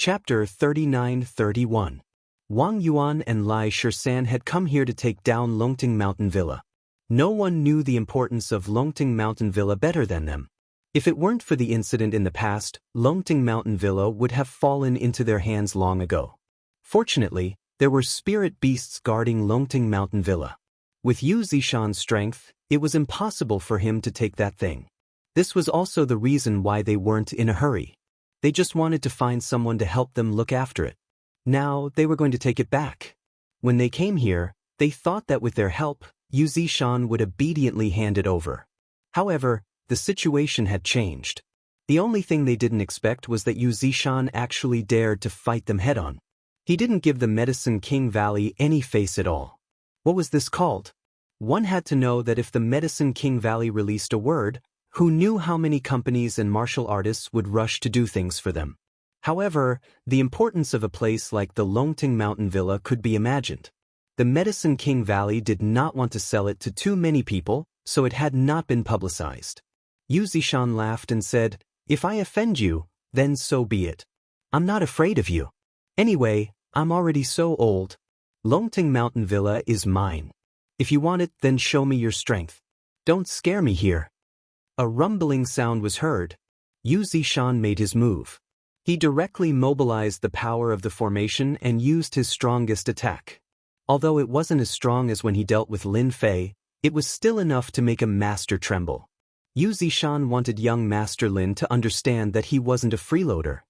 Chapter 39-31. Wang Yuan and Lai Shisan had come here to take down Longting Mountain Villa. No one knew the importance of Longting Mountain Villa better than them. If it weren't for the incident in the past, Longting Mountain Villa would have fallen into their hands long ago. Fortunately, there were spirit beasts guarding Longting Mountain Villa. With Yu Zishan's strength, it was impossible for him to take that thing. This was also the reason why they weren't in a hurry. They just wanted to find someone to help them look after it. Now they were going to take it back. When they came here, they thought that with their help, Yu Zishan would obediently hand it over. However, the situation had changed. The only thing they didn't expect was that Yu Zishan actually dared to fight them head-on. He didn't give the Medicine King Valley any face at all. What was this called? One had to know that if the Medicine King Valley released a word, who knew how many companies and martial artists would rush to do things for them. However, the importance of a place like the Longting Mountain Villa could be imagined. The Medicine King Valley did not want to sell it to too many people, so it had not been publicized. Yu Zishan laughed and said, "If I offend you, then so be it. I'm not afraid of you. Anyway, I'm already so old. Longting Mountain Villa is mine. If you want it, then show me your strength. Don't scare me here." A rumbling sound was heard. Yu Zishan made his move. He directly mobilized the power of the formation and used his strongest attack. Although it wasn't as strong as when he dealt with Lin Fei, it was still enough to make a master tremble. Yu Zishan wanted young Master Lin to understand that he wasn't a freeloader.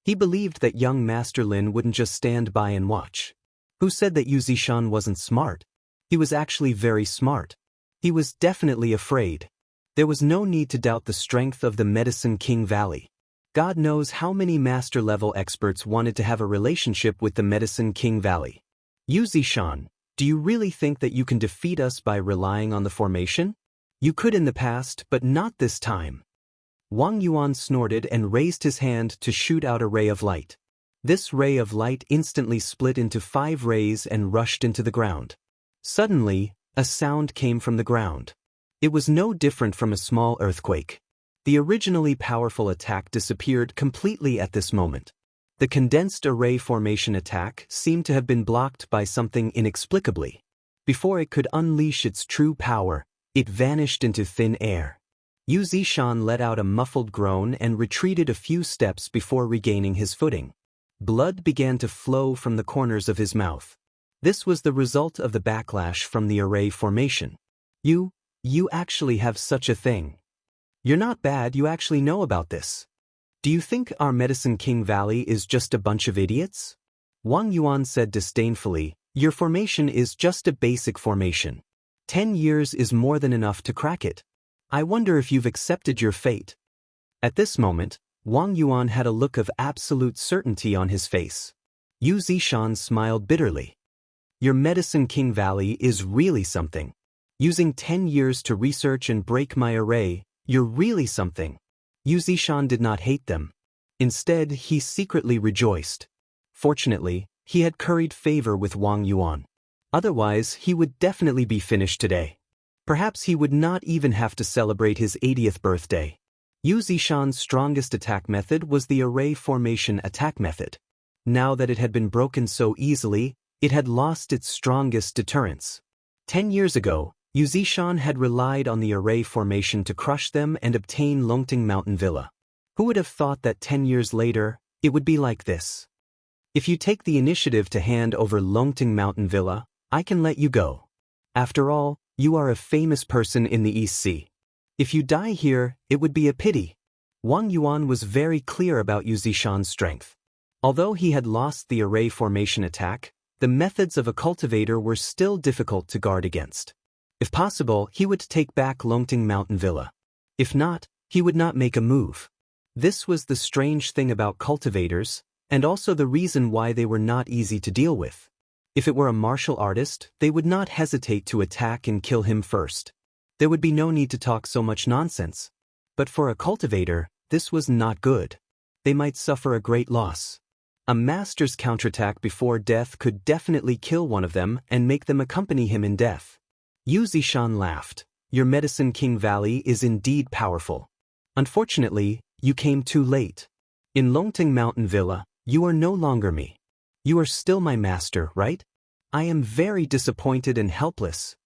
He believed that young Master Lin wouldn't just stand by and watch. Who said that Yu Zishan wasn't smart? He was actually very smart. He was definitely afraid. There was no need to doubt the strength of the Medicine King Valley. God knows how many master-level experts wanted to have a relationship with the Medicine King Valley. Yu Zishan, do you really think that you can defeat us by relying on the formation? You could in the past, but not this time. Wang Yuan snorted and raised his hand to shoot out a ray of light. This ray of light instantly split into 5 rays and rushed into the ground. Suddenly, a sound came from the ground. It was no different from a small earthquake. The originally powerful attack disappeared completely at this moment. The condensed array formation attack seemed to have been blocked by something inexplicably. Before it could unleash its true power, it vanished into thin air. Yu Zishan let out a muffled groan and retreated a few steps before regaining his footing. Blood began to flow from the corners of his mouth. This was the result of the backlash from the array formation. You actually have such a thing. You're not bad, you actually know about this. Do you think our Medicine King Valley is just a bunch of idiots? Wang Yuan said disdainfully, your formation is just a basic formation. 10 years is more than enough to crack it. I wonder if you've accepted your fate. At this moment, Wang Yuan had a look of absolute certainty on his face. Yu Zishan smiled bitterly. Your Medicine King Valley is really something. Using 10 years to research and break my array, you're really something. Yu Zishan did not hate them. Instead, he secretly rejoiced. Fortunately, he had curried favor with Wang Yuan. Otherwise, he would definitely be finished today. Perhaps he would not even have to celebrate his 80th birthday. Yu Zishan's strongest attack method was the array formation attack method. Now that it had been broken so easily, it had lost its strongest deterrence. 10 years ago, Yu Zishan had relied on the array formation to crush them and obtain Longting Mountain Villa. Who would have thought that 10 years later, it would be like this? If you take the initiative to hand over Longting Mountain Villa, I can let you go. After all, you are a famous person in the East Sea. If you die here, it would be a pity. Wang Yuan was very clear about Yu Zishan's strength. Although he had lost the array formation attack, the methods of a cultivator were still difficult to guard against. If possible, he would take back Longting Mountain Villa. If not, he would not make a move. This was the strange thing about cultivators, and also the reason why they were not easy to deal with. If it were a martial artist, they would not hesitate to attack and kill him first. There would be no need to talk so much nonsense. But for a cultivator, this was not good. They might suffer a great loss. A master's counterattack before death could definitely kill one of them and make them accompany him in death. Yu Zishan laughed. Your Medicine King Valley is indeed powerful. Unfortunately, you came too late. In Longting Mountain Villa, You are no longer me. You are still my master, right? I am very disappointed and helpless.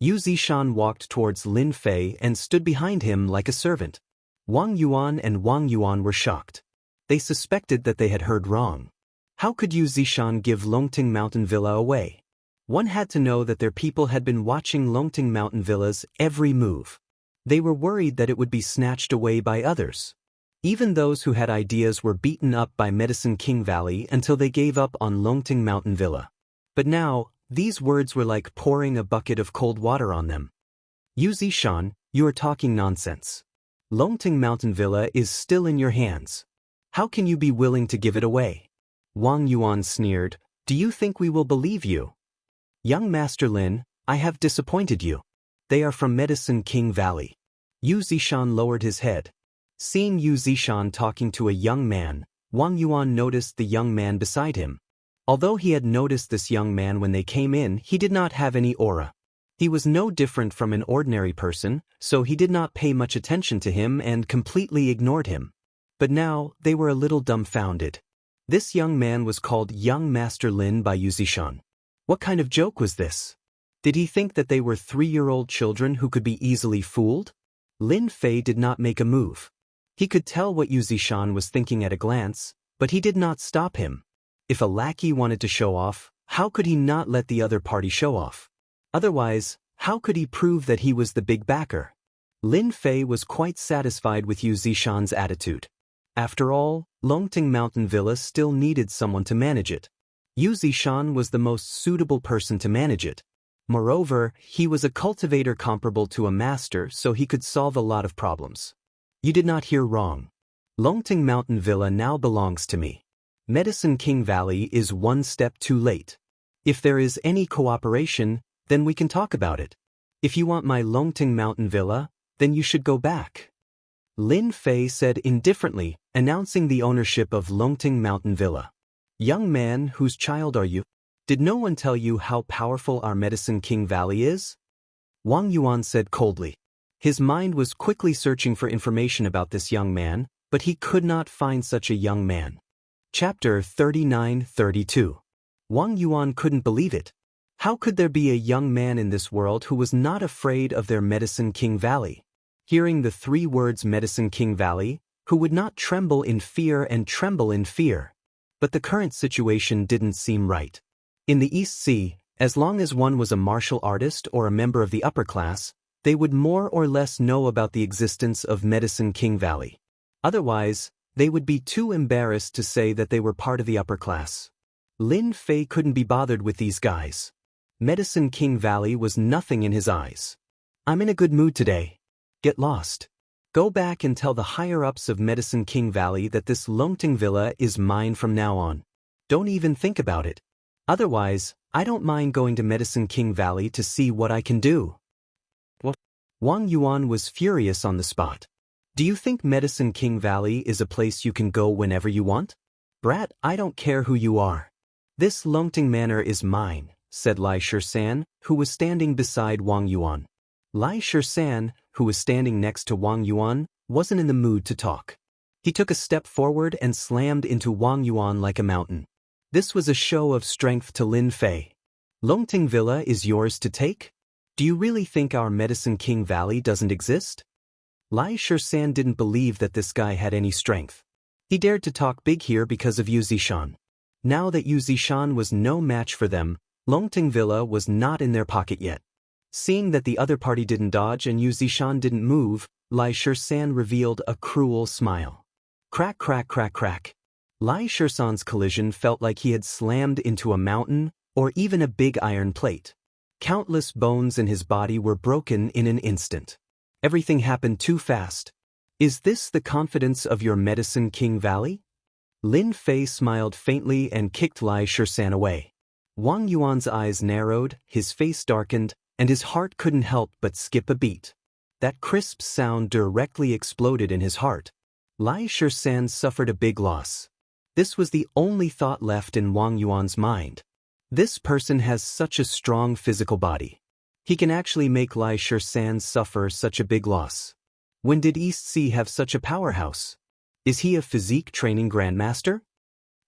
Yu Zishan walked towards Lin Fei and stood behind him like a servant. Wang Yuan and Wang Yuan were shocked. They suspected that they had heard wrong. How could Yu Zishan give Longting Mountain Villa away? One had to know that their people had been watching Longting Mountain Villa's every move. They were worried that it would be snatched away by others. Even those who had ideas were beaten up by Medicine King Valley until they gave up on Longting Mountain Villa. But now, these words were like pouring a bucket of cold water on them. Yu Zishan, you are talking nonsense. Longting Mountain Villa is still in your hands. How can you be willing to give it away? Wang Yuan sneered, do you think we will believe you? Young Master Lin, I have disappointed you. They are from Medicine King Valley. Yu Zishan lowered his head. Seeing Yu Zishan talking to a young man, Wang Yuan noticed the young man beside him. Although he had noticed this young man when they came in, he did not have any aura. He was no different from an ordinary person, so he did not pay much attention to him and completely ignored him. But now, they were a little dumbfounded. This young man was called Young Master Lin by Yu Zishan. What kind of joke was this? Did he think that they were 3-year-old children who could be easily fooled? Lin Fei did not make a move. He could tell what Yu Zishan was thinking at a glance, but he did not stop him. If a lackey wanted to show off, how could he not let the other party show off? Otherwise, how could he prove that he was the big backer? Lin Fei was quite satisfied with Yu Zishan's attitude. After all, Longting Mountain Villa still needed someone to manage it. Yu Zishan was the most suitable person to manage it. Moreover, he was a cultivator comparable to a master, so he could solve a lot of problems. You did not hear wrong. Longting Mountain Villa now belongs to me. Medicine King Valley is one step too late. If there is any cooperation, then we can talk about it. If you want my Longting Mountain Villa, then you should go back. Lin Fei said indifferently, announcing the ownership of Longting Mountain Villa. Young man, whose child are you? Did no one tell you how powerful our Medicine King Valley is? Wang Yuan said coldly. His mind was quickly searching for information about this young man, but he could not find such a young man. Chapter 39-32. Wang Yuan couldn't believe it. How could there be a young man in this world who was not afraid of their Medicine King Valley? Hearing the 3 words Medicine King Valley, who would not tremble in fear and tremble in fear. But the current situation didn't seem right. In the East Sea, as long as one was a martial artist or a member of the upper class, they would more or less know about the existence of Medicine King Valley. Otherwise, they would be too embarrassed to say that they were part of the upper class. Lin Fei couldn't be bothered with these guys. Medicine King Valley was nothing in his eyes. I'm in a good mood today. Get lost. Go back and tell the higher-ups of Medicine King Valley that this Longting Villa is mine from now on. Don't even think about it. Otherwise, I don't mind going to Medicine King Valley to see what I can do. What? Wang Yuan was furious on the spot. Do you think Medicine King Valley is a place you can go whenever you want? Brat, I don't care who you are. This Longting Manor is mine, said Lai Shisan, who was standing beside Wang Yuan. Lai Shisan, who was standing next to Wang Yuan, wasn't in the mood to talk. He took a step forward and slammed into Wang Yuan like a mountain. This was a show of strength to Lin Fei. Longting Villa is yours to take? Do you really think our Medicine King Valley doesn't exist? Lai Shisan didn't believe that this guy had any strength. He dared to talk big here because of Yu Zishan. Now that Yu Zishan was no match for them, Longting Villa was not in their pocket yet. Seeing that the other party didn't dodge and Yu Zishan didn't move, Lai Shisan revealed a cruel smile. Crack, crack, crack, crack. Lai Shisan's collision felt like he had slammed into a mountain or even a big iron plate. Countless bones in his body were broken in an instant. Everything happened too fast. Is this the confidence of your Medicine King Valley? Lin Fei smiled faintly and kicked Lai Shisan away. Wang Yuan's eyes narrowed, his face darkened, and his heart couldn't help but skip a beat. That crisp sound directly exploded in his heart. Lai Shisan suffered a big loss. This was the only thought left in Wang Yuan's mind. This person has such a strong physical body. He can actually make Lai Shisan suffer such a big loss. When did East Sea have such a powerhouse? Is he a physique training grandmaster?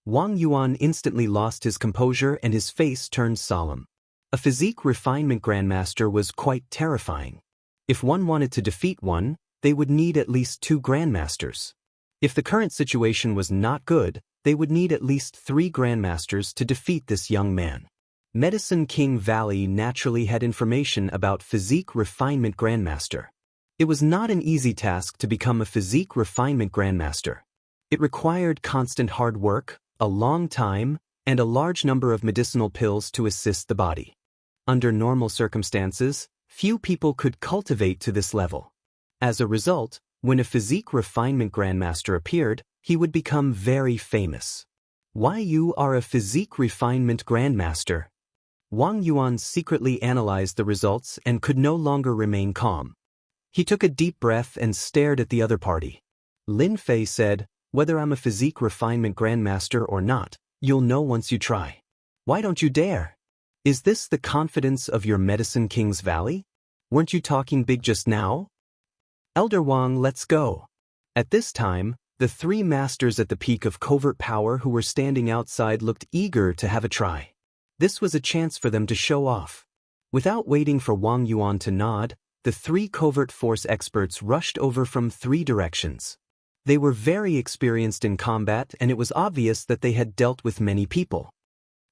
Wang Yuan instantly lost his composure and his face turned solemn. A physique refinement grandmaster was quite terrifying. If one wanted to defeat one, they would need at least 2 grandmasters. If the current situation was not good, they would need at least 3 grandmasters to defeat this young man. Medicine King Valley naturally had information about physique refinement grandmaster. It was not an easy task to become a physique refinement grandmaster. It required constant hard work, a long time, and a large number of medicinal pills to assist the body. Under normal circumstances, few people could cultivate to this level. As a result, when a physique refinement grandmaster appeared, he would become very famous. Why you are a physique refinement grandmaster? Wang Yuan secretly analyzed the results and could no longer remain calm. He took a deep breath and stared at the other party. Lin Fei said, "Whether I'm a physique refinement grandmaster or not, you'll know once you try. Why don't you dare? Is this the confidence of your Medicine King's Valley? Weren't you talking big just now? Elder Wang, let's go." At this time, the 3 masters at the peak of covert power who were standing outside looked eager to have a try. This was a chance for them to show off. Without waiting for Wang Yuan to nod, the 3 covert force experts rushed over from 3 directions. They were very experienced in combat and it was obvious that they had dealt with many people.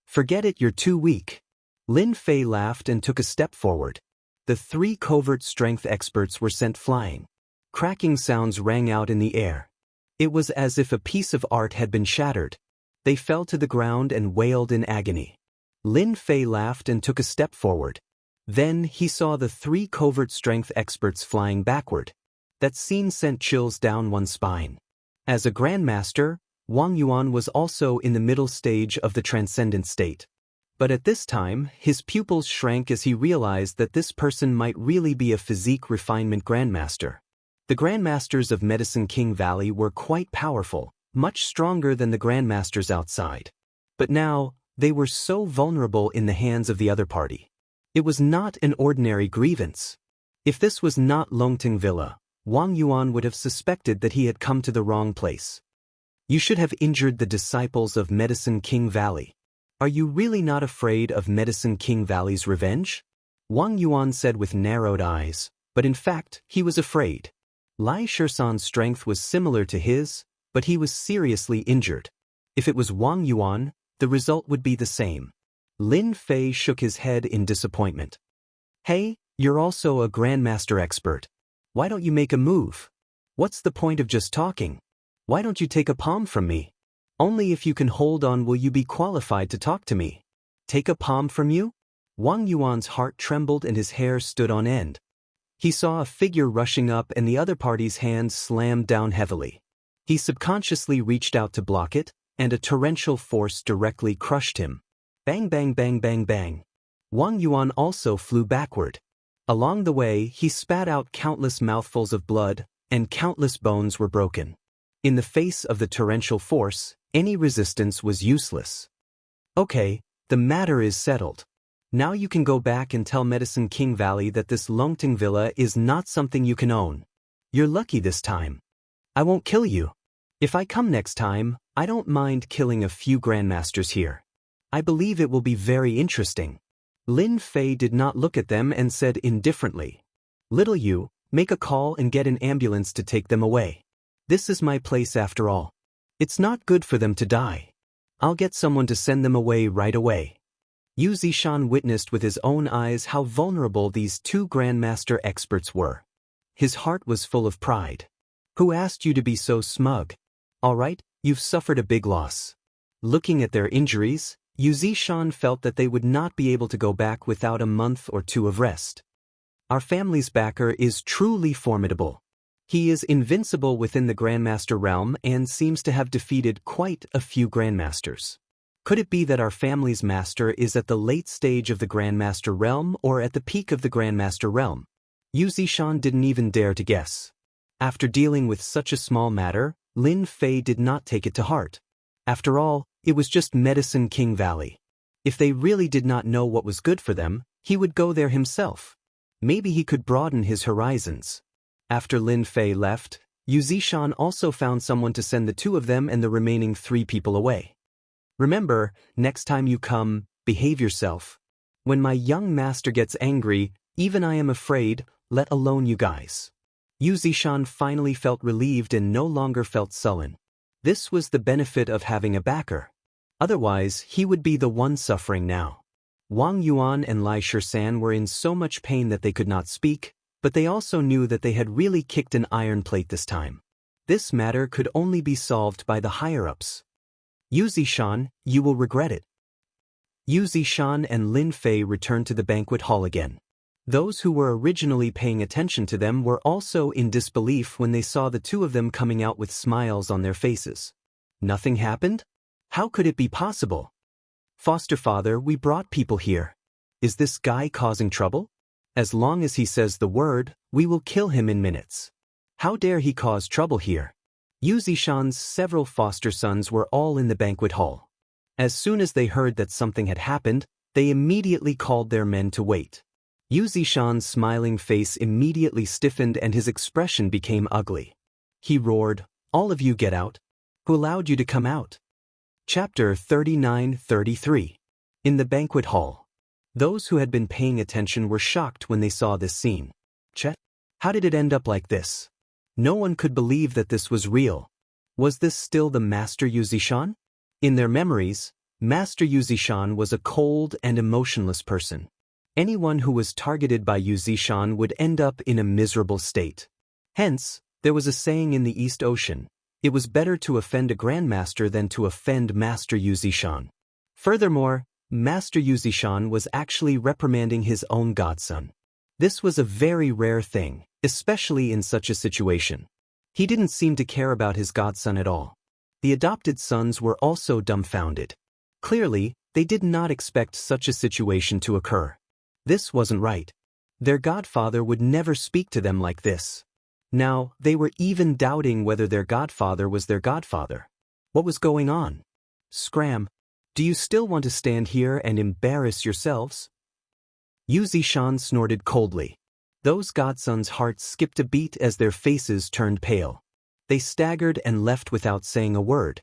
"Forget it, you're too weak." Lin Fei laughed and took a step forward. The 3 covert strength experts were sent flying. Cracking sounds rang out in the air. It was as if a piece of art had been shattered. They fell to the ground and wailed in agony. Lin Fei laughed and took a step forward. Then he saw the 3 covert strength experts flying backward. That scene sent chills down one's spine. As a grandmaster, Wang Yuan was also in the middle stage of the transcendent state. But at this time, his pupils shrank as he realized that this person might really be a physique refinement grandmaster. The grandmasters of Medicine King Valley were quite powerful, much stronger than the grandmasters outside. But now, they were so vulnerable in the hands of the other party. It was not an ordinary grievance. If this was not Longting Villa, Wang Yuan would have suspected that he had come to the wrong place. "You should have injured the disciples of Medicine King Valley. Are you really not afraid of Medicine King Valley's revenge?" Wang Yuan said with narrowed eyes, but in fact, he was afraid. Lai Shisan's strength was similar to his, but he was seriously injured. If it was Wang Yuan, the result would be the same. Lin Fei shook his head in disappointment. "Hey, you're also a grandmaster expert. Why don't you make a move? What's the point of just talking? Why don't you take a palm from me? Only if you can hold on will you be qualified to talk to me. Take a palm from you?" Wang Yuan's heart trembled and his hair stood on end. He saw a figure rushing up and the other party's hand slammed down heavily. He subconsciously reached out to block it, and a torrential force directly crushed him. Bang bang bang bang bang. Wang Yuan also flew backward. Along the way, he spat out countless mouthfuls of blood, and countless bones were broken. In the face of the torrential force, any resistance was useless. "Okay, the matter is settled. Now you can go back and tell Medicine King Valley that this Longting Villa is not something you can own. You're lucky this time. I won't kill you. If I come next time, I don't mind killing a few grandmasters here. I believe it will be very interesting." Lin Fei did not look at them and said indifferently, "Little you, make a call and get an ambulance to take them away. This is my place after all. It's not good for them to die. I'll get someone to send them away right away." Yu Zishan witnessed with his own eyes how vulnerable these 2 grandmaster experts were. His heart was full of pride. "Who asked you to be so smug? All right, you've suffered a big loss." Looking at their injuries, Yu Zishan felt that they would not be able to go back without a month or 2 of rest. "Our family's backer is truly formidable. He is invincible within the Grandmaster realm and seems to have defeated quite a few Grandmasters. Could it be that our family's master is at the late stage of the Grandmaster realm or at the peak of the Grandmaster realm?" Yu Zishan didn't even dare to guess. After dealing with such a small matter, Lin Fei did not take it to heart. After all, it was just Medicine King Valley. If they really did not know what was good for them, he would go there himself. Maybe he could broaden his horizons. After Lin Fei left, Yu Zishan also found someone to send the 2 of them and the remaining 3 people away. Remember, next time you come, behave yourself. When my young master gets angry, even I am afraid, let alone you guys. Yu Zishan finally felt relieved and no longer felt sullen. This was the benefit of having a backer. Otherwise, he would be the one suffering now. Wang Yuan and Lai Shisan were in so much pain that they could not speak, but they also knew that they had really kicked an iron plate this time. This matter could only be solved by the higher-ups. Yu Zishan, you will regret it. Yu Zishan and Lin Fei returned to the banquet hall again. Those who were originally paying attention to them were also in disbelief when they saw the two of them coming out with smiles on their faces. Nothing happened? How could it be possible? Foster father, we brought people here. Is this guy causing trouble? As long as he says the word, we will kill him in minutes. How dare he cause trouble here? Yu Zishan's several foster sons were all in the banquet hall. As soon as they heard that something had happened, they immediately called their men to wait. Yu Zishan's smiling face immediately stiffened and his expression became ugly. He roared, "All of you get out! Who allowed you to come out?" Chapter 39-33. In the banquet hall. Those who had been paying attention were shocked when they saw this scene. Chet, how did it end up like this? No one could believe that this was real. Was this still the Master Yu Zishan? In their memories, Master Yu Zishan was a cold and emotionless person. Anyone who was targeted by Yu Zishan would end up in a miserable state. Hence, there was a saying in the East Ocean, it was better to offend a grandmaster than to offend Master Yu Zishan. Furthermore, Master Yu Zishan was actually reprimanding his own godson. This was a very rare thing, especially in such a situation. He didn't seem to care about his godson at all. The adopted sons were also dumbfounded. Clearly, they did not expect such a situation to occur. This wasn't right. Their godfather would never speak to them like this. Now, they were even doubting whether their godfather was their godfather. What was going on? Scram! Do you still want to stand here and embarrass yourselves? Yu Zishan snorted coldly. Those godsons' hearts skipped a beat as their faces turned pale. They staggered and left without saying a word.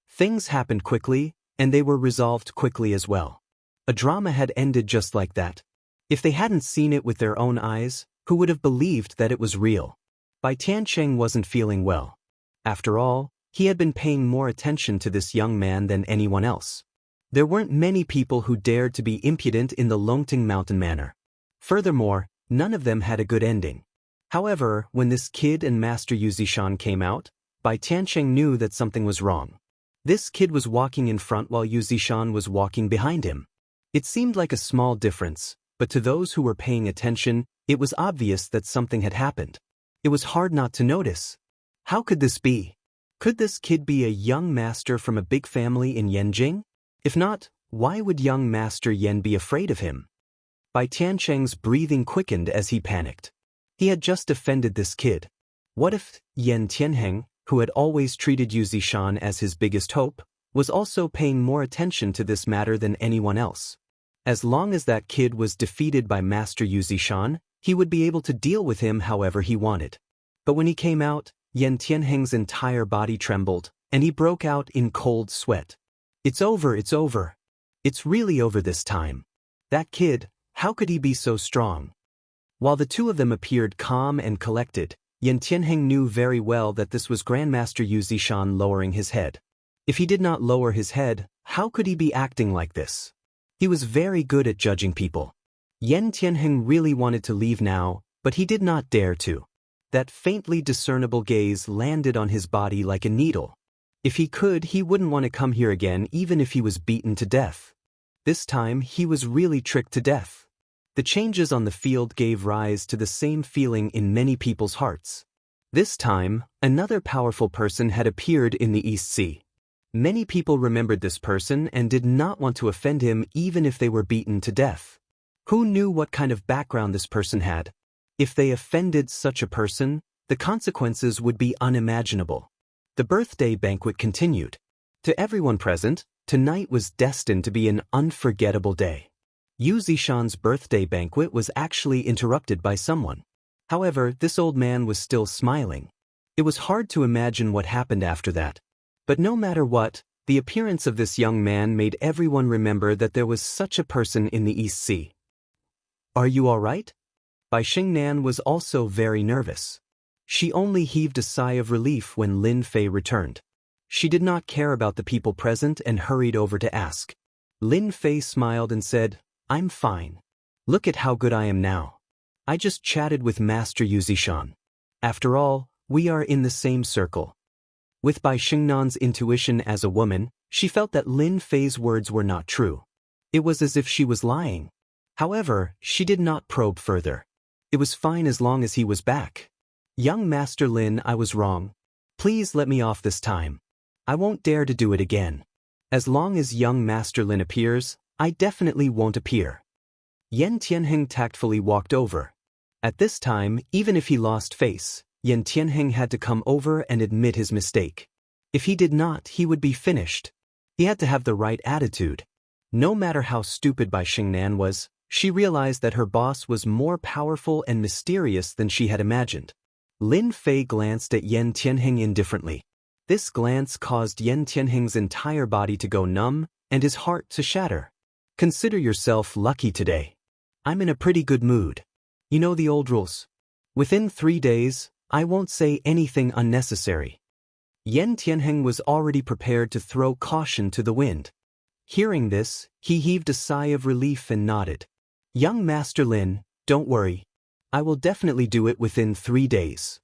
Things happened quickly, and they were resolved quickly as well. A drama had ended just like that. If they hadn't seen it with their own eyes, who would have believed that it was real? Bai Tiancheng wasn't feeling well. After all, he had been paying more attention to this young man than anyone else. There weren't many people who dared to be impudent in the Longting Mountain manner. Furthermore, none of them had a good ending. However, when this kid and Master Yu Zishan came out, Bai Tiancheng knew that something was wrong. This kid was walking in front while Yu Zishan was walking behind him. It seemed like a small difference, but to those who were paying attention, it was obvious that something had happened. It was hard not to notice. How could this be? Could this kid be a young master from a big family in Yanjing? If not, why would young Master Yen be afraid of him? Bai Tiancheng's breathing quickened as he panicked. He had just offended this kid. What if Yen Tianheng, who had always treated Yu Zishan as his biggest hope, was also paying more attention to this matter than anyone else? As long as that kid was defeated by Master Yu Zishan, he would be able to deal with him however he wanted. But when he came out, Yen Tianheng's entire body trembled, and he broke out in cold sweat. It's over, it's over. It's really over this time. That kid, how could he be so strong? While the two of them appeared calm and collected, Yen Tianheng knew very well that this was Grandmaster Yu Zishan lowering his head. If he did not lower his head, how could he be acting like this? He was very good at judging people. Yen Tianheng really wanted to leave now, but he did not dare to. That faintly discernible gaze landed on his body like a needle. If he could, he wouldn't want to come here again even if he was beaten to death. This time, he was really tricked to death. The changes on the field gave rise to the same feeling in many people's hearts. This time, another powerful person had appeared in the East Sea. Many people remembered this person and did not want to offend him even if they were beaten to death. Who knew what kind of background this person had? If they offended such a person, the consequences would be unimaginable. The birthday banquet continued. To everyone present, tonight was destined to be an unforgettable day. Yu Zishan's birthday banquet was actually interrupted by someone. However, this old man was still smiling. It was hard to imagine what happened after that. But no matter what, The appearance of this young man made everyone remember that there was such a person in the East Sea. "Are you all right?" Bai Xingnan was also very nervous. She only heaved a sigh of relief when Lin Fei returned. She did not care about the people present and hurried over to ask. Lin Fei smiled and said, "I'm fine. Look at how good I am now. I just chatted with Master Yuzishan. After all, we are in the same circle." With Bai Xingnan's intuition as a woman, she felt that Lin Fei's words were not true. It was as if she was lying. However, she did not probe further. It was fine as long as he was back. "Young Master Lin, I was wrong. Please let me off this time. I won't dare to do it again. As long as young Master Lin appears, I definitely won't appear." Yan Tianheng tactfully walked over. At this time, even if he lost face, Yan Tianheng had to come over and admit his mistake. If he did not, he would be finished. He had to have the right attitude. No matter how stupid Bai Xingnan was, she realized that her boss was more powerful and mysterious than she had imagined. Lin Fei glanced at Yan Tianheng indifferently. This glance caused Yan Tianheng's entire body to go numb and his heart to shatter. "Consider yourself lucky today. I'm in a pretty good mood. You know the old rules. Within 3 days, I won't say anything unnecessary." Yan Tianheng was already prepared to throw caution to the wind. Hearing this, he heaved a sigh of relief and nodded. "Young Master Lin, don't worry. I will definitely do it within 3 days."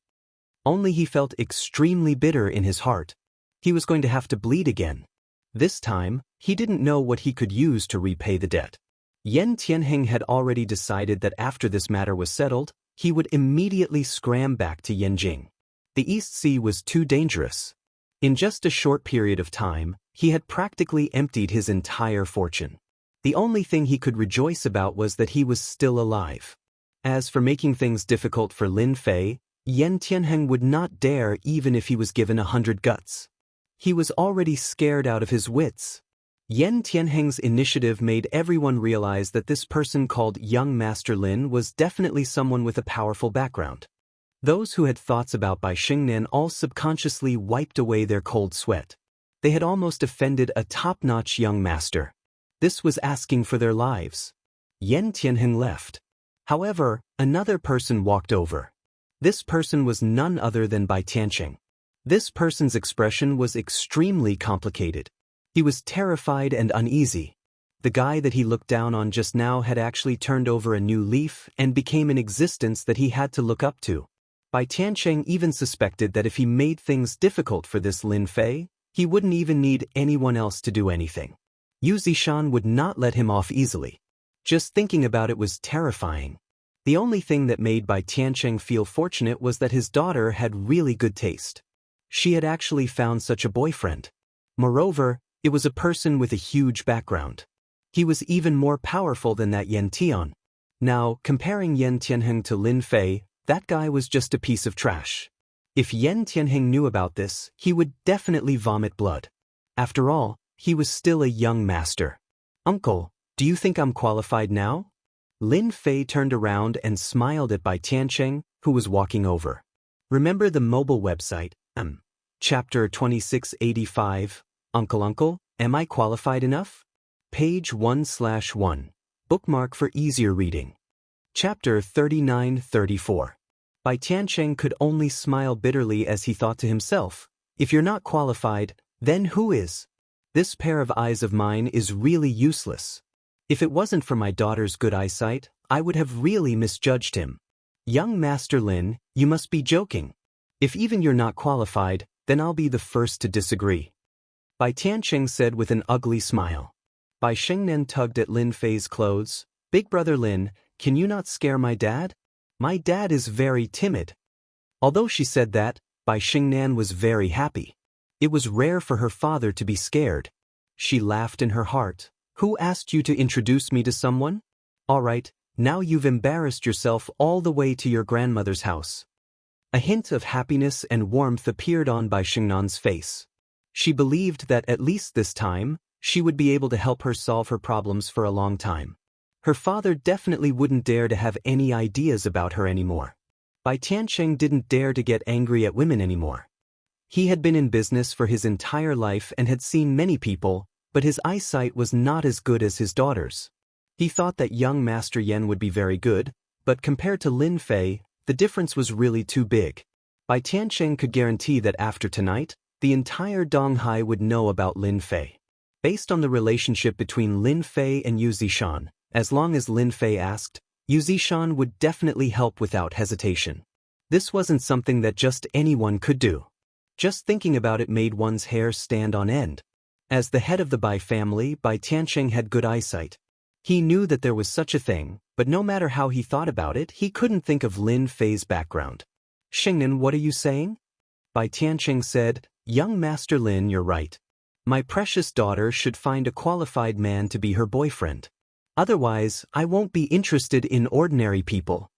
Only he felt extremely bitter in his heart. He was going to have to bleed again. This time, he didn't know what he could use to repay the debt. Yan Tianheng had already decided that after this matter was settled, he would immediately scram back to Yanjing. The East Sea was too dangerous. In just a short period of time, he had practically emptied his entire fortune. The only thing he could rejoice about was that he was still alive. As for making things difficult for Lin Fei, Yan Tianheng would not dare even if he was given 100 guts. He was already scared out of his wits. Yan Tianheng's initiative made everyone realize that this person called Young Master Lin was definitely someone with a powerful background. Those who had thoughts about Bai Xingnan all subconsciously wiped away their cold sweat. They had almost offended a top-notch young master. This was asking for their lives. Yan Tianheng left. However, another person walked over. This person was none other than Bai Tiancheng. This person's expression was extremely complicated. He was terrified and uneasy. The guy that he looked down on just now had actually turned over a new leaf and became an existence that he had to look up to. Bai Tiancheng even suspected that if he made things difficult for this Lin Fei, he wouldn't even need anyone else to do anything. Yu Zishan would not let him off easily. Just thinking about it was terrifying. The only thing that made Bai Tiancheng feel fortunate was that his daughter had really good taste. She had actually found such a boyfriend. Moreover, it was a person with a huge background. He was even more powerful than that Yan Tian. Now, comparing Yan Tianheng to Lin Fei, that guy was just a piece of trash. If Yan Tianheng knew about this, he would definitely vomit blood. After all, he was still a young master. "Uncle, do you think I'm qualified now?" Lin Fei turned around and smiled at Bai Tiancheng, who was walking over. Remember the mobile website, Chapter 2685, Uncle, am I qualified enough? Page 1/1, bookmark for easier reading. Chapter 3934. Bai Tiancheng could only smile bitterly as he thought to himself, if you're not qualified, then who is? This pair of eyes of mine is really useless. If it wasn't for my daughter's good eyesight, I would have really misjudged him. Young Master Lin, you must be joking. If even you're not qualified, then I'll be the first to disagree. Bai Tiancheng said with an ugly smile. Bai Xingnan tugged at Lin Fei's clothes. "Big brother Lin, can you not scare my dad? My dad is very timid." Although she said that, Bai Xingnan was very happy. It was rare for her father to be scared. She laughed in her heart. "Who asked you to introduce me to someone? All right, now you've embarrassed yourself all the way to your grandmother's house." A hint of happiness and warmth appeared on Bai Xingnan's face. She believed that at least this time, she would be able to help her solve her problems for a long time. Her father definitely wouldn't dare to have any ideas about her anymore. Bai Tiancheng didn't dare to get angry at women anymore. He had been in business for his entire life and had seen many people, but his eyesight was not as good as his daughter's. He thought that young Master Yen would be very good, but compared to Lin Fei, the difference was really too big. Bai Tiancheng could guarantee that after tonight, the entire Donghai would know about Lin Fei. Based on the relationship between Lin Fei and Yu Zishan, as long as Lin Fei asked, Yu Zishan would definitely help without hesitation. This wasn't something that just anyone could do. Just thinking about it made one's hair stand on end. As the head of the Bai family, Bai Tiancheng had good eyesight. He knew that there was such a thing, but no matter how he thought about it, he couldn't think of Lin Fei's background. "Xingnan, what are you saying?" Bai Tiancheng said, "Young Master Lin, you're right. My precious daughter should find a qualified man to be her boyfriend. Otherwise, I won't be interested in ordinary people."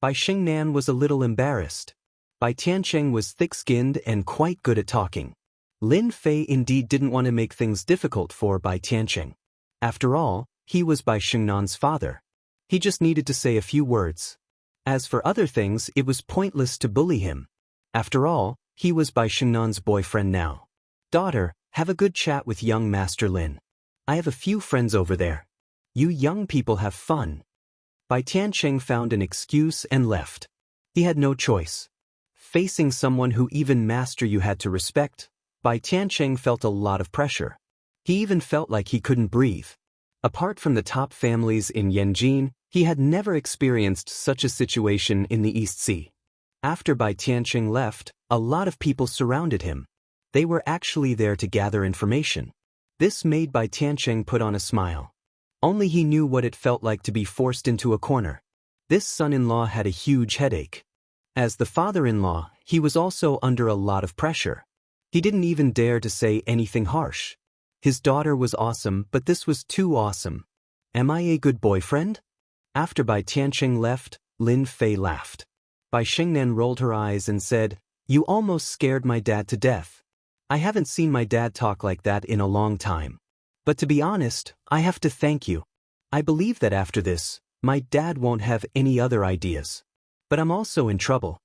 Bai Xingnan was a little embarrassed. Bai Tiancheng was thick-skinned and quite good at talking. Lin Fei indeed didn't want to make things difficult for Bai Tiancheng. After all, he was Bai Xingnan's father. He just needed to say a few words. As for other things, it was pointless to bully him. After all, he was Bai Xingnan's boyfriend now. "Daughter, have a good chat with young Master Lin. I have a few friends over there. You young people have fun." Bai Tiancheng found an excuse and left. He had no choice. Facing someone who even Master Yu had to respect, Bai Tiancheng felt a lot of pressure. He even felt like he couldn't breathe. Apart from the top families in Yanjin, he had never experienced such a situation in the East Sea. After Bai Tiancheng left, a lot of people surrounded him. They were actually there to gather information. This made Bai Tiancheng put on a smile. Only he knew what it felt like to be forced into a corner. This son-in-law had a huge headache. As the father-in-law, he was also under a lot of pressure. He didn't even dare to say anything harsh. His daughter was awesome, but this was too awesome. "Am I a good boyfriend?" After Bai Tiancheng left, Lin Fei laughed. Bai Xingnan rolled her eyes and said, "You almost scared my dad to death. I haven't seen my dad talk like that in a long time. But to be honest, I have to thank you. I believe that after this, my dad won't have any other ideas. But I'm also in trouble."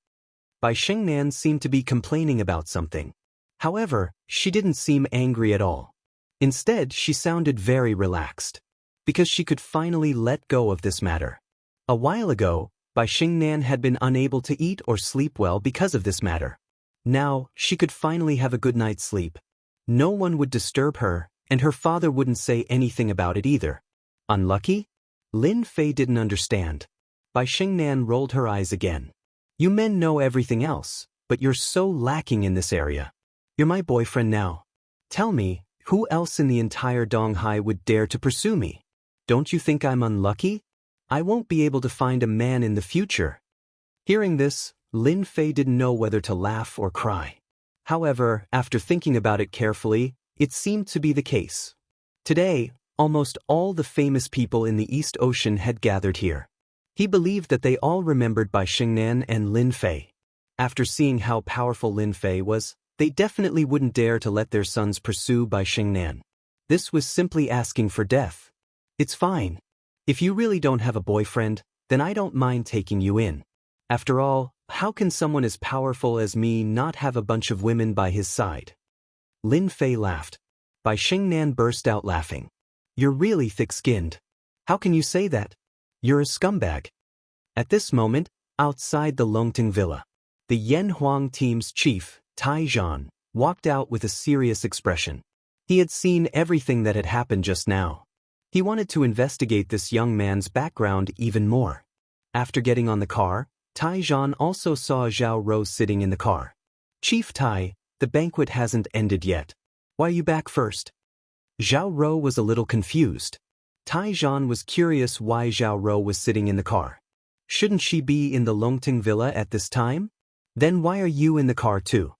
Bai Xingnan seemed to be complaining about something. However, she didn't seem angry at all. Instead, she sounded very relaxed. Because she could finally let go of this matter. A while ago, Bai Xingnan had been unable to eat or sleep well because of this matter. Now, she could finally have a good night's sleep. No one would disturb her, and her father wouldn't say anything about it either. Unlucky? Lin Fei didn't understand. Bai Xingnan rolled her eyes again. "You men know everything else, but you're so lacking in this area. You're my boyfriend now. Tell me, who else in the entire Donghai would dare to pursue me? Don't you think I'm unlucky? I won't be able to find a man in the future." Hearing this, Lin Fei didn't know whether to laugh or cry. However, after thinking about it carefully, it seemed to be the case. Today, almost all the famous people in the East Ocean had gathered here. He believed that they all remembered Bai Xingnan and Lin Fei. After seeing how powerful Lin Fei was, they definitely wouldn't dare to let their sons pursue Bai Xingnan. This was simply asking for death. "It's fine. If you really don't have a boyfriend, then I don't mind taking you in. After all, how can someone as powerful as me not have a bunch of women by his side?" Lin Fei laughed. Bai Xingnan burst out laughing. "You're really thick-skinned. How can you say that? You're a scumbag." At this moment, outside the Longting Villa, the Yen Huang team's chief, Tai Zhan, walked out with a serious expression. He had seen everything that had happened just now. He wanted to investigate this young man's background even more. After getting on the car, Tai Zhan also saw Zhao Rou sitting in the car. "Chief Tai, the banquet hasn't ended yet. Why are you back first?" Zhao Rou was a little confused. Tai Zhan was curious why Zhao Rou was sitting in the car. Shouldn't she be in the Longting Villa at this time? Then why are you in the car too?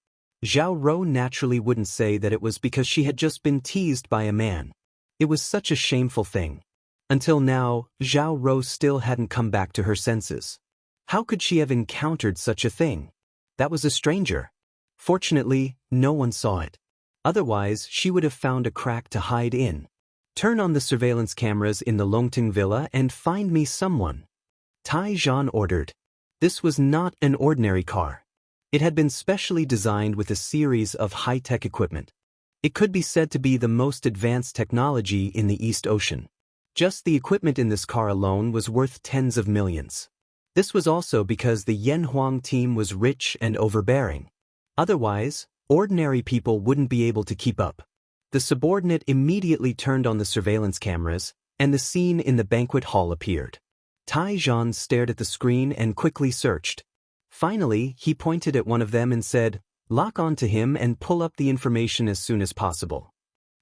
Zhao Rou naturally wouldn't say that it was because she had just been teased by a man. It was such a shameful thing. Until now, Zhao Rou still hadn't come back to her senses. How could she have encountered such a thing? That was a stranger. Fortunately, no one saw it. Otherwise, she would have found a crack to hide in. "Turn on the surveillance cameras in the Longting Villa and find me someone," Tai Zhan ordered. This was not an ordinary car. It had been specially designed with a series of high-tech equipment. It could be said to be the most advanced technology in the East Ocean. Just the equipment in this car alone was worth tens of millions. This was also because the Yanhuang team was rich and overbearing. Otherwise, ordinary people wouldn't be able to keep up. The subordinate immediately turned on the surveillance cameras, and the scene in the banquet hall appeared. Taizhan stared at the screen and quickly searched. Finally, he pointed at one of them and said, "Lock on to him and pull up the information as soon as possible."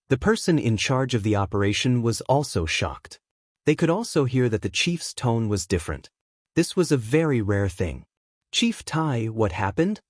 The person in charge of the operation was also shocked. They could also hear that the chief's tone was different. This was a very rare thing. "Chief Tai, what happened?"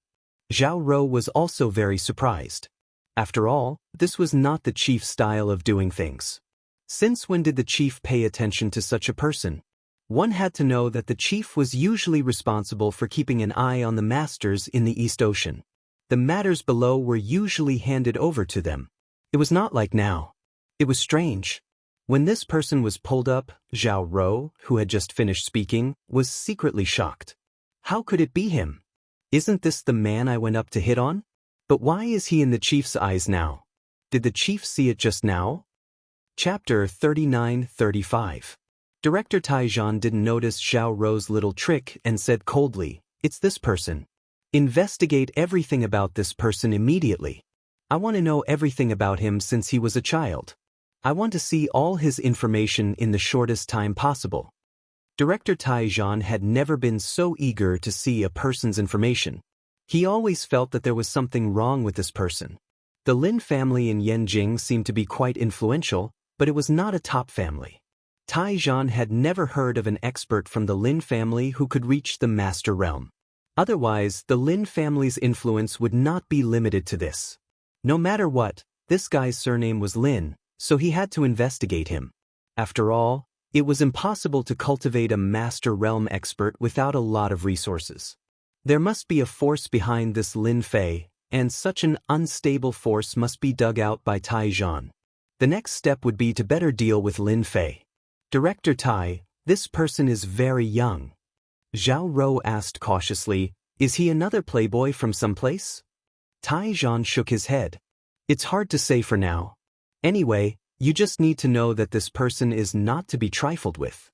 Zhao Rou was also very surprised. After all, this was not the chief's style of doing things. Since when did the chief pay attention to such a person? One had to know that the chief was usually responsible for keeping an eye on the masters in the East Ocean. The matters below were usually handed over to them. It was not like now. It was strange. When this person was pulled up, Zhao Rou, who had just finished speaking, was secretly shocked. How could it be him? Isn't this the man I went up to hit on? But why is he in the chief's eyes now? Did the chief see it just now? Chapter 39-35. Director Taizhan didn't notice Zhao Rou's little trick and said coldly, "It's this person. Investigate everything about this person immediately. I want to know everything about him since he was a child. I want to see all his information in the shortest time possible." Director Taizhan had never been so eager to see a person's information. He always felt that there was something wrong with this person. The Lin family in Yanjing seemed to be quite influential, but it was not a top family. Taizhan had never heard of an expert from the Lin family who could reach the Master Realm. Otherwise, the Lin family's influence would not be limited to this. No matter what, this guy's surname was Lin, so he had to investigate him. After all, it was impossible to cultivate a Master Realm expert without a lot of resources. There must be a force behind this Lin Fei, and such an unstable force must be dug out by Taizhan. The next step would be to better deal with Lin Fei. "Director Tai, this person is very young." Zhao Rou asked cautiously, "Is he another playboy from someplace?" Taizhan shook his head. "It's hard to say for now. Anyway, you just need to know that this person is not to be trifled with."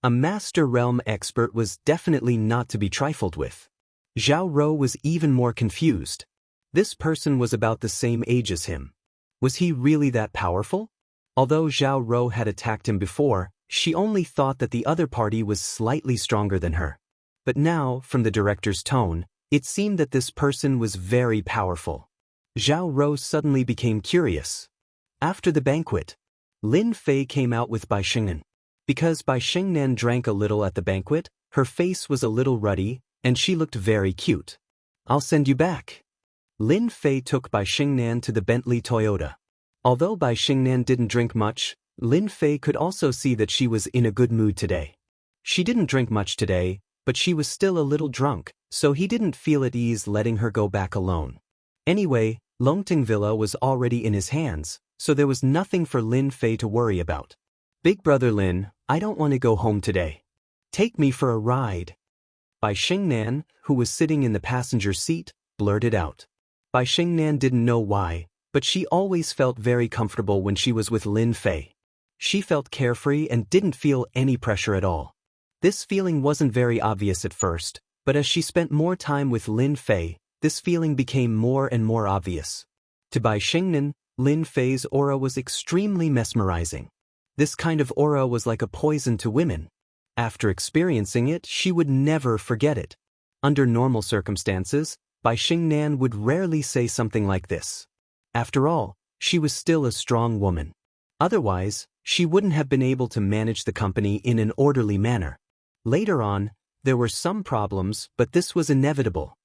A Master Realm expert was definitely not to be trifled with. Zhao Rou was even more confused. This person was about the same age as him. Was he really that powerful? Although Zhao Rou had attacked him before, she only thought that the other party was slightly stronger than her. But now, from the director's tone, it seemed that this person was very powerful. Zhao Rou suddenly became curious. After the banquet, Lin Fei came out with Bai Shengnan. Because Bai Shengnan drank a little at the banquet, her face was a little ruddy, and she looked very cute. "I'll send you back." Lin Fei took Bai Shengnan to the Bentley Toyota. Although Bai Shengnan didn't drink much, Lin Fei could also see that she was in a good mood today. She didn't drink much today, but she was still a little drunk, so he didn't feel at ease letting her go back alone. Anyway, Longting Villa was already in his hands, so there was nothing for Lin Fei to worry about. "Big brother Lin, I don't want to go home today. Take me for a ride." Bai Shengnan, who was sitting in the passenger seat, blurted out. Bai Shengnan didn't know why, but she always felt very comfortable when she was with Lin Fei. She felt carefree and didn't feel any pressure at all. This feeling wasn't very obvious at first, but as she spent more time with Lin Fei, this feeling became more and more obvious. To Bai Shengnan, Lin Fei's aura was extremely mesmerizing. This kind of aura was like a poison to women. After experiencing it, she would never forget it. Under normal circumstances, Bai Shengnan would rarely say something like this. After all, she was still a strong woman. Otherwise, she wouldn't have been able to manage the company in an orderly manner. Later on, there were some problems, but this was inevitable.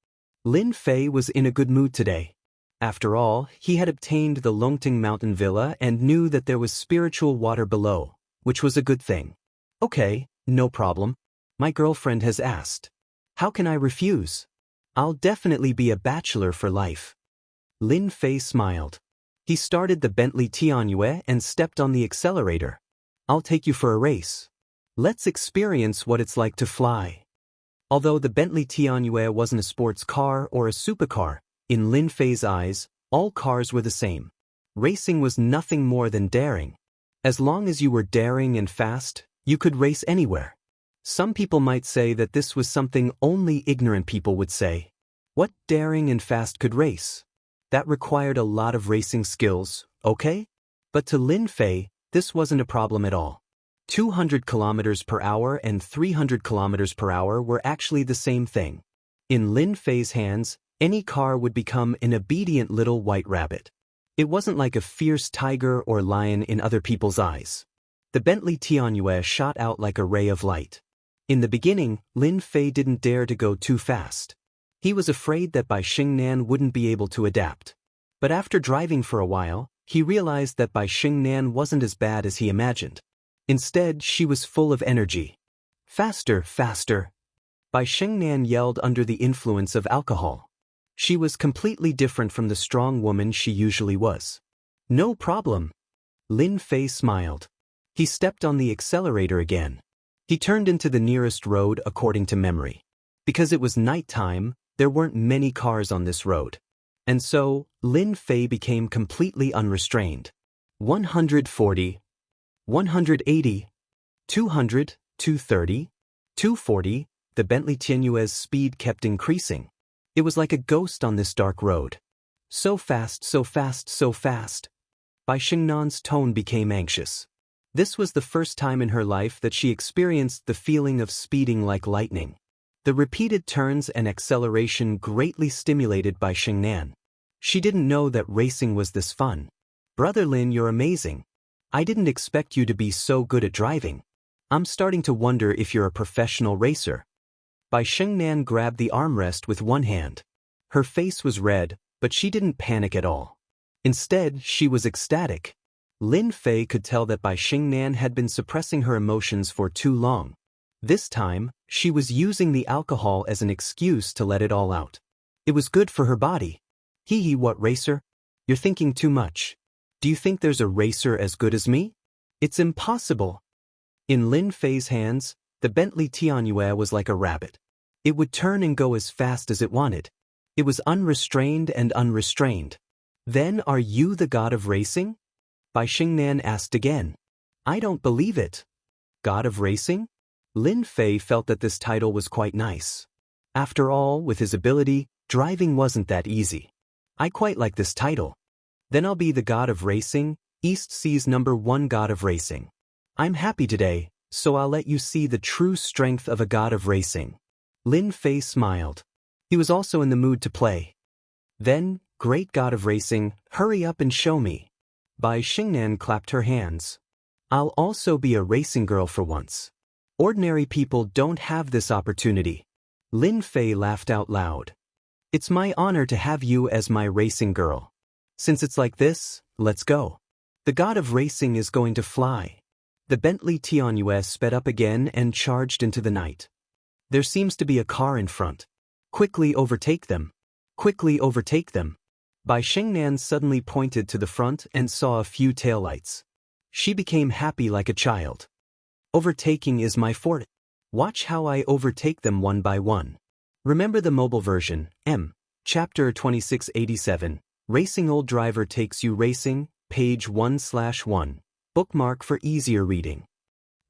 Lin Fei was in a good mood today. After all, he had obtained the Longting Mountain Villa and knew that there was spiritual water below, which was a good thing. "Okay, no problem. My girlfriend has asked. How can I refuse? I'll definitely be a bachelor for life." Lin Fei smiled. He started the Bentley Tianyue and stepped on the accelerator. "I'll take you for a race. Let's experience what it's like to fly." Although the Bentley Tianyue wasn't a sports car or a supercar, in Lin Fei's eyes, all cars were the same. Racing was nothing more than daring. As long as you were daring and fast, you could race anywhere. Some people might say that this was something only ignorant people would say. What daring and fast could race? That required a lot of racing skills, okay? But to Lin Fei, this wasn't a problem at all. 200 kilometers per hour and 300 kilometers per hour were actually the same thing. In Lin Fei's hands, any car would become an obedient little white rabbit. It wasn't like a fierce tiger or lion in other people's eyes. The Bentley Tianyue shot out like a ray of light. In the beginning, Lin Fei didn't dare to go too fast. He was afraid that Bai Xingnan wouldn't be able to adapt. But after driving for a while, he realized that Bai Xingnan wasn't as bad as he imagined. Instead, she was full of energy. Faster, faster. Bai Xingnan yelled under the influence of alcohol. She was completely different from the strong woman she usually was. No problem. Lin Fei smiled. He stepped on the accelerator again. He turned into the nearest road according to memory. Because it was nighttime, there weren't many cars on this road. And so, Lin Fei became completely unrestrained. 140, 180, 200, 230, 240, the Bentley Tianyue's speed kept increasing. It was like a ghost on this dark road. So fast, so fast, so fast. Bai Xingnan's tone became anxious. This was the first time in her life that she experienced the feeling of speeding like lightning. The repeated turns and acceleration greatly stimulated Bai Xingnan. She didn't know that racing was this fun. Brother Lin, you're amazing. I didn't expect you to be so good at driving. I'm starting to wonder if you're a professional racer. Bai Xingnan grabbed the armrest with one hand. Her face was red, but she didn't panic at all. Instead, she was ecstatic. Lin Fei could tell that Bai Xingnan had been suppressing her emotions for too long. This time, she was using the alcohol as an excuse to let it all out. It was good for her body. Hee, what racer? You're thinking too much. Do you think there's a racer as good as me? It's impossible. In Lin Fei's hands, the Bentley Tianyue was like a rabbit. It would turn and go as fast as it wanted. It was unrestrained and unrestrained. Then are you the god of racing? Bai Xingnan asked again. I don't believe it. God of racing? Lin Fei felt that this title was quite nice. After all, with his ability, driving wasn't that easy. I quite like this title. Then I'll be the god of racing, East Sea's #1 god of racing. I'm happy today, so I'll let you see the true strength of a god of racing. Lin Fei smiled. He was also in the mood to play. Then, great god of racing, hurry up and show me. Bai Xingnan clapped her hands. I'll also be a racing girl for once. Ordinary people don't have this opportunity. Lin Fei laughed out loud. It's my honor to have you as my racing girl. Since it's like this, let's go. The god of racing is going to fly. The Bentley Tianyue sped up again and charged into the night. There seems to be a car in front. Quickly overtake them. Quickly overtake them. Bai Xingnan suddenly pointed to the front and saw a few taillights. She became happy like a child. Overtaking is my forte. Watch how I overtake them one by one. Remember the mobile version, Chapter 2687, Racing Old Driver Takes You Racing, page 1/1, bookmark for easier reading.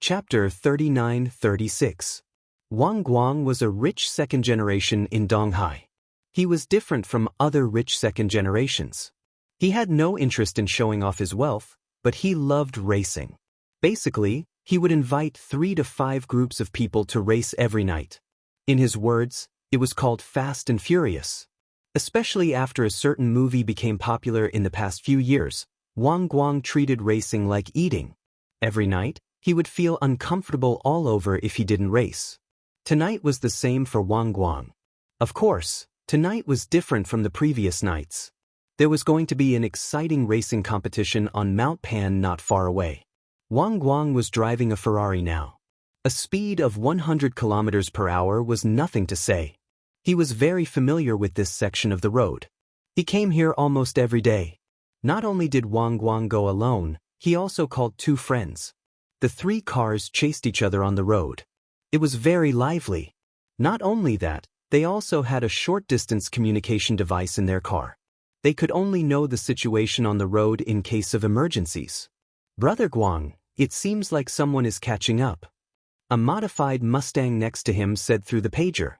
Chapter 3936. Wang Guang was a rich second generation in Donghai. He was different from other rich second generations. He had no interest in showing off his wealth, but he loved racing. Basically, he would invite 3 to 5 groups of people to race every night. In his words, it was called Fast and Furious. Especially after a certain movie became popular in the past few years, Wang Guang treated racing like eating. Every night, he would feel uncomfortable all over if he didn't race. Tonight was the same for Wang Guang. Of course, tonight was different from the previous nights. There was going to be an exciting racing competition on Mount Pan not far away. Wang Guang was driving a Ferrari now. A speed of 100 kilometers per hour was nothing to say. He was very familiar with this section of the road. He came here almost every day. Not only did Wang Guang go alone, he also called 2 friends. The 3 cars chased each other on the road. It was very lively. Not only that, they also had a short-distance communication device in their car. They could only know the situation on the road in case of emergencies. Brother Guang, it seems like someone is catching up. A modified Mustang next to him said through the pager.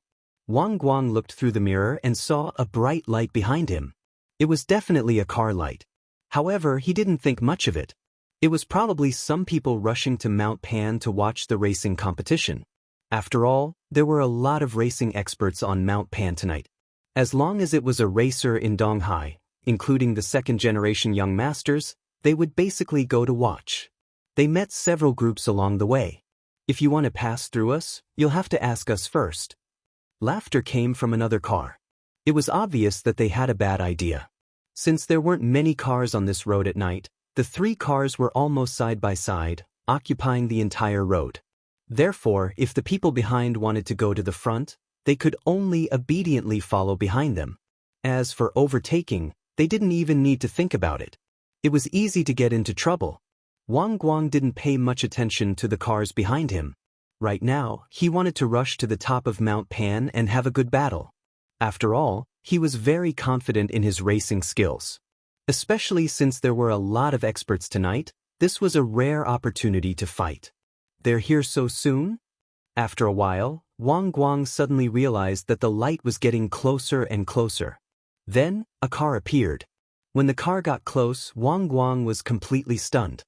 Wang Guang looked through the mirror and saw a bright light behind him. It was definitely a car light. However, he didn't think much of it. It was probably some people rushing to Mount Pan to watch the racing competition. After all, there were a lot of racing experts on Mount Pan tonight. As long as it was a racer in Donghai, including the second-generation young masters, they would basically go to watch. They met several groups along the way. If you want to pass through us, you'll have to ask us first. Laughter came from another car. It was obvious that they had a bad idea. Since there weren't many cars on this road at night, the three cars were almost side by side, occupying the entire road. Therefore, if the people behind wanted to go to the front, they could only obediently follow behind them. As for overtaking, they didn't even need to think about it. It was easy to get into trouble. Wang Guang didn't pay much attention to the cars behind him. Right now, he wanted to rush to the top of Mount Pan and have a good battle. After all, he was very confident in his racing skills. Especially since there were a lot of experts tonight, this was a rare opportunity to fight. They're here so soon? After a while, Wang Guang suddenly realized that the light was getting closer and closer. Then, a car appeared. When the car got close, Wang Guang was completely stunned.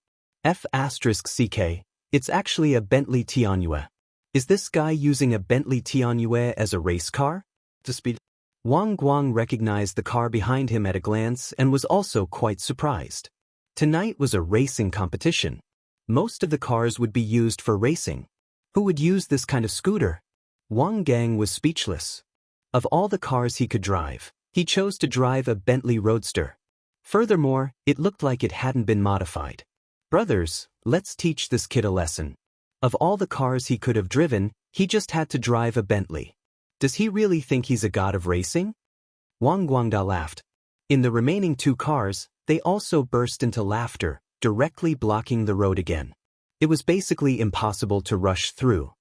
F***CK, it's actually a Bentley Tianyue. Is this guy using a Bentley Tianyue as a race car? To speed. Wang Guang recognized the car behind him at a glance and was also quite surprised. Tonight was a racing competition. Most of the cars would be used for racing. Who would use this kind of scooter? Wang Gang was speechless. Of all the cars he could drive, he chose to drive a Bentley Roadster. Furthermore, it looked like it hadn't been modified. Brothers, let's teach this kid a lesson. Of all the cars he could have driven, he just had to drive a Bentley. Does he really think he's a god of racing? Wang Guangda laughed. In the remaining two cars, they also burst into laughter, directly blocking the road again. It was basically impossible to rush through.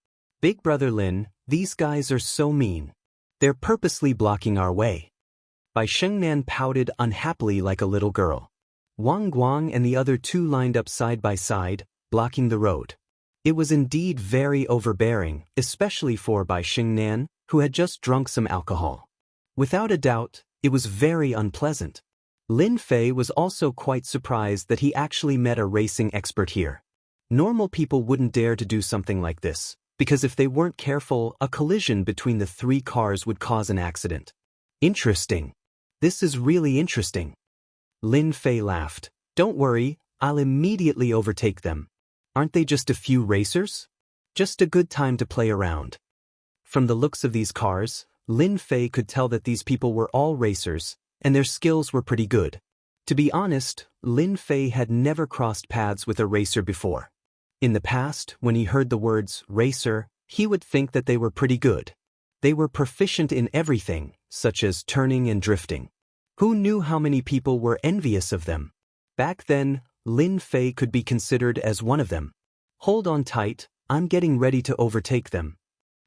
Big Brother Lin, these guys are so mean. They're purposely blocking our way. Bai Shengnan pouted unhappily like a little girl. Wang Guang and the other two lined up side by side, blocking the road. It was indeed very overbearing, especially for Bai Shengnan, who had just drunk some alcohol. Without a doubt, it was very unpleasant. Lin Fei was also quite surprised that he actually met a racing expert here. Normal people wouldn't dare to do something like this, because if they weren't careful, a collision between the three cars would cause an accident. Interesting. This is really interesting. Lin Fei laughed. Don't worry, I'll immediately overtake them. Aren't they just a few racers? Just a good time to play around. From the looks of these cars, Lin Fei could tell that these people were all racers, and their skills were pretty good. To be honest, Lin Fei had never crossed paths with a racer before. In the past, when he heard the words racer, he would think that they were pretty good. They were proficient in everything, such as turning and drifting. Who knew how many people were envious of them? Back then, Lin Fei could be considered as one of them. Hold on tight, I'm getting ready to overtake them.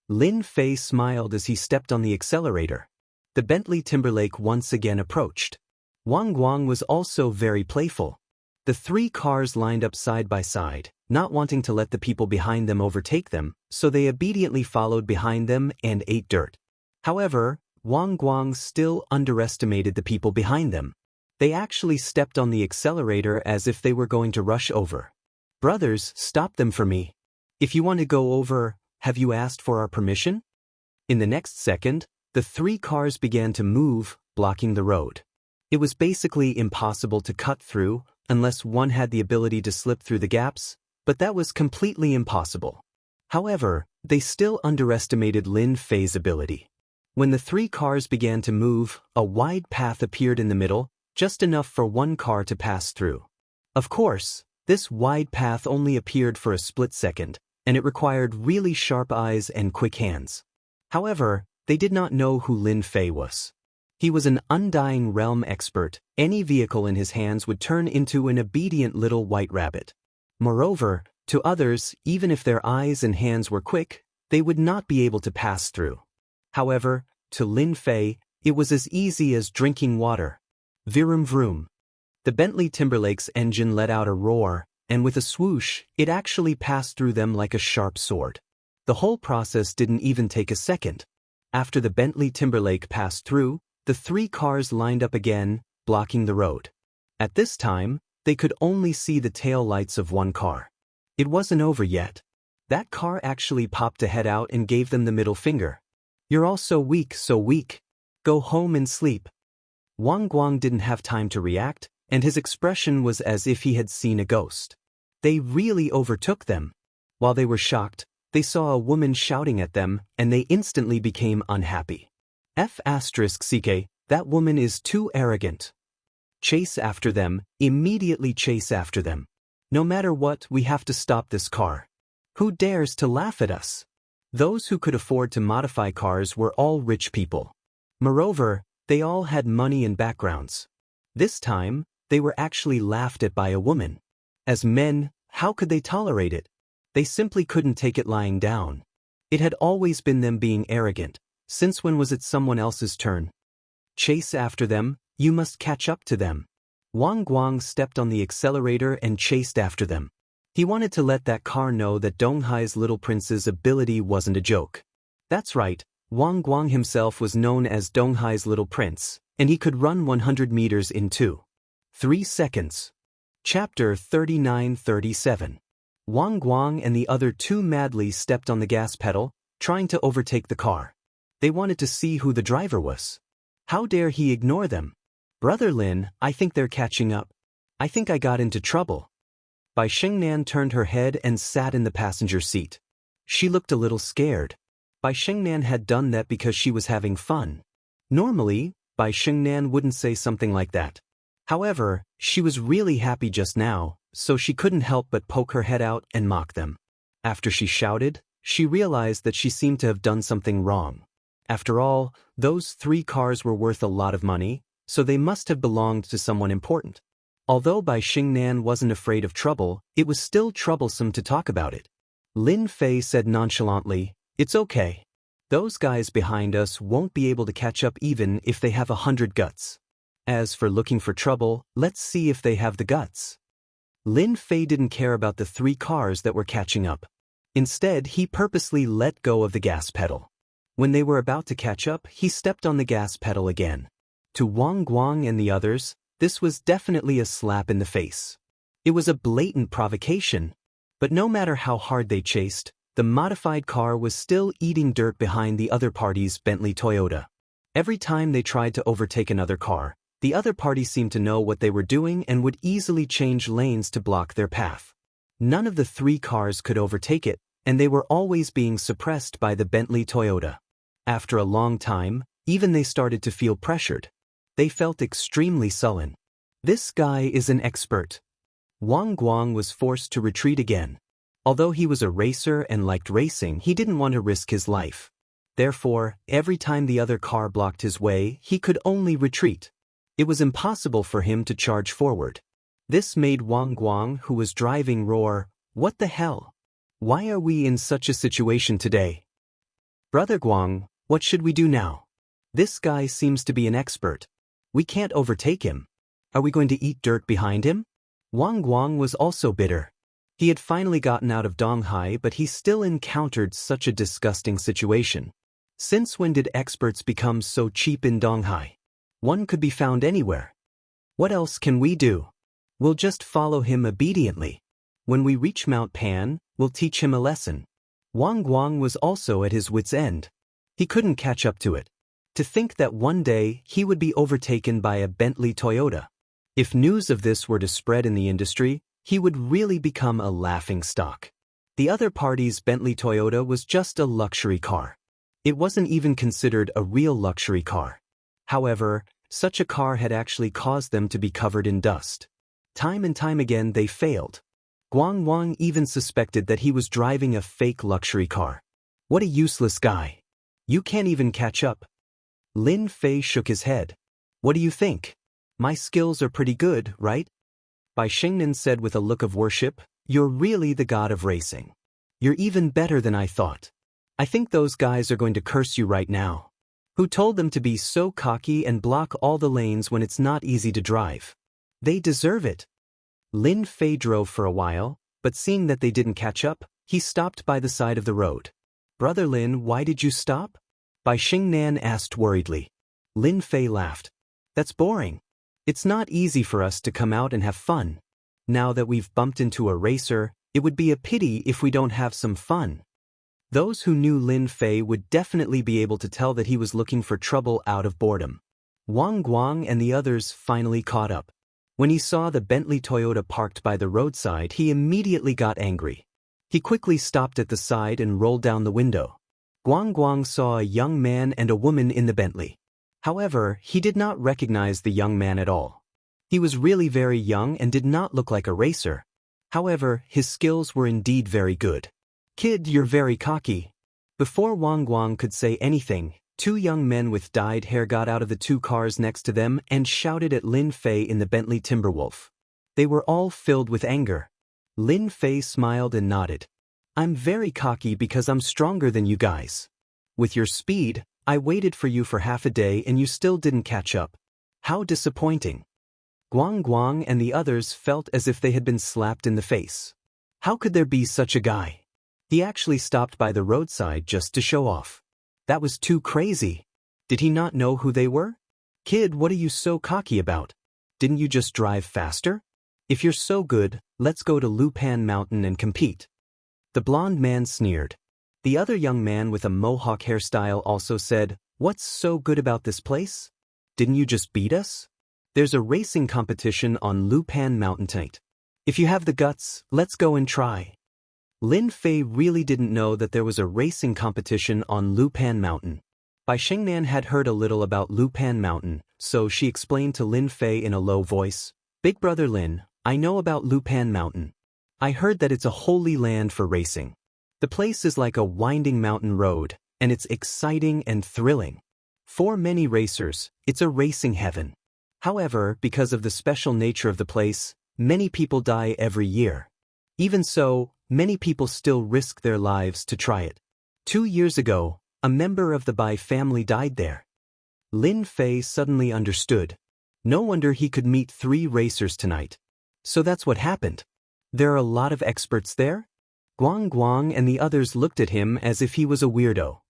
Lin Fei smiled as he stepped on the accelerator. The Bentley Timberlake once again approached. Wang Guang was also very playful. The three cars lined up side by side, not wanting to let the people behind them overtake them, so they obediently followed behind them and ate dirt. However, Wang Guang still underestimated the people behind them. They actually stepped on the accelerator as if they were going to rush over. Brothers, stop them for me. If you want to go over, have you asked for our permission? In the next second, the three cars began to move, blocking the road. It was basically impossible to cut through unless one had the ability to slip through the gaps, but that was completely impossible. However, they still underestimated Lin Fei's ability. When the three cars began to move, a wide path appeared in the middle, just enough for one car to pass through. Of course, this wide path only appeared for a split second, and it required really sharp eyes and quick hands. However, they did not know who Lin Fei was. He was an undying realm expert. Any vehicle in his hands would turn into an obedient little white rabbit. Moreover, to others, even if their eyes and hands were quick, they would not be able to pass through. However, to Lin Fei, it was as easy as drinking water. Vroom vroom. The Bentley Timberlake's engine let out a roar, and with a swoosh, it actually passed through them like a sharp sword. The whole process didn't even take a second. After the Bentley Timberlake passed through, the three cars lined up again, blocking the road. At this time, they could only see the tail lights of one car. It wasn't over yet. That car actually popped a head out and gave them the middle finger. "You're all so weak, so weak. Go home and sleep." Wang Guang didn't have time to react, and his expression was as if he had seen a ghost. They really overtook them. While they were shocked, they saw a woman shouting at them, and they instantly became unhappy. F***ck, that woman is too arrogant. Chase after them, immediately chase after them. No matter what, we have to stop this car. Who dares to laugh at us? Those who could afford to modify cars were all rich people. Moreover, they all had money and backgrounds. This time, they were actually laughed at by a woman. As men, how could they tolerate it? They simply couldn't take it lying down. It had always been them being arrogant. Since when was it someone else's turn? Chase after them, you must catch up to them. Wang Guang stepped on the accelerator and chased after them. He wanted to let that car know that Donghai's little prince's ability wasn't a joke. That's right, Wang Guang himself was known as Donghai's little prince, and he could run 100 meters in 2.3 seconds. Chapter 39-37. Wang Guang and the other two madly stepped on the gas pedal, trying to overtake the car. They wanted to see who the driver was. How dare he ignore them? "Brother Lin, I think they're catching up. I think I got into trouble." Bai Shengnan turned her head and sat in the passenger seat. She looked a little scared. Bai Shengnan had done that because she was having fun. Normally, Bai Shengnan wouldn't say something like that. However, she was really happy just now, so she couldn't help but poke her head out and mock them. After she shouted, she realized that she seemed to have done something wrong. After all, those three cars were worth a lot of money, so they must have belonged to someone important. Although Bai Shengnan wasn't afraid of trouble, it was still troublesome to talk about it. Lin Fei said nonchalantly, "It's okay. Those guys behind us won't be able to catch up even if they have 100 guts. As for looking for trouble, let's see if they have the guts." Lin Fei didn't care about the three cars that were catching up. Instead, he purposely let go of the gas pedal. When they were about to catch up, he stepped on the gas pedal again. To Wang Guang and the others, this was definitely a slap in the face. It was a blatant provocation. But no matter how hard they chased, the modified car was still eating dirt behind the other party's Bentley Toyota. Every time they tried to overtake another car, the other party seemed to know what they were doing and would easily change lanes to block their path. None of the three cars could overtake it, and they were always being suppressed by the Bentley Toyota. After a long time, even they started to feel pressured. They felt extremely sullen. This guy is an expert. Wang Guang was forced to retreat again. Although he was a racer and liked racing, he didn't want to risk his life. Therefore, every time the other car blocked his way, he could only retreat. It was impossible for him to charge forward. This made Wang Guang, who was driving, roar, "What the hell? Why are we in such a situation today? Brother Guang, what should we do now? This guy seems to be an expert. We can't overtake him. Are we going to eat dirt behind him?" Wang Guang was also bitter. He had finally gotten out of Donghai, but he still encountered such a disgusting situation. Since when did experts become so cheap in Donghai? One could be found anywhere. What else can we do? We'll just follow him obediently. When we reach Mount Pan, we'll teach him a lesson. Wang Guang was also at his wit's end. He couldn't catch up to it. To think that one day he would be overtaken by a Bentley Toyota. If news of this were to spread in the industry, he would really become a laughingstock. The other party's Bentley Toyota was just a luxury car. It wasn't even considered a real luxury car. However, such a car had actually caused them to be covered in dust. Time and time again they failed. Guang Wang even suspected that he was driving a fake luxury car. What a useless guy. You can't even catch up. Lin Fei shook his head. "What do you think? My skills are pretty good, right?" Bai Shengnan said with a look of worship, "You're really the god of racing. You're even better than I thought." I think those guys are going to curse you right now. Who told them to be so cocky and block all the lanes when it's not easy to drive? They deserve it. Lin Fei drove for a while, but seeing that they didn't catch up, he stopped by the side of the road. Brother Lin, why did you stop? Bai Xingnan asked worriedly. Lin Fei laughed. That's boring. It's not easy for us to come out and have fun. Now that we've bumped into a racer, it would be a pity if we don't have some fun. Those who knew Lin Fei would definitely be able to tell that he was looking for trouble out of boredom. Wang Guang and the others finally caught up. When he saw the Bentley Toyota parked by the roadside, he immediately got angry. He quickly stopped at the side and rolled down the window. Guang Guang saw a young man and a woman in the Bentley. However, he did not recognize the young man at all. He was really very young and did not look like a racer. However, his skills were indeed very good. Kid, you're very cocky. Before Wang Guang could say anything, two young men with dyed hair got out of the two cars next to them and shouted at Lin Fei in the Bentley Timberwolf. They were all filled with anger. Lin Fei smiled and nodded. I'm very cocky because I'm stronger than you guys. With your speed, I waited for you for half a day and you still didn't catch up. How disappointing. Guang Guang and the others felt as if they had been slapped in the face. How could there be such a guy? He actually stopped by the roadside just to show off. That was too crazy. Did he not know who they were? Kid, what are you so cocky about? Didn't you just drive faster? If you're so good, let's go to Lupan Mountain and compete. The blonde man sneered. The other young man with a mohawk hairstyle also said, What's so good about this place? Didn't you just beat us? There's a racing competition on Lupan Mountain tonight. If you have the guts, let's go and try. Lin Fei really didn't know that there was a racing competition on Lupan Mountain. Bai Xingnan had heard a little about Lupan Mountain, so she explained to Lin Fei in a low voice, Big brother Lin, I know about Lupan Mountain. I heard that it's a holy land for racing. The place is like a winding mountain road, and it's exciting and thrilling. For many racers, it's a racing heaven. However, because of the special nature of the place, many people die every year. Even so, many people still risk their lives to try it. 2 years ago, a member of the Bai family died there. Lin Fei suddenly understood. No wonder he could meet 3 racers tonight. So that's what happened. There are a lot of experts there? Guang Guang and the others looked at him as if he was a weirdo.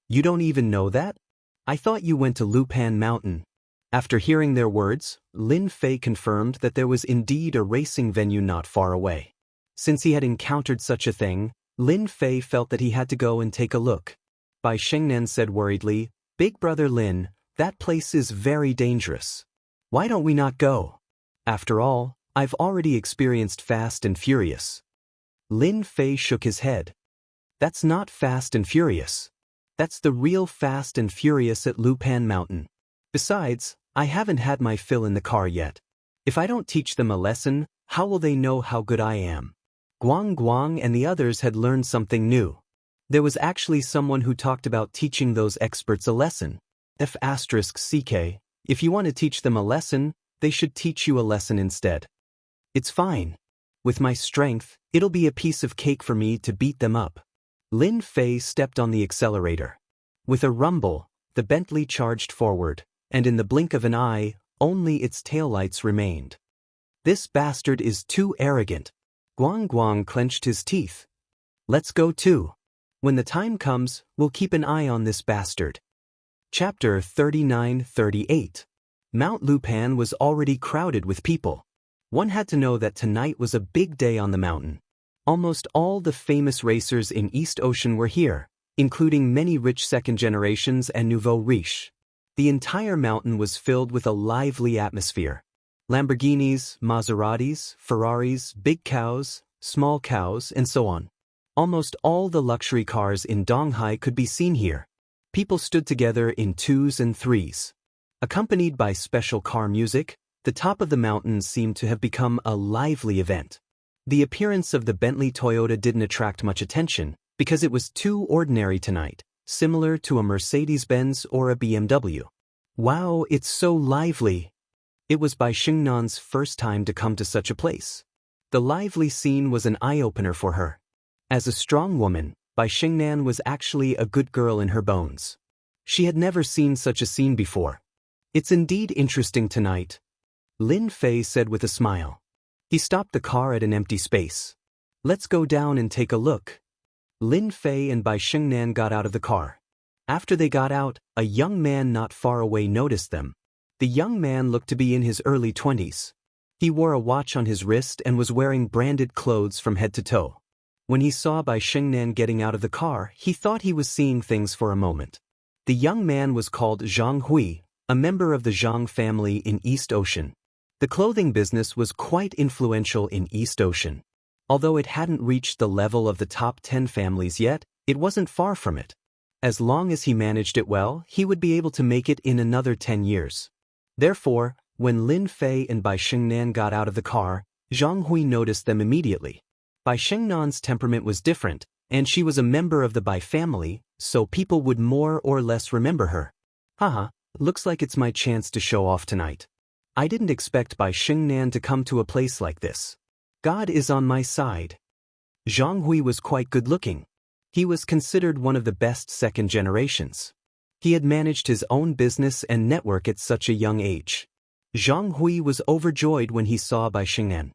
You don't even know that? I thought you went to Lupan Mountain. After hearing their words, Lin Fei confirmed that there was indeed a racing venue not far away. Since he had encountered such a thing, Lin Fei felt that he had to go and take a look. Bai Xingnan said worriedly, Big brother Lin, that place is very dangerous. Why don't we not go? After all, I've already experienced Fast and Furious. Lin Fei shook his head. That's not Fast and Furious. That's the real Fast and Furious at Lupan Mountain. Besides, I haven't had my fill in the car yet. If I don't teach them a lesson, how will they know how good I am? Guang Guang and the others had learned something new. There was actually someone who talked about teaching those experts a lesson. F***CK, if you want to teach them a lesson, they should teach you a lesson instead. It's fine. With my strength, it'll be a piece of cake for me to beat them up. Lin Fei stepped on the accelerator. With a rumble, the Bentley charged forward, and in the blink of an eye, only its taillights remained. This bastard is too arrogant. Guang Guang clenched his teeth. Let's go too. When the time comes, we'll keep an eye on this bastard. Chapter 39-38. Mount Lupan was already crowded with people. One had to know that tonight was a big day on the mountain. Almost all the famous racers in East Ocean were here, including many rich second generations and nouveau riche. The entire mountain was filled with a lively atmosphere. Lamborghinis, Maseratis, Ferraris, big cows, small cows, and so on. Almost all the luxury cars in Donghai could be seen here. People stood together in 2s and 3s. Accompanied by special car music, the top of the mountain seemed to have become a lively event. The appearance of the Bentley Toyota didn't attract much attention because it was too ordinary tonight, similar to a Mercedes-Benz or a BMW. Wow, it's so lively. It was Bai Xingnan's first time to come to such a place. The lively scene was an eye-opener for her. As a strong woman, Bai Xingnan was actually a good girl in her bones. She had never seen such a scene before. It's indeed interesting tonight, Lin Fei said with a smile. He stopped the car at an empty space. Let's go down and take a look. Lin Fei and Bai Xingnan got out of the car. After they got out, a young man not far away noticed them. The young man looked to be in his early 20s. He wore a watch on his wrist and was wearing branded clothes from head to toe. When he saw Bai Xingnan getting out of the car, he thought he was seeing things for a moment. The young man was called Zhang Hui, a member of the Zhang family in East Ocean. The clothing business was quite influential in East Ocean. Although it hadn't reached the level of the top 10 families yet, it wasn't far from it. As long as he managed it well, he would be able to make it in another 10 years. Therefore, when Lin Fei and Bai Xingnan got out of the car, Zhang Hui noticed them immediately. Bai Xingnan's temperament was different, and she was a member of the Bai family, so people would more or less remember her. Haha, looks like it's my chance to show off tonight. I didn't expect Bai Xingnan to come to a place like this. God is on my side. Zhang Hui was quite good-looking. He was considered one of the best second generations. He had managed his own business and network at such a young age. Zhang Hui was overjoyed when he saw Bai Xingnan.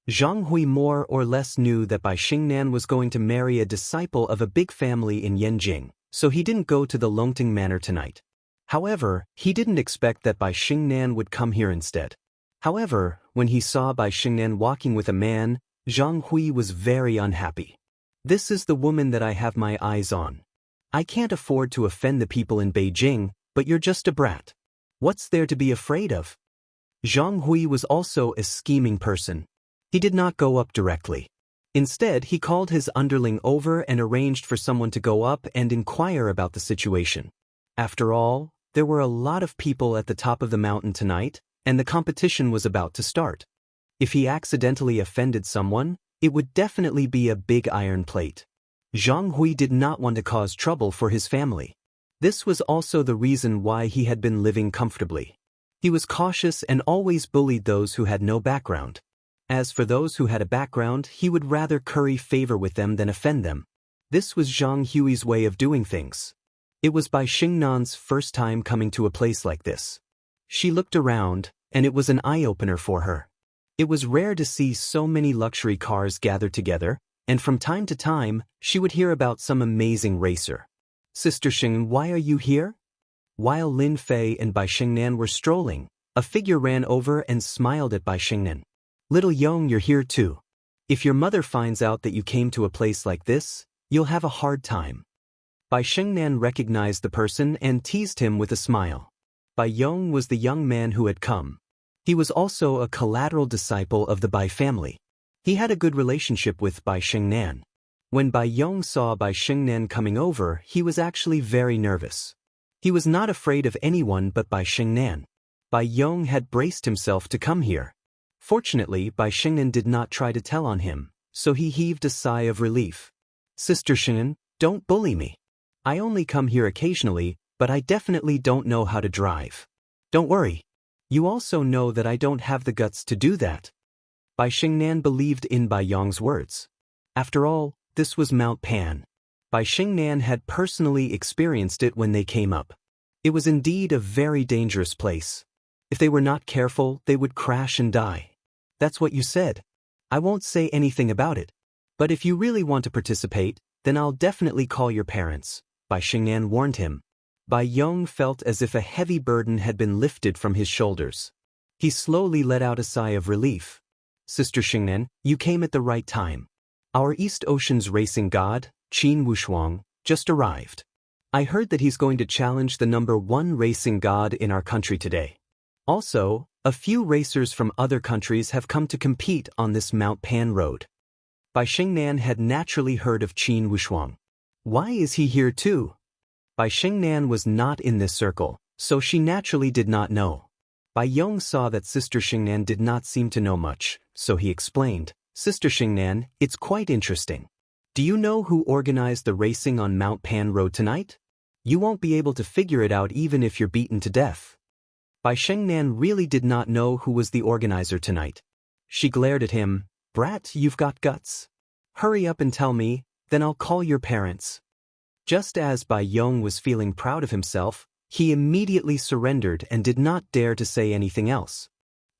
Zhang Hui more or less knew that Bai Xingnan was going to marry a disciple of a big family in Yanjing, so he didn't go to the Longting Manor tonight. However, he didn't expect that Bai Xingnan would come here instead. However, when he saw Bai Xingnan walking with a man, Zhang Hui was very unhappy. This is the woman that I have my eyes on. I can't afford to offend the people in Beijing, but you're just a brat. What's there to be afraid of? Zhang Hui was also a scheming person. He did not go up directly. Instead, he called his underling over and arranged for someone to go up and inquire about the situation. After all, there were a lot of people at the top of the mountain tonight, and the competition was about to start. If he accidentally offended someone, it would definitely be a big iron plate. Zhang Hui did not want to cause trouble for his family. This was also the reason why he had been living comfortably. He was cautious and always bullied those who had no background. As for those who had a background, he would rather curry favor with them than offend them. This was Zhang Hui's way of doing things. It was Bai Xingnan's first time coming to a place like this. She looked around, and it was an eye-opener for her. It was rare to see so many luxury cars gathered together, and from time to time, she would hear about some amazing racer. Sister Xing, why are you here? While Lin Fei and Bai Xingnan were strolling, a figure ran over and smiled at Bai Xingnan. Little Yong, you're here too. If your mother finds out that you came to a place like this, you'll have a hard time. Bai Xingnan recognized the person and teased him with a smile. Bai Yong was the young man who had come. He was also a collateral disciple of the Bai family. He had a good relationship with Bai Xingnan. When Bai Yong saw Bai Xingnan coming over, he was actually very nervous. He was not afraid of anyone but Bai Xingnan. Bai Yong had braced himself to come here. Fortunately, Bai Xingnan did not try to tell on him, so he heaved a sigh of relief. Sister Xingnan, don't bully me. I only come here occasionally, but I definitely don't know how to drive. Don't worry. You also know that I don't have the guts to do that. Bai Xingnan believed in Bai Yong's words. After all, this was Mount Pan. Bai Xingnan had personally experienced it when they came up. It was indeed a very dangerous place. If they were not careful, they would crash and die. That's what you said. I won't say anything about it. But if you really want to participate, then I'll definitely call your parents, Bai Xingnan warned him. Bai Yong felt as if a heavy burden had been lifted from his shoulders. He slowly let out a sigh of relief. Sister Xingnan, you came at the right time. Our East Ocean's racing god, Qin Wushuang, just arrived. I heard that he's going to challenge the #1 racing god in our country today. Also, a few racers from other countries have come to compete on this Mount Pan road. Bai Xingnan had naturally heard of Qin Wushuang. Why is he here too? Bai Xingnan was not in this circle, so she naturally did not know. Bai Yong saw that Sister Xingnan did not seem to know much, so he explained, Sister Xingnan, it's quite interesting. Do you know who organized the racing on Mount Pan Road tonight? You won't be able to figure it out even if you're beaten to death. Bai Xingnan really did not know who was the organizer tonight. She glared at him, Brat, you've got guts. Hurry up and tell me, Then I'll call your parents. Just as Bai Yong was feeling proud of himself, he immediately surrendered and did not dare to say anything else.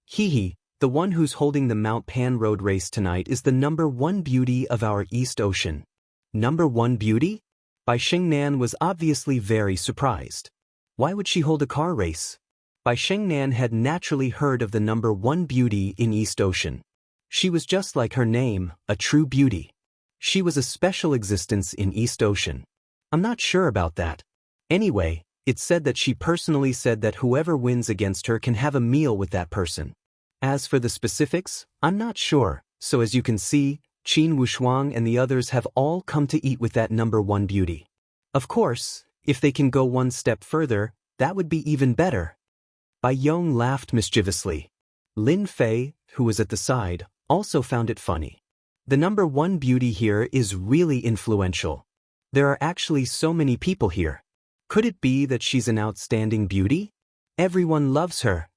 He, the one who's holding the Mount Pan Road race tonight is the #1 beauty of our East Ocean. #1 beauty? Bai Xingnan was obviously very surprised. Why would she hold a car race? Bai Xingnan had naturally heard of the #1 beauty in East Ocean. She was just like her name, a true beauty. She was a special existence in East Ocean. I'm not sure about that. Anyway, it's said that she personally said that whoever wins against her can have a meal with that person. As for the specifics, I'm not sure, so as you can see, Qin Wushuang and the others have all come to eat with that #1 beauty. Of course, if they can go one step further, that would be even better. Bai Yong laughed mischievously. Lin Fei, who was at the side, also found it funny. The #1 beauty here is really influential. There are actually so many people here. Could it be that she's an outstanding beauty? Everyone loves her.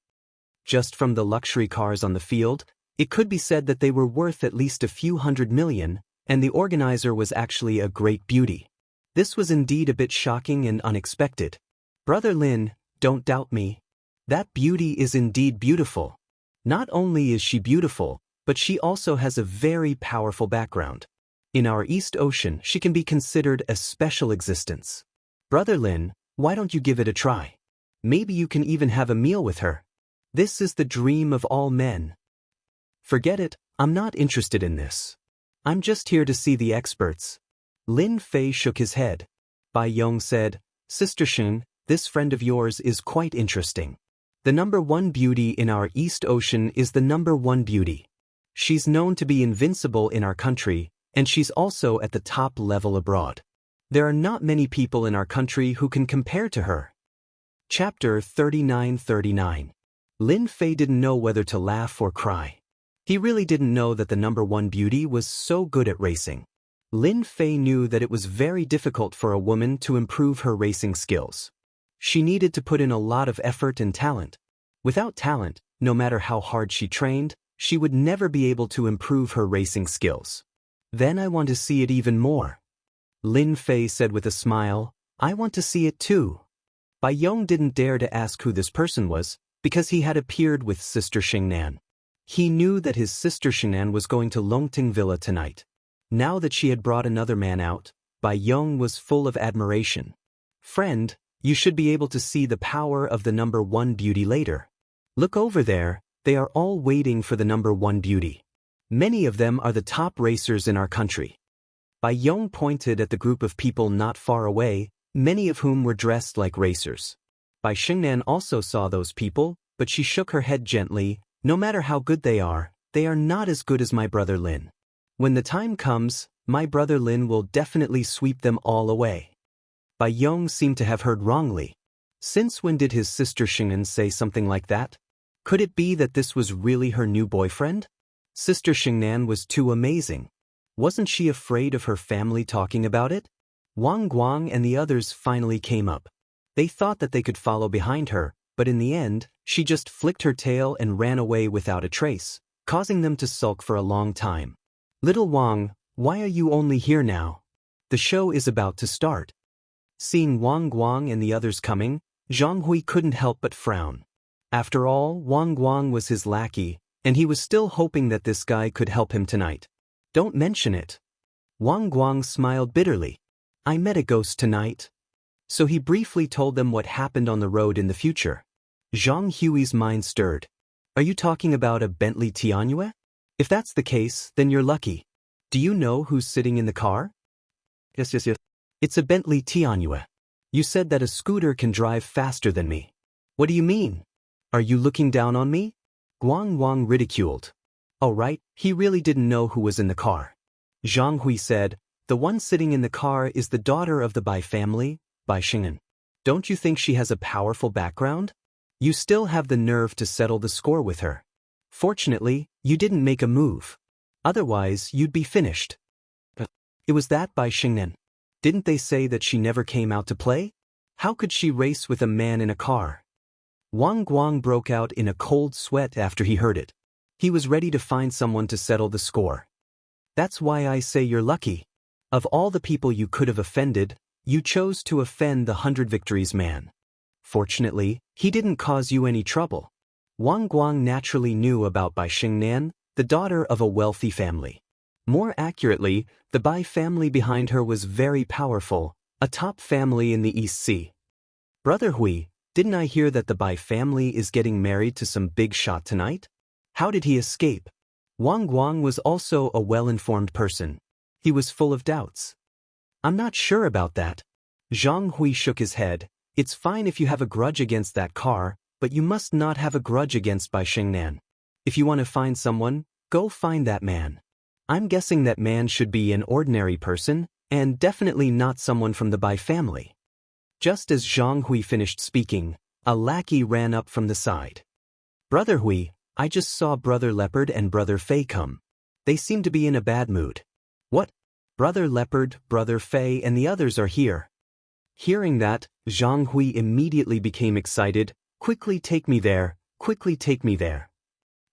Just from the luxury cars on the field, it could be said that they were worth at least a few $100 million, and the organizer was actually a great beauty. This was indeed a bit shocking and unexpected. Brother Lin, don't doubt me. That beauty is indeed beautiful. Not only is she beautiful, but she also has a very powerful background. In our East Ocean, she can be considered a special existence. Brother Lin, why don't you give it a try? Maybe you can even have a meal with her. This is the dream of all men. Forget it, I'm not interested in this. I'm just here to see the experts. Lin Fei shook his head. Bai Yong said, Sister Xin, this friend of yours is quite interesting. The #1 beauty in our East Ocean is the #1 beauty. She's known to be invincible in our country, and she's also at the top level abroad. There are not many people in our country who can compare to her. Chapter 3939. Lin Fei didn't know whether to laugh or cry. He really didn't know that the #1 beauty was so good at racing. Lin Fei knew that it was very difficult for a woman to improve her racing skills. She needed to put in a lot of effort and talent. Without talent, no matter how hard she trained, she would never be able to improve her racing skills. Then I want to see it even more. Lin Fei said with a smile, I want to see it too. Bai Yong didn't dare to ask who this person was, because he had appeared with Sister Xingnan. He knew that his sister Xingnan was going to Longting Villa tonight. Now that she had brought another man out, Bai Yong was full of admiration. Friend, you should be able to see the power of the #1 beauty later. Look over there, they are all waiting for the #1 beauty. Many of them are the top racers in our country. Bai Yong pointed at the group of people not far away, many of whom were dressed like racers. Bai Xingnan also saw those people, but she shook her head gently. No matter how good they are not as good as my brother Lin. When the time comes, my brother Lin will definitely sweep them all away. Bai Yong seemed to have heard wrongly. Since when did his sister Xingnan say something like that? Could it be that this was really her new boyfriend? Sister Xingnan was too amazing. Wasn't she afraid of her family talking about it? Wang Guang and the others finally came up. They thought that they could follow behind her, but in the end, she just flicked her tail and ran away without a trace, causing them to sulk for a long time. Little Wang, why are you only here now? The show is about to start. Seeing Wang Guang and the others coming, Zhang Hui couldn't help but frown. After all, Wang Guang was his lackey, and he was still hoping that this guy could help him tonight. Don't mention it. Wang Guang smiled bitterly. I met a ghost tonight. So he briefly told them what happened on the road in the future. Zhang Hui's mind stirred. Are you talking about a Bentley Tianhua? If that's the case, then you're lucky. Do you know who's sitting in the car? Yes. It's a Bentley Tianhua. You said that a scooter can drive faster than me. What do you mean? Are you looking down on me? Guang Wang ridiculed. Oh right, he really didn't know who was in the car. Zhang Hui said, the one sitting in the car is the daughter of the Bai family, Bai Xingnan. Don't you think she has a powerful background? You still have the nerve to settle the score with her. Fortunately, you didn't make a move. Otherwise, you'd be finished. It was that Bai Xingnan. Didn't they say that she never came out to play? How could she race with a man in a car? Wang Guang broke out in a cold sweat after he heard it. He was ready to find someone to settle the score. That's why I say you're lucky. Of all the people you could have offended, you chose to offend the 100 Victories man. Fortunately, he didn't cause you any trouble. Wang Guang naturally knew about Bai Xingnan, the daughter of a wealthy family. More accurately, the Bai family behind her was very powerful, a top family in the East Sea. Brother Hui, didn't I hear that the Bai family is getting married to some big shot tonight? How did he escape? Wang Guang was also a well-informed person. He was full of doubts. I'm not sure about that. Zhang Hui shook his head. It's fine if you have a grudge against that car, but you must not have a grudge against Bai Xingnan. If you want to find someone, go find that man. I'm guessing that man should be an ordinary person, and definitely not someone from the Bai family. Just as Zhang Hui finished speaking, a lackey ran up from the side. Brother Hui, I just saw Brother Leopard and Brother Fei come. They seem to be in a bad mood. What? Brother Leopard, Brother Fei and the others are here. Hearing that, Zhang Hui immediately became excited. Quickly take me there, quickly take me there.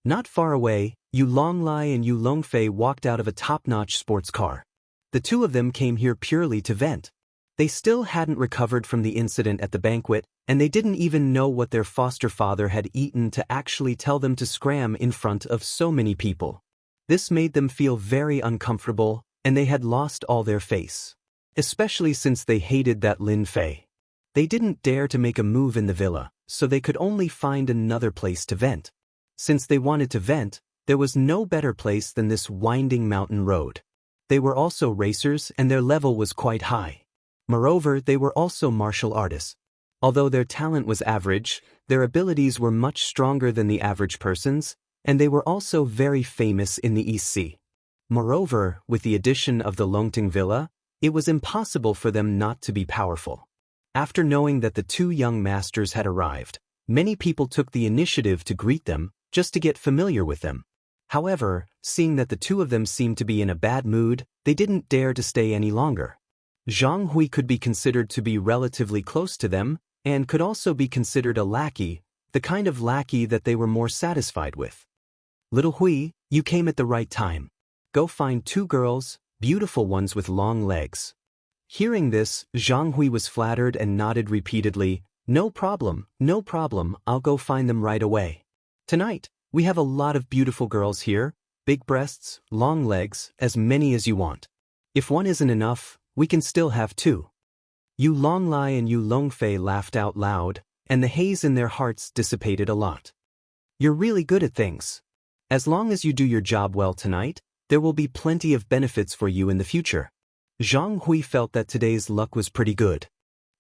Not far away, Yu Longlai and Yu Longfei walked out of a top-notch sports car. The two of them came here purely to vent. They still hadn't recovered from the incident at the banquet, and they didn't even know what their foster father had eaten to actually tell them to scram in front of so many people. This made them feel very uncomfortable, and they had lost all their face. Especially since they hated that Lin Fei. They didn't dare to make a move in the villa, so they could only find another place to vent. Since they wanted to vent, there was no better place than this winding mountain road. They were also racers and their level was quite high. Moreover, they were also martial artists. Although their talent was average, their abilities were much stronger than the average person's, and they were also very famous in the East Sea. Moreover, with the addition of the Longting Villa, it was impossible for them not to be powerful. After knowing that the two young masters had arrived, many people took the initiative to greet them, just to get familiar with them. However, seeing that the two of them seemed to be in a bad mood, they didn't dare to stay any longer. Zhang Hui could be considered to be relatively close to them, and could also be considered a lackey, the kind of lackey that they were more satisfied with. Little Hui, you came at the right time. Go find two girls, beautiful ones with long legs. Hearing this, Zhang Hui was flattered and nodded repeatedly. No problem, I'll go find them right away. Tonight, we have a lot of beautiful girls here, big breasts, long legs, as many as you want. If one isn't enough, we can still have two. Yu Longlai and Yu Longfei laughed out loud, and the haze in their hearts dissipated a lot. You're really good at things. As long as you do your job well tonight, there will be plenty of benefits for you in the future. Zhang Hui felt that today's luck was pretty good.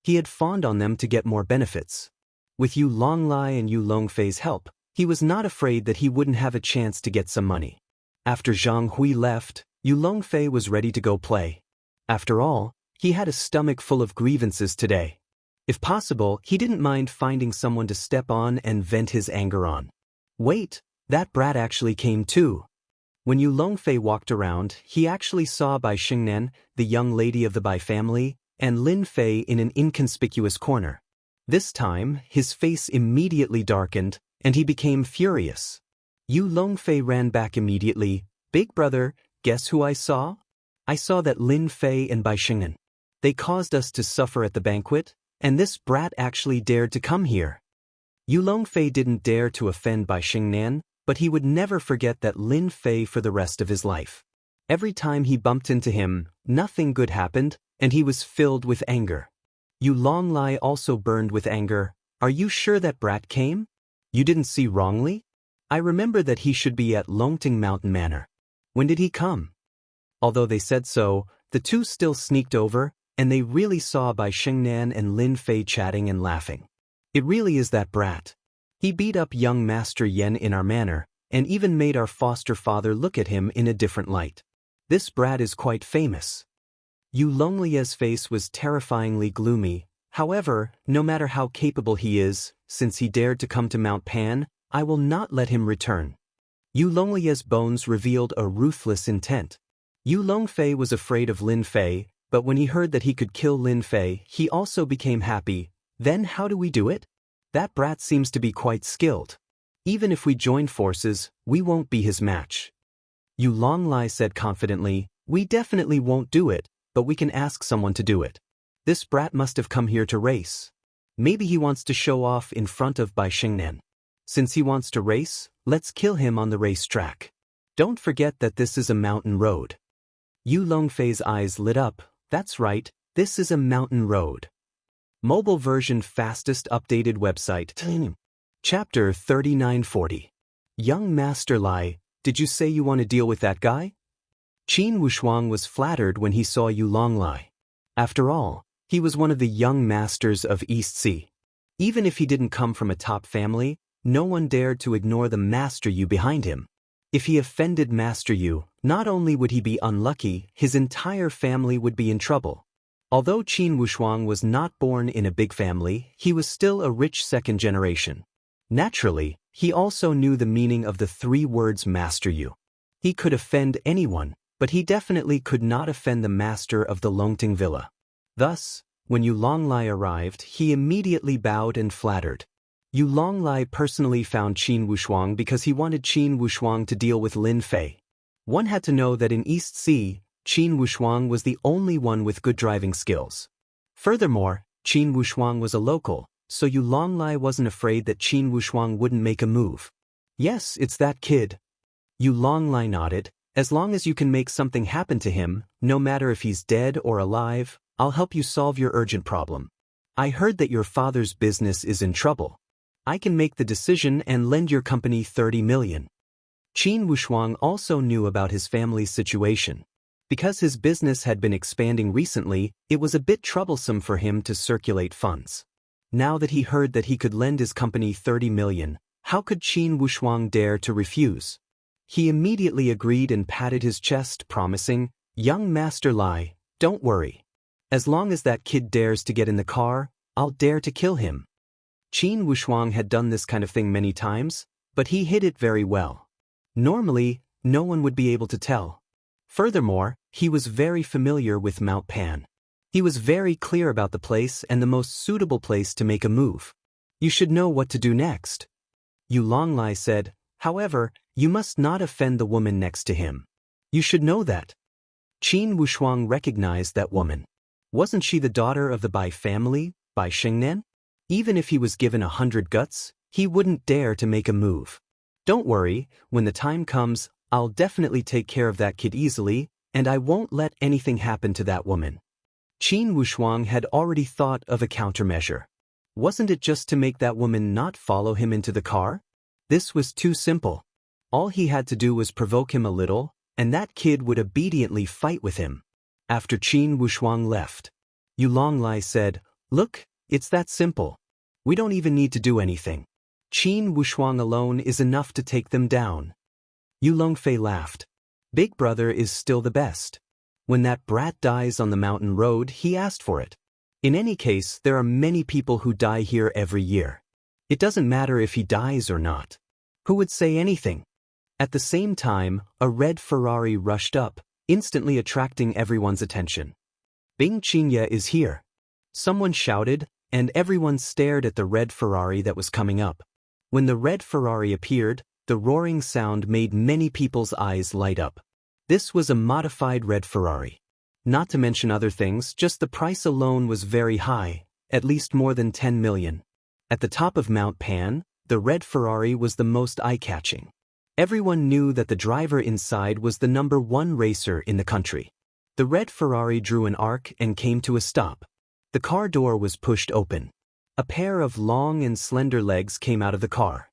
He had fawned on them to get more benefits. With Yu Longlai and Yu Longfei's help, he was not afraid that he wouldn't have a chance to get some money. After Zhang Hui left, Yu Longfei was ready to go play. After all, he had a stomach full of grievances today. If possible, he didn't mind finding someone to step on and vent his anger on. Wait, that brat actually came too. When Yu Longfei walked around, he actually saw Bai Xingnan, the young lady of the Bai family, and Lin Fei in an inconspicuous corner. This time, his face immediately darkened, and he became furious. Yu Longfei ran back immediately. Big brother, guess who I saw? I saw that Lin Fei and Bai Xingnan. They caused us to suffer at the banquet, and this brat actually dared to come here. Yu Longfei didn't dare to offend Bai Xingnan, but he would never forget that Lin Fei for the rest of his life. Every time he bumped into him, nothing good happened, and he was filled with anger. Yu Longlai also burned with anger. Are you sure that brat came? You didn't see wrongly? I remember that he should be at Longting Mountain Manor. When did he come? Although they said so, the two still sneaked over, and they really saw Bai Xingnan and Lin Fei chatting and laughing. It really is that brat. He beat up young Master Yen in our manor, and even made our foster father look at him in a different light. This brat is quite famous. Yu Longlie's face was terrifyingly gloomy. However, no matter how capable he is, since he dared to come to Mount Pan, I will not let him return. Yu Longlie's bones revealed a ruthless intent. Yu Longfei was afraid of Lin Fei, but when he heard that he could kill Lin Fei, he also became happy. Then how do we do it? That brat seems to be quite skilled. Even if we join forces, we won't be his match. Yu Longlai said confidently, we definitely won't do it, but we can ask someone to do it. This brat must have come here to race. Maybe he wants to show off in front of Bai Xingnan. Since he wants to race, let's kill him on the racetrack. Don't forget that this is a mountain road. Yu Longfei's eyes lit up. That's right, this is a mountain road. Mobile version fastest updated website. Chapter 3940. Young Master Lai, did you say you want to deal with that guy? Qin Wushuang was flattered when he saw Yu Longlai. After all, he was one of the young masters of East Sea. Even if he didn't come from a top family, no one dared to ignore the Master Yu behind him. If he offended Master Yu, not only would he be unlucky, his entire family would be in trouble. Although Qin Wushuang was not born in a big family, he was still a rich second generation. Naturally, he also knew the meaning of the 3 words Master Yu. He could offend anyone, but he definitely could not offend the master of the Longting Villa. Thus, when Yu Longlai arrived, he immediately bowed and flattered. Yu Longlai personally found Qin Wushuang because he wanted Qin Wushuang to deal with Lin Fei. One had to know that in East Sea, Qin Wushuang was the only one with good driving skills. Furthermore, Qin Wushuang was a local, so Yu Longlai wasn't afraid that Qin Wushuang wouldn't make a move. Yes, it's that kid. Yu Longlai nodded. As long as you can make something happen to him, no matter if he's dead or alive, I'll help you solve your urgent problem. I heard that your father's business is in trouble. I can make the decision and lend your company 30 million. Qin Wushuang also knew about his family's situation. Because his business had been expanding recently, it was a bit troublesome for him to circulate funds. Now that he heard that he could lend his company 30 million, how could Qin Wushuang dare to refuse? He immediately agreed and patted his chest, promising, "Young Master Lai, don't worry. As long as that kid dares to get in the car, I'll dare to kill him." Qin Wushuang had done this kind of thing many times, but he hid it very well. Normally, no one would be able to tell. Furthermore, he was very familiar with Mount Pan. He was very clear about the place and the most suitable place to make a move. You should know what to do next. Yu Longlai said, however, you must not offend the woman next to him. You should know that. Qin Wushuang recognized that woman. Wasn't she the daughter of the Bai family, Bai Xingnan? Even if he was given 100 guts, he wouldn't dare to make a move. Don't worry, when the time comes, I'll definitely take care of that kid easily, and I won't let anything happen to that woman. Qin Wushuang had already thought of a countermeasure. Wasn't it just to make that woman not follow him into the car? This was too simple. All he had to do was provoke him a little, and that kid would obediently fight with him. After Qin Wushuang left, Yu Longlai said, "Look, it's that simple. We don't even need to do anything. Qin Wushuang alone is enough to take them down." Yu Longfei laughed. Big brother is still the best. When that brat dies on the mountain road, he asked for it. In any case, there are many people who die here every year. It doesn't matter if he dies or not. Who would say anything? At the same time, a red Ferrari rushed up, instantly attracting everyone's attention. "Bing Xianxia is here." Someone shouted, and everyone stared at the red Ferrari that was coming up. When the red Ferrari appeared, the roaring sound made many people's eyes light up. This was a modified red Ferrari. Not to mention other things, just the price alone was very high, at least more than 10 million. At the top of Mount Pan, the red Ferrari was the most eye-catching. Everyone knew that the driver inside was the #1 racer in the country. The red Ferrari drew an arc and came to a stop. The car door was pushed open. A pair of long and slender legs came out of the car.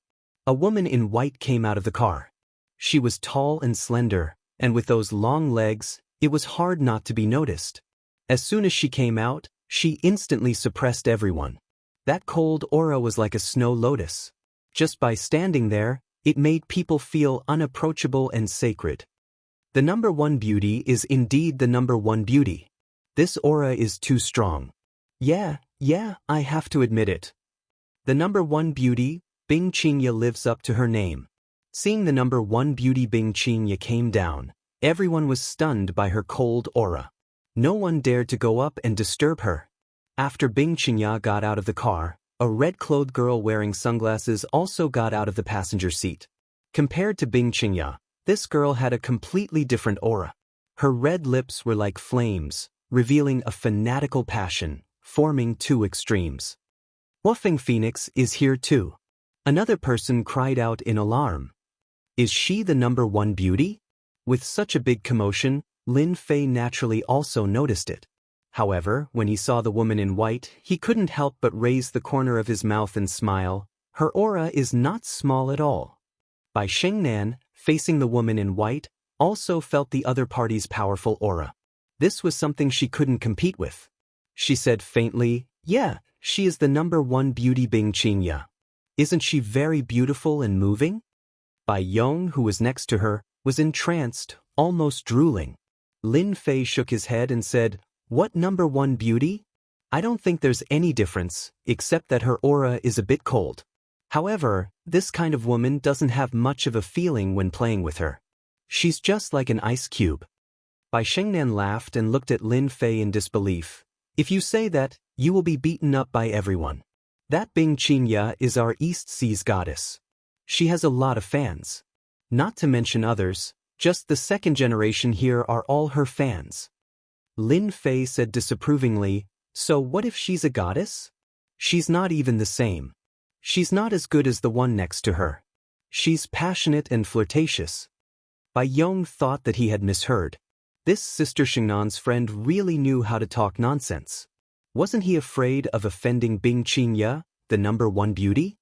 A woman in white came out of the car. She was tall and slender, and with those long legs, it was hard not to be noticed. As soon as she came out, she instantly suppressed everyone. That cold aura was like a snow lotus. Just by standing there, it made people feel unapproachable and sacred. The #1 beauty is indeed the #1 beauty. This aura is too strong. Yeah, I have to admit it. The #1 beauty, Bing Xianxia, lives up to her name. Seeing the #1 beauty Bing Xianxia came down, everyone was stunned by her cold aura. No one dared to go up and disturb her. After Bing Xianxia got out of the car, a red-clothed girl wearing sunglasses also got out of the passenger seat. Compared to Bing Xianxia, this girl had a completely different aura. Her red lips were like flames, revealing a fanatical passion, forming two extremes. Huofeng Phoenix is here too. Another person cried out in alarm. Is she the number one beauty? With such a big commotion, Lin Fei naturally also noticed it. However, when he saw the woman in white, he couldn't help but raise the corner of his mouth and smile. Her aura is not small at all. Bai Shengnan, facing the woman in white, also felt the other party's powerful aura. This was something she couldn't compete with. She said faintly, "Yeah, she is the number one beauty Bing Xianxia. Isn't she very beautiful and moving?" Bai Yong, who was next to her, was entranced, almost drooling. Lin Fei shook his head and said, "What number one beauty? I don't think there's any difference, except that her aura is a bit cold. However, this kind of woman doesn't have much of a feeling when playing with her. She's just like an ice cube." Bai Shengnan laughed and looked at Lin Fei in disbelief. "If you say that, you will be beaten up by everyone. That Bing Xianxia is our East Seas goddess. She has a lot of fans. Not to mention others, just the second generation here are all her fans." Lin Fei said disapprovingly, "So what if she's a goddess? She's not even the same. She's not as good as the one next to her. She's passionate and flirtatious." Bai Yong thought that he had misheard. This Sister Xingnan's friend really knew how to talk nonsense. Wasn't he afraid of offending Bing Xianxia, the number one beauty?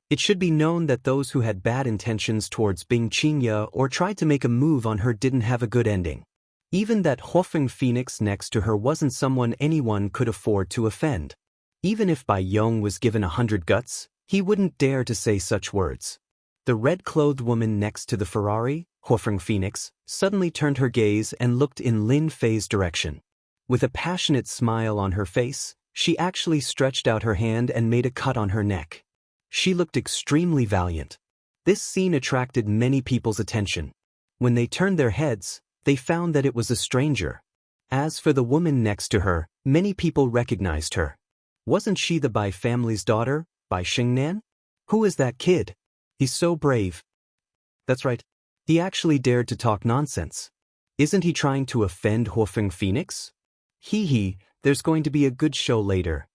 It should be known that those who had bad intentions towards Bing Xianxia or tried to make a move on her didn't have a good ending. Even that Huofeng Phoenix next to her wasn't someone anyone could afford to offend. Even if Bai Yong was given 100 guts, he wouldn't dare to say such words. The red-clothed woman next to the Ferrari, Huofeng Phoenix, suddenly turned her gaze and looked in Lin Fei's direction. With a passionate smile on her face, she actually stretched out her hand and made a cut on her neck. She looked extremely valiant. This scene attracted many people's attention. When they turned their heads, they found that it was a stranger. As for the woman next to her, many people recognized her. Wasn't she the Bai family's daughter, Bai Shengnan? Who is that kid? He's so brave. That's right. He actually dared to talk nonsense. Isn't he trying to offend Huofeng Phoenix? Hee, there's going to be a good show later.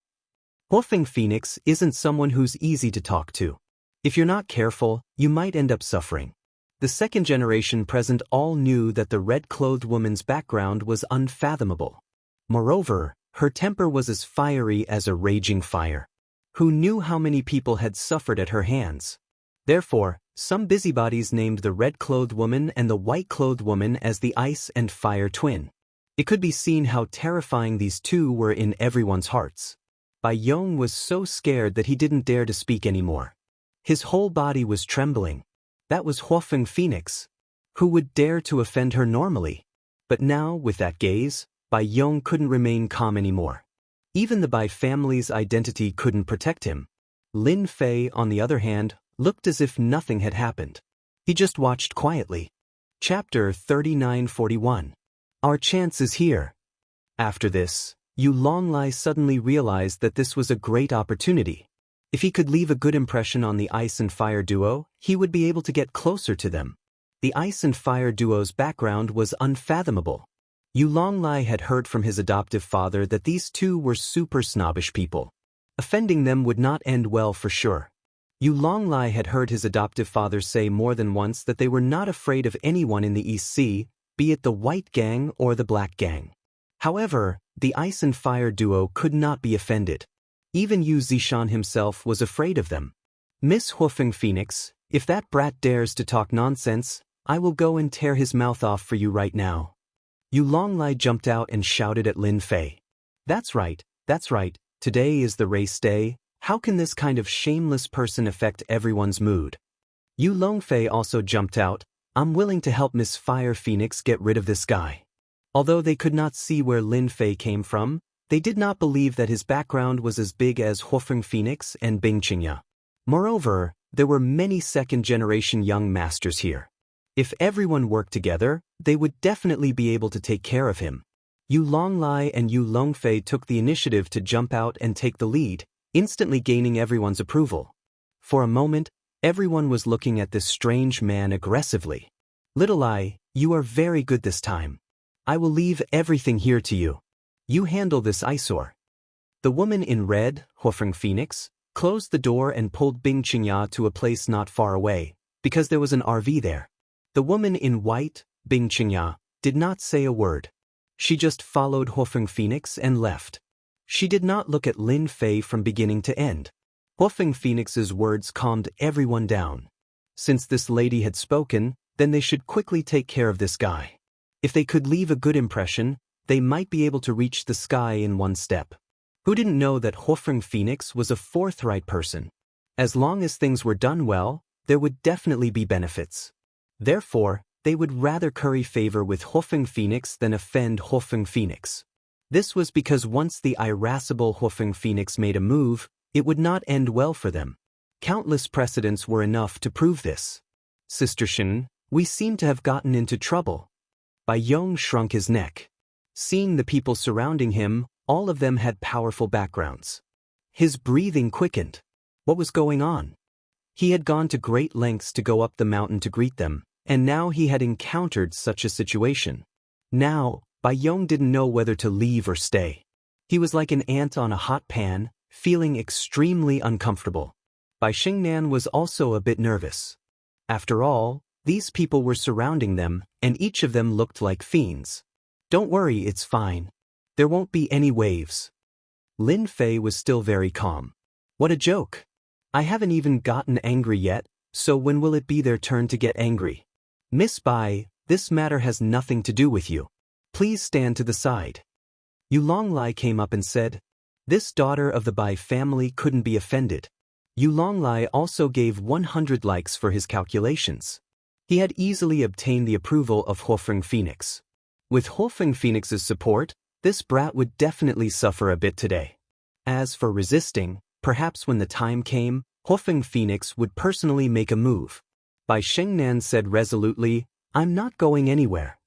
Huofeng Phoenix isn't someone who's easy to talk to. If you're not careful, you might end up suffering. The second generation present all knew that the red-clothed woman's background was unfathomable. Moreover, her temper was as fiery as a raging fire. Who knew how many people had suffered at her hands? Therefore, some busybodies named the red-clothed woman and the white-clothed woman as the ice and fire twin. It could be seen how terrifying these two were in everyone's hearts. Bai Yong was so scared that he didn't dare to speak anymore. His whole body was trembling. That was Huofeng Phoenix. Who would dare to offend her normally? But now, with that gaze, Bai Yong couldn't remain calm anymore. Even the Bai family's identity couldn't protect him. Lin Fei, on the other hand, looked as if nothing had happened. He just watched quietly. Chapter 3941. Our chance is here. After this, Yu Longlai suddenly realized that this was a great opportunity. If he could leave a good impression on the ice and fire duo, he would be able to get closer to them. The ice and fire duo's background was unfathomable. Yu Longlai had heard from his adoptive father that these two were super snobbish people. Offending them would not end well for sure. Yu Longlai had heard his adoptive father say more than once that they were not afraid of anyone in the East Sea, be it the White Gang or the Black Gang. However, the ice and fire duo could not be offended. Even Yu Zishan himself was afraid of them. Miss Huofeng Phoenix, if that brat dares to talk nonsense, I will go and tear his mouth off for you right now. Yu Longlai jumped out and shouted at Lin Fei. That's right, today is the race day. How can this kind of shameless person affect everyone's mood? Yu Longfei also jumped out. I'm willing to help Miss Fire Phoenix get rid of this guy. Although they could not see where Lin Fei came from, they did not believe that his background was as big as Huofeng Phoenix and Bing Xianxia. Moreover, there were many second-generation young masters here. If everyone worked together, they would definitely be able to take care of him. Yu Longlai and Yu Longfei took the initiative to jump out and take the lead, instantly gaining everyone's approval. For a moment, everyone was looking at this strange man aggressively. Little Ai, you are very good this time. I will leave everything here to you. You handle this eyesore. The woman in red, Huofeng Phoenix, closed the door and pulled Xianxia to a place not far away, because there was an RV there. The woman in white, Xianxia, did not say a word. She just followed Huofeng Phoenix and left. She did not look at Lin Fei from beginning to end. Huofeng Phoenix's words calmed everyone down. Since this lady had spoken, then they should quickly take care of this guy. If they could leave a good impression, they might be able to reach the sky in one step. Who didn't know that Huofeng Phoenix was a forthright person? As long as things were done well, there would definitely be benefits. Therefore, they would rather curry favor with Huofeng Phoenix than offend Huofeng Phoenix. This was because once the irascible Huofeng Phoenix made a move, it would not end well for them. Countless precedents were enough to prove this. Sister Shen, we seem to have gotten into trouble. Bai Yong shrunk his neck. Seeing the people surrounding him, all of them had powerful backgrounds. His breathing quickened. What was going on? He had gone to great lengths to go up the mountain to greet them, and now he had encountered such a situation. Now, Bai Yong didn't know whether to leave or stay. He was like an ant on a hot pan, feeling extremely uncomfortable. Bai Xingnan was also a bit nervous. After all, these people were surrounding them, and each of them looked like fiends. Don't worry, it's fine. There won't be any waves. Lin Fei was still very calm. What a joke. I haven't even gotten angry yet, so when will it be their turn to get angry? Miss Bai, this matter has nothing to do with you. Please stand to the side. Yu Longlai came up and said, this daughter of the Bai family couldn't be offended. Yu Longlai also gave 100 likes for his calculations. He had easily obtained the approval of Huofeng Phoenix. With Huofeng Phoenix's support, this brat would definitely suffer a bit today. As for resisting, perhaps when the time came, Huofeng Phoenix would personally make a move. Bai Xingnan said resolutely, I'm not going anywhere.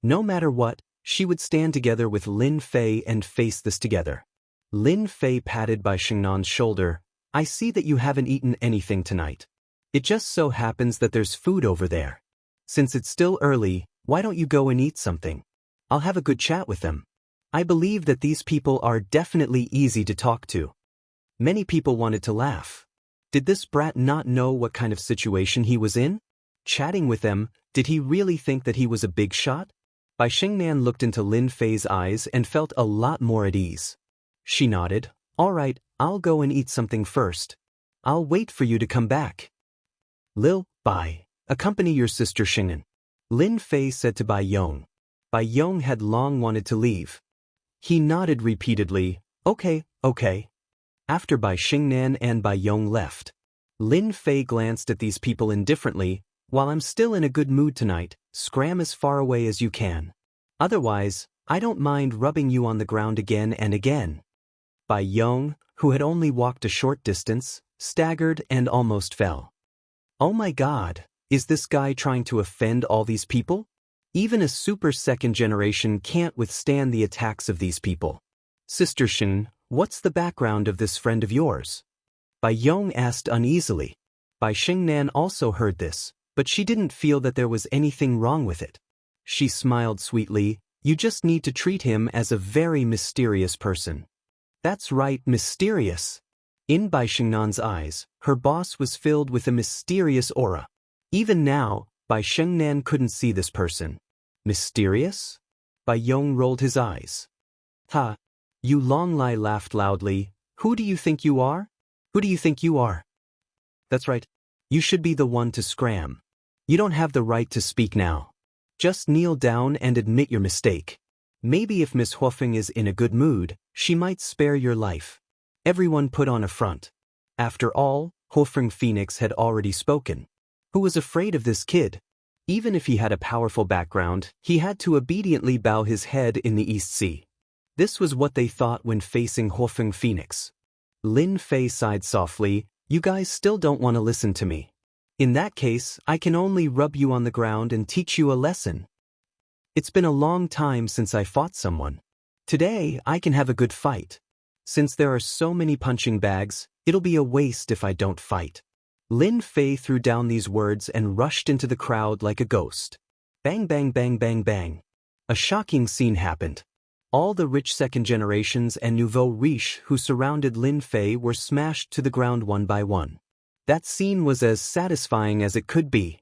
No matter what, she would stand together with Lin Fei and face this together. Lin Fei patted Bai Xingnan's shoulder. I see that you haven't eaten anything tonight. It just so happens that there's food over there. Since it's still early, why don't you go and eat something? I'll have a good chat with them. I believe that these people are definitely easy to talk to. Many people wanted to laugh. Did this brat not know what kind of situation he was in? Chatting with them, did he really think that he was a big shot? Bai Xingnan looked into Lin Fei's eyes and felt a lot more at ease. She nodded. All right, I'll go and eat something first. I'll wait for you to come back. Lil, Bai, accompany your sister Xing'an. Lin Fei said to Bai Yong. Bai Yong had long wanted to leave. He nodded repeatedly, okay. After Bai Xingnan and Bai Yong left, Lin Fei glanced at these people indifferently. While I'm still in a good mood tonight, scram as far away as you can. Otherwise, I don't mind rubbing you on the ground again and again. Bai Yong, who had only walked a short distance, staggered and almost fell. Oh my God, is this guy trying to offend all these people? Even a super second generation can't withstand the attacks of these people. Sister Shen, what's the background of this friend of yours? Bai Yong asked uneasily. Bai Xingnan also heard this, but she didn't feel that there was anything wrong with it. She smiled sweetly. You just need to treat him as a very mysterious person. That's right, mysterious. In Bai Xingnan's eyes, her boss was filled with a mysterious aura. Even now, Bai Xingnan couldn't see this person. Mysterious? Bai Yong rolled his eyes. Ha! Yu Longlai laughed loudly. Who do you think you are? Who do you think you are? That's right. You should be the one to scram. You don't have the right to speak now. Just kneel down and admit your mistake. Maybe if Miss Huofeng is in a good mood, she might spare your life. Everyone put on a front. After all, Huofeng Phoenix had already spoken. Who was afraid of this kid? Even if he had a powerful background, he had to obediently bow his head in the East Sea. This was what they thought when facing Huofeng Phoenix. Lin Fei sighed softly. You guys still don't want to listen to me. In that case, I can only rub you on the ground and teach you a lesson. It's been a long time since I fought someone. Today, I can have a good fight. Since there are so many punching bags, it'll be a waste if I don't fight. Lin Fei threw down these words and rushed into the crowd like a ghost. Bang bang bang bang bang. A shocking scene happened. All the rich second generations and nouveau riche who surrounded Lin Fei were smashed to the ground one by one. That scene was as satisfying as it could be.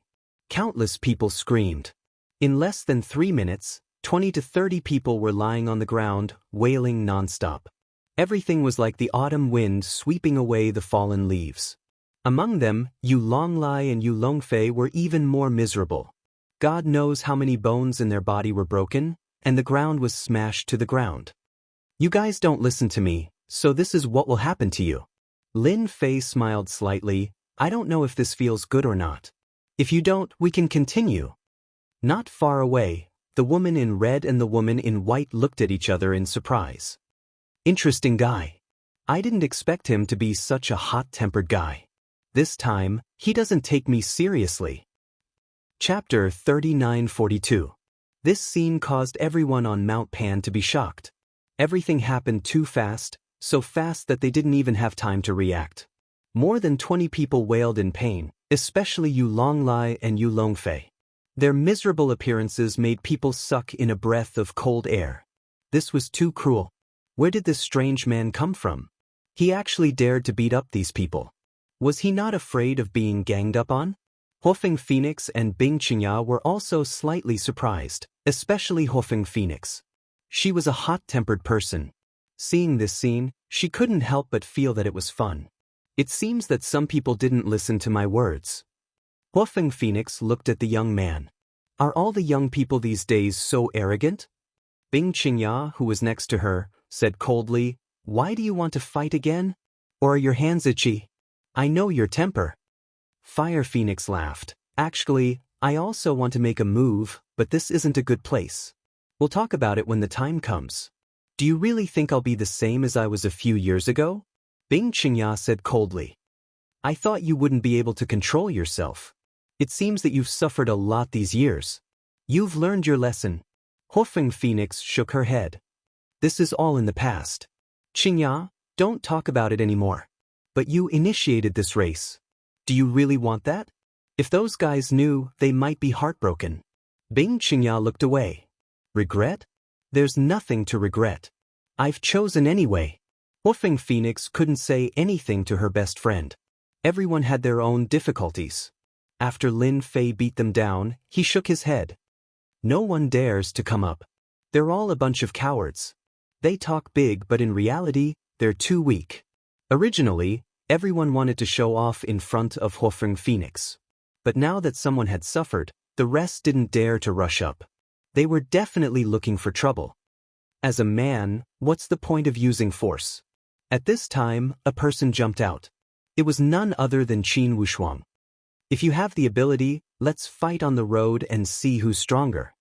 Countless people screamed. In less than 3 minutes, 20 to 30 people were lying on the ground, wailing nonstop. Everything was like the autumn wind sweeping away the fallen leaves. Among them, Yu Longlai and Yu Longfei were even more miserable. God knows how many bones in their body were broken, and the ground was smashed to the ground. You guys don't listen to me, so this is what will happen to you. Lin Fei smiled slightly. I don't know if this feels good or not. If you don't, we can continue. Not far away, the woman in red and the woman in white looked at each other in surprise. Interesting guy. I didn't expect him to be such a hot-tempered guy. This time, he doesn't take me seriously. Chapter 3942. This scene caused everyone on Mount Pan to be shocked. Everything happened too fast, so fast that they didn't even have time to react. More than 20 people wailed in pain, especially Yu Longlai and Yu Longfei. Their miserable appearances made people suck in a breath of cold air. This was too cruel. Where did this strange man come from? He actually dared to beat up these people. Was he not afraid of being ganged up on? Hofeng Phoenix and Bing Qinya were also slightly surprised, especially Hofeng Phoenix. She was a hot-tempered person. Seeing this scene, she couldn't help but feel that it was fun. It seems that some people didn't listen to my words. Hofeng Phoenix looked at the young man. Are all the young people these days so arrogant? Bing Qinya, who was next to her, said coldly, Why do you want to fight again? Or are your hands itchy? I know your temper. Fire Phoenix laughed. Actually, I also want to make a move, but this isn't a good place. We'll talk about it when the time comes. Do you really think I'll be the same as I was a few years ago? Bing Qinya said coldly. I thought you wouldn't be able to control yourself. It seems that you've suffered a lot these years. You've learned your lesson. Hofeng Phoenix shook her head. This is all in the past. Qinya, don't talk about it anymore. But you initiated this race. Do you really want that? If those guys knew, they might be heartbroken. Bing Qinya looked away. Regret? There's nothing to regret. I've chosen anyway. Hofeng Phoenix couldn't say anything to her best friend. Everyone had their own difficulties. After Lin Fei beat them down, he shook his head. No one dares to come up. They're all a bunch of cowards. They talk big, but in reality, they're too weak. Originally, everyone wanted to show off in front of Hofeng Phoenix. But now that someone had suffered, the rest didn't dare to rush up. They were definitely looking for trouble. As a man, what's the point of using force? At this time, a person jumped out. It was none other than Qin Wushuang. If you have the ability, let's fight on the road and see who's stronger.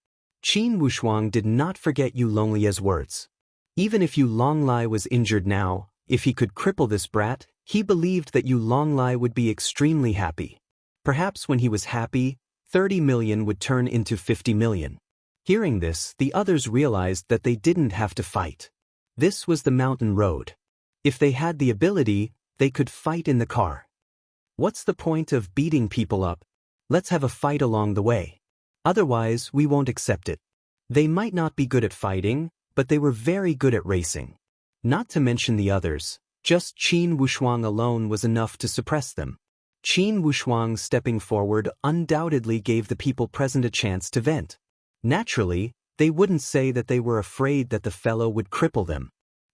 Qin Wushuang did not forget Yu Longlai's words. Even if Yu Longlai was injured now, if he could cripple this brat, he believed that Yu Longlai would be extremely happy. Perhaps when he was happy, 30 million would turn into 50 million. Hearing this, the others realized that they didn't have to fight. This was the mountain road. If they had the ability, they could fight in the car. What's the point of beating people up? Let's have a fight along the way. Otherwise, we won't accept it. They might not be good at fighting, but they were very good at racing. Not to mention the others, just Qin Wushuang alone was enough to suppress them. Qin Wushuang stepping forward undoubtedly gave the people present a chance to vent. Naturally, they wouldn't say that they were afraid that the fellow would cripple them.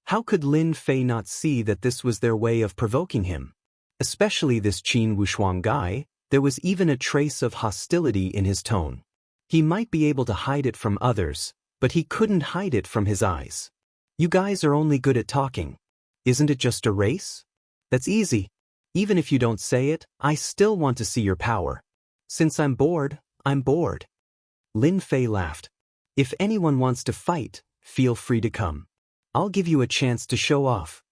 How could Lin Fei not see that this was their way of provoking him? Especially this Qin Wushuang guy, there was even a trace of hostility in his tone. He might be able to hide it from others, but he couldn't hide it from his eyes. You guys are only good at talking. Isn't it just a race? That's easy. Even if you don't say it, I still want to see your power. Since I'm bored, I'm bored. Lin Fei laughed. If anyone wants to fight, feel free to come. I'll give you a chance to show off.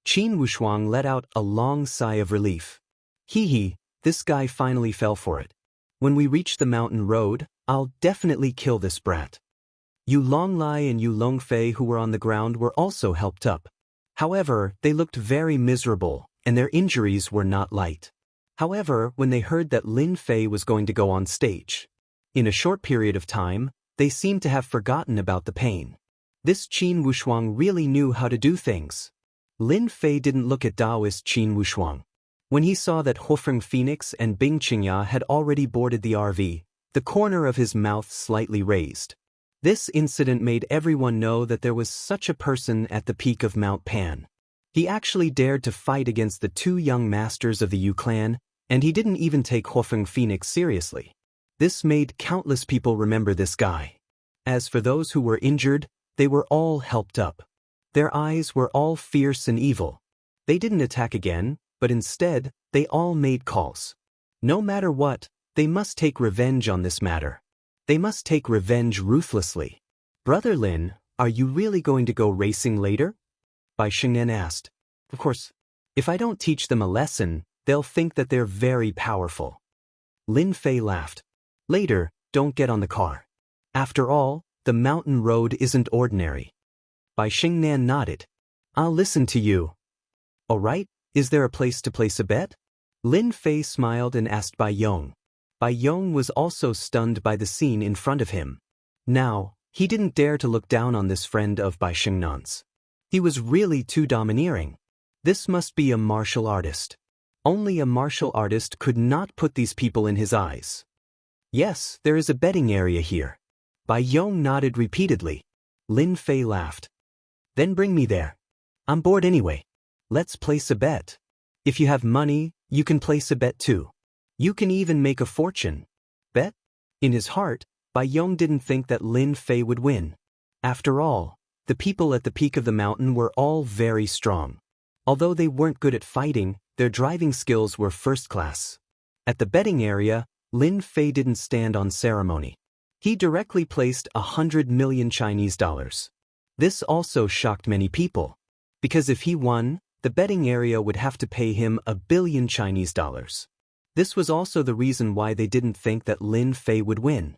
Qin Wushuang let out a long sigh of relief. Hee, this guy finally fell for it. When we reach the mountain road, I'll definitely kill this brat. Yu Longlai and Yu Longfei who were on the ground were also helped up. However, they looked very miserable, and their injuries were not light. However, when they heard that Lin Fei was going to go on stage, in a short period of time, they seemed to have forgotten about the pain. This Qin Wushuang really knew how to do things. Lin Fei didn't look at Taoist Qin Wushuang. When he saw that Hofeng Phoenix and Bing Qingya had already boarded the RV, the corner of his mouth slightly raised. This incident made everyone know that there was such a person at the peak of Mount Pan. He actually dared to fight against the two young masters of the Yu clan, and he didn't even take Hofeng Phoenix seriously. This made countless people remember this guy. As for those who were injured, they were all helped up. Their eyes were all fierce and evil. They didn't attack again, but instead, they all made calls. No matter what, they must take revenge on this matter. They must take revenge ruthlessly. Brother Lin, are you really going to go racing later? Bai Xingnan asked. Of course. If I don't teach them a lesson, they'll think that they're very powerful. Lin Fei laughed. Later, don't get on the car. After all, the mountain road isn't ordinary. Bai Xingnan nodded. I'll listen to you. All right, is there a place to place a bet? Lin Fei smiled and asked Bai Yong. Bai Yong was also stunned by the scene in front of him. Now, he didn't dare to look down on this friend of Bai Xingnan's. He was really too domineering. This must be a martial artist. Only a martial artist could not put these people in his eyes. Yes, there is a betting area here. Bai Yong nodded repeatedly. Lin Fei laughed. Then bring me there. I'm bored anyway. Let's place a bet. If you have money, you can place a bet too. You can even make a fortune. Bet? In his heart, Bai Yong didn't think that Lin Fei would win. After all, the people at the peak of the mountain were all very strong. Although they weren't good at fighting, their driving skills were first class. At the betting area, Lin Fei didn't stand on ceremony. He directly placed 100 million Chinese dollars. This also shocked many people. Because if he won, the betting area would have to pay him 1 billion Chinese dollars. This was also the reason why they didn't think that Lin Fei would win.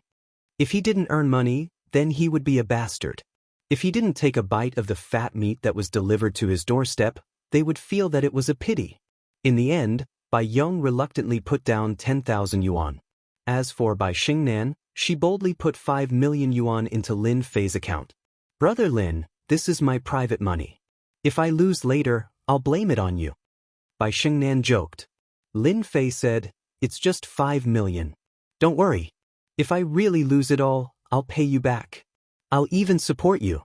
If he didn't earn money, then he would be a bastard. If he didn't take a bite of the fat meat that was delivered to his doorstep, they would feel that it was a pity. In the end, Bai Yong reluctantly put down 10,000 yuan. As for Bai Xingnan, she boldly put 5 million yuan into Lin Fei's account. Brother Lin, this is my private money. If I lose later, I'll blame it on you. Bai Xingnan joked. Lin Fei said, it's just 5 million. Don't worry. If I really lose it all, I'll pay you back. I'll even support you.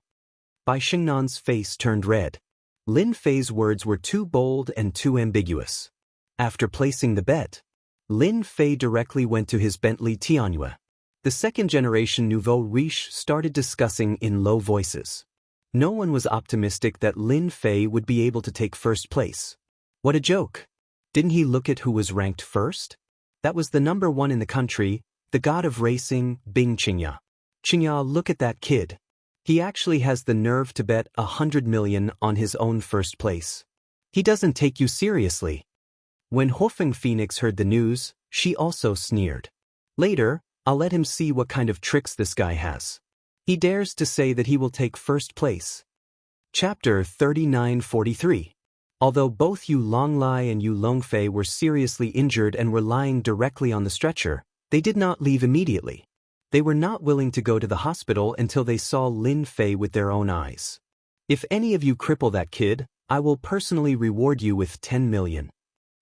Bai Xingnan's face turned red. Lin Fei's words were too bold and too ambiguous. After placing the bet, Lin Fei directly went to his Bentley Tianyue. The second-generation nouveau riche started discussing in low voices. No one was optimistic that Lin Fei would be able to take first place. What a joke. Didn't he look at who was ranked first? That was the number one in the country, the god of racing, Bing Qingya. Qingya, look at that kid. He actually has the nerve to bet 100 million on his own first place. He doesn't take you seriously. When Hofeng Phoenix heard the news, she also sneered. Later, I'll let him see what kind of tricks this guy has. He dares to say that he will take first place. Chapter 3943. Although both Yu Longlai and Yu Longfei were seriously injured and were lying directly on the stretcher, they did not leave immediately. They were not willing to go to the hospital until they saw Lin Fei with their own eyes. If any of you cripple that kid, I will personally reward you with 10 million.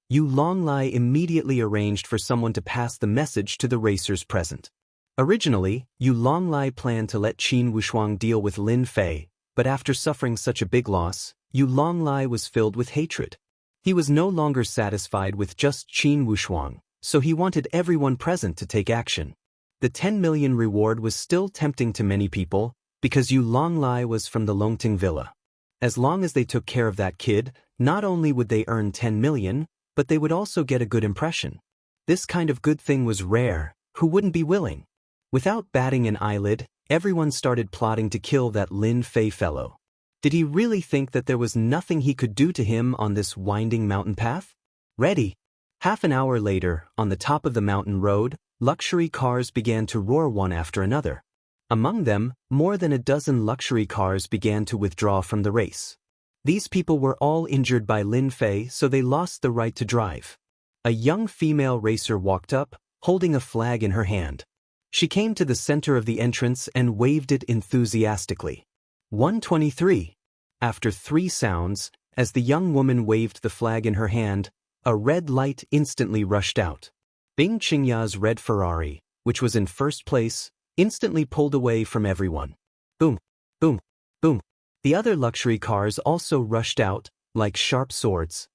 Yu Longlai immediately arranged for someone to pass the message to the racers present. Originally, Yu Longlai planned to let Qin Wushuang deal with Lin Fei, but after suffering such a big loss, Yu Longlai was filled with hatred. He was no longer satisfied with just Qin Wushuang, so he wanted everyone present to take action. The 10 million reward was still tempting to many people, because Yu Longlai was from the Longting Villa. As long as they took care of that kid, not only would they earn 10 million, but they would also get a good impression. This kind of good thing was rare. Who wouldn't be willing? Without batting an eyelid, everyone started plotting to kill that Lin Fei fellow. Did he really think that there was nothing he could do to him on this winding mountain path? Ready. Half an hour later, on the top of the mountain road, luxury cars began to roar one after another. Among them, more than a dozen luxury cars began to withdraw from the race. These people were all injured by Lin Fei, so they lost the right to drive. A young female racer walked up, holding a flag in her hand. She came to the center of the entrance and waved it enthusiastically. 123. After 3 sounds, as the young woman waved the flag in her hand, a red light instantly rushed out. Bing Qingya's red Ferrari, which was in first place, instantly pulled away from everyone. Boom, boom, boom. The other luxury cars also rushed out, like sharp swords.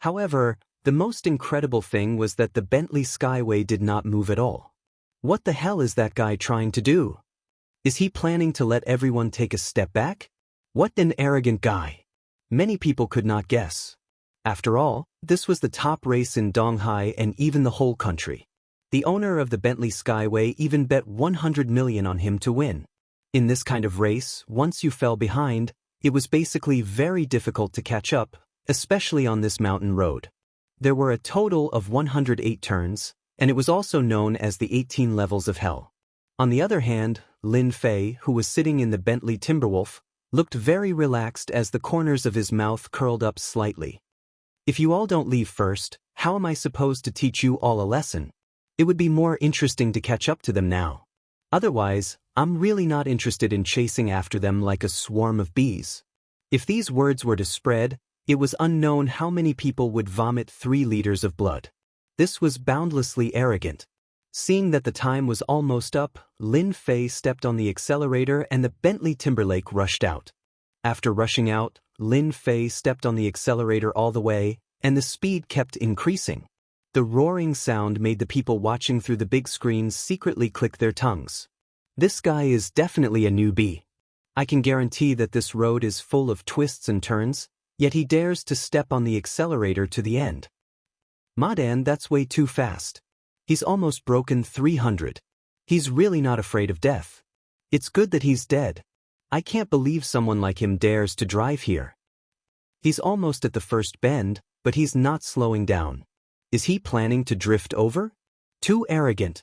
However, the most incredible thing was that the Bentley Skyway did not move at all. What the hell is that guy trying to do? Is he planning to let everyone take a step back? What an arrogant guy. Many people could not guess. After all, this was the top race in Donghai and even the whole country. The owner of the Bentley Skyway even bet 100 million on him to win. In this kind of race, once you fell behind, it was basically very difficult to catch up, especially on this mountain road. There were a total of 108 turns, and it was also known as the 18 levels of hell. On the other hand, Lin Fei, who was sitting in the Bentley Timberwolf, looked very relaxed as the corners of his mouth curled up slightly. If you all don't leave first, how am I supposed to teach you all a lesson? It would be more interesting to catch up to them now. Otherwise, I'm really not interested in chasing after them like a swarm of bees. If these words were to spread, it was unknown how many people would vomit 3 liters of blood. This was boundlessly arrogant. Seeing that the time was almost up, Lin Fei stepped on the accelerator and the Bentley Timberlake rushed out. After rushing out, Lin Fei stepped on the accelerator all the way, and the speed kept increasing. The roaring sound made the people watching through the big screens secretly click their tongues. This guy is definitely a newbie. I can guarantee that this road is full of twists and turns, yet he dares to step on the accelerator to the end. Madan, that's way too fast. He's almost broken 300. He's really not afraid of death. It's good that he's dead. I can't believe someone like him dares to drive here. He's almost at the first bend, but he's not slowing down. Is he planning to drift over? Too arrogant.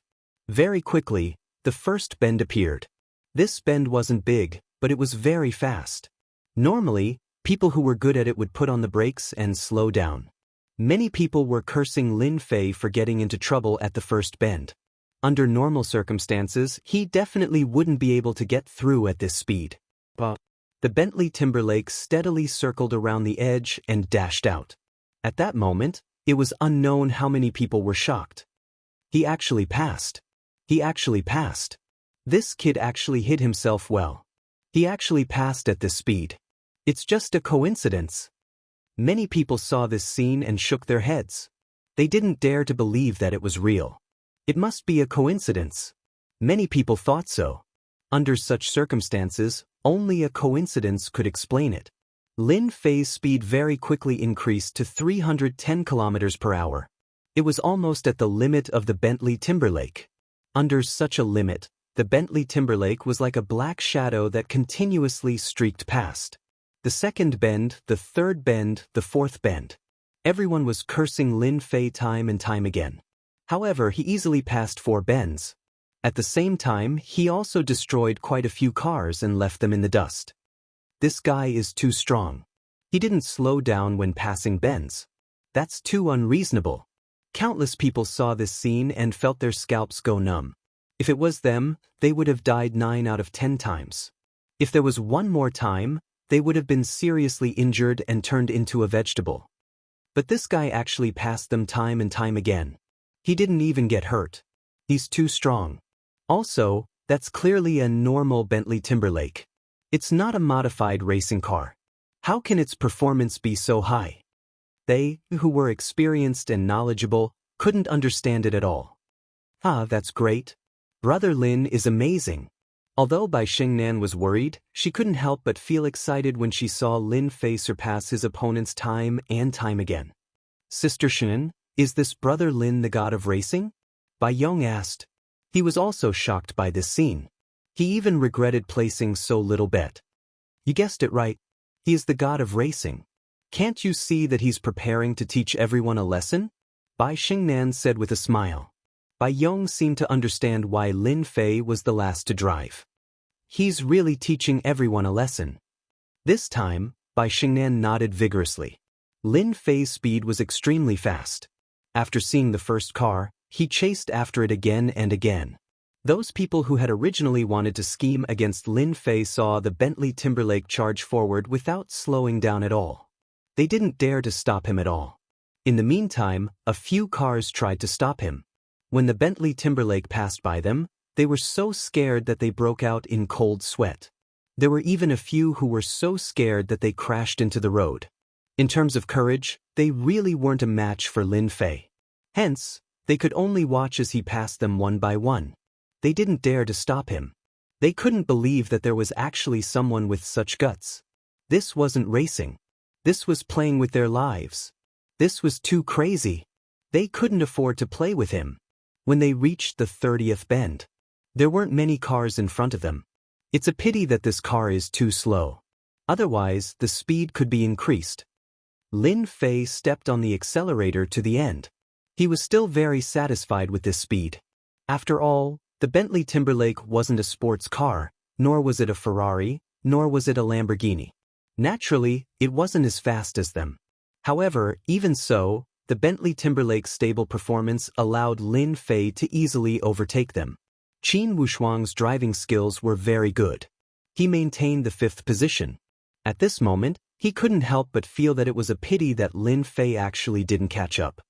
Very quickly, the first bend appeared. This bend wasn't big, but it was very fast. Normally, people who were good at it would put on the brakes and slow down. Many people were cursing Lin Fei for getting into trouble at the first bend. Under normal circumstances, he definitely wouldn't be able to get through at this speed. But the Bentley Timberlake steadily circled around the edge and dashed out. At that moment, it was unknown how many people were shocked. He actually passed. He actually passed. This kid actually hit himself well. He actually passed at this speed. It's just a coincidence. Many people saw this scene and shook their heads. They didn't dare to believe that it was real. It must be a coincidence. Many people thought so. Under such circumstances, only a coincidence could explain it. Lin Fei's speed very quickly increased to 310 kilometers per hour. It was almost at the limit of the Bentley Timberlake. Under such a limit, the Bentley Timberlake was like a black shadow that continuously streaked past. The second bend, the third bend, the fourth bend. Everyone was cursing Lin Fei time and time again. However, he easily passed 4 bends. At the same time, he also destroyed quite a few cars and left them in the dust. This guy is too strong. He didn't slow down when passing bends. That's too unreasonable. Countless people saw this scene and felt their scalps go numb. If it was them, they would have died 9 out of 10 times. If there was one more time, they would have been seriously injured and turned into a vegetable. But this guy actually passed them time and time again. He didn't even get hurt. He's too strong. Also, that's clearly a normal Bentley Timberlake. It's not a modified racing car. How can its performance be so high? They, who were experienced and knowledgeable, couldn't understand it at all. Ah, that's great. Brother Lin is amazing. Although Bai Xingnan was worried, she couldn't help but feel excited when she saw Lin Fei surpass his opponents time and time again. Sister Shen, is this Brother Lin the god of racing? Bai Yong asked. He was also shocked by this scene. He even regretted placing so little bet. You guessed it right. He is the god of racing. Can't you see that he's preparing to teach everyone a lesson? Bai Xingnan said with a smile. Bai Yong seemed to understand why Lin Fei was the last to drive. He's really teaching everyone a lesson. This time, Bai Xingnan nodded vigorously. Lin Fei's speed was extremely fast. After seeing the first car, he chased after it again and again. Those people who had originally wanted to scheme against Lin Fei saw the Bentley Timberlake charge forward without slowing down at all. They didn't dare to stop him at all. In the meantime, a few cars tried to stop him. When the Bentley Timberlake passed by them, they were so scared that they broke out in cold sweat. There were even a few who were so scared that they crashed into the road. In terms of courage, they really weren't a match for Lin Fei. Hence, they could only watch as he passed them one by one. They didn't dare to stop him. They couldn't believe that there was actually someone with such guts. This wasn't racing. This was playing with their lives. This was too crazy. They couldn't afford to play with him. When they reached the 30th bend, there weren't many cars in front of them. It's a pity that this car is too slow. Otherwise, the speed could be increased. Lin Fei stepped on the accelerator to the end. He was still very satisfied with this speed. After all, the Bentley Timberlake wasn't a sports car, nor was it a Ferrari, nor was it a Lamborghini. Naturally, it wasn't as fast as them. However, even so, the Bentley Timberlake's stable performance allowed Lin Fei to easily overtake them. Qin Wushuang's driving skills were very good. He maintained the 5th position. At this moment, he couldn't help but feel that it was a pity that Lin Fei actually didn't catch up.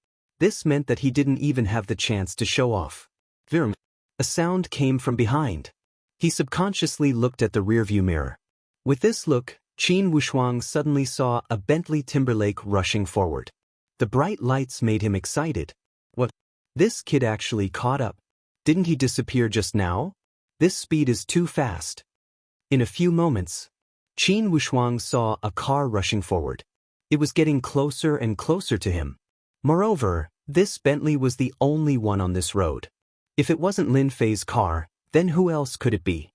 This meant that he didn't even have the chance to show off. Virm. A sound came from behind. He subconsciously looked at the rearview mirror. With this look, Qin Wushuang suddenly saw a Bentley Timberlake rushing forward. The bright lights made him excited. What? This kid actually caught up. Didn't he disappear just now? This speed is too fast. In a few moments, Qin Wushuang saw a car rushing forward. It was getting closer and closer to him. Moreover, this Bentley was the only one on this road. If it wasn't Lin Fei's car, then who else could it be?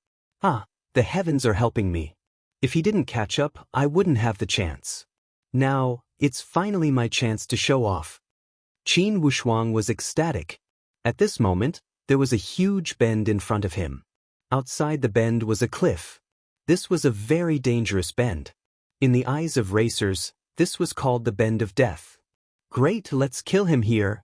The heavens are helping me. If he didn't catch up, I wouldn't have the chance. Now, it's finally my chance to show off. Qin Wushuang was ecstatic. At this moment, there was a huge bend in front of him. Outside the bend was a cliff. This was a very dangerous bend. In the eyes of racers, this was called the Bend of Death. Great, let's kill him here.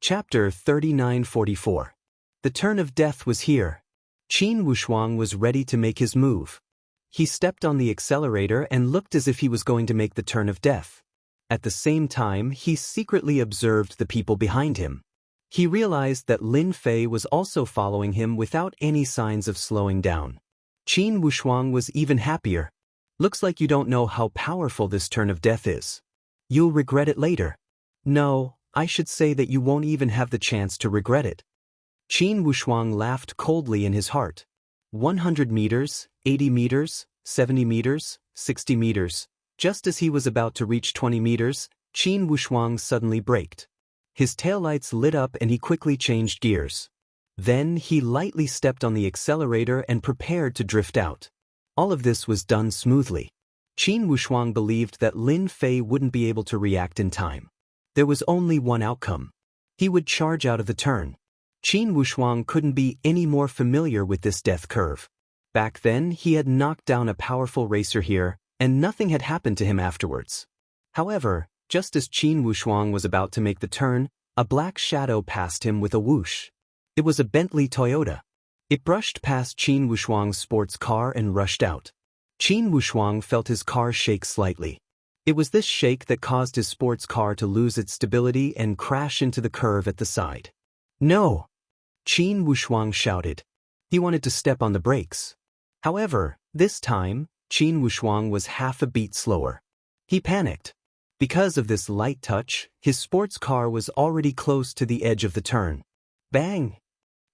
Chapter 3944. The turn of death was here. Qin Wushuang was ready to make his move. He stepped on the accelerator and looked as if he was going to make the turn of death. At the same time, he secretly observed the people behind him. He realized that Lin Fei was also following him without any signs of slowing down. Qin Wushuang was even happier. Looks like you don't know how powerful this turn of death is. You'll regret it later. No, I should say that you won't even have the chance to regret it. Qin Wushuang laughed coldly in his heart. 100 meters, 80 meters, 70 meters, 60 meters. Just as he was about to reach 20 meters, Qin Wushuang suddenly braked. His taillights lit up and he quickly changed gears. Then he lightly stepped on the accelerator and prepared to drift out. All of this was done smoothly. Qin Wushuang believed that Lin Fei wouldn't be able to react in time. There was only one outcome. He would charge out of the turn. Qin Wushuang couldn't be any more familiar with this death curve. Back then, he had knocked down a powerful racer here, and nothing had happened to him afterwards. However, just as Qin Wushuang was about to make the turn, a black shadow passed him with a whoosh. It was a Bentley Toyota. It brushed past Qin Wushuang's sports car and rushed out. Qin Wushuang felt his car shake slightly. It was this shake that caused his sports car to lose its stability and crash into the curve at the side. No! Qin Wushuang shouted. He wanted to step on the brakes. However, this time, Qin Wushuang was half a beat slower. He panicked. Because of this light touch, his sports car was already close to the edge of the turn. Bang!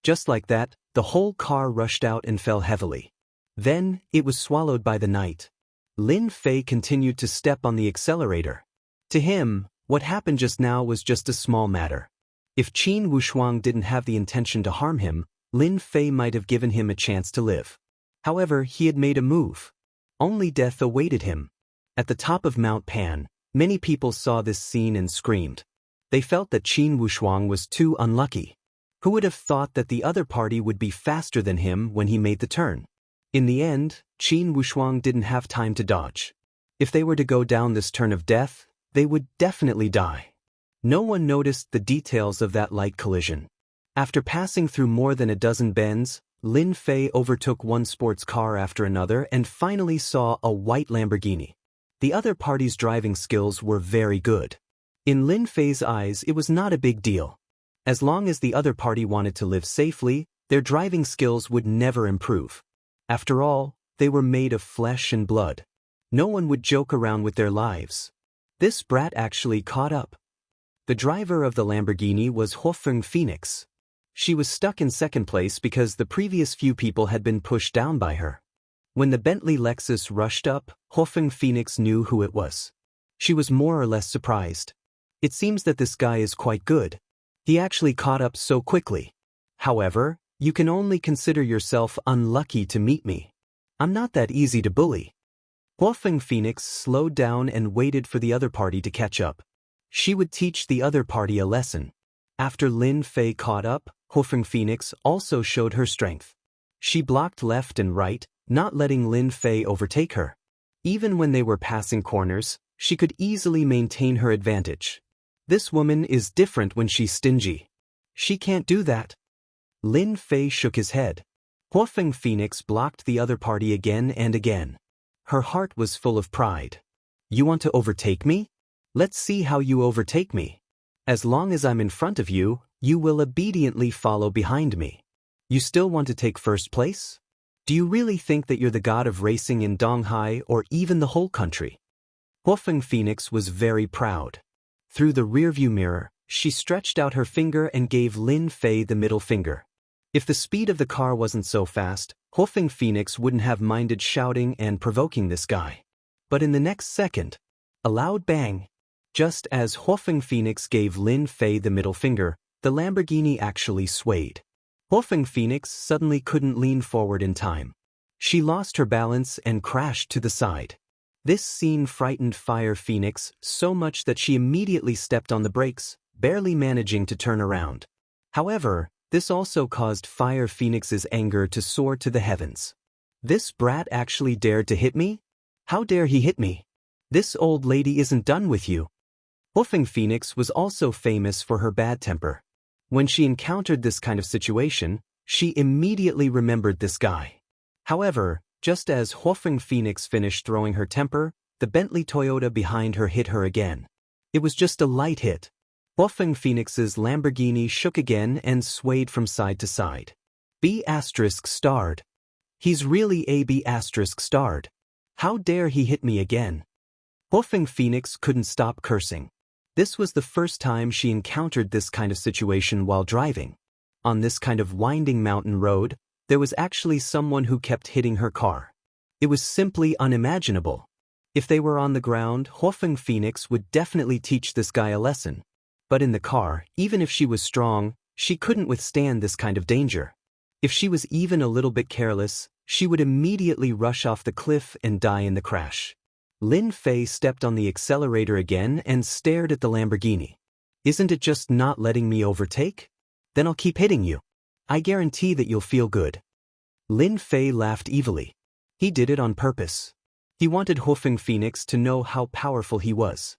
Just like that, the whole car rushed out and fell heavily. Then, it was swallowed by the night. Lin Fei continued to step on the accelerator. To him, what happened just now was just a small matter. If Qin Wushuang didn't have the intention to harm him, Lin Fei might have given him a chance to live. However, he had made a move. Only death awaited him. At the top of Mount Pan, many people saw this scene and screamed. They felt that Qin Wushuang was too unlucky. Who would have thought that the other party would be faster than him when he made the turn? In the end, Qin Wushuang didn't have time to dodge. If they were to go down this turn of death, they would definitely die. No one noticed the details of that light collision. After passing through more than a dozen bends, Lin Fei overtook one sports car after another and finally saw a white Lamborghini. The other party's driving skills were very good. In Lin Fei's eyes, it was not a big deal. As long as the other party wanted to live safely, their driving skills would never improve. After all, they were made of flesh and blood. No one would joke around with their lives. This brat actually caught up. The driver of the Lamborghini was Hofeng Phoenix. She was stuck in second place because the previous few people had been pushed down by her. When the Bentley Lexus rushed up, Hofeng Phoenix knew who it was. She was more or less surprised. It seems that this guy is quite good. He actually caught up so quickly. However, you can only consider yourself unlucky to meet me. I'm not that easy to bully. Hofeng Phoenix slowed down and waited for the other party to catch up. She would teach the other party a lesson. After Lin Fei caught up, Hofeng Phoenix also showed her strength. She blocked left and right, not letting Lin Fei overtake her. Even when they were passing corners, she could easily maintain her advantage. This woman is different when she's stingy. She can't do that. Lin Fei shook his head. Hofeng Phoenix blocked the other party again and again. Her heart was full of pride. You want to overtake me? Let's see how you overtake me. As long as I'm in front of you, you will obediently follow behind me. You still want to take first place? Do you really think that you're the god of racing in Donghai or even the whole country? Hofeng Phoenix was very proud. Through the rearview mirror, she stretched out her finger and gave Lin Fei the middle finger. If the speed of the car wasn't so fast, Hofeng Phoenix wouldn't have minded shouting and provoking this guy. But in the next second, a loud bang. Just as Hofeng Phoenix gave Lin Fei the middle finger, the Lamborghini actually swayed. Hofeng Phoenix suddenly couldn't lean forward in time. She lost her balance and crashed to the side. This scene frightened Fire Phoenix so much that she immediately stepped on the brakes, barely managing to turn around. However, this also caused Fire Phoenix's anger to soar to the heavens. This brat actually dared to hit me? How dare he hit me? This old lady isn't done with you. Hofeng Phoenix was also famous for her bad temper. When she encountered this kind of situation, she immediately remembered this guy. However, just as Hofeng Phoenix finished throwing her temper, the Bentley Toyota behind her hit her again. It was just a light hit. Hofeng Phoenix's Lamborghini shook again and swayed from side to side. B** starred. He's really a B** starred. How dare he hit me again? Hofeng Phoenix couldn't stop cursing. This was the first time she encountered this kind of situation while driving. On this kind of winding mountain road, there was actually someone who kept hitting her car. It was simply unimaginable. If they were on the ground, Hofeng Phoenix would definitely teach this guy a lesson. But in the car, even if she was strong, she couldn't withstand this kind of danger. If she was even a little bit careless, she would immediately rush off the cliff and die in the crash. Lin Fei stepped on the accelerator again and stared at the Lamborghini. Isn't it just not letting me overtake? Then I'll keep hitting you. I guarantee that you'll feel good. Lin Fei laughed evilly. He did it on purpose. He wanted Hofeng Phoenix to know how powerful he was.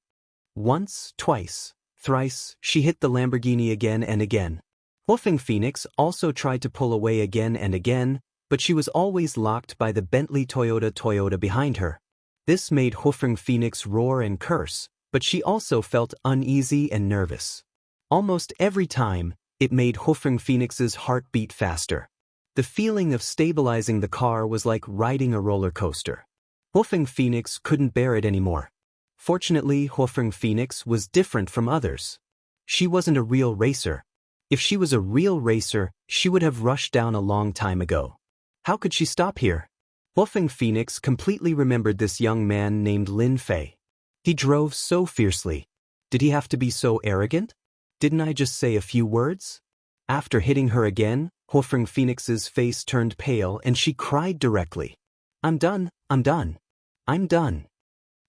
Once, twice, thrice, she hit the Lamborghini again and again. Hofeng Phoenix also tried to pull away again and again, but she was always locked by the Bentley Toyota behind her. This made Hofeng Phoenix roar and curse, but she also felt uneasy and nervous. Almost every time, it made Hofeng Phoenix's heart beat faster. The feeling of stabilizing the car was like riding a roller coaster. Hofeng Phoenix couldn't bear it anymore. Fortunately, Hofeng Phoenix was different from others. She wasn't a real racer. If she was a real racer, she would have rushed down a long time ago. How could she stop here? Hofeng Phoenix completely remembered this young man named Lin Fei. He drove so fiercely. Did he have to be so arrogant? Didn't I just say a few words? After hitting her again, Hofeng Phoenix's face turned pale and she cried directly. I'm done, I'm done. I'm done.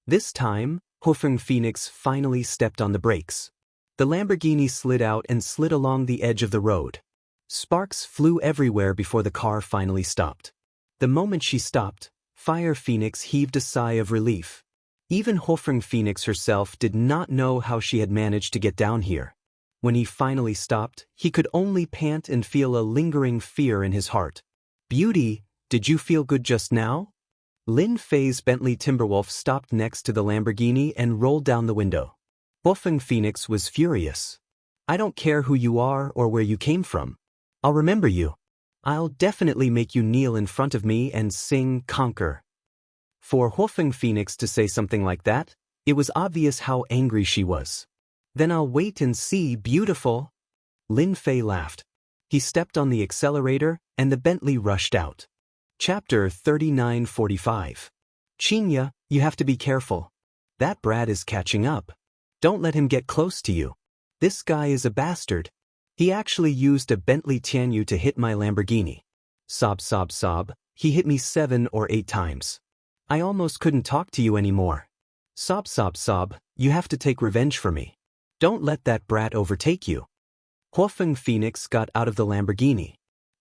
This time, Hofeng Phoenix finally stepped on the brakes. The Lamborghini slid out and slid along the edge of the road. Sparks flew everywhere before the car finally stopped. The moment she stopped, Fire Phoenix heaved a sigh of relief. Even Hofeng Phoenix herself did not know how she had managed to get down here. When he finally stopped, he could only pant and feel a lingering fear in his heart. Beauty, did you feel good just now? Lin Fei's Bentley Timberwolf stopped next to the Lamborghini and rolled down the window. Wolfgang Phoenix was furious. I don't care who you are or where you came from. I'll remember you. I'll definitely make you kneel in front of me and sing Conquer. For Wolfgang Phoenix to say something like that, it was obvious how angry she was. Then I'll wait and see, beautiful. Lin Fei laughed. He stepped on the accelerator and the Bentley rushed out. Chapter 39:45. Xianxia, you have to be careful. That brat is catching up. Don't let him get close to you. This guy is a bastard. He actually used a Bentley Tianyu to hit my Lamborghini. Sob sob sob, he hit me 7 or 8 times. I almost couldn't talk to you anymore. Sob sob sob, you have to take revenge for me. Don't let that brat overtake you. Wolfgang Phoenix got out of the Lamborghini.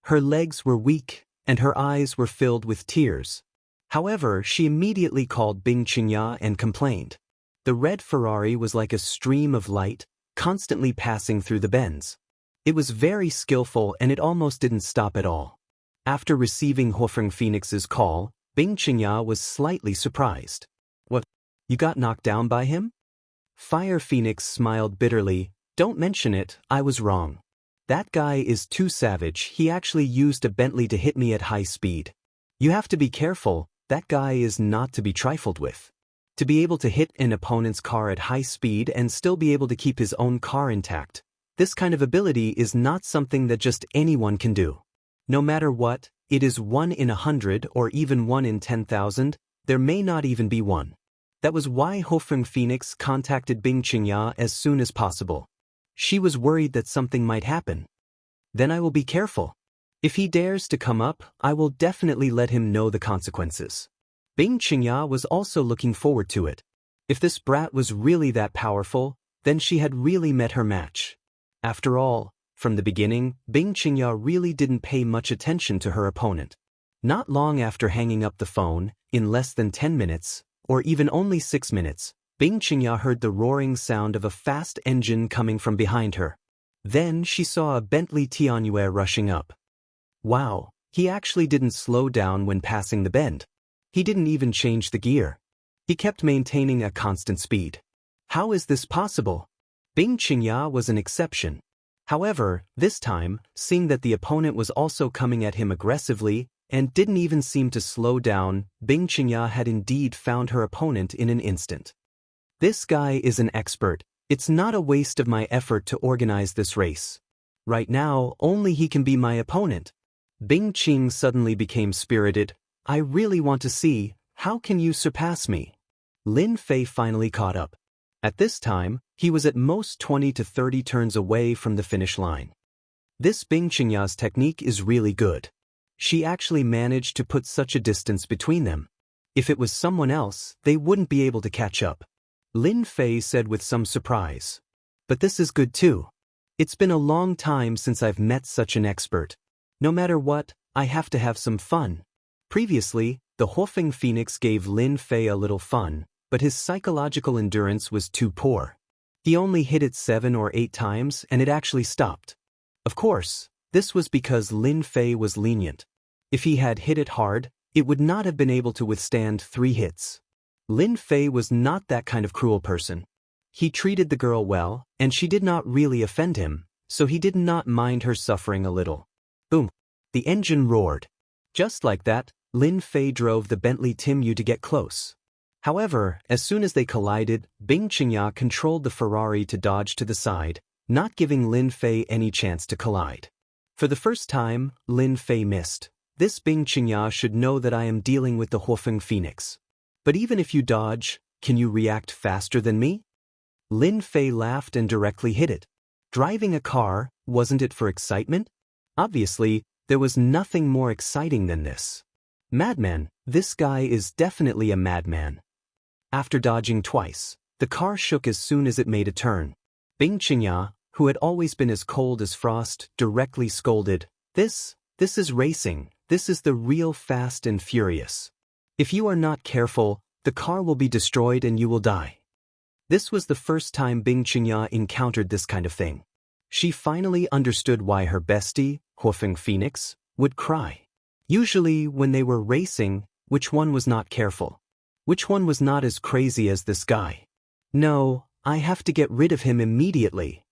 Her legs were weak, and her eyes were filled with tears. However, she immediately called Bing Xianxia and complained. The red Ferrari was like a stream of light, constantly passing through the bends. It was very skillful and it almost didn't stop at all. After receiving Wolfgang Phoenix's call, Bing Xianxia was slightly surprised. What? You got knocked down by him? Fire Phoenix smiled bitterly. Don't mention it, I was wrong. That guy is too savage, he actually used a Bentley to hit me at high speed. You have to be careful, that guy is not to be trifled with. To be able to hit an opponent's car at high speed and still be able to keep his own car intact, this kind of ability is not something that just anyone can do. No matter what, it is 1 in 100 or even 1 in 10,000, there may not even be one. That was why Wolfgang Phoenix contacted Bing Xianxia as soon as possible. She was worried that something might happen. Then I will be careful. If he dares to come up, I will definitely let him know the consequences. Bing Xianxia was also looking forward to it. If this brat was really that powerful, then she had really met her match. After all, from the beginning, Bing Xianxia really didn't pay much attention to her opponent. Not long after hanging up the phone, in less than 10 minutes, or even only 6 minutes, Bing Xianxia heard the roaring sound of a fast engine coming from behind her. Then she saw a Bentley Tianyu rushing up. Wow, he actually didn't slow down when passing the bend. He didn't even change the gear. He kept maintaining a constant speed. How is this possible? Bing Xianxia was an exception. However, this time, seeing that the opponent was also coming at him aggressively and didn't even seem to slow down, Bing Xianxia had indeed found her opponent in an instant. This guy is an expert. It's not a waste of my effort to organize this race. Right now, only he can be my opponent. Bing Qing suddenly became spirited. I really want to see, how can you surpass me? Lin Fei finally caught up. At this time, he was at most 20 to 30 turns away from the finish line. This Bing Xianxia's technique is really good. She actually managed to put such a distance between them. If it was someone else, they wouldn't be able to catch up. Lin Fei said with some surprise. But this is good too. It's been a long time since I've met such an expert. No matter what, I have to have some fun. Previously, the Wolfgang Phoenix gave Lin Fei a little fun, but his psychological endurance was too poor. He only hit it 7 or 8 times and it actually stopped. Of course, this was because Lin Fei was lenient. If he had hit it hard, it would not have been able to withstand 3 hits. Lin Fei was not that kind of cruel person. He treated the girl well, and she did not really offend him, so he did not mind her suffering a little. Boom! The engine roared. Just like that, Lin Fei drove the Bentley Tianyu to get close. However, as soon as they collided, Bing Xianxia controlled the Ferrari to dodge to the side, not giving Lin Fei any chance to collide. For the first time, Lin Fei missed. This Bing Xianxia should know that I am dealing with the Wolfgang Phoenix. But even if you dodge, can you react faster than me? Lin Fei laughed and directly hit it. Driving a car, wasn't it for excitement? Obviously, there was nothing more exciting than this. Madman, this guy is definitely a madman. After dodging twice, the car shook as soon as it made a turn. Bing Xianxia, who had always been as cold as frost, directly scolded, This is racing, this is the real Fast and Furious. If you are not careful, the car will be destroyed and you will die. This was the first time Bing Xianxia encountered this kind of thing. She finally understood why her bestie, Huofeng Phoenix, would cry. Usually, when they were racing, which one was not careful? Which one was not as crazy as this guy? No, I have to get rid of him immediately.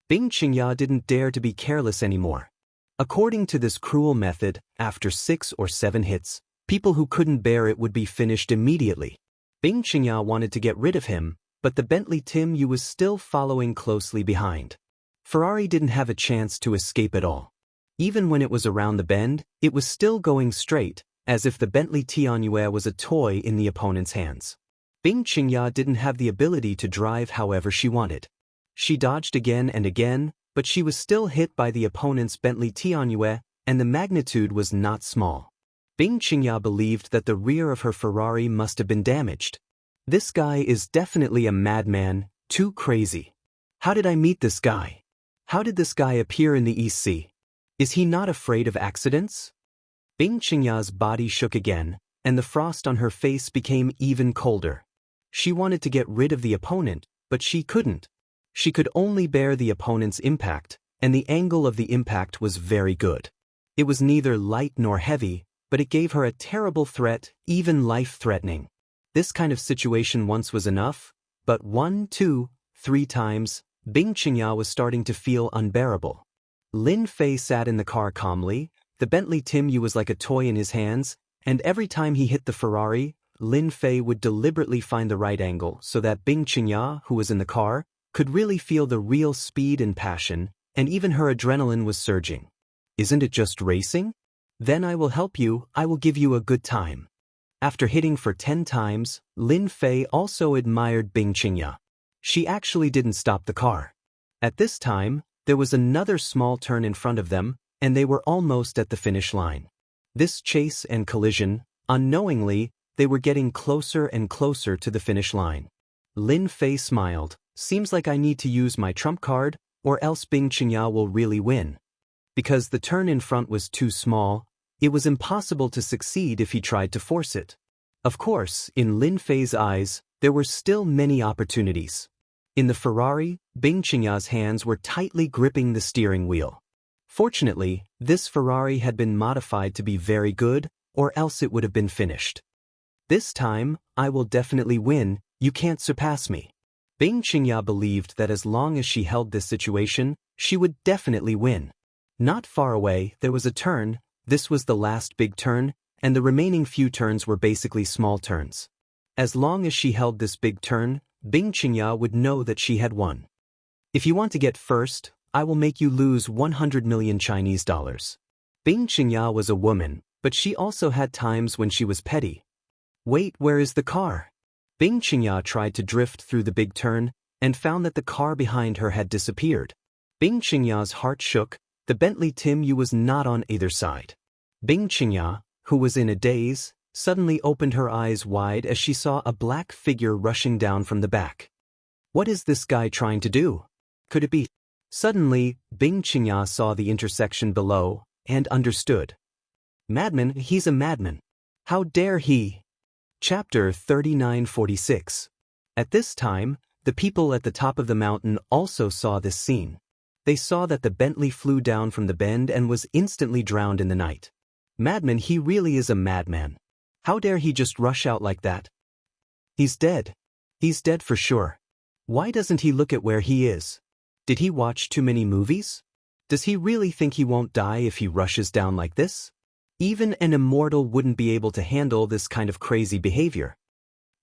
Bing Xianxia didn't dare to be careless anymore. According to this cruel method, after 6 or 7 hits, people who couldn't bear it would be finished immediately. Bing Xianxia wanted to get rid of him, but the Bentley Tim Yu was still following closely behind. Ferrari didn't have a chance to escape at all. Even when it was around the bend, it was still going straight, as if the Bentley Tianyue was a toy in the opponent's hands. Bing Xianxia didn't have the ability to drive however she wanted. She dodged again and again, but she was still hit by the opponent's Bentley Tianyue, and the magnitude was not small. Bing Xianxia believed that the rear of her Ferrari must have been damaged. This guy is definitely a madman, too crazy. How did I meet this guy? How did this guy appear in the East Sea? Is he not afraid of accidents? Bing Xianxia's body shook again, and the frost on her face became even colder. She wanted to get rid of the opponent, but she couldn't. She could only bear the opponent's impact, and the angle of the impact was very good. It was neither light nor heavy, but it gave her a terrible threat, even life-threatening. This kind of situation once was enough, but 1, 2, 3 times, Bing Xianxia was starting to feel unbearable. Lin Fei sat in the car calmly, the Bentley Tim Yu was like a toy in his hands, and every time he hit the Ferrari, Lin Fei would deliberately find the right angle so that Bing Xianxia, who was in the car, could really feel the real speed and passion, and even her adrenaline was surging. Isn't it just racing? Then I will help you, I will give you a good time. After hitting for 10 times, Lin Fei also admired Bing Xianxia. She actually didn't stop the car. At this time, there was another small turn in front of them, and they were almost at the finish line. This chase and collision, unknowingly, they were getting closer and closer to the finish line. Lin Fei smiled. Seems like I need to use my trump card, or else Bing Xianxia will really win. Because the turn in front was too small, it was impossible to succeed if he tried to force it. Of course, in Lin Fei's eyes, there were still many opportunities. In the Ferrari, Bing Xianxia's hands were tightly gripping the steering wheel. Fortunately, this Ferrari had been modified to be very good, or else it would have been finished. This time, I will definitely win, you can't surpass me. Bing Xianxia believed that as long as she held this situation, she would definitely win. Not far away, there was a turn. This was the last big turn, and the remaining few turns were basically small turns. As long as she held this big turn, Bing Xianxia would know that she had won. If you want to get first, I will make you lose 100 million Chinese dollars. Bing Xianxia was a woman, but she also had times when she was petty. Wait, where is the car? Bing Xianxia tried to drift through the big turn, and found that the car behind her had disappeared. Bing Xianxia's heart shook, the Bentley Tim Yu was not on either side. Bing Xianxia, who was in a daze, suddenly opened her eyes wide as she saw a black figure rushing down from the back. What is this guy trying to do? Could it be? Suddenly, Bing Xianxia saw the intersection below, and understood. Madman, he's a madman. How dare he? Chapter 3946. At this time, the people at the top of the mountain also saw this scene. They saw that the Bentley flew down from the bend and was instantly drowned in the night. Madman, he really is a madman. How dare he just rush out like that? He's dead. He's dead for sure. Why doesn't he look at where he is? Did he watch too many movies? Does he really think he won't die if he rushes down like this? Even an immortal wouldn't be able to handle this kind of crazy behavior.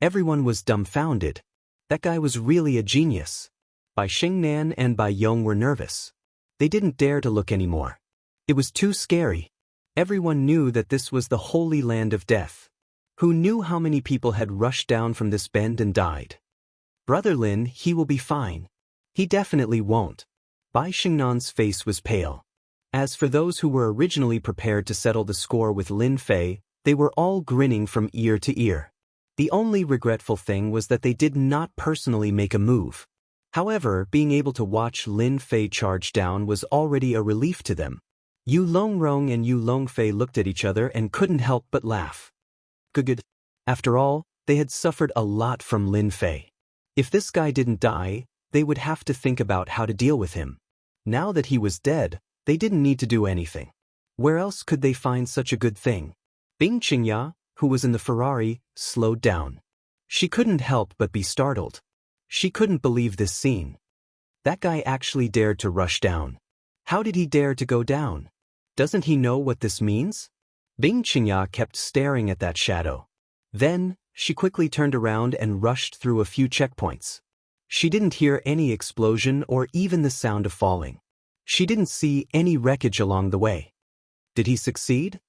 Everyone was dumbfounded. That guy was really a genius. Bai Xingnan and Bai Yong were nervous. They didn't dare to look anymore. It was too scary. Everyone knew that this was the holy land of death. Who knew how many people had rushed down from this bend and died? Brother Lin, he will be fine. He definitely won't. Bai Xingnan's face was pale. As for those who were originally prepared to settle the score with Lin Fei, they were all grinning from ear to ear. The only regretful thing was that they did not personally make a move. However, being able to watch Lin Fei charge down was already a relief to them. Yu Longrong and Yu Longfei looked at each other and couldn't help but laugh. Good. After all, they had suffered a lot from Lin Fei. If this guy didn't die, they would have to think about how to deal with him. Now that he was dead, they didn't need to do anything. Where else could they find such a good thing? Xianxia, who was in the Ferrari, slowed down. She couldn't help but be startled. She couldn't believe this scene. That guy actually dared to rush down. How did he dare to go down? Doesn't he know what this means? Xianxia kept staring at that shadow. Then, she quickly turned around and rushed through a few checkpoints. She didn't hear any explosion or even the sound of falling. She didn't see any wreckage along the way. Did he succeed?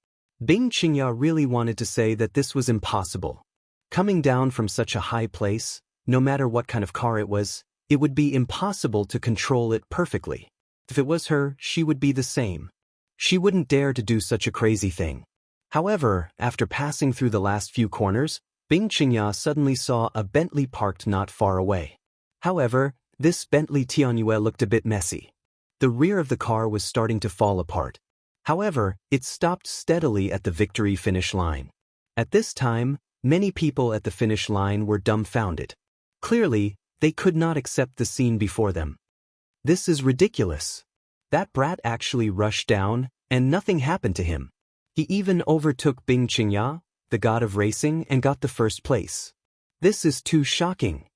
Xianxia really wanted to say that this was impossible. Coming down from such a high place, no matter what kind of car it would be impossible to control it perfectly. If it was her, she would be the same. She wouldn't dare to do such a crazy thing. However, after passing through the last few corners, Xianxia suddenly saw a Bentley parked not far away. However, this Bentley Tianyue looked a bit messy. The rear of the car was starting to fall apart. However, it stopped steadily at the victory finish line. At this time, many people at the finish line were dumbfounded. Clearly, they could not accept the scene before them. This is ridiculous. That brat actually rushed down, and nothing happened to him. He even overtook Xianxia, the god of racing, and got the first place. This is too shocking.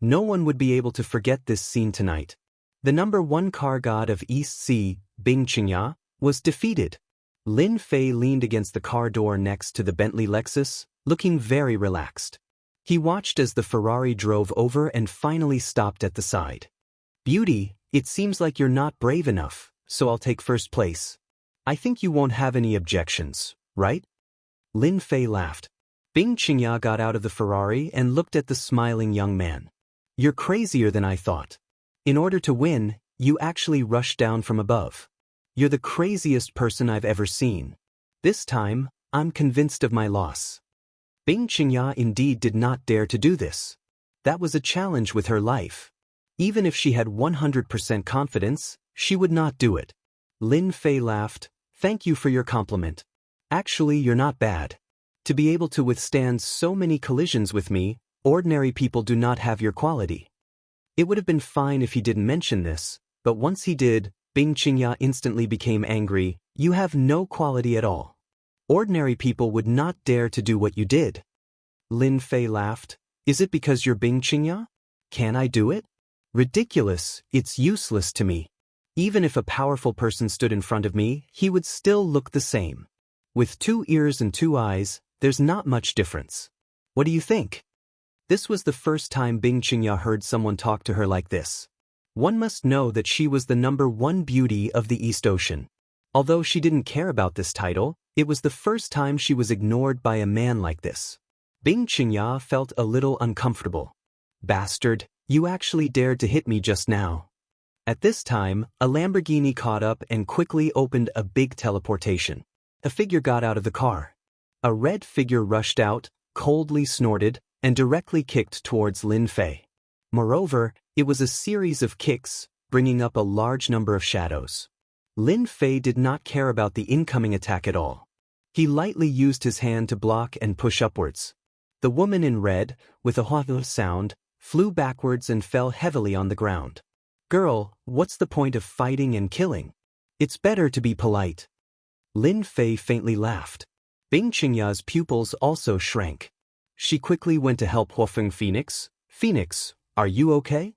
No one would be able to forget this scene tonight. The #1 car god of East Sea, Xianxia, was defeated. Lin Fei leaned against the car door next to the Bentley Lexus, looking very relaxed. He watched as the Ferrari drove over and finally stopped at the side. "Beauty, it seems like you're not brave enough, so I'll take first place. I think you won't have any objections, right?" Lin Fei laughed. Xianxia got out of the Ferrari and looked at the smiling young man. "You're crazier than I thought. In order to win, you actually rushed down from above. You're the craziest person I've ever seen. This time, I'm convinced of my loss." Xianxia indeed did not dare to do this. That was a challenge with her life. Even if she had 100% confidence, she would not do it. Lin Fei laughed. "Thank you for your compliment. Actually, you're not bad. To be able to withstand so many collisions with me, ordinary people do not have your quality." It would have been fine if he didn't mention this, but once he did, Xianxia instantly became angry. "You have no quality at all. Ordinary people would not dare to do what you did." Lin Fei laughed. "Is it because you're Xianxia? Can I do it? Ridiculous, it's useless to me. Even if a powerful person stood in front of me, he would still look the same. With 2 ears and 2 eyes, there's not much difference. What do you think?" This was the first time Xianxia heard someone talk to her like this. One must know that she was the #1 beauty of the East Ocean. Although she didn't care about this title, it was the first time she was ignored by a man like this. Xianxia felt a little uncomfortable. "Bastard, you actually dared to hit me just now." At this time, a Lamborghini caught up and quickly opened a big teleportation. A figure got out of the car. A red figure rushed out, coldly snorted, and directly kicked towards Lin Fei. Moreover, it was a series of kicks, bringing up a large number of shadows. Lin Fei did not care about the incoming attack at all. He lightly used his hand to block and push upwards. The woman in red, with a "hua" sound, flew backwards and fell heavily on the ground. "Girl, what's the point of fighting and killing? It's better to be polite." Lin Fei faintly laughed. Xianxia's pupils also shrank. She quickly went to help Huofeng Phoenix. "Phoenix, are you okay?"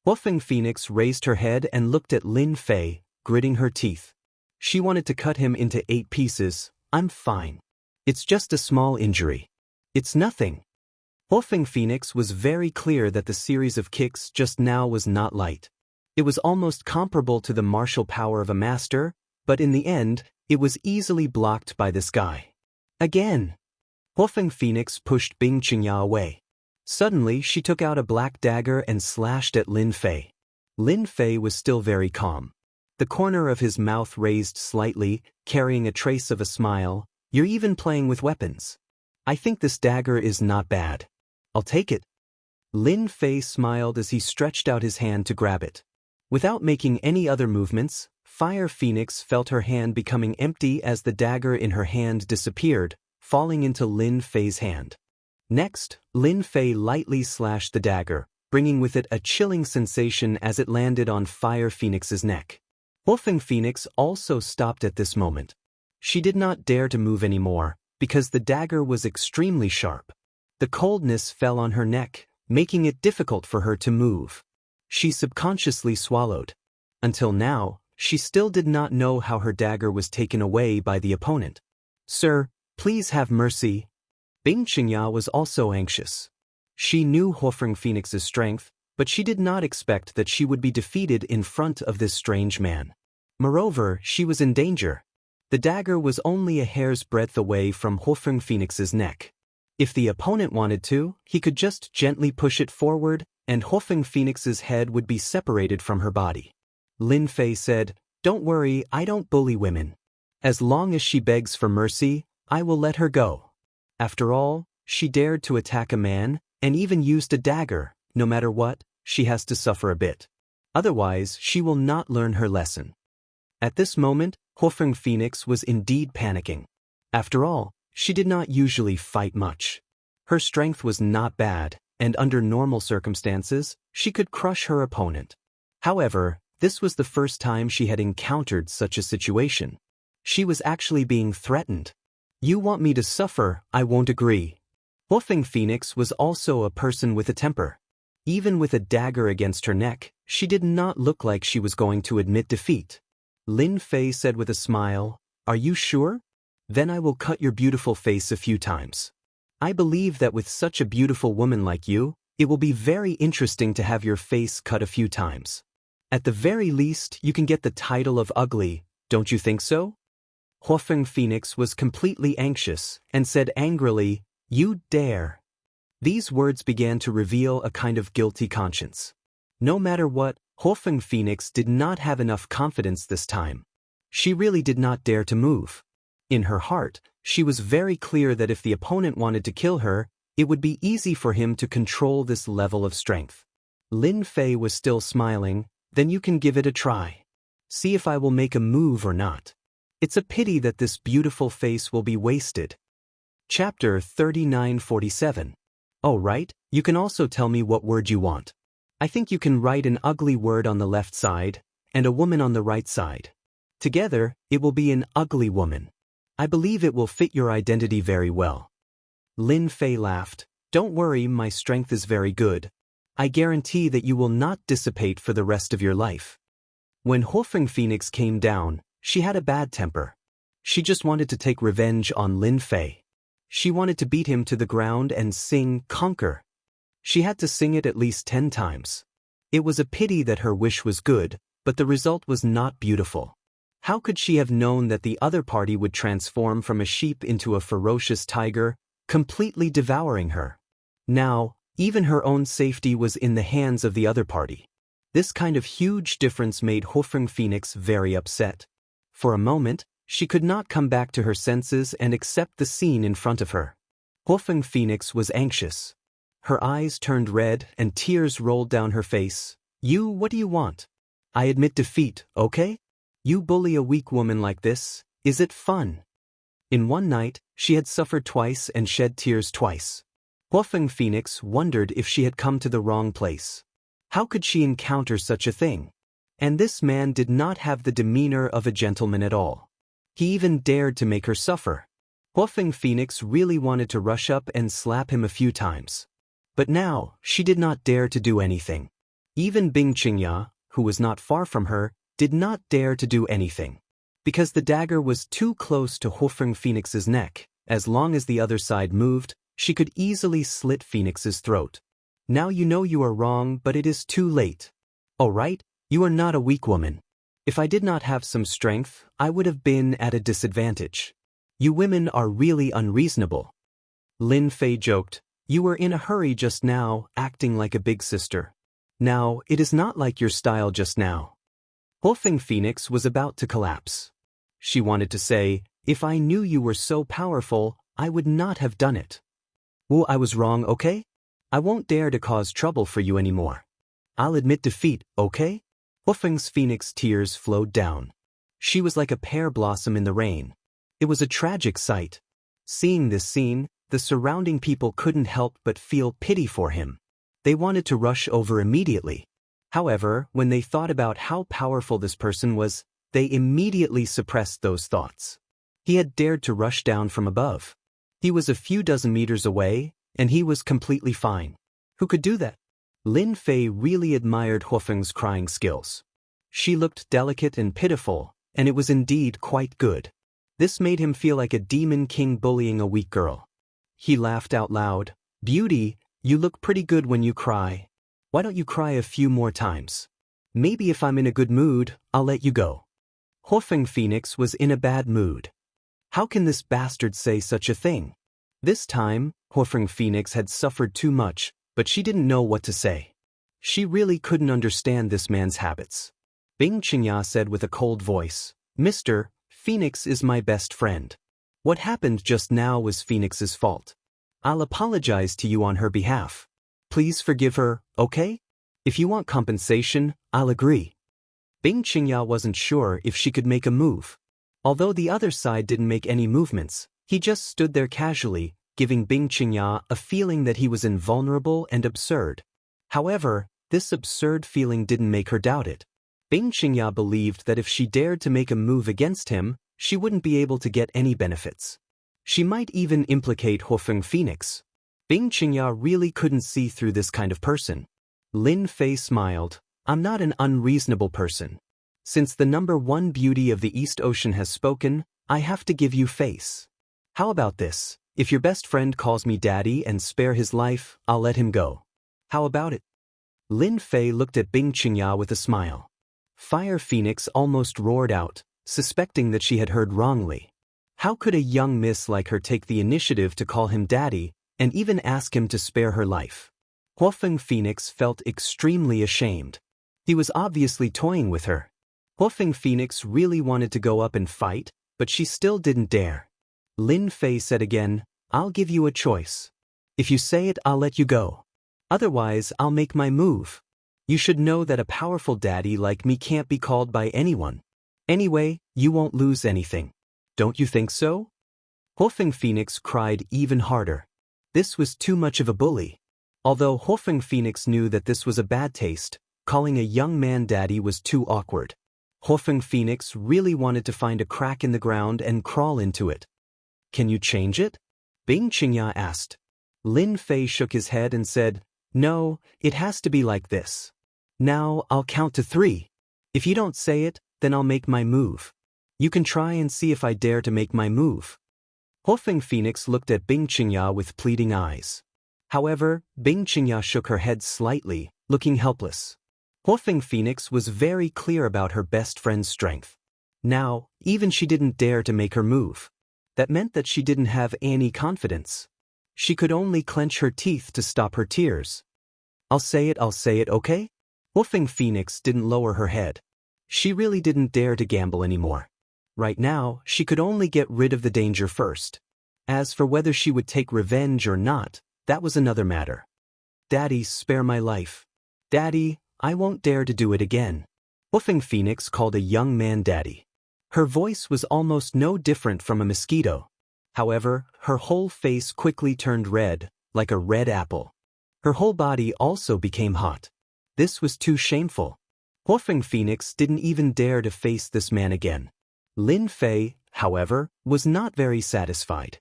Huofeng Phoenix raised her head and looked at Lin Fei, gritting her teeth. She wanted to cut him into 8 pieces. "I'm fine. It's just a small injury. It's nothing." Huofeng Phoenix was very clear that the series of kicks just now was not light. It was almost comparable to the martial power of a master, but in the end, it was easily blocked by this guy. Again! Huofeng Phoenix pushed Xianxia away. Suddenly, she took out a black dagger and slashed at Lin Fei. Lin Fei was still very calm. The corner of his mouth raised slightly, carrying a trace of a smile. "You're even playing with weapons. I think this dagger is not bad. I'll take it." Lin Fei smiled as he stretched out his hand to grab it. Without making any other movements, Fire Phoenix felt her hand becoming empty as the dagger in her hand disappeared, falling into Lin Fei's hand. Next, Lin Fei lightly slashed the dagger, bringing with it a chilling sensation as it landed on Fire Phoenix's neck. Wolfing Phoenix also stopped at this moment. She did not dare to move anymore, because the dagger was extremely sharp. The coldness fell on her neck, making it difficult for her to move. She subconsciously swallowed. Until now, she still did not know how her dagger was taken away by the opponent. "Sir, please have mercy." Xianxia was also anxious. She knew Wolfing Phoenix's strength, but she did not expect that she would be defeated in front of this strange man. Moreover, she was in danger. The dagger was only a hair's breadth away from Wolfing Phoenix's neck. If the opponent wanted to, he could just gently push it forward, and Wolfing Phoenix's head would be separated from her body. Lin Fei said, "Don't worry, I don't bully women. As long as she begs for mercy, I will let her go." After all, she dared to attack a man, and even used a dagger. No matter what, she has to suffer a bit. Otherwise, she will not learn her lesson. At this moment, Wolfing Phoenix was indeed panicking. After all, she did not usually fight much. Her strength was not bad, and under normal circumstances, she could crush her opponent. However, this was the first time she had encountered such a situation. She was actually being threatened. "You want me to suffer, I won't agree." Wolfing Phoenix was also a person with a temper. Even with a dagger against her neck, she did not look like she was going to admit defeat. Lin Fei said with a smile, "Are you sure? Then I will cut your beautiful face a few times. I believe that with such a beautiful woman like you, it will be very interesting to have your face cut a few times. At the very least, you can get the title of ugly, don't you think so?" Wolfing Phoenix was completely anxious and said angrily, "You dare." These words began to reveal a kind of guilty conscience. No matter what, Wolfing Phoenix did not have enough confidence this time. She really did not dare to move. In her heart, she was very clear that if the opponent wanted to kill her, it would be easy for him to control this level of strength. Lin Fei was still smiling. "Then you can give it a try. See if I will make a move or not. It's a pity that this beautiful face will be wasted." Chapter 3947. Oh right, you can also tell me what word you want. I think you can write an ugly word on the left side, and a woman on the right side. Together, it will be an ugly woman. I believe it will fit your identity very well. Lin Fei laughed. "Don't worry, my strength is very good. I guarantee that you will not dissipate for the rest of your life." When Wolfing Phoenix came down, she had a bad temper. She just wanted to take revenge on Lin Fei. She wanted to beat him to the ground and sing "Conquer." She had to sing it at least 10 times. It was a pity that her wish was good, but the result was not beautiful. How could she have known that the other party would transform from a sheep into a ferocious tiger, completely devouring her? Now, even her own safety was in the hands of the other party. This kind of huge difference made Wolfing Phoenix very upset. For a moment, she could not come back to her senses and accept the scene in front of her. Wolfing Phoenix was anxious. Her eyes turned red and tears rolled down her face. What do you want? I admit defeat, okay? You bully a weak woman like this, is it fun?" In one night, she had suffered twice and shed tears twice. Wolfing Phoenix wondered if she had come to the wrong place. How could she encounter such a thing? And this man did not have the demeanor of a gentleman at all. He even dared to make her suffer. Wolfing Phoenix really wanted to rush up and slap him a few times. But now, she did not dare to do anything. Even Xianxia, who was not far from her, did not dare to do anything. Because the dagger was too close to Wolfing Phoenix's neck, as long as the other side moved, she could easily slit Phoenix's throat. Now you know you are wrong, but it is too late. All right, you are not a weak woman. If I did not have some strength, I would have been at a disadvantage. You women are really unreasonable. Lin Fei joked, "You were in a hurry just now, acting like a big sister. Now, it is not like your style just now." Wolfing Phoenix was about to collapse. She wanted to say, "If I knew you were so powerful, I would not have done it. Well, I was wrong, okay? I won't dare to cause trouble for you anymore. I'll admit defeat, okay?" Wolfing Phoenix's tears flowed down. She was like a pear blossom in the rain. It was a tragic sight. Seeing this scene, the surrounding people couldn't help but feel pity for him. They wanted to rush over immediately. However, when they thought about how powerful this person was, they immediately suppressed those thoughts. He had dared to rush down from above. He was a few dozen meters away, and he was completely fine. Who could do that? Lin Fei really admired Huofeng's crying skills. She looked delicate and pitiful, and it was indeed quite good. This made him feel like a demon king bullying a weak girl. He laughed out loud. "Beauty, you look pretty good when you cry. Why don't you cry a few more times? Maybe if I'm in a good mood, I'll let you go." Huofeng Phoenix was in a bad mood. How can this bastard say such a thing? This time, Huofeng Phoenix had suffered too much, but she didn't know what to say. She really couldn't understand this man's habits. Xianxia said with a cold voice, "Mr. Phoenix is my best friend. What happened just now was Phoenix's fault. I'll apologize to you on her behalf. Please forgive her, okay? If you want compensation, I'll agree." Xianxia wasn't sure if she could make a move. Although the other side didn't make any movements, he just stood there casually, giving Xianxia a feeling that he was invulnerable and absurd. However, this absurd feeling didn't make her doubt it. Xianxia believed that if she dared to make a move against him, she wouldn't be able to get any benefits. She might even implicate Huofeng Phoenix. Xianxia really couldn't see through this kind of person. Lin Fei smiled. "I'm not an unreasonable person. Since the #1 beauty of the East Ocean has spoken, I have to give you face. How about this? If your best friend calls me daddy and spare his life, I'll let him go. How about it?" Lin Fei looked at Xianxia with a smile. Fire Phoenix almost roared out, suspecting that she had heard wrongly. How could a young miss like her take the initiative to call him daddy, and even ask him to spare her life? Huofeng Phoenix felt extremely ashamed. He was obviously toying with her. Huofeng Phoenix really wanted to go up and fight, but she still didn't dare. Lin Fei said again, "I'll give you a choice. If you say it, I'll let you go. Otherwise, I'll make my move. You should know that a powerful daddy like me can't be called by anyone. Anyway, you won't lose anything. Don't you think so?" Huofeng Phoenix cried even harder. This was too much of a bully. Although Huofeng Phoenix knew that this was a bad taste, calling a young man daddy was too awkward. Huofeng Phoenix really wanted to find a crack in the ground and crawl into it. "Can you change it?" Xianxia asked. Lin Fei shook his head and said, "No, it has to be like this. Now, I'll count to 3. If you don't say it, then I'll make my move. You can try and see if I dare to make my move." Huofeng Phoenix looked at Xianxia with pleading eyes. However, Xianxia shook her head slightly, looking helpless. Huofeng Phoenix was very clear about her best friend's strength. Now, even she didn't dare to make her move. That meant that she didn't have any confidence. She could only clench her teeth to stop her tears. I'll say it, okay?" Huofeng Phoenix didn't lower her head. She really didn't dare to gamble anymore. Right now, she could only get rid of the danger first. As for whether she would take revenge or not, that was another matter. "Daddy, spare my life. Daddy, I won't dare to do it again." Huofeng Phoenix called a young man daddy. Her voice was almost no different from a mosquito. However, her whole face quickly turned red, like a red apple. Her whole body also became hot. This was too shameful. Huofeng Phoenix didn't even dare to face this man again. Lin Fei, however, was not very satisfied.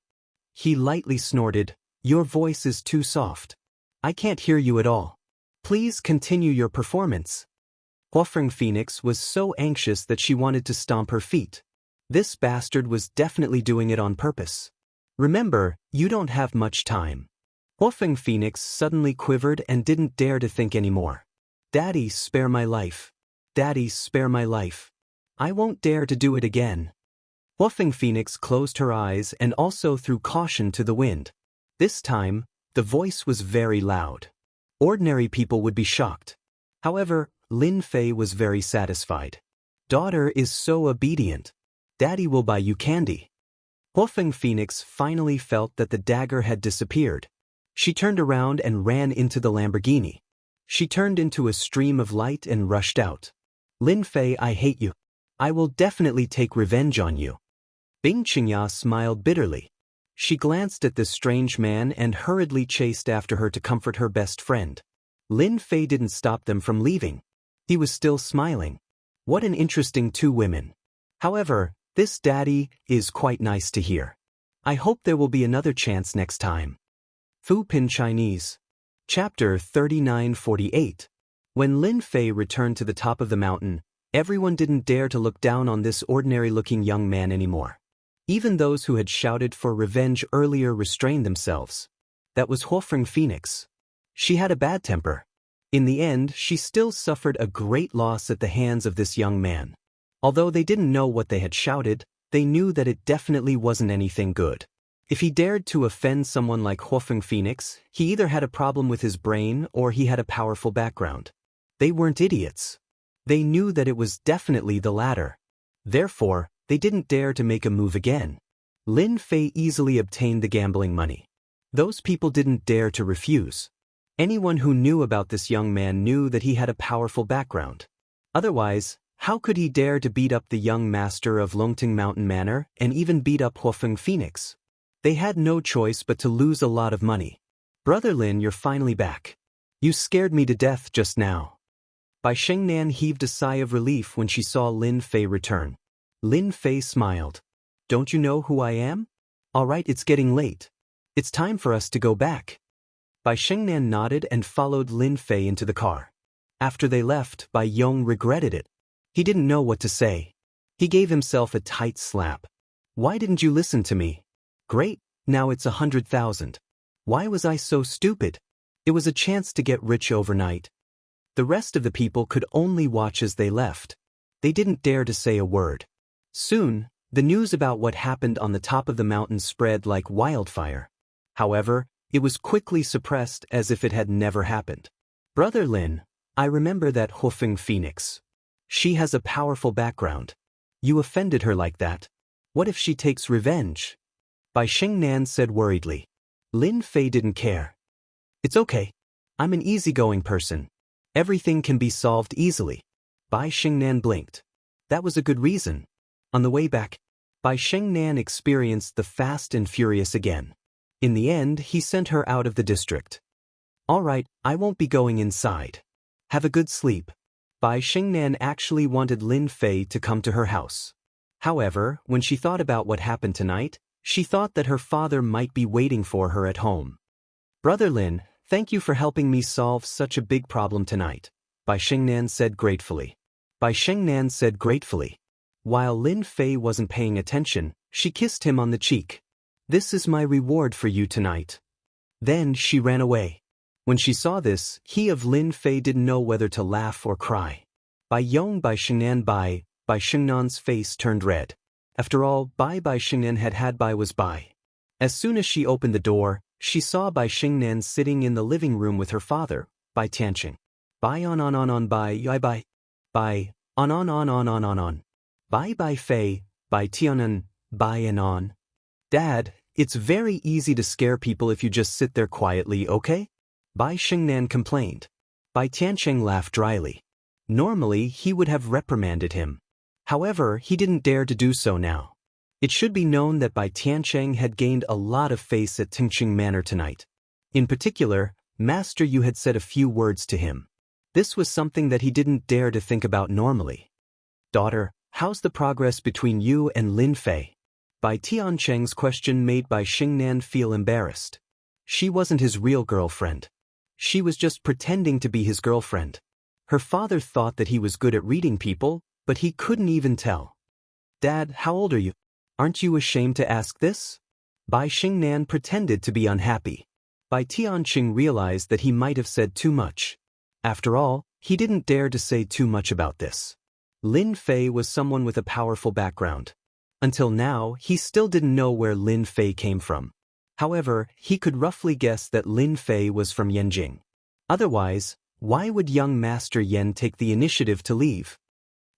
He lightly snorted, "Your voice is too soft. I can't hear you at all. Please continue your performance." Huofeng Phoenix was so anxious that she wanted to stomp her feet. This bastard was definitely doing it on purpose. "Remember, you don't have much time." Huofeng Phoenix suddenly quivered and didn't dare to think anymore. "Daddy, spare my life. Daddy, spare my life. I won't dare to do it again." Huofeng Phoenix closed her eyes and also threw caution to the wind. This time, the voice was very loud. Ordinary people would be shocked. However, Lin Fei was very satisfied. "Daughter is so obedient. Daddy will buy you candy." Huofeng Phoenix finally felt that the dagger had disappeared. She turned around and ran into the Lamborghini. She turned into a stream of light and rushed out. "Lin Fei, I hate you. I will definitely take revenge on you." Xianxia smiled bitterly. She glanced at this strange man and hurriedly chased after her to comfort her best friend. Lin Fei didn't stop them from leaving. He was still smiling. What an interesting 2 women. However, this daddy is quite nice to hear. I hope there will be another chance next time. Fu Pin Chinese. Chapter 3948. When Lin Fei returned to the top of the mountain, everyone didn't dare to look down on this ordinary-looking young man anymore. Even those who had shouted for revenge earlier restrained themselves. That was Huofeng Phoenix. She had a bad temper. In the end, she still suffered a great loss at the hands of this young man. Although they didn't know what they had shouted, they knew that it definitely wasn't anything good. If he dared to offend someone like Huofeng Phoenix, he either had a problem with his brain or he had a powerful background. They weren't idiots. They knew that it was definitely the latter. Therefore, they didn't dare to make a move again. Lin Fei easily obtained the gambling money. Those people didn't dare to refuse. Anyone who knew about this young man knew that he had a powerful background. Otherwise, how could he dare to beat up the young master of Longting Mountain Manor and even beat up Huofeng Phoenix? They had no choice but to lose a lot of money. Brother Lin, you're finally back. You scared me to death just now. Bai Shengnan heaved a sigh of relief when she saw Lin Fei return. Lin Fei smiled. Don't you know who I am? All right, it's getting late. It's time for us to go back. Bai Shengnan nodded and followed Lin Fei into the car. After they left, Bai Yong regretted it. He didn't know what to say. He gave himself a tight slap. Why didn't you listen to me? Great, now it's 100,000. Why was I so stupid? It was a chance to get rich overnight. The rest of the people could only watch as they left. They didn't dare to say a word. Soon, the news about what happened on the top of the mountain spread like wildfire. However, it was quickly suppressed as if it had never happened. Brother Lin, I remember that Huofeng Phoenix. She has a powerful background. You offended her like that. What if she takes revenge? Bai Shengnan said worriedly. Lin Fei didn't care. It's okay. I'm an easygoing person. Everything can be solved easily. Bai Shengnan blinked. That was a good reason. On the way back, Bai Shengnan experienced the Fast and Furious again. In the end, he sent her out of the district. All right, I won't be going inside. Have a good sleep. Bai Shengnan actually wanted Lin Fei to come to her house. However, when she thought about what happened tonight, she thought that her father might be waiting for her at home. Brother Lin, thank you for helping me solve such a big problem tonight, Bai Shengnan said gratefully. Bai Shengnan said gratefully. While Lin Fei wasn't paying attention, she kissed him on the cheek. This is my reward for you tonight. Then she ran away. When she saw this, he of Lin Fei didn't know whether to laugh or cry. Bai Shengnan's face turned red. After all, Bai Shengnan had Bai was Bai. As soon as she opened the door, she saw Bai Shengnan sitting in the living room with her father, Bai Tianqing. Bai on Bai Yai Bai. Bai on. Bai Fei, Bai Tianan, Bai and on. Dad, it's very easy to scare people if you just sit there quietly, okay? Bai Shengnan complained. Bai Tianqing laughed dryly. Normally, he would have reprimanded him. However, he didn't dare to do so now. It should be known that Bai Tianqing had gained a lot of face at Tingqing Manor tonight. In particular, Master Yu had said a few words to him. This was something that he didn't dare to think about normally. Daughter, how's the progress between you and Lin Fei? Bai Tianqing's question made Bai Shengnan feel embarrassed. She wasn't his real girlfriend. She was just pretending to be his girlfriend. Her father thought that he was good at reading people, but he couldn't even tell. Dad, how old are you? Aren't you ashamed to ask this? Bai Shengnan pretended to be unhappy. Bai Tianqing realized that he might have said too much. After all, he didn't dare to say too much about this. Lin Fei was someone with a powerful background. Until now, he still didn't know where Lin Fei came from. However, he could roughly guess that Lin Fei was from Yanjing. Otherwise, why would young Master Yan take the initiative to leave?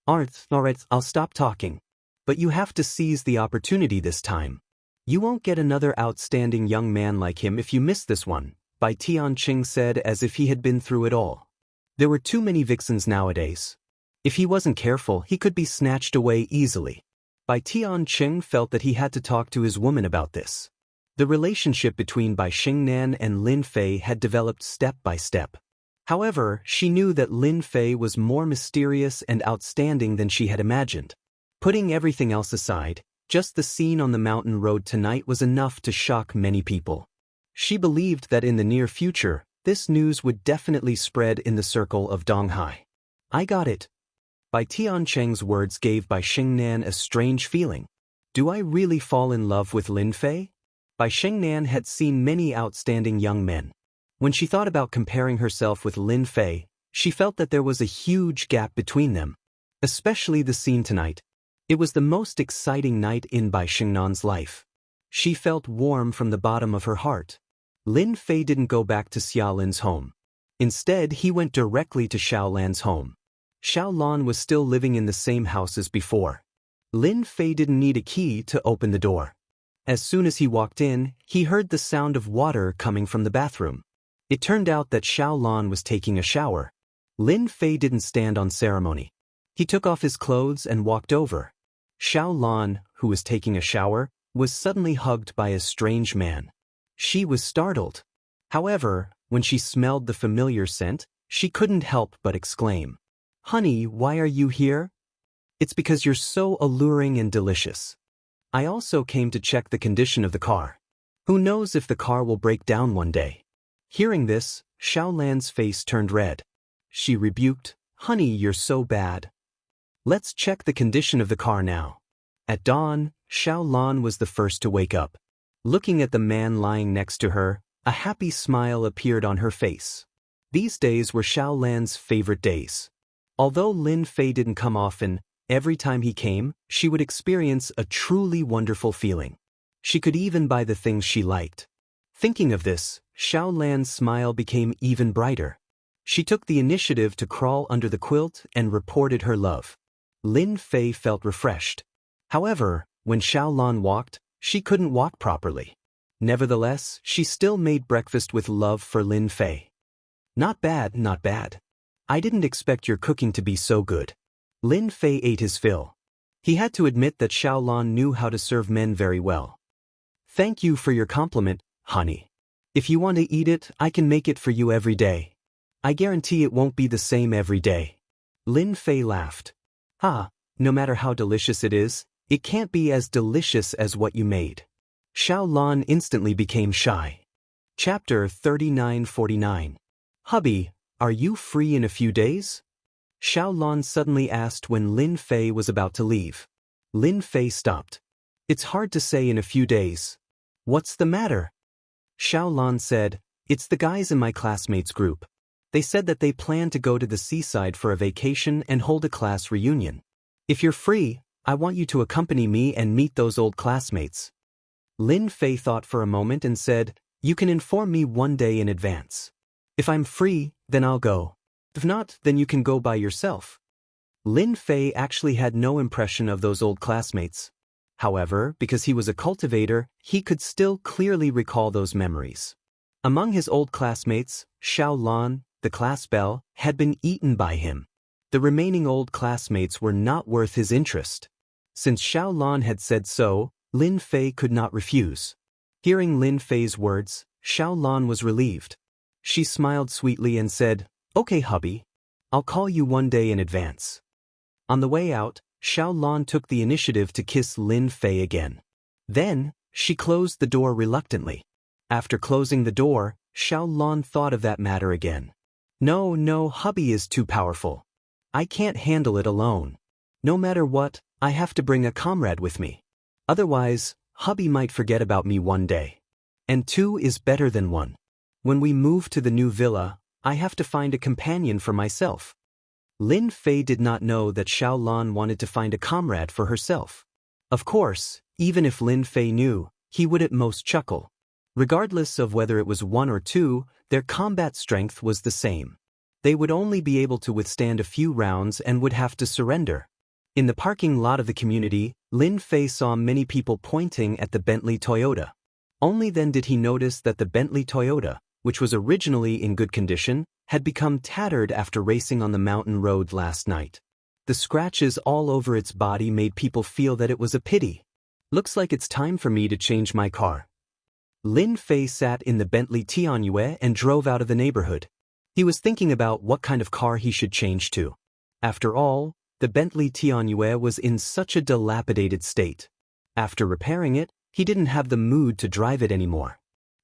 Alright, I'll stop talking. But you have to seize the opportunity this time. You won't get another outstanding young man like him if you miss this one, Bai Tianqing said as if he had been through it all. There were too many vixens nowadays. If he wasn't careful, he could be snatched away easily. Bai Tianqing felt that he had to talk to his woman about this. The relationship between Bai Shengnan and Lin Fei had developed step by step. However, she knew that Lin Fei was more mysterious and outstanding than she had imagined. Putting everything else aside, just the scene on the mountain road tonight was enough to shock many people. She believed that in the near future, this news would definitely spread in the circle of Donghai. I got it. By Tian Cheng's words gave Bai Xingnan a strange feeling. Do I really fall in love with Lin Fei? Bai Xingnan had seen many outstanding young men. When she thought about comparing herself with Lin Fei, she felt that there was a huge gap between them. Especially the scene tonight. It was the most exciting night in Bai Xingnan's life. She felt warm from the bottom of her heart. Lin Fei didn't go back to Xiaolin's home. Instead, he went directly to Xiaolan's home. Xiaolan was still living in the same house as before. Lin Fei didn't need a key to open the door. As soon as he walked in, he heard the sound of water coming from the bathroom. It turned out that Xiaolan was taking a shower. Lin Fei didn't stand on ceremony. He took off his clothes and walked over. Xiaolan, who was taking a shower, was suddenly hugged by a strange man. She was startled. However, when she smelled the familiar scent, she couldn't help but exclaim, "Honey, why are you here?" "It's because you're so alluring and delicious. I also came to check the condition of the car. Who knows if the car will break down one day." Hearing this, Xiaolan's face turned red. She rebuked, "Honey, you're so bad. Let's check the condition of the car now." At dawn, Xiaolan was the first to wake up. Looking at the man lying next to her, a happy smile appeared on her face. These days were Xiaolan's favorite days. Although Lin Fei didn't come often, every time he came, she would experience a truly wonderful feeling. She could even buy the things she liked. Thinking of this, Xiaolan's smile became even brighter. She took the initiative to crawl under the quilt and reported her love. Lin Fei felt refreshed. However, when Xiaolan walked, she couldn't walk properly. Nevertheless, she still made breakfast with love for Lin Fei. "Not bad, not bad. I didn't expect your cooking to be so good." Lin Fei ate his fill. He had to admit that Xiaolan knew how to serve men very well. "Thank you for your compliment, honey. If you want to eat it, I can make it for you every day. I guarantee it won't be the same every day." Lin Fei laughed. No matter how delicious it is, it can't be as delicious as what you made." Xiaolan instantly became shy. Chapter 3949. "Hubby, are you free in a few days?" Xiaolan suddenly asked when Lin Fei was about to leave. Lin Fei stopped. "It's hard to say in a few days. What's the matter?" Xiaolan said, "It's the guys in my classmates group. They said that they plan to go to the seaside for a vacation and hold a class reunion. If you're free, I want you to accompany me and meet those old classmates." Lin Fei thought for a moment and said, "You can inform me one day in advance. If I'm free, then I'll go. If not, then you can go by yourself." Lin Fei actually had no impression of those old classmates. However, because he was a cultivator, he could still clearly recall those memories. Among his old classmates, Xiaolan, the class belle, had been eaten by him. The remaining old classmates were not worth his interest. Since Xiaolan had said so, Lin Fei could not refuse. Hearing Lin Fei's words, Xiaolan was relieved. She smiled sweetly and said, "Okay, hubby. I'll call you one day in advance." On the way out, Xiaolan took the initiative to kiss Lin Fei again. Then, she closed the door reluctantly. After closing the door, Xiaolan thought of that matter again. No, hubby is too powerful. I can't handle it alone. No matter what, I have to bring a comrade with me. Otherwise, hubby might forget about me one day. And two is better than one. When we move to the new villa, I have to find a companion for myself." Lin Fei did not know that Xiaolan wanted to find a comrade for herself. Of course, even if Lin Fei knew, he would at most chuckle. Regardless of whether it was one or two, their combat strength was the same. They would only be able to withstand a few rounds and would have to surrender. In the parking lot of the community, Lin Fei saw many people pointing at the Bentley Toyota. Only then did he notice that the Bentley Toyota, which was originally in good condition, had become tattered after racing on the mountain road last night. The scratches all over its body made people feel that it was a pity. "Looks like it's time for me to change my car." Lin Fei sat in the Bentley Tianyue and drove out of the neighborhood. He was thinking about what kind of car he should change to. After all, The Bentley Tianyue was in such a dilapidated state. After repairing it, he didn't have the mood to drive it anymore.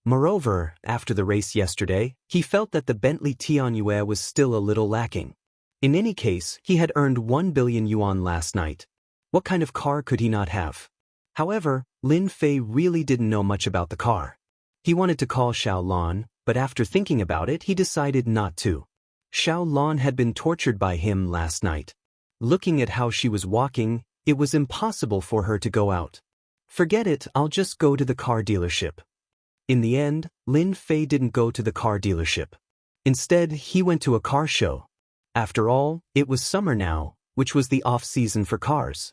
Moreover, after the race yesterday, he felt that the Bentley Tianyue was still a little lacking. In any case, he had earned 1 billion yuan last night. What kind of car could he not have? However, Lin Fei really didn't know much about the car. He wanted to call Xiao Lan, but after thinking about it, he decided not to. Xiao Lan had been tortured by him last night. Looking at how she was walking, it was impossible for her to go out. Forget it, I'll just go to the car dealership. In the end, Lin Fei didn't go to the car dealership. Instead, he went to a car show. After all, it was summer now, which was the off-season for cars.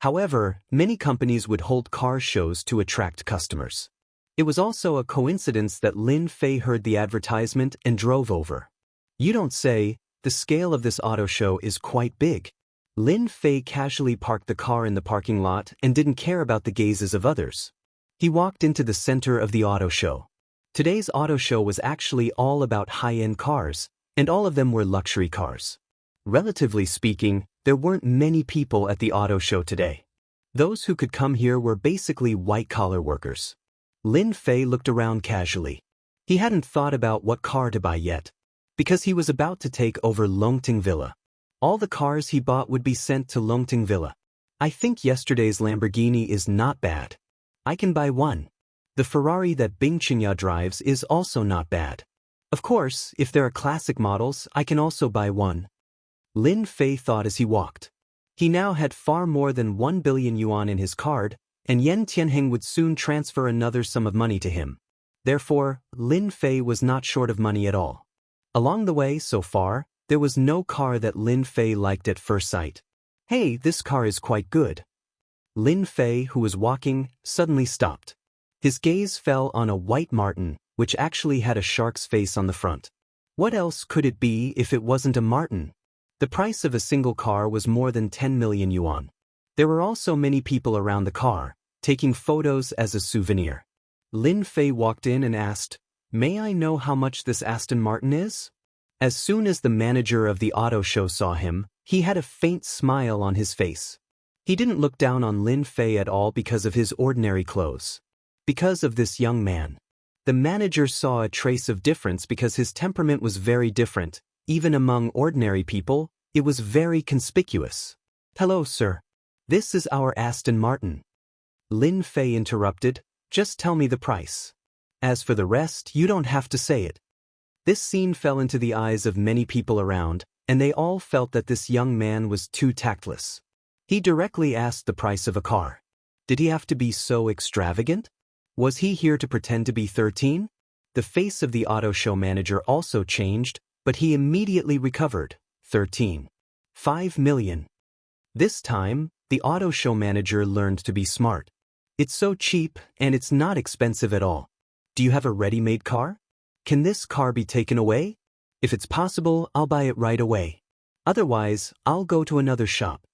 However, many companies would hold car shows to attract customers. It was also a coincidence that Lin Fei heard the advertisement and drove over. You don't say, the scale of this auto show is quite big. Lin Fei casually parked the car in the parking lot and didn't care about the gazes of others. He walked into the center of the auto show. Today's auto show was actually all about high-end cars, and all of them were luxury cars. Relatively speaking, there weren't many people at the auto show today. Those who could come here were basically white-collar workers. Lin Fei looked around casually. He hadn't thought about what car to buy yet, because he was about to take over Longting Villa. All the cars he bought would be sent to Longting Villa. I think yesterday's Lamborghini is not bad. I can buy one. The Ferrari that Bing Qinya drives is also not bad. Of course, if there are classic models, I can also buy one. Lin Fei thought as he walked. He now had far more than 1 billion yuan in his card, and Yen Tianheng would soon transfer another sum of money to him. Therefore, Lin Fei was not short of money at all. Along the way, so far, there was no car that Lin Fei liked at first sight. Hey, this car is quite good. Lin Fei, who was walking, suddenly stopped. His gaze fell on a white marten, which actually had a shark's face on the front. What else could it be if it wasn't a marten? The price of a single car was more than 10 million yuan. There were also many people around the car, taking photos as a souvenir. Lin Fei walked in and asked, "May I know how much this Aston Martin is?" As soon as the manager of the auto show saw him, he had a faint smile on his face. He didn't look down on Lin Fei at all because of his ordinary clothes. Because of this young man. The manager saw a trace of difference because his temperament was very different. Even among ordinary people, it was very conspicuous. "Hello, sir. This is our Aston Martin." Lin Fei interrupted, "Just tell me the price. As for the rest, you don't have to say it." This scene fell into the eyes of many people around, and they all felt that this young man was too tactless. He directly asked the price of a car. Did he have to be so extravagant? Was he here to pretend to be 13? The face of the auto show manager also changed, but he immediately recovered. 13. 5 million. This time, the auto show manager learned to be smart. It's so cheap, and it's not expensive at all. Do you have a ready-made car? Can this car be taken away? If it's possible, I'll buy it right away. Otherwise, I'll go to another shop.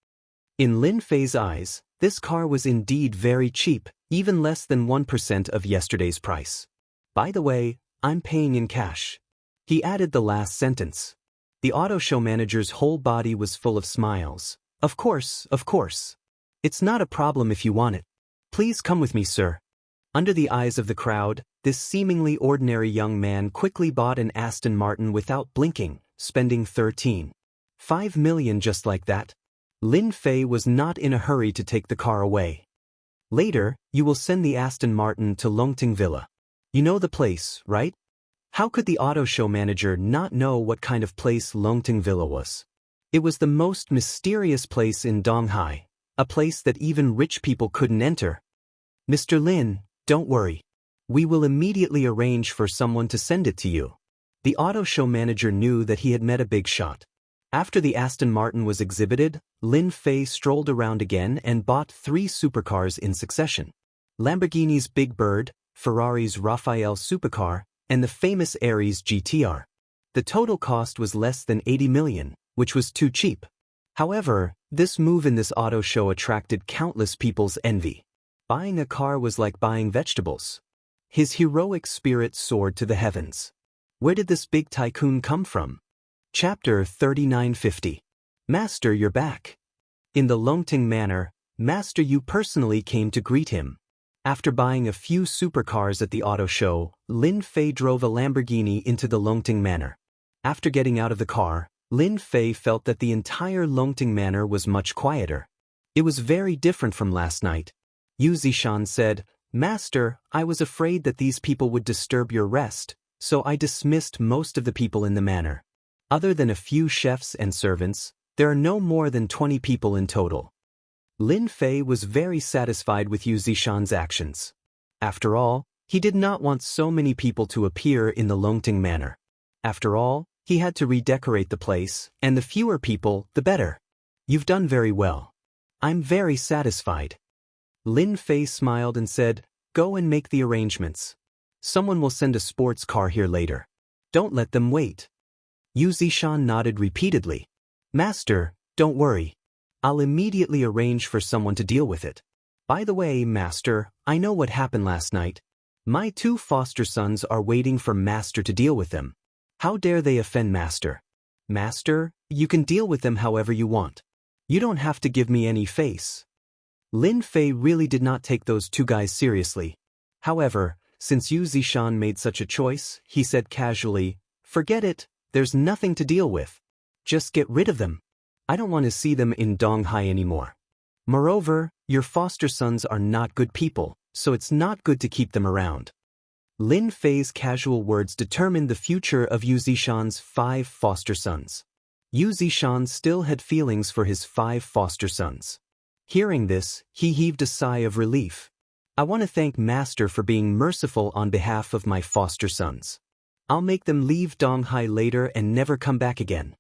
In Lin Fei's eyes, this car was indeed very cheap, even less than 1% of yesterday's price. By the way, I'm paying in cash. He added the last sentence. The auto show manager's whole body was full of smiles. Of course, of course. It's not a problem if you want it. Please come with me, sir. Under the eyes of the crowd, this seemingly ordinary young man quickly bought an Aston Martin without blinking, spending 13.5 million just like that. Lin Fei was not in a hurry to take the car away. Later, you will send the Aston Martin to Longting Villa. You know the place, right? How could the auto show manager not know what kind of place Longting Villa was? It was the most mysterious place in Donghai, a place that even rich people couldn't enter. Mr. Lin, don't worry. We will immediately arrange for someone to send it to you. The auto show manager knew that he had met a big shot. After the Aston Martin was exhibited, Lin Fei strolled around again and bought 3 supercars in succession. Lamborghini's Big Bird, Ferrari's Rafale supercar, and the famous Aries GTR. The total cost was less than 80 million, which was too cheap. However, this move in this auto show attracted countless people's envy. Buying a car was like buying vegetables. His heroic spirit soared to the heavens. Where did this big tycoon come from? Chapter 3950. Master, you're back. In the Longting Manor, Master Yu personally came to greet him. After buying a few supercars at the auto show, Lin Fei drove a Lamborghini into the Longting Manor. After getting out of the car, Lin Fei felt that the entire Longting Manor was much quieter. It was very different from last night. Yu Zishan said, "Master, I was afraid that these people would disturb your rest, so I dismissed most of the people in the manor. Other than a few chefs and servants, there are no more than 20 people in total." Lin Fei was very satisfied with Yu Zishan's actions. After all, he did not want so many people to appear in the Longting Manor. After all, he had to redecorate the place, and the fewer people, the better. "You've done very well. I'm very satisfied." Lin Fei smiled and said, "Go and make the arrangements. Someone will send a sports car here later. Don't let them wait." Yu Zishan nodded repeatedly. "Master, don't worry. I'll immediately arrange for someone to deal with it. By the way, Master, I know what happened last night. My 2 foster sons are waiting for Master to deal with them. How dare they offend Master? Master, you can deal with them however you want. You don't have to give me any face." Lin Fei really did not take those 2 guys seriously. However, since Yu Zishan made such a choice, he said casually, "Forget it, there's nothing to deal with. Just get rid of them. I don't want to see them in Donghai anymore. Moreover, your foster sons are not good people, so it's not good to keep them around." Lin Fei's casual words determined the future of Yu Zishan's 5 foster sons. Yu Zishan still had feelings for his 5 foster sons. Hearing this, he heaved a sigh of relief. "I want to thank Master for being merciful on behalf of my foster sons. I'll make them leave Donghai later and never come back again."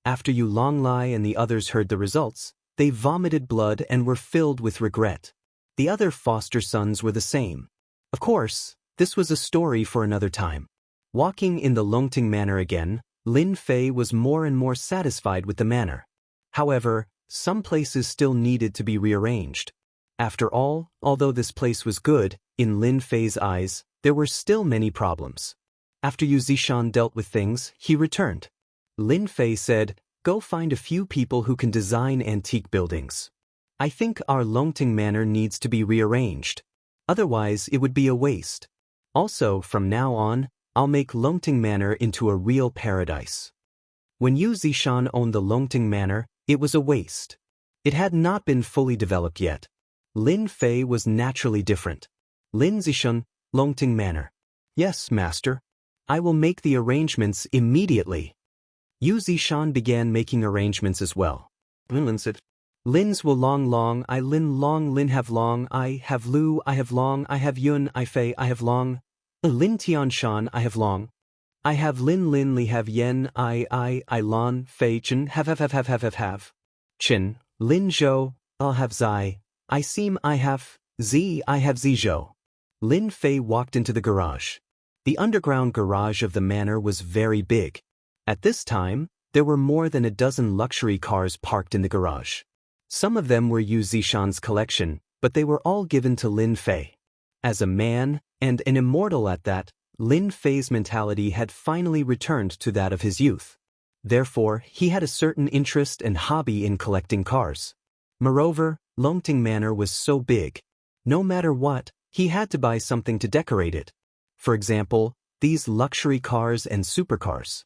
After Yu Longlai and the others heard the results, they vomited blood and were filled with regret. The other foster sons were the same. Of course, this was a story for another time. Walking in the Longting Manor again, Lin Fei was more and more satisfied with the manor. However, some places still needed to be rearranged. After all, although this place was good, in Lin Fei's eyes, there were still many problems. After Yu Zishan dealt with things, he returned. Lin Fei said, "Go find a few people who can design antique buildings. I think our Longting Manor needs to be rearranged. Otherwise, it would be a waste. Also, from now on, I'll make Longting Manor into a real paradise." When Yu Zishan owned the Longting Manor, it was a waste. It had not been fully developed yet. Lin Fei was naturally different. "Lin Zishan, Longting Manor." "Yes, Master. I will make the arrangements immediately." Yu Zishan began making arrangements as well. Lin said, "Lins will long, I Lin long, Lin have long, I have Lu, I have long, I have Yun, I Fei, I have long, Lin Tian Shan, I have long, I have Lin Li have Yen, I Lon, Fei Chen, have, Chen, Lin Zhou, I'll have Zai, I seem I have, Z, I have Zizhou." Lin Fei walked into the garage. The underground garage of the manor was very big. At this time, there were more than a dozen luxury cars parked in the garage. Some of them were Yu Zishan's collection, but they were all given to Lin Fei. As a man, and an immortal at that, Lin Fei's mentality had finally returned to that of his youth. Therefore, he had a certain interest and hobby in collecting cars. Moreover, Longting Manor was so big. No matter what, he had to buy something to decorate it. For example, these luxury cars and supercars.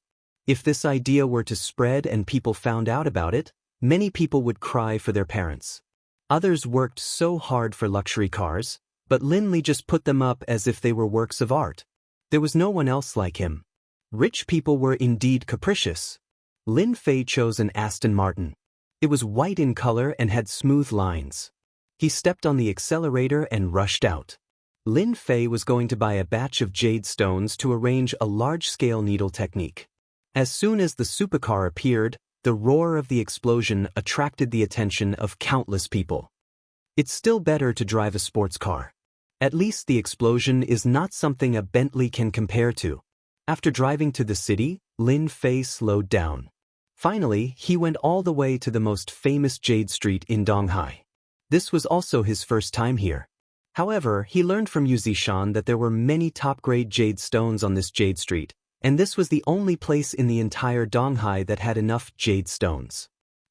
If this idea were to spread and people found out about it, many people would cry for their parents. Others worked so hard for luxury cars, but Lin Li just put them up as if they were works of art. There was no one else like him. Rich people were indeed capricious. Lin Fei chose an Aston Martin. It was white in color and had smooth lines. He stepped on the accelerator and rushed out. Lin Fei was going to buy a batch of jade stones to arrange a large-scale needle technique. As soon as the supercar appeared, the roar of the explosion attracted the attention of countless people. It's still better to drive a sports car. At least the explosion is not something a Bentley can compare to. After driving to the city, Lin Fei slowed down. Finally, he went all the way to the most famous Jade Street in Donghai. This was also his first time here. However, he learned from Yu Zishan that there were many top-grade jade stones on this Jade Street, and this was the only place in the entire Donghai that had enough jade stones.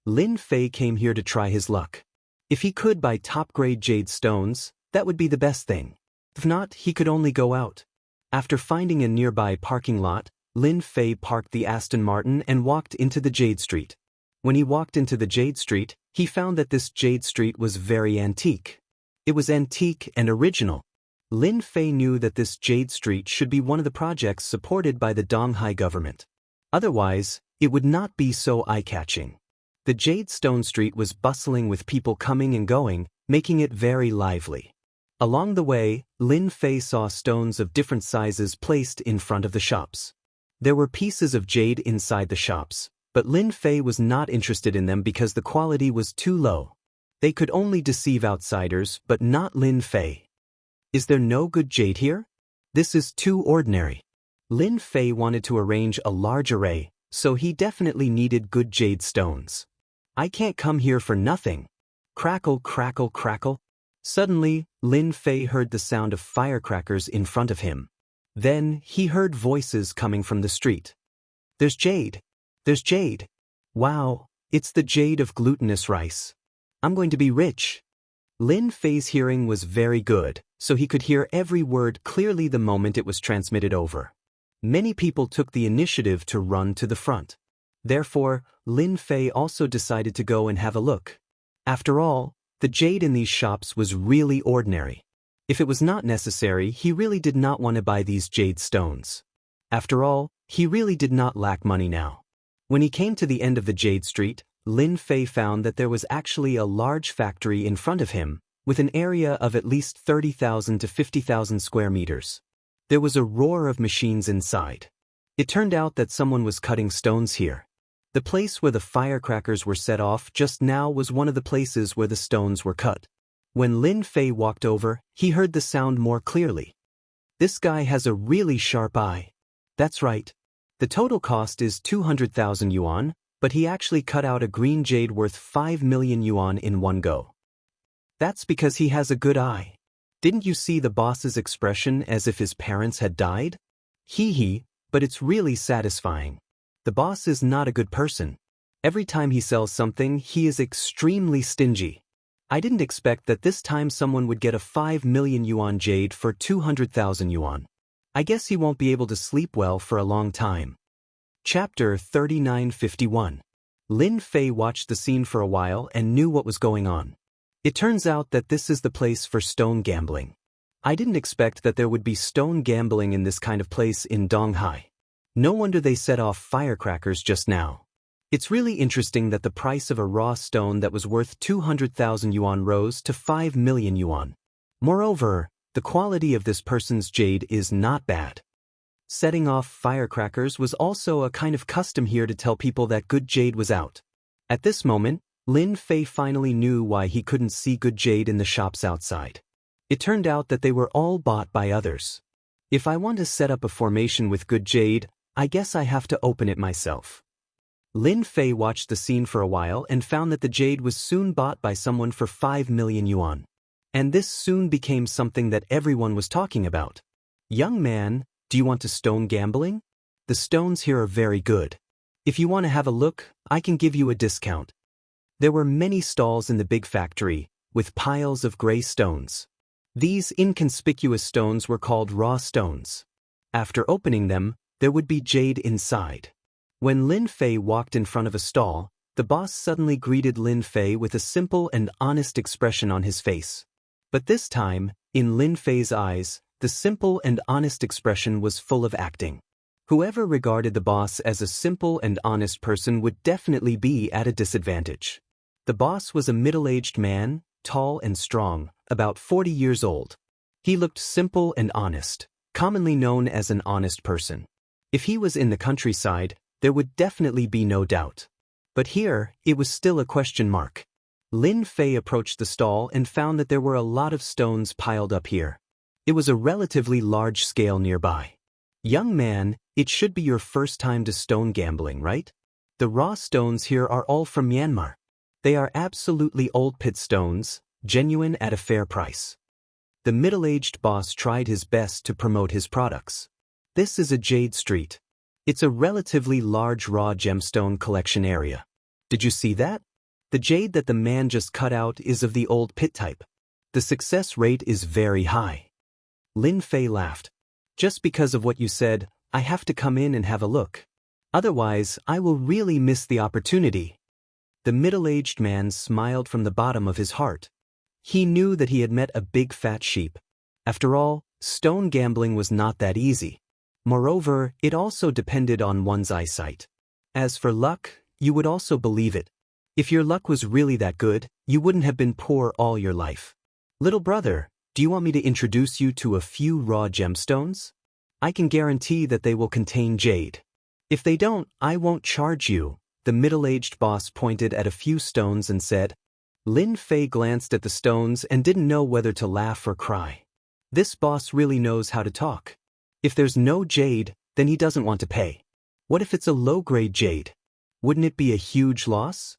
Lin Fei came here to try his luck. If he could buy top-grade jade stones, that would be the best thing. If not, he could only go out. After finding a nearby parking lot, Lin Fei parked the Aston Martin and walked into the Jade Street. When he walked into the Jade Street, he found that this Jade Street was very antique. It was antique and original. Lin Fei knew that this Jade Street should be one of the projects supported by the Donghai government. Otherwise, it would not be so eye-catching. The Jade Stone Street was bustling with people coming and going, making it very lively. Along the way, Lin Fei saw stones of different sizes placed in front of the shops. There were pieces of jade inside the shops, but Lin Fei was not interested in them because the quality was too low. They could only deceive outsiders, but not Lin Fei. Is there no good jade here? This is too ordinary. Lin Fei wanted to arrange a large array, so he definitely needed good jade stones. I can't come here for nothing. Crackle, crackle, crackle. Suddenly, Lin Fei heard the sound of firecrackers in front of him. Then, he heard voices coming from the street. There's jade. There's jade. Wow, it's the jade of glutinous rice. I'm going to be rich. Lin Fei's hearing was very good, so he could hear every word clearly the moment it was transmitted over. Many people took the initiative to run to the front. Therefore, Lin Fei also decided to go and have a look. After all, the jade in these shops was really ordinary. If it was not necessary, he really did not want to buy these jade stones. After all, he really did not lack money now. When he came to the end of the Jade Street, Lin Fei found that there was actually a large factory in front of him, with an area of at least 30,000 to 50,000 square meters. There was a roar of machines inside. It turned out that someone was cutting stones here. The place where the firecrackers were set off just now was one of the places where the stones were cut. When Lin Fei walked over, he heard the sound more clearly. This guy has a really sharp eye. That's right. The total cost is 200,000 yuan, but he actually cut out a green jade worth 5 million yuan in one go. That's because he has a good eye. Didn't you see the boss's expression as if his parents had died? Hee hee, but it's really satisfying. The boss is not a good person. Every time he sells something, he is extremely stingy. I didn't expect that this time someone would get a 5 million yuan jade for 200,000 yuan. I guess he won't be able to sleep well for a long time. Chapter 3951. Lin Fei watched the scene for a while and knew what was going on. It turns out that this is the place for stone gambling. I didn't expect that there would be stone gambling in this kind of place in Donghai. No wonder they set off firecrackers just now. It's really interesting that the price of a raw stone that was worth 200,000 yuan rose to 5 million yuan. Moreover, the quality of this person's jade is not bad. Setting off firecrackers was also a kind of custom here to tell people that good jade was out. At this moment, Lin Fei finally knew why he couldn't see good jade in the shops outside. It turned out that they were all bought by others. If I want to set up a formation with good jade, I guess I have to open it myself. Lin Fei watched the scene for a while and found that the jade was soon bought by someone for 5 million yuan. And this soon became something that everyone was talking about. Young man, do you want to stone gambling? The stones here are very good. If you want to have a look, I can give you a discount. There were many stalls in the big factory, with piles of gray stones. These inconspicuous stones were called raw stones. After opening them, there would be jade inside. When Lin Fei walked in front of a stall, the boss suddenly greeted Lin Fei with a simple and honest expression on his face. But this time, in Lin Fei's eyes, the simple and honest expression was full of acting. Whoever regarded the boss as a simple and honest person would definitely be at a disadvantage. The boss was a middle-aged man, tall and strong, about 40 years old. He looked simple and honest, commonly known as an honest person. If he was in the countryside, there would definitely be no doubt. But here, it was still a question mark. Lin Fei approached the stall and found that there were a lot of stones piled up here. It was a relatively large scale nearby. Young man, it should be your first time to stone gambling, right? The raw stones here are all from Myanmar. They are absolutely old pit stones, genuine at a fair price. The middle-aged boss tried his best to promote his products. This is a Jade Street. It's a relatively large raw gemstone collection area. Did you see that? The jade that the man just cut out is of the old pit type. The success rate is very high. Lin Fei laughed. Just because of what you said, I have to come in and have a look. Otherwise, I will really miss the opportunity. The middle-aged man smiled from the bottom of his heart. He knew that he had met a big fat sheep. After all, stone gambling was not that easy. Moreover, it also depended on one's eyesight. As for luck, you would also believe it. If your luck was really that good, you wouldn't have been poor all your life. Little brother, do you want me to introduce you to a few raw gemstones? I can guarantee that they will contain jade. If they don't, I won't charge you. The middle-aged boss pointed at a few stones and said. Lin Fei glanced at the stones and didn't know whether to laugh or cry. This boss really knows how to talk. If there's no jade, then he doesn't want to pay. What if it's a low-grade jade? Wouldn't it be a huge loss?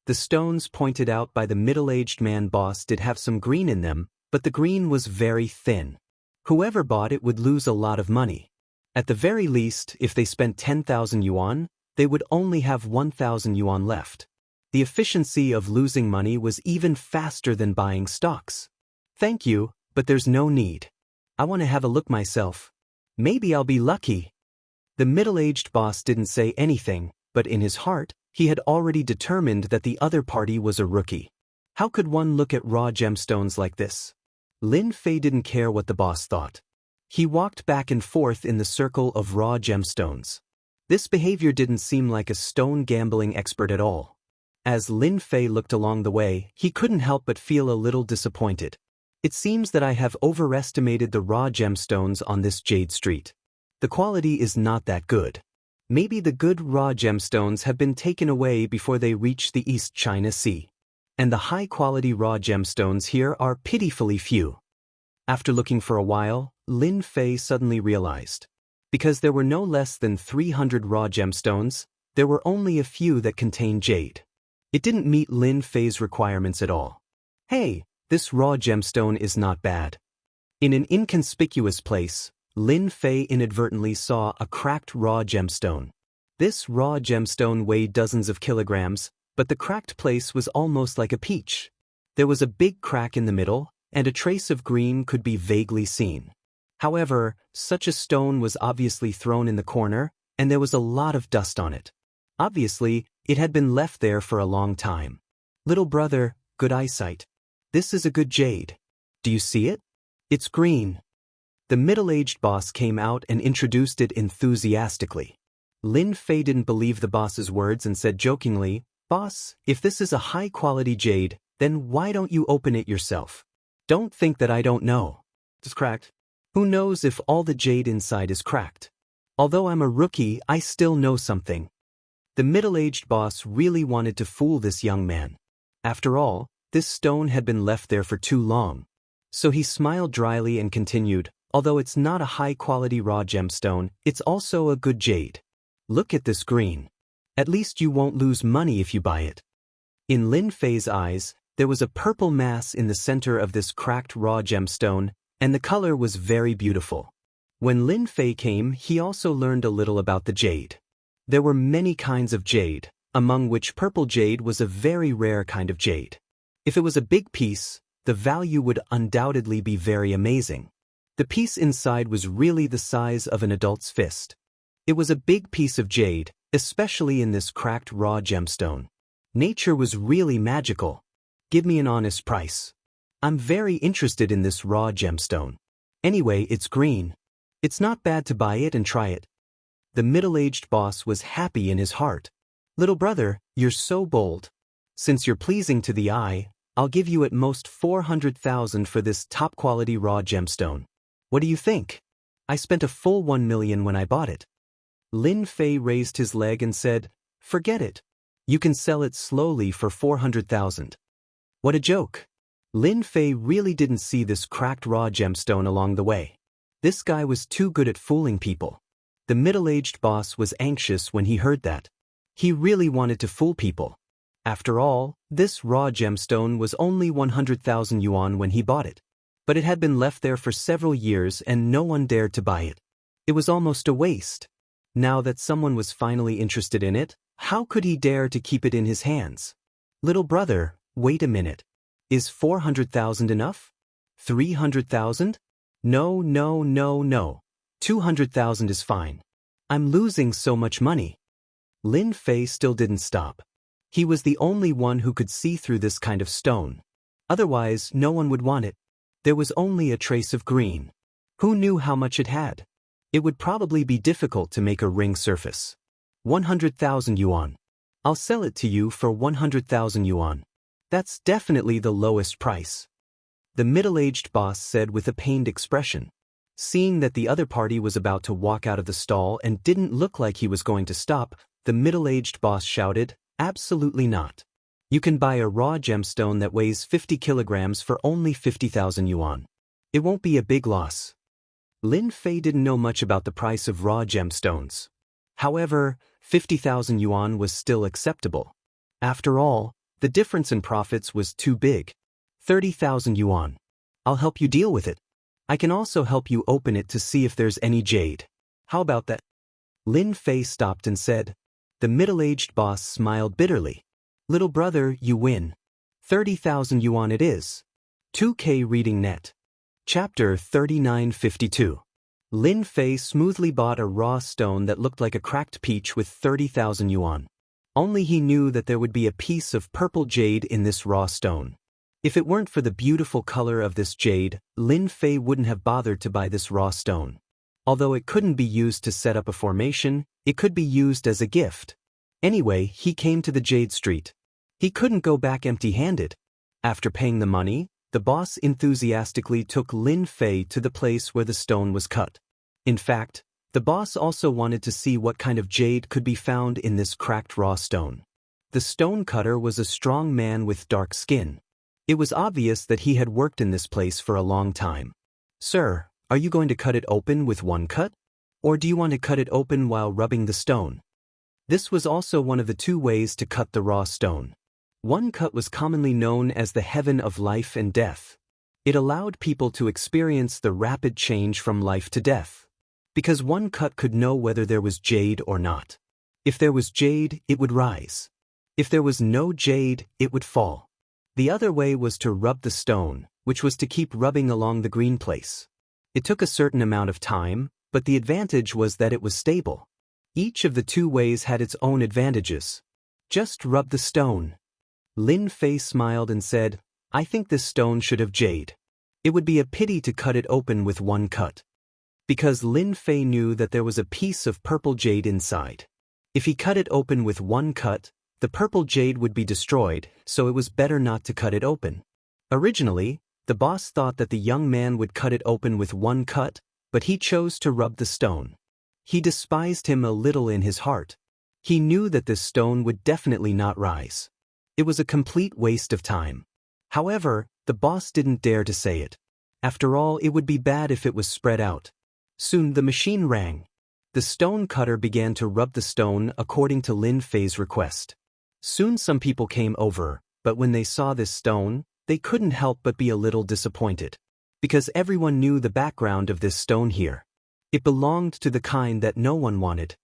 The stones pointed out by the middle-aged man boss did have some green in them, but the green was very thin. Whoever bought it would lose a lot of money. At the very least, if they spent 10,000 yuan, they would only have 1,000 yuan left. The efficiency of losing money was even faster than buying stocks. Thank you, but there's no need. I want to have a look myself. Maybe I'll be lucky. The middle-aged boss didn't say anything, but in his heart, he had already determined that the other party was a rookie. How could one look at raw gemstones like this? Lin Fei didn't care what the boss thought. He walked back and forth in the circle of raw gemstones. This behavior didn't seem like a stone gambling expert at all. As Lin Fei looked along the way, he couldn't help but feel a little disappointed. It seems that I have overestimated the raw gemstones on this jade street. The quality is not that good. Maybe the good raw gemstones have been taken away before they reach the East China Sea. And the high-quality raw gemstones here are pitifully few. After looking for a while, Lin Fei suddenly realized. Because there were no less than 300 raw gemstones, there were only a few that contained jade. It didn't meet Lin Fei's requirements at all. Hey, this raw gemstone is not bad. In an inconspicuous place, Lin Fei inadvertently saw a cracked raw gemstone. This raw gemstone weighed dozens of kilograms, but the cracked place was almost like a peach. There was a big crack in the middle, and a trace of green could be vaguely seen. However, such a stone was obviously thrown in the corner, and there was a lot of dust on it. Obviously, it had been left there for a long time. Little brother, good eyesight. This is a good jade. Do you see it? It's green. The middle-aged boss came out and introduced it enthusiastically. Lin Fei didn't believe the boss's words and said jokingly, Boss, if this is a high-quality jade, then why don't you open it yourself? Don't think that I don't know. It's cracked. Who knows if all the jade inside is cracked? Although I'm a rookie, I still know something. The middle-aged boss really wanted to fool this young man. After all, this stone had been left there for too long. So he smiled dryly and continued, although it's not a high-quality raw gemstone, it's also a good jade. Look at this green. At least you won't lose money if you buy it. In Lin Fei's eyes, there was a purple mass in the center of this cracked raw gemstone, and the color was very beautiful. When Lin Fei came, he also learned a little about the jade. There were many kinds of jade, among which purple jade was a very rare kind of jade. If it was a big piece, the value would undoubtedly be very amazing. The piece inside was really the size of an adult's fist. It was a big piece of jade, especially in this cracked raw gemstone. Nature was really magical. Give me an honest price. I'm very interested in this raw gemstone. Anyway, it's green. It's not bad to buy it and try it. The middle-aged boss was happy in his heart. Little brother, you're so bold. Since you're pleasing to the eye, I'll give you at most 400,000 for this top-quality raw gemstone. What do you think? I spent a full 1 million when I bought it. Lin Fei raised his leg and said, Forget it. You can sell it slowly for 400,000. What a joke. Lin Fei really didn't see this cracked raw gemstone along the way. This guy was too good at fooling people. The middle-aged boss was anxious when he heard that. He really wanted to fool people. After all, this raw gemstone was only 100,000 yuan when he bought it. But it had been left there for several years and no one dared to buy it. It was almost a waste. Now that someone was finally interested in it, how could he dare to keep it in his hands? Little brother, wait a minute. Is 400,000 enough? 300,000? No, no, no, no. 200,000 is fine. I'm losing so much money. Lin Fei still didn't stop. He was the only one who could see through this kind of stone. Otherwise, no one would want it. There was only a trace of green. Who knew how much it had? It would probably be difficult to make a ring surface. 100,000 yuan. I'll sell it to you for 100,000 yuan. That's definitely the lowest price. The middle-aged boss said with a pained expression. Seeing that the other party was about to walk out of the stall and didn't look like he was going to stop, the middle-aged boss shouted, "Absolutely not. You can buy a raw gemstone that weighs 50 kilograms for only 50,000 yuan. It won't be a big loss." Lin Fei didn't know much about the price of raw gemstones. However, 50,000 yuan was still acceptable. After all, the difference in profits was too big. 30,000 yuan. I'll help you deal with it. I can also help you open it to see if there's any jade. How about that? Lin Fei stopped and said. The middle-aged boss smiled bitterly. Little brother, you win. 30,000 yuan it is. 2K reading net. Chapter 3952. Lin Fei smoothly bought a raw stone that looked like a cracked peach with 30,000 yuan. Only he knew that there would be a piece of purple jade in this raw stone. If it weren't for the beautiful color of this jade, Lin Fei wouldn't have bothered to buy this raw stone. Although it couldn't be used to set up a formation, it could be used as a gift. Anyway, he came to the Jade Street. He couldn't go back empty-handed. After paying the money, the boss enthusiastically took Lin Fei to the place where the stone was cut. In fact, the boss also wanted to see what kind of jade could be found in this cracked raw stone. The stone cutter was a strong man with dark skin. It was obvious that he had worked in this place for a long time. Sir, are you going to cut it open with one cut? Or do you want to cut it open while rubbing the stone? This was also one of the two ways to cut the raw stone. One cut was commonly known as the heaven of life and death. It allowed people to experience the rapid change from life to death. Because one cut could know whether there was jade or not. If there was jade, it would rise. If there was no jade, it would fall. The other way was to rub the stone, which was to keep rubbing along the green place. It took a certain amount of time, but the advantage was that it was stable. Each of the two ways had its own advantages. Just rub the stone. Lin Fei smiled and said, I think this stone should have jade. It would be a pity to cut it open with one cut. Because Lin Fei knew that there was a piece of purple jade inside. If he cut it open with one cut, the purple jade would be destroyed, so it was better not to cut it open. Originally, the boss thought that the young man would cut it open with one cut, but he chose to rub the stone. He despised him a little in his heart. He knew that this stone would definitely not rise. It was a complete waste of time. However, the boss didn't dare to say it. After all, it would be bad if it was spread out. Soon the machine rang. The stone cutter began to rub the stone according to Lin Fei's request. Soon some people came over, but when they saw this stone, they couldn't help but be a little disappointed. Because everyone knew the background of this stone here. It belonged to the kind that no one wanted.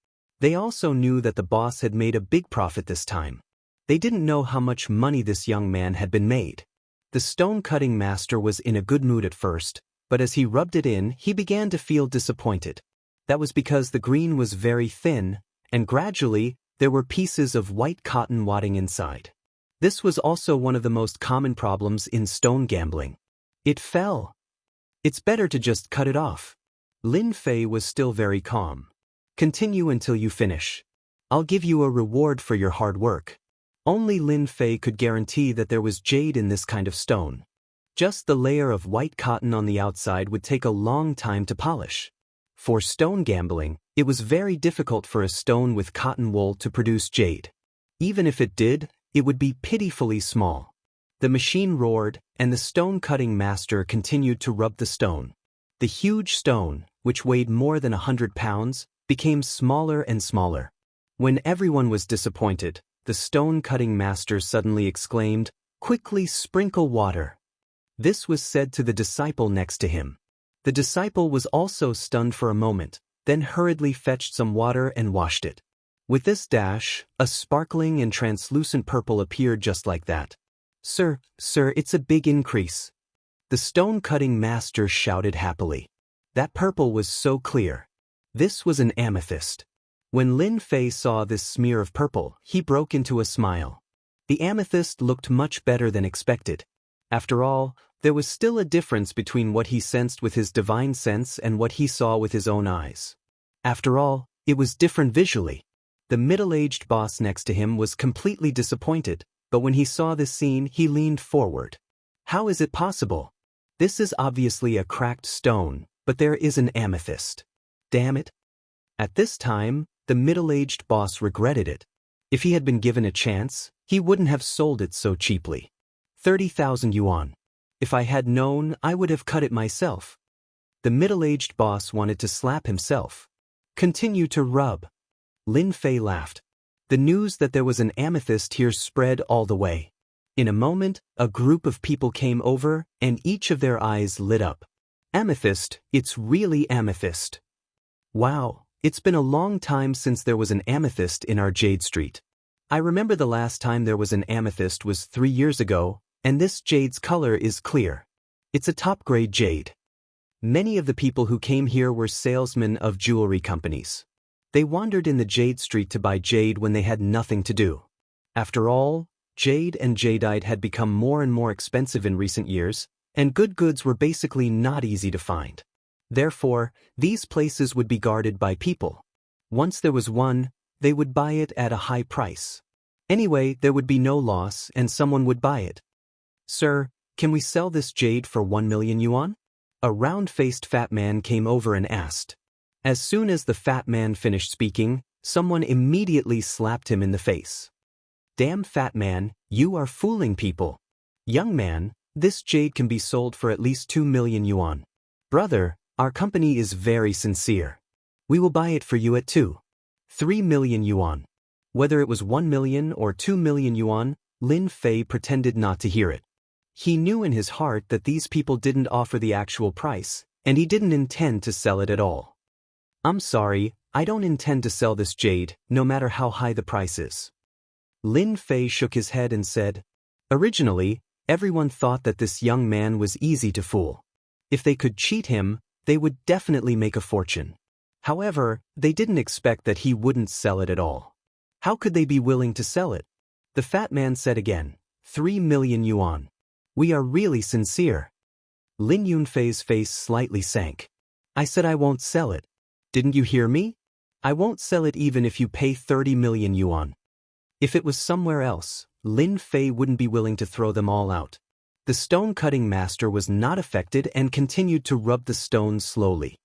They also knew that the boss had made a big profit this time. They didn't know how much money this young man had been made. The stone-cutting master was in a good mood at first, but as he rubbed it in, he began to feel disappointed. That was because the green was very thin, and gradually, there were pieces of white cotton wadding inside. This was also one of the most common problems in stone gambling. It fell. It's better to just cut it off. Lin Fei was still very calm. Continue until you finish. I'll give you a reward for your hard work. Only Lin Fei could guarantee that there was jade in this kind of stone. Just the layer of white cotton on the outside would take a long time to polish. For stone gambling, it was very difficult for a stone with cotton wool to produce jade. Even if it did, it would be pitifully small. The machine roared, and the stone-cutting master continued to rub the stone. The huge stone, which weighed more than 100 pounds, became smaller and smaller. When everyone was disappointed, the stone-cutting master suddenly exclaimed, "Quickly sprinkle water." This was said to the disciple next to him. The disciple was also stunned for a moment, then hurriedly fetched some water and washed it. With this dash, a sparkling and translucent purple appeared just like that. Sir, it's a big increase. The stone-cutting master shouted happily. That purple was so clear. This was an amethyst. When Lin Fei saw this smear of purple, he broke into a smile. The amethyst looked much better than expected. After all, there was still a difference between what he sensed with his divine sense and what he saw with his own eyes. After all, it was different visually. The middle-aged boss next to him was completely disappointed, but when he saw this scene, he leaned forward. How is it possible? This is obviously a cracked stone, but there is an amethyst. Damn it. At this time, the middle-aged boss regretted it. If he had been given a chance, he wouldn't have sold it so cheaply. 30,000 yuan. If I had known, I would have cut it myself. The middle-aged boss wanted to slap himself. Continue to rub. Lin Fei laughed. The news that there was an amethyst here spread all the way. In a moment, a group of people came over, and each of their eyes lit up. Amethyst, it's really amethyst. Wow, it's been a long time since there was an amethyst in our Jade Street. I remember the last time there was an amethyst was 3 years ago, and this jade's color is clear. It's a top-grade jade. Many of the people who came here were salesmen of jewelry companies. They wandered in the Jade Street to buy jade when they had nothing to do. After all, jade and jadeite had become more and more expensive in recent years, and good goods were basically not easy to find. Therefore, these places would be guarded by people. Once there was one, they would buy it at a high price. Anyway, there would be no loss and someone would buy it. Sir, can we sell this jade for 1 million yuan? A round-faced fat man came over and asked. As soon as the fat man finished speaking, someone immediately slapped him in the face. Damn fat man, you are fooling people. Young man, this jade can be sold for at least 2 million yuan. Brother, our company is very sincere. We will buy it for you at 3 million yuan. Whether it was 1 million or 2 million yuan, Lin Fei pretended not to hear it. He knew in his heart that these people didn't offer the actual price, and he didn't intend to sell it at all. I'm sorry, I don't intend to sell this jade, no matter how high the price is. Lin Fei shook his head and said, originally, everyone thought that this young man was easy to fool. If they could cheat him, they would definitely make a fortune. However, they didn't expect that he wouldn't sell it at all. How could they be willing to sell it? The fat man said again, 3 million yuan. We are really sincere. Lin Yunfei's face slightly sank. I said I won't sell it. Didn't you hear me? I won't sell it even if you pay 30 million yuan. If it was somewhere else, Lin Fei wouldn't be willing to throw them all out. The stone-cutting master was not affected and continued to rub the stones slowly.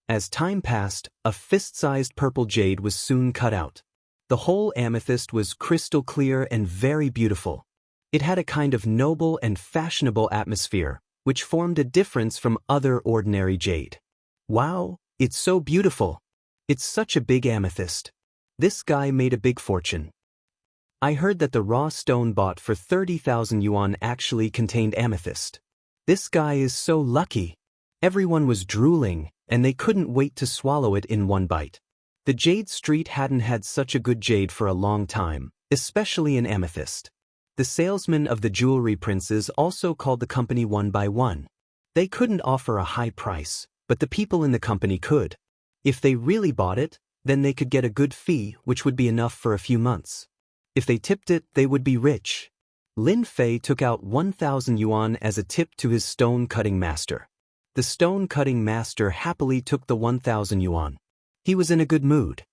As time passed, a fist-sized purple jade was soon cut out. The whole amethyst was crystal clear and very beautiful. It had a kind of noble and fashionable atmosphere, which formed a difference from other ordinary jade. Wow, it's so beautiful. It's such a big amethyst. This guy made a big fortune. I heard that the raw stone bought for 30,000 yuan actually contained amethyst. This guy is so lucky. Everyone was drooling, and they couldn't wait to swallow it in one bite. The Jade Street hadn't had such a good jade for a long time, especially in amethyst. The salesmen of the jewelry princes also called the company one by one. They couldn't offer a high price, but the people in the company could. If they really bought it, then they could get a good fee, which would be enough for a few months. If they tipped it, they would be rich. Lin Fei took out 1,000 yuan as a tip to his stone-cutting master. The stone-cutting master happily took the 1,000 yuan. He was in a good mood.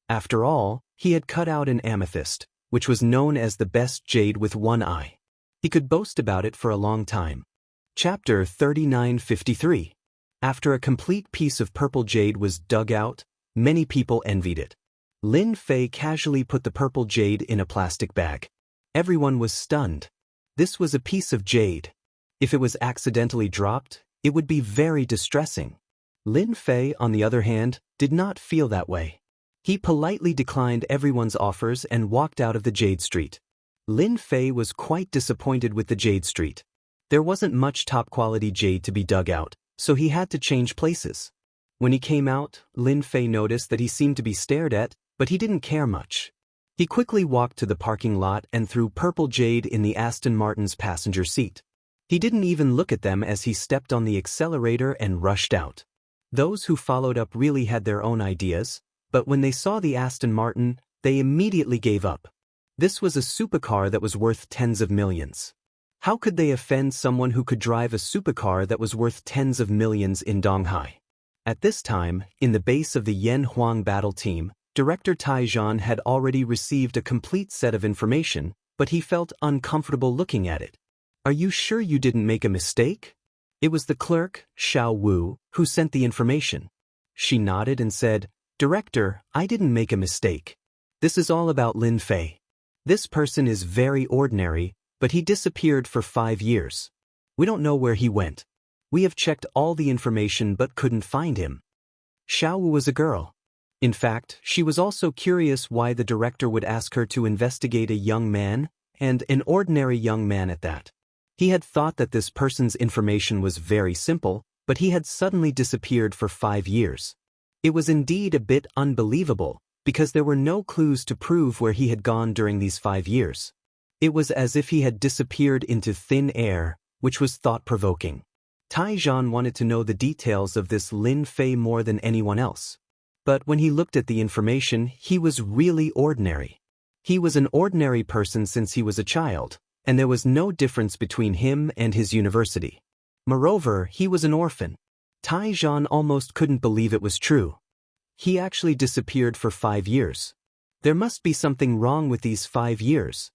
After all, he had cut out an amethyst, which was known as the best jade with one eye. He could boast about it for a long time. Chapter 3953. After a complete piece of purple jade was dug out, many people envied it. Lin Fei casually put the purple jade in a plastic bag. Everyone was stunned. This was a piece of jade. If it was accidentally dropped, it would be very distressing. Lin Fei, on the other hand, did not feel that way. He politely declined everyone's offers and walked out of the Jade Street. Lin Fei was quite disappointed with the Jade Street. There wasn't much top-quality jade to be dug out, so he had to change places. When he came out, Lin Fei noticed that he seemed to be stared at, but he didn't care much. He quickly walked to the parking lot and threw purple jade in the Aston Martin's passenger seat. He didn't even look at them as he stepped on the accelerator and rushed out. Those who followed up really had their own ideas, but when they saw the Aston Martin, they immediately gave up. This was a supercar that was worth tens of millions. How could they offend someone who could drive a supercar that was worth tens of millions in Donghai? At this time, in the base of the Yan Huang battle team, Director Taizhan had already received a complete set of information, but he felt uncomfortable looking at it. Are you sure you didn't make a mistake? It was the clerk, Xiao Wu, who sent the information. She nodded and said, Director, I didn't make a mistake. This is all about Lin Fei. This person is very ordinary, but he disappeared for 5 years. We don't know where he went. We have checked all the information but couldn't find him. Xiao Wu was a girl. In fact, she was also curious why the director would ask her to investigate a young man, and an ordinary young man at that. He had thought that this person's information was very simple, but he had suddenly disappeared for 5 years. It was indeed a bit unbelievable, because there were no clues to prove where he had gone during these 5 years. It was as if he had disappeared into thin air, which was thought-provoking. Taizhan wanted to know the details of this Lin Fei more than anyone else. But when he looked at the information, he was really ordinary. He was an ordinary person since he was a child, and there was no difference between him and his university. Moreover, he was an orphan. Taizhan almost couldn't believe it was true. He actually disappeared for 5 years. There must be something wrong with these 5 years.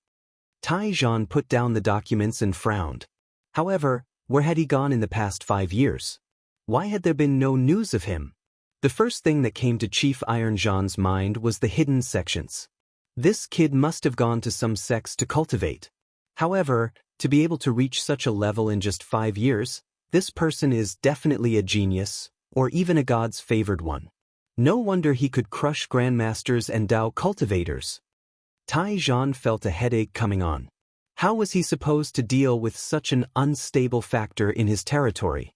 Taizhan put down the documents and frowned. However, where had he gone in the past 5 years? Why had there been no news of him? The first thing that came to Chief Iron Zhan's mind was the hidden sections. This kid must have gone to some sects to cultivate. However, to be able to reach such a level in just 5 years, this person is definitely a genius, or even a god's favored one. No wonder he could crush grandmasters and Dao cultivators. Taizhan felt a headache coming on. How was he supposed to deal with such an unstable factor in his territory?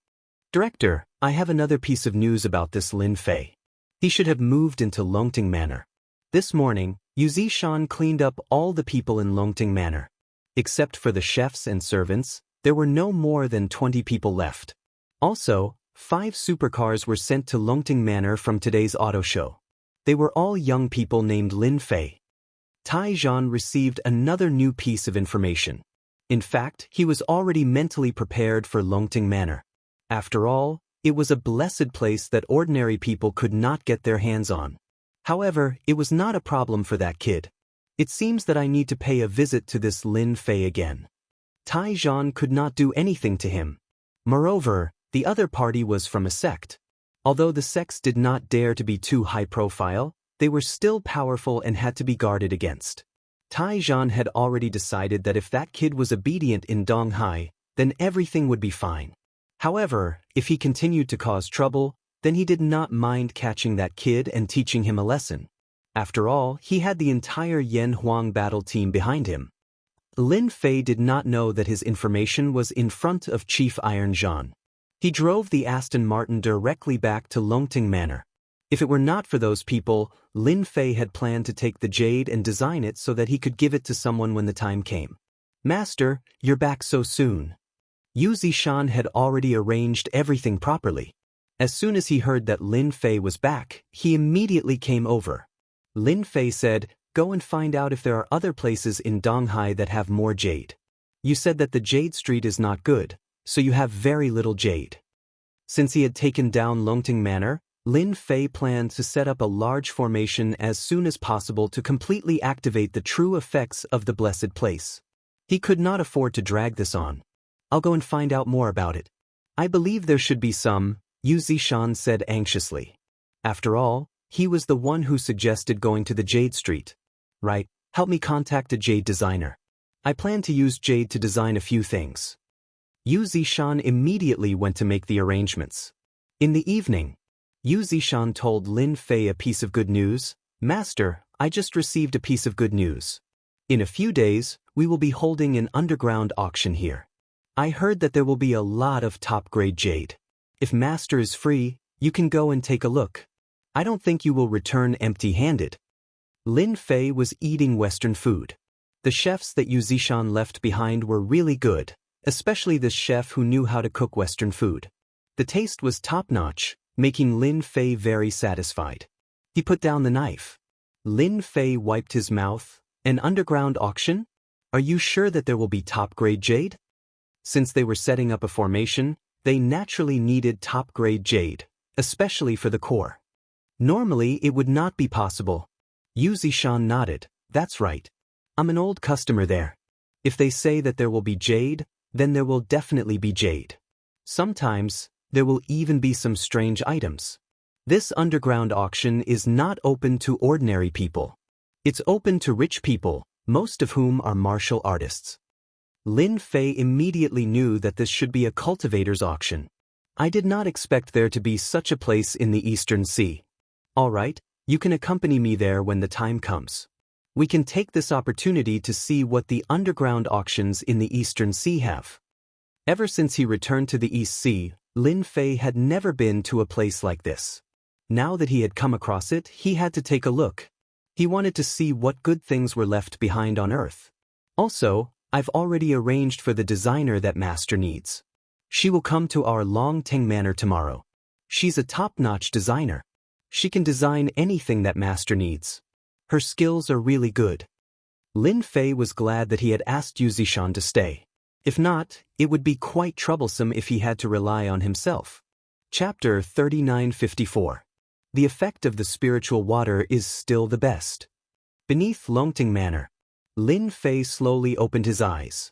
Director, I have another piece of news about this Lin Fei. He should have moved into Longting Manor. This morning, Yu Zishan cleaned up all the people in Longting Manor. Except for the chefs and servants, there were no more than 20 people left. Also, 5 supercars were sent to Longting Manor from today's auto show. They were all young people named Lin Fei. Taizhan received another new piece of information. In fact, he was already mentally prepared for Longting Manor. After all, it was a blessed place that ordinary people could not get their hands on. However, it was not a problem for that kid. It seems that I need to pay a visit to this Lin Fei again. Taizhan could not do anything to him. Moreover, the other party was from a sect. Although the sects did not dare to be too high profile, they were still powerful and had to be guarded against. Taizhan had already decided that if that kid was obedient in Donghai, then everything would be fine. However, if he continued to cause trouble, then he did not mind catching that kid and teaching him a lesson. After all, he had the entire Yan Huang battle team behind him. Lin Fei did not know that his information was in front of Chief Iron Zhan. He drove the Aston Martin directly back to Longting Manor. If it were not for those people, Lin Fei had planned to take the jade and design it so that he could give it to someone when the time came. Master, you're back so soon. Yu Zishan had already arranged everything properly. As soon as he heard that Lin Fei was back, he immediately came over. Lin Fei said, "Go and find out if there are other places in Donghai that have more jade. You said that the Jade Street is not good, so you have very little jade." Since he had taken down Longting Manor, Lin Fei planned to set up a large formation as soon as possible to completely activate the true effects of the blessed place. He could not afford to drag this on. "I'll go and find out more about it." "I believe there should be some," Yu Zishan said anxiously. After all, he was the one who suggested going to the Jade Street. "Right, help me contact a jade designer. I plan to use jade to design a few things." Yu Zishan immediately went to make the arrangements. In the evening, Yu Zishan told Lin Fei a piece of good news. "Master, I just received a piece of good news. In a few days, we will be holding an underground auction here. I heard that there will be a lot of top-grade jade. If Master is free, you can go and take a look. I don't think you will return empty-handed." Lin Fei was eating Western food. The chefs that Yu Zishan left behind were really good, especially this chef who knew how to cook Western food. The taste was top-notch, making Lin Fei very satisfied. He put down the knife. Lin Fei wiped his mouth. An underground auction? Are you sure that there will be top-grade jade? Since they were setting up a formation, they naturally needed top-grade jade, especially for the core. Normally, it would not be possible. Yu Zishan nodded. That's right. I'm an old customer there. If they say that there will be jade, then there will definitely be jade. Sometimes, there will even be some strange items. This underground auction is not open to ordinary people. It's open to rich people, most of whom are martial artists. Lin Fei immediately knew that this should be a cultivator's auction. I did not expect there to be such a place in the Eastern Sea. All right, you can accompany me there when the time comes. We can take this opportunity to see what the underground auctions in the Eastern Sea have. Ever since he returned to the East Sea, Lin Fei had never been to a place like this. Now that he had come across it, he had to take a look. He wanted to see what good things were left behind on Earth. Also, I've already arranged for the designer that Master needs. She will come to our Longting Manor tomorrow. She's a top-notch designer. She can design anything that Master needs. Her skills are really good. Lin Fei was glad that he had asked Yu Zishan to stay. If not, it would be quite troublesome if he had to rely on himself. Chapter 3954. The effect of the spiritual water is still the best. Beneath Longting Manor, Lin Fei slowly opened his eyes.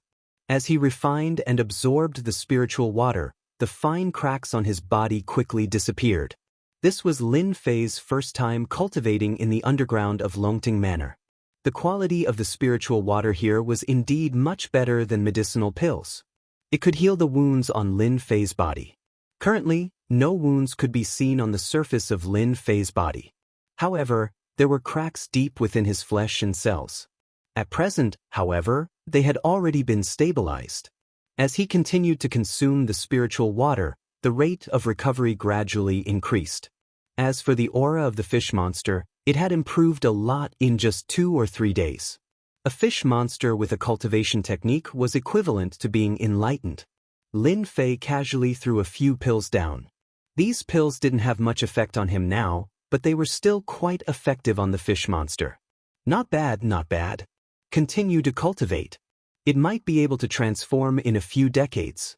As he refined and absorbed the spiritual water, the fine cracks on his body quickly disappeared. This was Lin Fei's first time cultivating in the underground of Longting Manor. The quality of the spiritual water here was indeed much better than medicinal pills. It could heal the wounds on Lin Fei's body. Currently, no wounds could be seen on the surface of Lin Fei's body. However, there were cracks deep within his flesh and cells. At present, however, they had already been stabilized. As he continued to consume the spiritual water, the rate of recovery gradually increased. As for the aura of the fish monster, it had improved a lot in just 2 or 3 days. A fish monster with a cultivation technique was equivalent to being enlightened. Lin Fei casually threw a few pills down. These pills didn't have much effect on him now, but they were still quite effective on the fish monster. Not bad, not bad. Continue to cultivate. It might be able to transform in a few decades.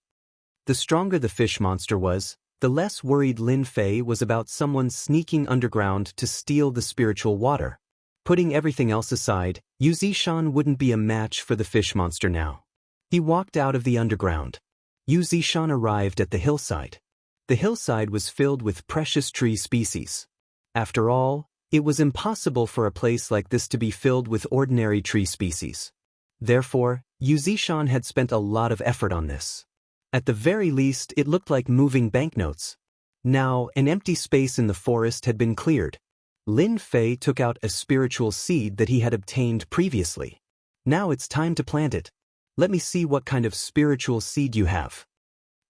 The stronger the fish monster was, the less worried Lin Fei was about someone sneaking underground to steal the spiritual water. Putting everything else aside, Yu Zishan wouldn't be a match for the fish monster now. He walked out of the underground. Yu Zishan arrived at the hillside. The hillside was filled with precious tree species. After all, it was impossible for a place like this to be filled with ordinary tree species. Therefore, Yu Zishan had spent a lot of effort on this. At the very least, it looked like moving banknotes. Now, an empty space in the forest had been cleared. Lin Fei took out a spiritual seed that he had obtained previously. Now it's time to plant it. Let me see what kind of spiritual seed you have.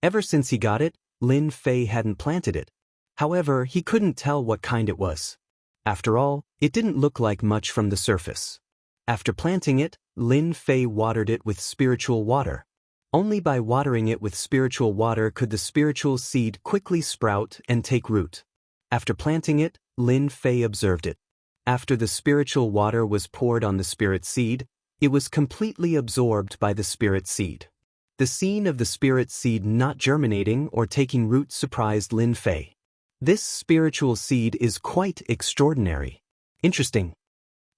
Ever since he got it, Lin Fei hadn't planted it. However, he couldn't tell what kind it was. After all, it didn't look like much from the surface. After planting it, Lin Fei watered it with spiritual water. Only by watering it with spiritual water could the spiritual seed quickly sprout and take root. After planting it, Lin Fei observed it. After the spiritual water was poured on the spirit seed, it was completely absorbed by the spirit seed. The scene of the spirit seed not germinating or taking root surprised Lin Fei. This spiritual seed is quite extraordinary. Interesting.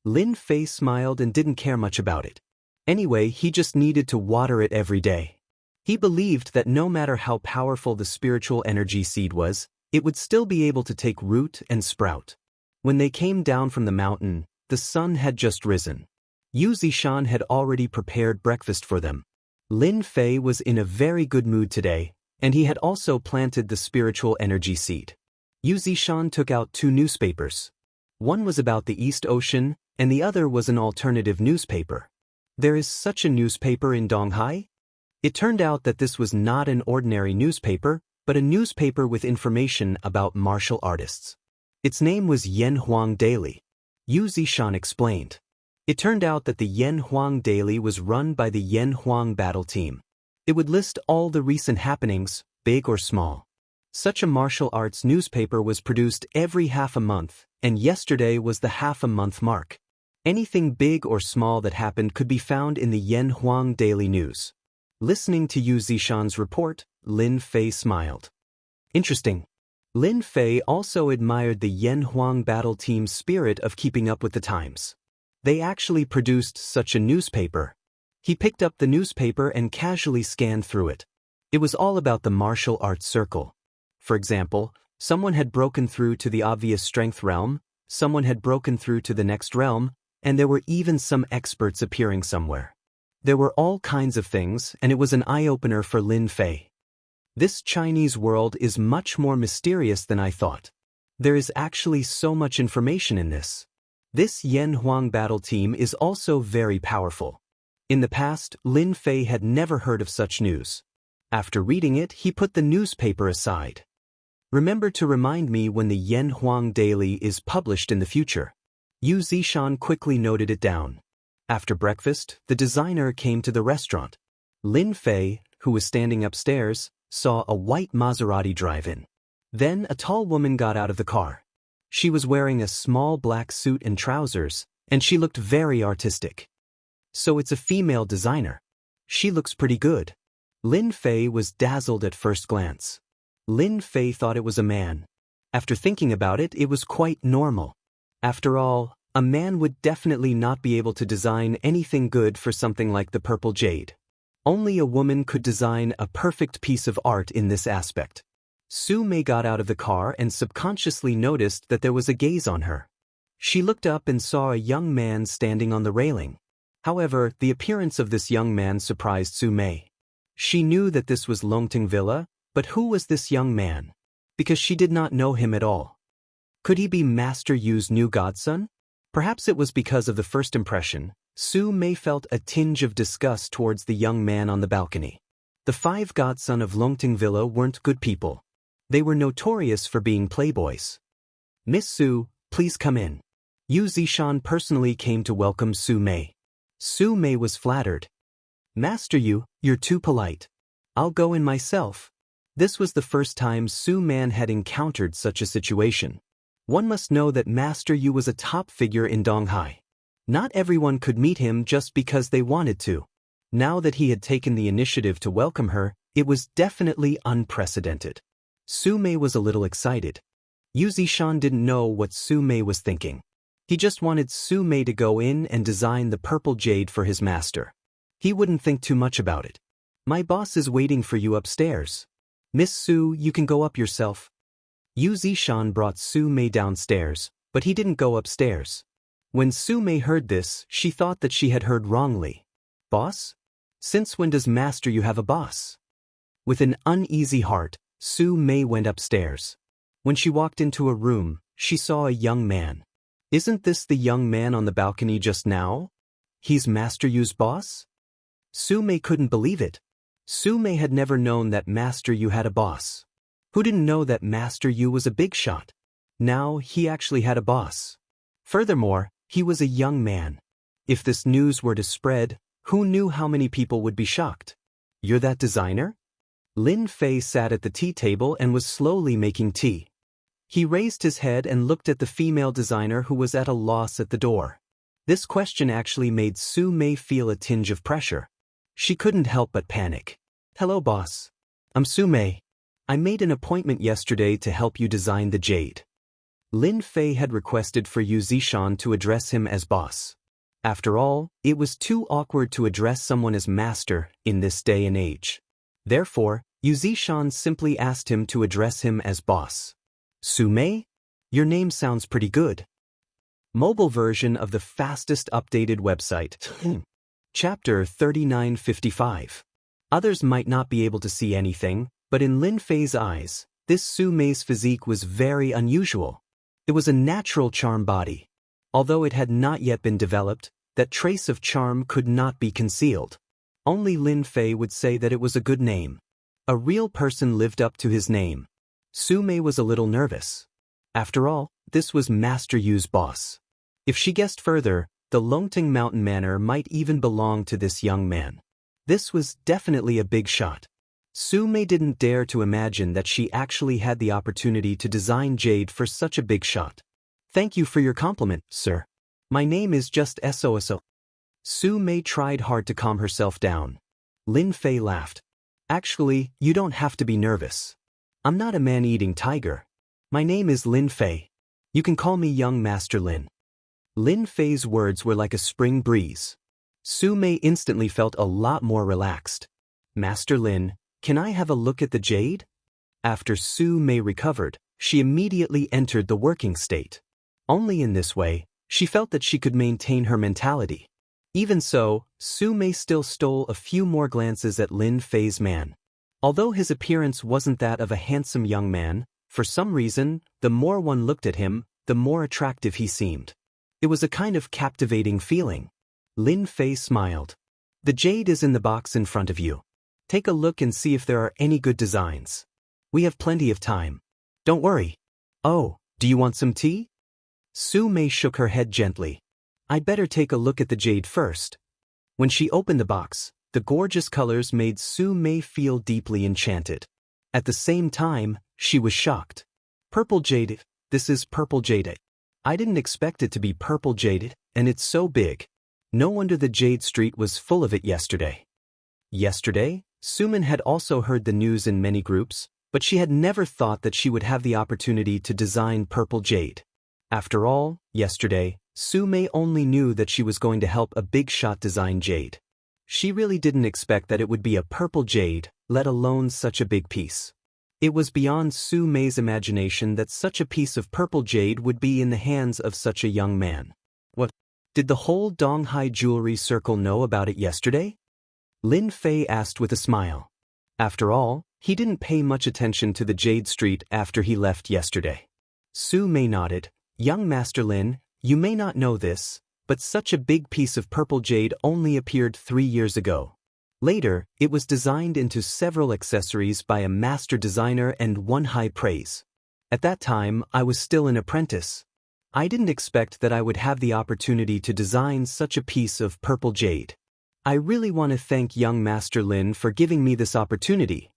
Lin Fei smiled and didn't care much about it. Anyway, he just needed to water it every day. He believed that no matter how powerful the spiritual energy seed was, it would still be able to take root and sprout. When they came down from the mountain, the sun had just risen. Yu Zishan had already prepared breakfast for them. Lin Fei was in a very good mood today, and he had also planted the spiritual energy seed. Yu Zishan took out 2 newspapers. One was about the East Ocean, and the other was an alternative newspaper. There is such a newspaper in Donghai? It turned out that this was not an ordinary newspaper, but a newspaper with information about martial artists. Its name was Yan Huang Daily. Yu Zishan explained. It turned out that the Yan Huang Daily was run by the Yan Huang battle team. It would list all the recent happenings, big or small. Such a martial arts newspaper was produced every half a month, and yesterday was the half-a-month mark. Anything big or small that happened could be found in the Yan Huang Daily News. Listening to Yu Zishan's report, Lin Fei smiled. Interesting. Lin Fei also admired the Yan Huang battle team's spirit of keeping up with the times. They actually produced such a newspaper. He picked up the newspaper and casually scanned through it. It was all about the martial arts circle. For example, someone had broken through to the obvious strength realm, someone had broken through to the next realm, and there were even some experts appearing somewhere. There were all kinds of things, and it was an eye-opener for Lin Fei. This Chinese world is much more mysterious than I thought. There is actually so much information in this. This Yan Huang battle team is also very powerful. In the past, Lin Fei had never heard of such news. After reading it, he put the newspaper aside. Remember to remind me when the Yan Huang Daily is published in the future. Yu Zishan quickly noted it down. After breakfast, the designer came to the restaurant. Lin Fei, who was standing upstairs, saw a white Maserati drive in. Then a tall woman got out of the car. She was wearing a small black suit and trousers, and she looked very artistic. So it's a female designer. She looks pretty good. Lin Fei was dazzled at first glance. Lin Fei thought it was a man. After thinking about it, it was quite normal. After all, a man would definitely not be able to design anything good for something like the purple jade. Only a woman could design a perfect piece of art in this aspect. Su Mei got out of the car and subconsciously noticed that there was a gaze on her. She looked up and saw a young man standing on the railing. However, the appearance of this young man surprised Su Mei. She knew that this was Longting Villa, but who was this young man? Because she did not know him at all. Could he be Master Yu's new godson? Perhaps it was because of the first impression. Su Mei felt a tinge of disgust towards the young man on the balcony. The 5 godson of Longting Villa weren't good people. They were notorious for being playboys. Miss Su, please come in. Yu Zishan personally came to welcome Su Mei. Su Mei was flattered. Master Yu, you're too polite. I'll go in myself. This was the first time Su Man had encountered such a situation. One must know that Master Yu was a top figure in Donghai. Not everyone could meet him just because they wanted to. Now that he had taken the initiative to welcome her, it was definitely unprecedented. Su Mei was a little excited. Yu Zishan didn't know what Su Mei was thinking. He just wanted Su Mei to go in and design the purple jade for his master. He wouldn't think too much about it. My boss is waiting for you upstairs. Miss Su, you can go up yourself. Yu Zishan brought Su Mei downstairs, but he didn't go upstairs. When Su Mei heard this, she thought that she had heard wrongly. Boss? Since when does Master Yu have a boss? With an uneasy heart, Su Mei went upstairs. When she walked into a room, she saw a young man. Isn't this the young man on the balcony just now? He's Master Yu's boss? Su Mei couldn't believe it. Su Mei had never known that Master Yu had a boss. Who didn't know that Master Yu was a big shot? Now he actually had a boss. Furthermore, he was a young man. If this news were to spread, who knew how many people would be shocked? You're that designer? Lin Fei sat at the tea table and was slowly making tea. He raised his head and looked at the female designer who was at a loss at the door. This question actually made Su Mei feel a tinge of pressure. She couldn't help but panic. Hello, boss. I'm Su Mei. I made an appointment yesterday to help you design the jade. Lin Fei had requested for Yu Zishan to address him as boss. After all, it was too awkward to address someone as master in this day and age. Therefore, Yu Zishan simply asked him to address him as boss. Su Mei? Your name sounds pretty good. Mobile version of the fastest updated website. Chapter 3955. Others might not be able to see anything, but in Lin Fei's eyes, this Su Mei's physique was very unusual. It was a natural charm body. Although it had not yet been developed, that trace of charm could not be concealed. Only Lin Fei would say that it was a good name. A real person lived up to his name. Su Mei was a little nervous. After all, this was Master Yu's boss. If she guessed further, the Longting Mountain Manor might even belong to this young man. This was definitely a big shot. Su Mei didn't dare to imagine that she actually had the opportunity to design jade for such a big shot. Thank you for your compliment, sir. My name is just SOSO. Su Mei tried hard to calm herself down. Lin Fei laughed. Actually, you don't have to be nervous. I'm not a man-eating tiger. My name is Lin Fei. You can call me young Master Lin. Lin Fei's words were like a spring breeze. Su Mei instantly felt a lot more relaxed. Master Lin, can I have a look at the jade? After Su Mei recovered, she immediately entered the working state. Only in this way, she felt that she could maintain her mentality. Even so, Su Mei still stole a few more glances at Lin Fei's man. Although his appearance wasn't that of a handsome young man, for some reason, the more one looked at him, the more attractive he seemed. It was a kind of captivating feeling. Lin Fei smiled. The jade is in the box in front of you. Take a look and see if there are any good designs. We have plenty of time. Don't worry. Oh, do you want some tea? Su Mei shook her head gently. I'd better take a look at the jade first. When she opened the box, the gorgeous colors made Su Mei feel deeply enchanted. At the same time, she was shocked. Purple jade. This is purple jade. I didn't expect it to be purple jade, and it's so big. No wonder the Jade Street was full of it yesterday. Yesterday, Sumin had also heard the news in many groups, but she had never thought that she would have the opportunity to design purple jade. After all, yesterday, Su Mei only knew that she was going to help a big shot design jade. She really didn't expect that it would be a purple jade, let alone such a big piece. It was beyond Su Mei's imagination that such a piece of purple jade would be in the hands of such a young man. What? Did the whole Donghai jewelry circle know about it yesterday? Lin Fei asked with a smile. After all, he didn't pay much attention to the Jade Street after he left yesterday. Su Mei nodded. Young Master Lin, you may not know this, but such a big piece of purple jade only appeared 3 years ago. Later, it was designed into several accessories by a master designer and won high praise. At that time, I was still an apprentice. I didn't expect that I would have the opportunity to design such a piece of purple jade. I really want to thank young Master Lin for giving me this opportunity.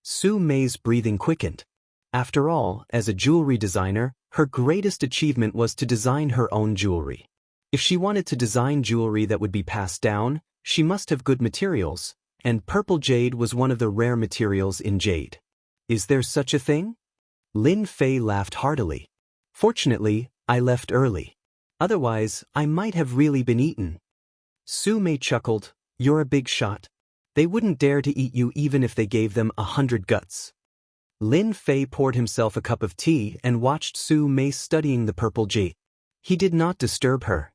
Su Mei's breathing quickened. After all, as a jewelry designer, her greatest achievement was to design her own jewelry. If she wanted to design jewelry that would be passed down, she must have good materials, and purple jade was one of the rare materials in jade. Is there such a thing? Lin Fei laughed heartily. Fortunately, I left early. Otherwise, I might have really been eaten. Su Mei chuckled. You're a big shot. They wouldn't dare to eat you even if they gave them 100 guts. Lin Fei poured himself a cup of tea and watched Su Mei studying the purple jade. He did not disturb her.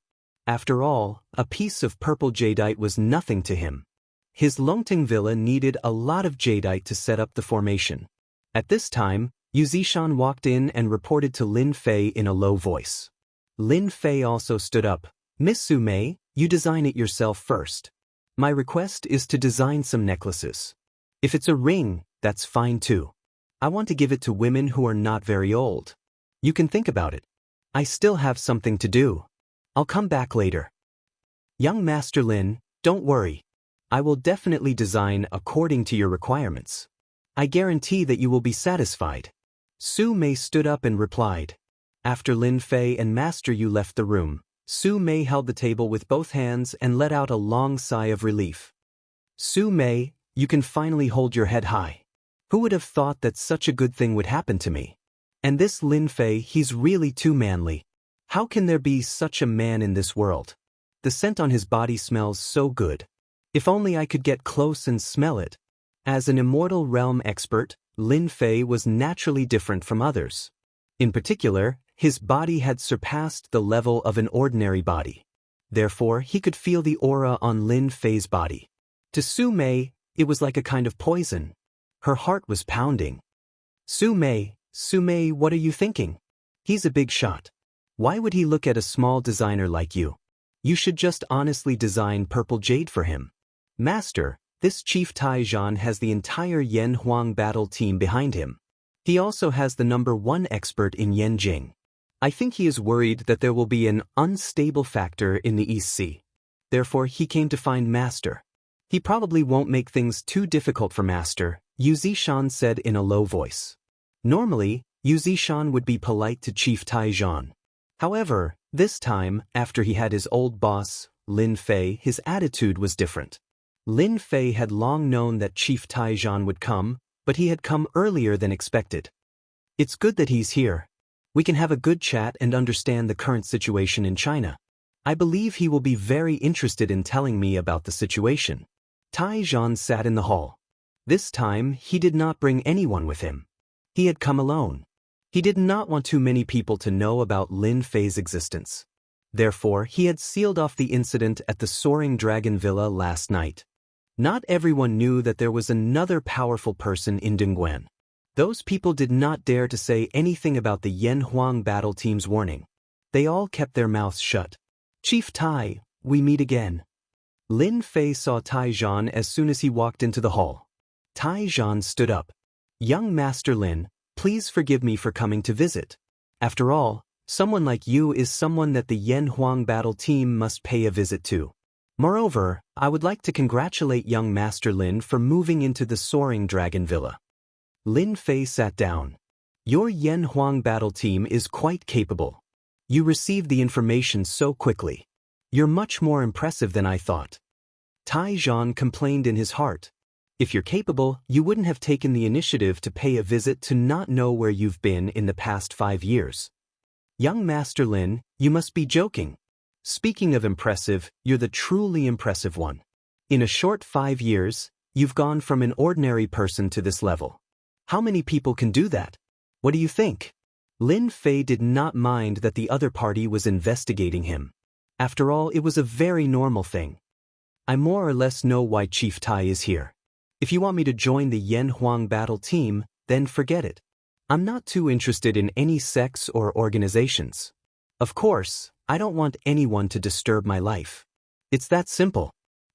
After all, a piece of purple jadeite was nothing to him. His Longting villa needed a lot of jadeite to set up the formation. At this time, Yu Zishan walked in and reported to Lin Fei in a low voice. Lin Fei also stood up. Miss Su Mei, you design it yourself first. My request is to design some necklaces. If it's a ring, that's fine too. I want to give it to women who are not very old. You can think about it. I still have something to do. I'll come back later. Young Master Lin, don't worry. I will definitely design according to your requirements. I guarantee that you will be satisfied. Su Mei stood up and replied. After Lin Fei and Master Yu left the room, Su Mei held the table with both hands and let out a long sigh of relief. Su Mei, you can finally hold your head high. Who would have thought that such a good thing would happen to me? And this Lin Fei, he's really too manly. How can there be such a man in this world? The scent on his body smells so good. If only I could get close and smell it. As an Immortal realm expert, Lin Fei was naturally different from others. In particular, his body had surpassed the level of an ordinary body. Therefore, he could feel the aura on Lin Fei's body. To Su Mei, it was like a kind of poison. Her heart was pounding. Su Mei, what are you thinking? He's a big shot. Why would he look at a small designer like you? You should just honestly design purple jade for him. Master, this Chief Taijan has the entire Yen Huang battle team behind him. He also has the #1 expert in Yenjing. I think he is worried that there will be an unstable factor in the East Sea. Therefore, he came to find Master. He probably won't make things too difficult for Master, Yu Zishan said in a low voice. Normally, Yu Zishan would be polite to Chief Taizhan. However, this time, after he had his old boss, Lin Fei, his attitude was different. Lin Fei had long known that Chief Taizhan would come, but he had come earlier than expected. It's good that he's here. We can have a good chat and understand the current situation in China. I believe he will be very interested in telling me about the situation. Taizhan sat in the hall. This time, he did not bring anyone with him. He had come alone. He did not want too many people to know about Lin Fei's existence. Therefore, he had sealed off the incident at the Soaring Dragon Villa last night. Not everyone knew that there was another powerful person in Dongguan. Those people did not dare to say anything about the Yan Huang battle team's warning. They all kept their mouths shut. Chief Tai, we meet again. Lin Fei saw Taizhan as soon as he walked into the hall. Taizhan stood up. Young Master Lin, please forgive me for coming to visit. After all, someone like you is someone that the Yan Huang battle team must pay a visit to. Moreover, I would like to congratulate young Master Lin for moving into the Soaring Dragon Villa. Lin Fei sat down. Your Yan Huang battle team is quite capable. You received the information so quickly. You're much more impressive than I thought. Taizhan complained in his heart. If you're capable, you wouldn't have taken the initiative to pay a visit to not know where you've been in the past 5 years. Young Master Lin, you must be joking. Speaking of impressive, you're the truly impressive one. In a short 5 years, you've gone from an ordinary person to this level. How many people can do that? What do you think? Lin Fei did not mind that the other party was investigating him. After all, it was a very normal thing. I more or less know why Chief Tai is here. If you want me to join the Yan Huang battle team, then forget it. I'm not too interested in any sects or organizations. Of course, I don't want anyone to disturb my life. It's that simple.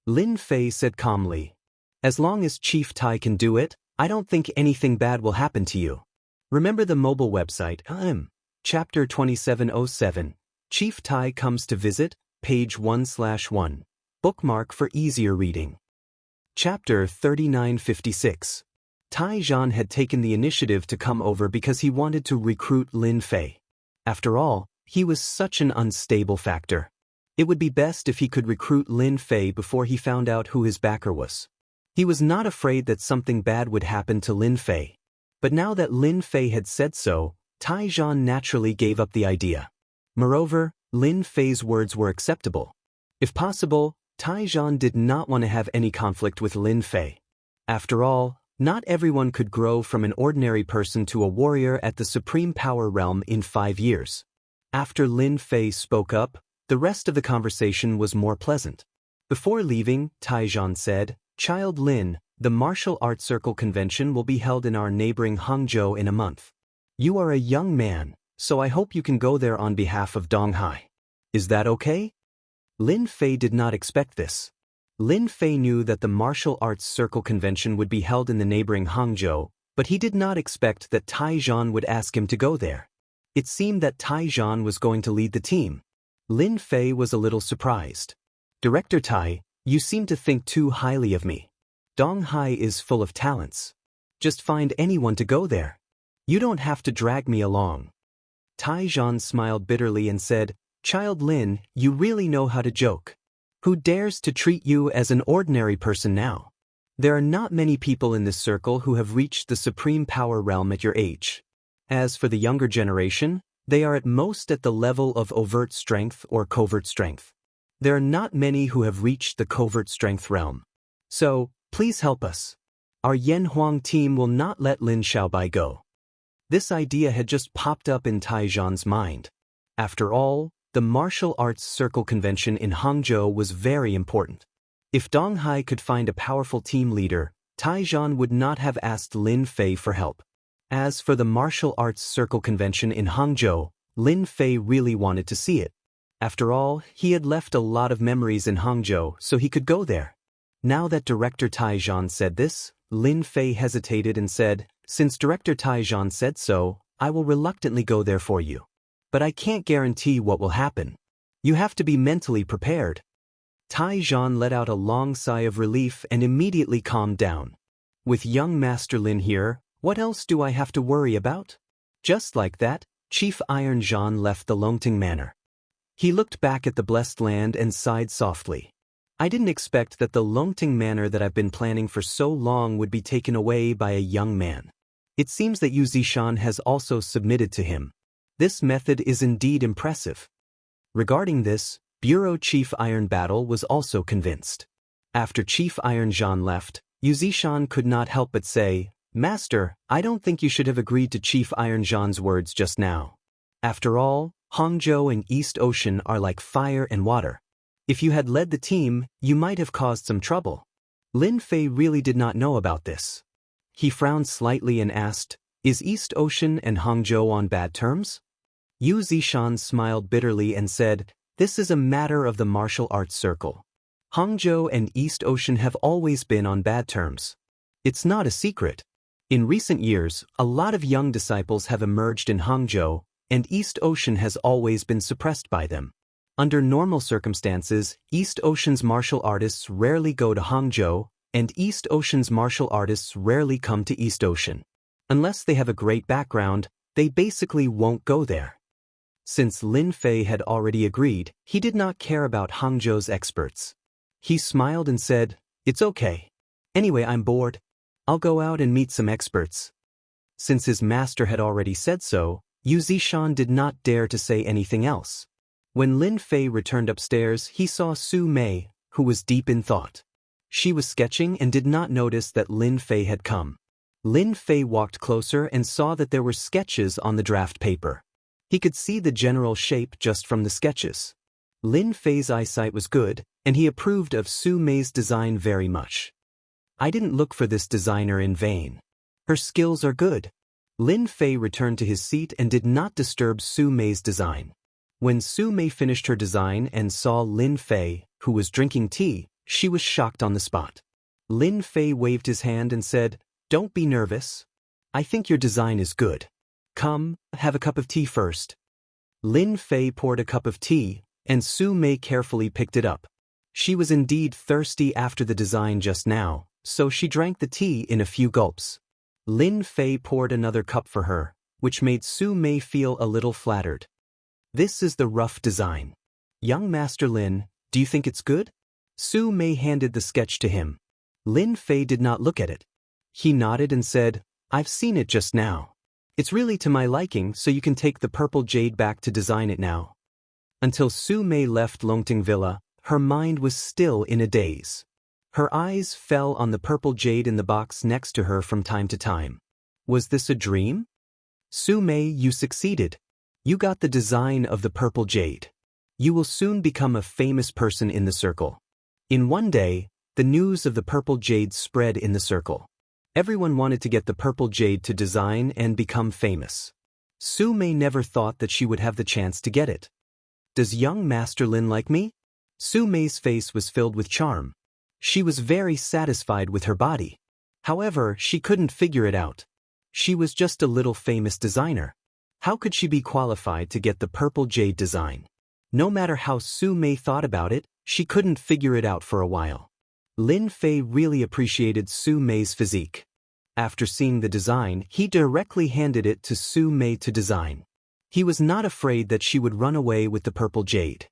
Lin Fei said calmly. As long as Chief Tai can do it, I don't think anything bad will happen to you. Remember the mobile website, Chapter 2707, Chief Tai Comes to Visit, page 1/1. Bookmark for easier reading. Chapter 3956. Taizhan had taken the initiative to come over because he wanted to recruit Lin Fei. After all, he was such an unstable factor. It would be best if he could recruit Lin Fei before he found out who his backer was. He was not afraid that something bad would happen to Lin Fei. But now that Lin Fei had said so, Taizhan naturally gave up the idea. Moreover, Lin Fei's words were acceptable. If possible, Taizhan did not want to have any conflict with Lin Fei. After all, not everyone could grow from an ordinary person to a warrior at the Supreme Power Realm in 5 years. After Lin Fei spoke up, the rest of the conversation was more pleasant. Before leaving, Taizhan said, Child Lin, the Martial Arts Circle Convention will be held in our neighboring Hangzhou in a month. You are a young man, so I hope you can go there on behalf of Donghai. Is that okay? Lin Fei did not expect this. Lin Fei knew that the Martial Arts Circle Convention would be held in the neighboring Hangzhou, but he did not expect that Taizhan would ask him to go there. It seemed that Taizhan was going to lead the team. Lin Fei was a little surprised. Director Tai, you seem to think too highly of me. Donghai is full of talents. Just find anyone to go there. You don't have to drag me along. Taizhan smiled bitterly and said, Child Lin, you really know how to joke. Who dares to treat you as an ordinary person now? There are not many people in this circle who have reached the Supreme Power Realm at your age. As for the younger generation, they are at most at the level of overt strength or covert strength. There are not many who have reached the covert strength realm. So, please help us. Our Yan Huang team will not let Lin Xiaobai go. This idea had just popped up in Taizhan's mind. After all, the Martial Arts Circle Convention in Hangzhou was very important. If Donghai could find a powerful team leader, Taizhan would not have asked Lin Fei for help. As for the Martial Arts Circle Convention in Hangzhou, Lin Fei really wanted to see it. After all, he had left a lot of memories in Hangzhou, so he could go there. Now that Director Taizhan said this, Lin Fei hesitated and said, Since Director Taizhan said so, I will reluctantly go there for you. but I can't guarantee what will happen. You have to be mentally prepared. Tai Zhan let out a long sigh of relief and immediately calmed down. With young Master Lin here, what else do I have to worry about? Just like that, Chief Iron Zhan left the Longting Manor. He looked back at the blessed land and sighed softly. I didn't expect that the Longting Manor that I've been planning for so long would be taken away by a young man. It seems that Yu Zishan has also submitted to him. This method is indeed impressive. Regarding this, Bureau Chief Iron Battle was also convinced. After Chief Iron Zhan left, Yu Zishan could not help but say, Master, I don't think you should have agreed to Chief Iron Zhan's words just now. After all, Hangzhou and East Ocean are like fire and water. If you had led the team, you might have caused some trouble. Lin Fei really did not know about this. He frowned slightly and asked, Is East Ocean and Hangzhou on bad terms? Yu Zishan smiled bitterly and said, This is a matter of the martial arts circle. Hangzhou and East Ocean have always been on bad terms. It's not a secret. In recent years, a lot of young disciples have emerged in Hangzhou, and East Ocean has always been suppressed by them. Under normal circumstances, East Ocean's martial artists rarely go to Hangzhou, and East Ocean's martial artists rarely come to East Ocean. Unless they have a great background, they basically won't go there. Since Lin Fei had already agreed, he did not care about Hangzhou's experts. He smiled and said, It's okay. Anyway, I'm bored. I'll go out and meet some experts. Since his master had already said so, Yu Zishan did not dare to say anything else. When Lin Fei returned upstairs, he saw Su Mei, who was deep in thought. She was sketching and did not notice that Lin Fei had come. Lin Fei walked closer and saw that there were sketches on the draft paper. He could see the general shape just from the sketches. Lin Fei's eyesight was good, and he approved of Su Mei's design very much. I didn't look for this designer in vain. Her skills are good. Lin Fei returned to his seat and did not disturb Su Mei's design. When Su Mei finished her design and saw Lin Fei, who was drinking tea, she was shocked on the spot. Lin Fei waved his hand and said, Don't be nervous. I think your design is good. Come, have a cup of tea first. Lin Fei poured a cup of tea, and Su Mei carefully picked it up. She was indeed thirsty after the design just now, so she drank the tea in a few gulps. Lin Fei poured another cup for her, which made Su Mei feel a little flattered. This is the rough design. Young Master Lin, do you think it's good? Su Mei handed the sketch to him. Lin Fei did not look at it. He nodded and said, I've seen it just now. It's really to my liking, so you can take the purple jade back to design it now. Until Su Mei left Longting Villa, her mind was still in a daze. Her eyes fell on the purple jade in the box next to her from time to time. Was this a dream? Su Mei, you succeeded. You got the design of the purple jade. You will soon become a famous person in the circle. In one day, the news of the purple jade spread in the circle. Everyone wanted to get the purple jade to design and become famous. Su Mei never thought that she would have the chance to get it. Does young Master Lin like me? Su Mei's face was filled with charm. She was very satisfied with her body. However, she couldn't figure it out. She was just a little famous designer. How could she be qualified to get the purple jade design? No matter how Su Mei thought about it, she couldn't figure it out for a while. Lin Fei really appreciated Su Mei's physique. After seeing the design, he directly handed it to Su Mei to design. He was not afraid that she would run away with the purple jade.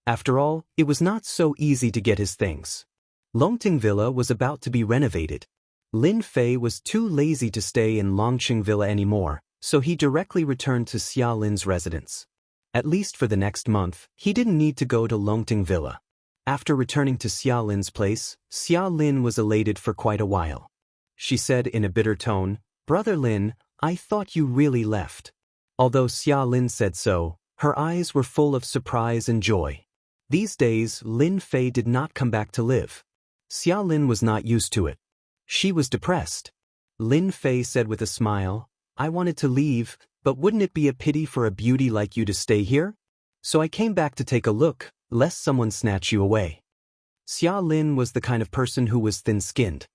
After all, it was not so easy to get his things. Longting Villa was about to be renovated. Lin Fei was too lazy to stay in Longqing Villa anymore, so he directly returned to Xia Lin's residence. At least for the next month, he didn't need to go to Longting Villa. After returning to Xia Lin's place, Xia Lin was elated for quite a while. She said in a bitter tone, Brother Lin, I thought you really left. Although Xia Lin said so, her eyes were full of surprise and joy. These days, Lin Fei did not come back to live. Xia Lin was not used to it. She was depressed. Lin Fei said with a smile, I wanted to leave, but wouldn't it be a pity for a beauty like you to stay here? So I came back to take a look, lest someone snatch you away. Xia Lin was the kind of person who was thin-skinned.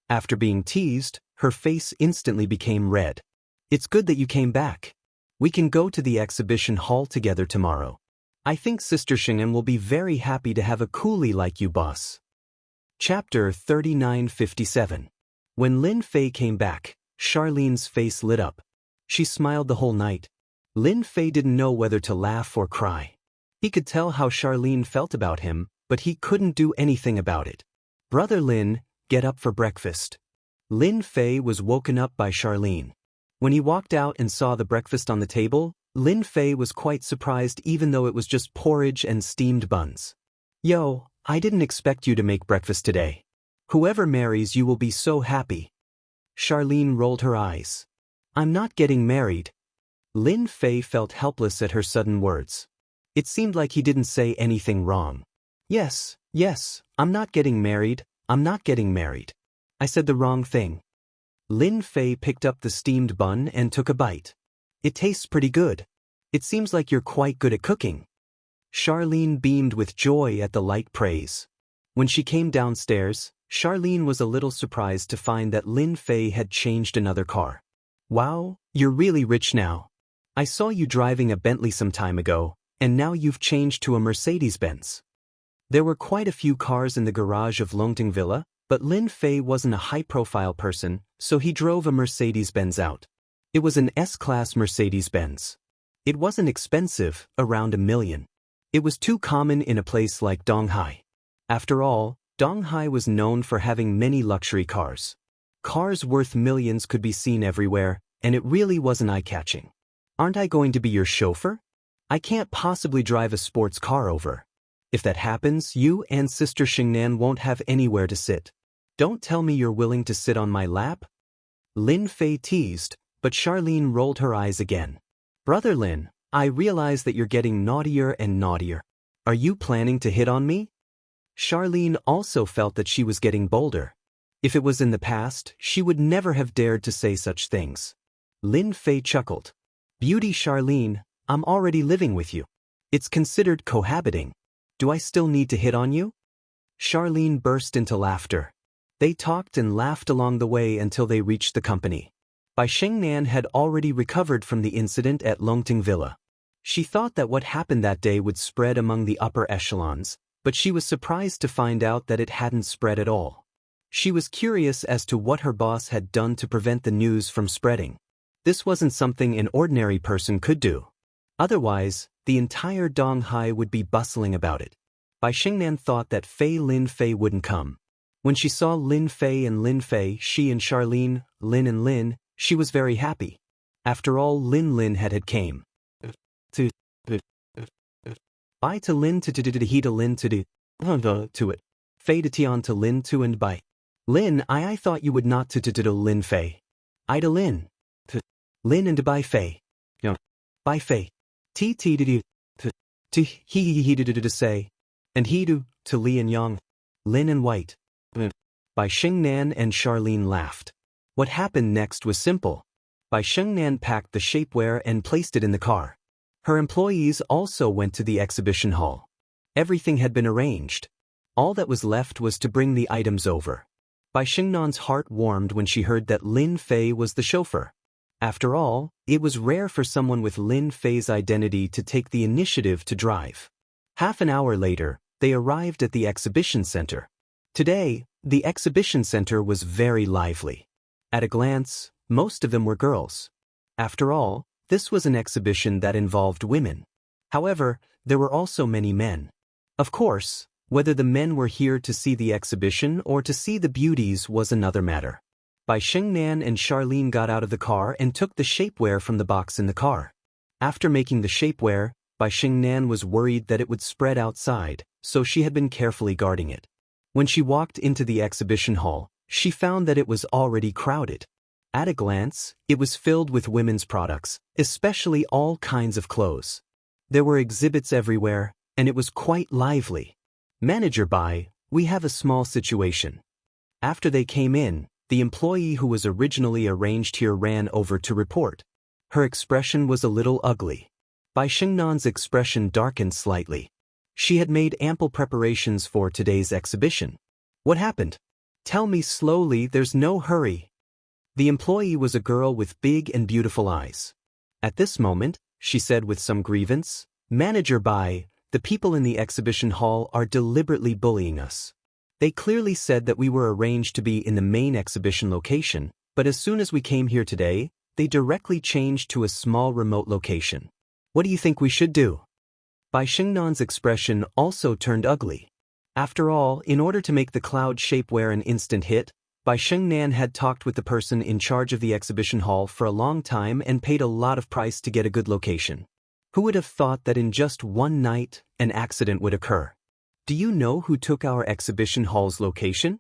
After being teased, her face instantly became red. It's good that you came back. We can go to the exhibition hall together tomorrow. I think Sister Xianxia will be very happy to have a coolie like you, boss. Chapter 3957. When Lin Fei came back, Charlene's face lit up. She smiled the whole night. Lin Fei didn't know whether to laugh or cry. He could tell how Charlene felt about him, but he couldn't do anything about it. Brother Lin, get up for breakfast. Lin Fei was woken up by Charlene. When he walked out and saw the breakfast on the table, Lin Fei was quite surprised even though it was just porridge and steamed buns. Yo, I didn't expect you to make breakfast today. Whoever marries you will be so happy. Charlene rolled her eyes. I'm not getting married. Lin Fei felt helpless at her sudden words. It seemed like he didn't say anything wrong. Yes, I'm not getting married, I'm not getting married. I said the wrong thing. Lin Fei picked up the steamed bun and took a bite. It tastes pretty good. It seems like you're quite good at cooking. Charlene beamed with joy at the light praise. When she came downstairs, Charlene was a little surprised to find that Lin Fei had changed another car. Wow, you're really rich now. I saw you driving a Bentley some time ago, and now you've changed to a Mercedes-Benz. There were quite a few cars in the garage of Longting Villa, but Lin Fei wasn't a high-profile person, so he drove a Mercedes-Benz out. It was an S-Class Mercedes-Benz. It wasn't expensive, around $1 million. It was too common in a place like Donghai. After all, Donghai was known for having many luxury cars. Cars worth millions could be seen everywhere, and it really wasn't eye-catching. Aren't I going to be your chauffeur? I can't possibly drive a sports car over. If that happens, you and Sister Xianxia won't have anywhere to sit. Don't tell me you're willing to sit on my lap? Lin Fei teased, but Charlene rolled her eyes again. Brother Lin, I realize that you're getting naughtier and naughtier. Are you planning to hit on me? Charlene also felt that she was getting bolder. If it was in the past, she would never have dared to say such things. Lin Fei chuckled. Beauty Charlene, I'm already living with you. It's considered cohabiting. Do I still need to hit on you? Charlene burst into laughter. They talked and laughed along the way until they reached the company. Bai Shengnan had already recovered from the incident at Longting Villa. She thought that what happened that day would spread among the upper echelons, but she was surprised to find out that it hadn't spread at all. She was curious as to what her boss had done to prevent the news from spreading. This wasn't something an ordinary person could do. Otherwise, the entire Donghai would be bustling about it. Bai Shengnan thought that Lin Fei wouldn't come. When she saw Lin Fei, she and Charlene, Lin and Lin, she was very happy. After all, Lin had came. Bai to Lin to he to Lin to to it. Fei to Tian to Lin to and Bai. Lin, I thought you would not to Lin Fei. I to Lin. Lin and to Bai Fei. Bai Fei. T to he to say. And he to Li and Yang. Lin and White. Bai Shengnan and Charlene laughed. What happened next was simple. Bai Shengnan packed the shapewear and placed it in the car. Her employees also went to the exhibition hall. Everything had been arranged. All that was left was to bring the items over. Bai Shengnan's heart warmed when she heard that Lin Fei was the chauffeur. After all, it was rare for someone with Lin Fei's identity to take the initiative to drive. Half an hour later, they arrived at the exhibition center. Today, the exhibition center was very lively. At a glance, most of them were girls. After all, this was an exhibition that involved women. However, there were also many men. Of course, whether the men were here to see the exhibition or to see the beauties was another matter. Bai Shengnan and Charlene got out of the car and took the shapewear from the box in the car. After making the shapewear, Bai Shengnan was worried that it would spread outside, so she had been carefully guarding it. When she walked into the exhibition hall, she found that it was already crowded. At a glance, it was filled with women's products, especially all kinds of clothes. There were exhibits everywhere, and it was quite lively. Manager Bai, we have a small situation. After they came in, the employee who was originally arranged here ran over to report. Her expression was a little ugly. Bai Shengnan's expression darkened slightly. She had made ample preparations for today's exhibition. What happened? Tell me slowly, there's no hurry. The employee was a girl with big and beautiful eyes. At this moment, she said with some grievance, "Manager Bai, the people in the exhibition hall are deliberately bullying us. They clearly said that we were arranged to be in the main exhibition location, but as soon as we came here today, they directly changed to a small remote location. What do you think we should do?" Bai Xingnan's expression also turned ugly. After all, in order to make the cloud shapewear an instant hit, Bai Xingnan had talked with the person in charge of the exhibition hall for a long time and paid a lot of price to get a good location. Who would have thought that in just one night, an accident would occur? Do you know who took our exhibition hall's location?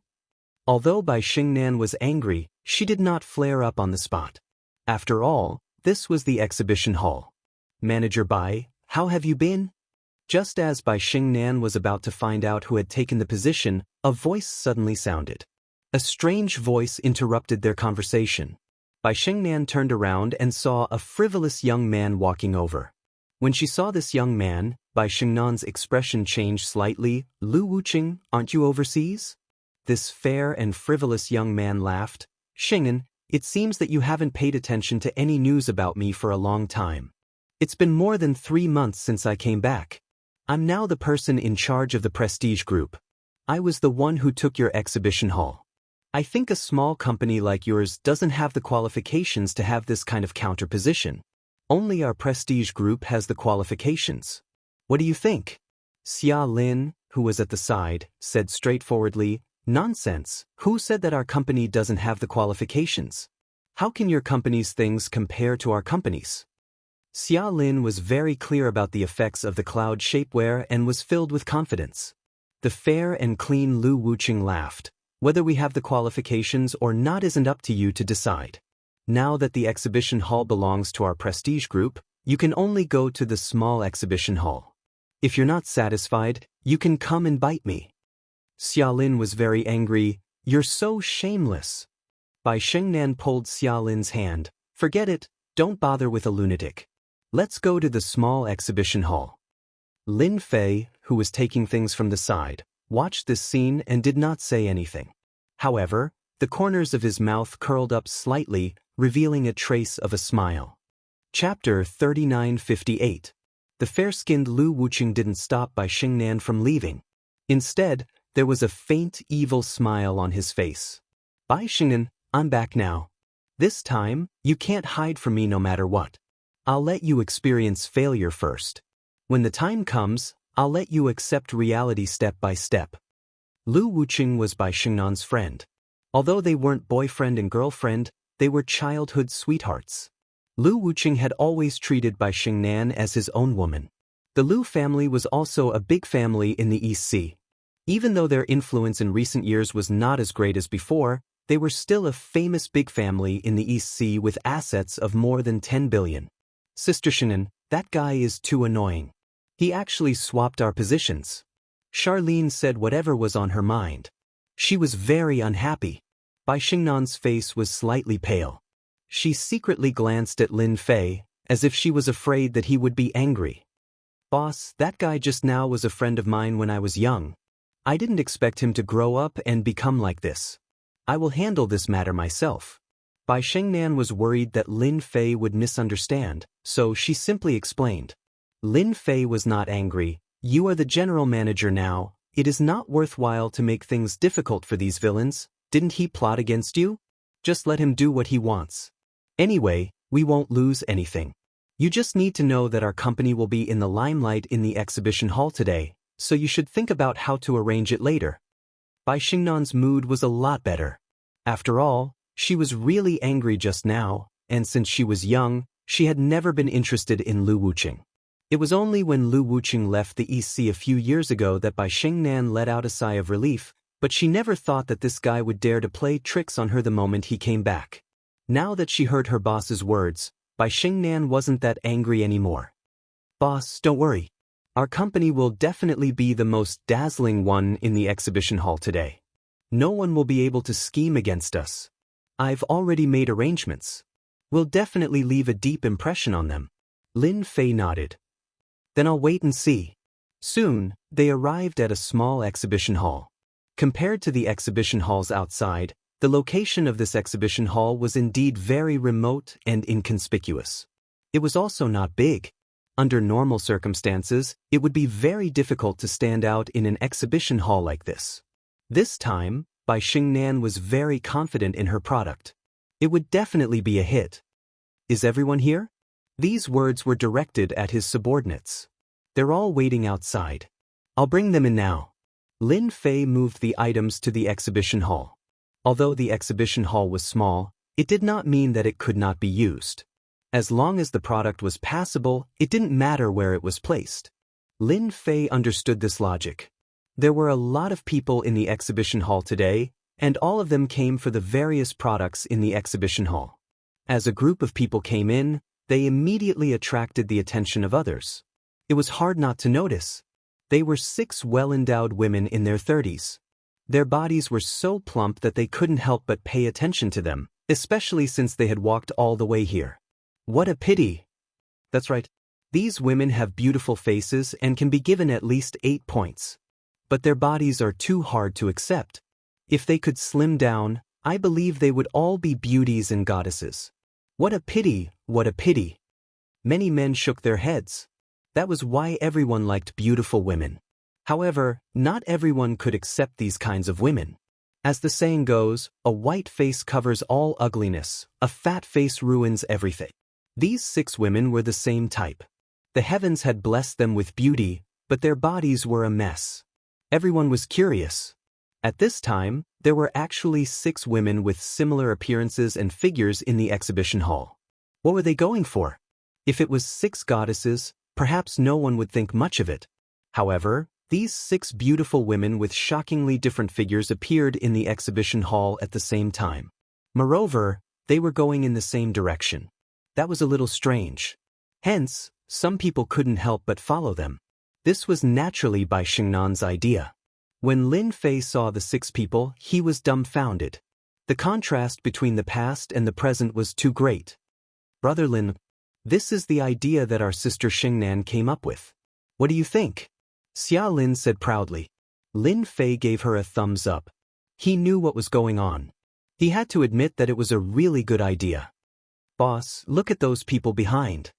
Although Bai Xingnan was angry, she did not flare up on the spot. After all, this was the exhibition hall. "Manager Bai, how have you been?" Just as Bai Xingnan was about to find out who had taken the position, a voice suddenly sounded. A strange voice interrupted their conversation. Bai Xingnan turned around and saw a frivolous young man walking over. When she saw this young man, Bai Xingnan's expression changed slightly. "Lu Wuqing, aren't you overseas?" This fair and frivolous young man laughed. "Xing'an, it seems that you haven't paid attention to any news about me for a long time. It's been more than 3 months since I came back. I'm now the person in charge of the Prestige Group. I was the one who took your exhibition hall. I think a small company like yours doesn't have the qualifications to have this kind of counterposition. Only our Prestige Group has the qualifications. What do you think?" Xia Lin, who was at the side, said straightforwardly, "Nonsense. Who said that our company doesn't have the qualifications? How can your company's things compare to our company's?" Xia Lin was very clear about the effects of the cloud shapewear and was filled with confidence. The fair and clean Lu Wuqing laughed. "Whether we have the qualifications or not isn't up to you to decide. Now that the exhibition hall belongs to our Prestige Group, you can only go to the small exhibition hall. If you're not satisfied, you can come and bite me." Xia Lin was very angry. "You're so shameless." Bai Xingnan pulled Xia Lin's hand. "Forget it, don't bother with a lunatic. Let's go to the small exhibition hall." Lin Fei, who was taking things from the side, watched this scene and did not say anything. However, the corners of his mouth curled up slightly, revealing a trace of a smile. Chapter 3958. The fair-skinned Lu Wuqing didn't stop Bai Xingnan from leaving. Instead, there was a faint, evil smile on his face. "Bai Xingnan, I'm back now. This time, you can't hide from me no matter what. I'll let you experience failure first. When the time comes, I'll let you accept reality step by step." Lu Wuqing was Bai Xingnan's friend. Although they weren't boyfriend and girlfriend, they were childhood sweethearts. Lu Wuqing had always treated Bai Xingnan as his own woman. The Lu family was also a big family in the East Sea. Even though their influence in recent years was not as great as before, they were still a famous big family in the East Sea with assets of more than 10 billion. "Sister Xing'an, that guy is too annoying. He actually swapped our positions." Charlene said whatever was on her mind. She was very unhappy. Bai Xingnan's face was slightly pale. She secretly glanced at Lin Fei, as if she was afraid that he would be angry. "Boss, that guy just now was a friend of mine when I was young. I didn't expect him to grow up and become like this. I will handle this matter myself." Bai Xingnan was worried that Lin Fei would misunderstand, so she simply explained. Lin Fei was not angry. "You are the general manager now. It is not worthwhile to make things difficult for these villains. Didn't he plot against you? Just let him do what he wants. Anyway, we won't lose anything. You just need to know that our company will be in the limelight in the exhibition hall today, so you should think about how to arrange it later." Bai Xingnan's mood was a lot better. After all, she was really angry just now, and since she was young, she had never been interested in Lu Wuqing. It was only when Lu Wuqing left the East Sea a few years ago that Bai Xingnan let out a sigh of relief, but she never thought that this guy would dare to play tricks on her the moment he came back. Now that she heard her boss's words, Bai Xingnan wasn't that angry anymore. "Boss, don't worry. Our company will definitely be the most dazzling one in the exhibition hall today. No one will be able to scheme against us. I've already made arrangements. We'll definitely leave a deep impression on them." Lin Fei nodded. "Then I'll wait and see." Soon, they arrived at a small exhibition hall. Compared to the exhibition halls outside, the location of this exhibition hall was indeed very remote and inconspicuous. It was also not big. Under normal circumstances, it would be very difficult to stand out in an exhibition hall like this. This time, Bai Xingnan was very confident in her product. It would definitely be a hit. Is everyone here? These words were directed at his subordinates. They're all waiting outside. I'll bring them in now. Lin Fei moved the items to the exhibition hall. Although the exhibition hall was small, it did not mean that it could not be used. As long as the product was passable, it didn't matter where it was placed. Lin Fei understood this logic. There were a lot of people in the exhibition hall today, and all of them came for the various products in the exhibition hall. As a group of people came in, they immediately attracted the attention of others. It was hard not to notice. They were 6 well-endowed women in their 30s. Their bodies were so plump that they couldn't help but pay attention to them, especially since they had walked all the way here. What a pity! That's right. These women have beautiful faces and can be given at least 8 points. But their bodies are too hard to accept. If they could slim down, I believe they would all be beauties and goddesses. What a pity, what a pity. Many men shook their heads. That was why everyone liked beautiful women. However, not everyone could accept these kinds of women. As the saying goes, a white face covers all ugliness, a fat face ruins everything. These 6 women were the same type. The heavens had blessed them with beauty, but their bodies were a mess. Everyone was curious. At this time, there were actually 6 women with similar appearances and figures in the exhibition hall. What were they going for? If it was 6 goddesses, perhaps no one would think much of it. However, these 6 beautiful women with shockingly different figures appeared in the exhibition hall at the same time. Moreover, they were going in the same direction. That was a little strange. Hence, some people couldn't help but follow them. This was naturally Bai Xingnan's idea. When Lin Fei saw the 6 people, he was dumbfounded. The contrast between the past and the present was too great. Brother Lin, this is the idea that our sister Xingnan came up with. What do you think? Xia Lin said proudly. Lin Fei gave her a thumbs up. He knew what was going on. He had to admit that it was a really good idea. Boss, look at those people behind.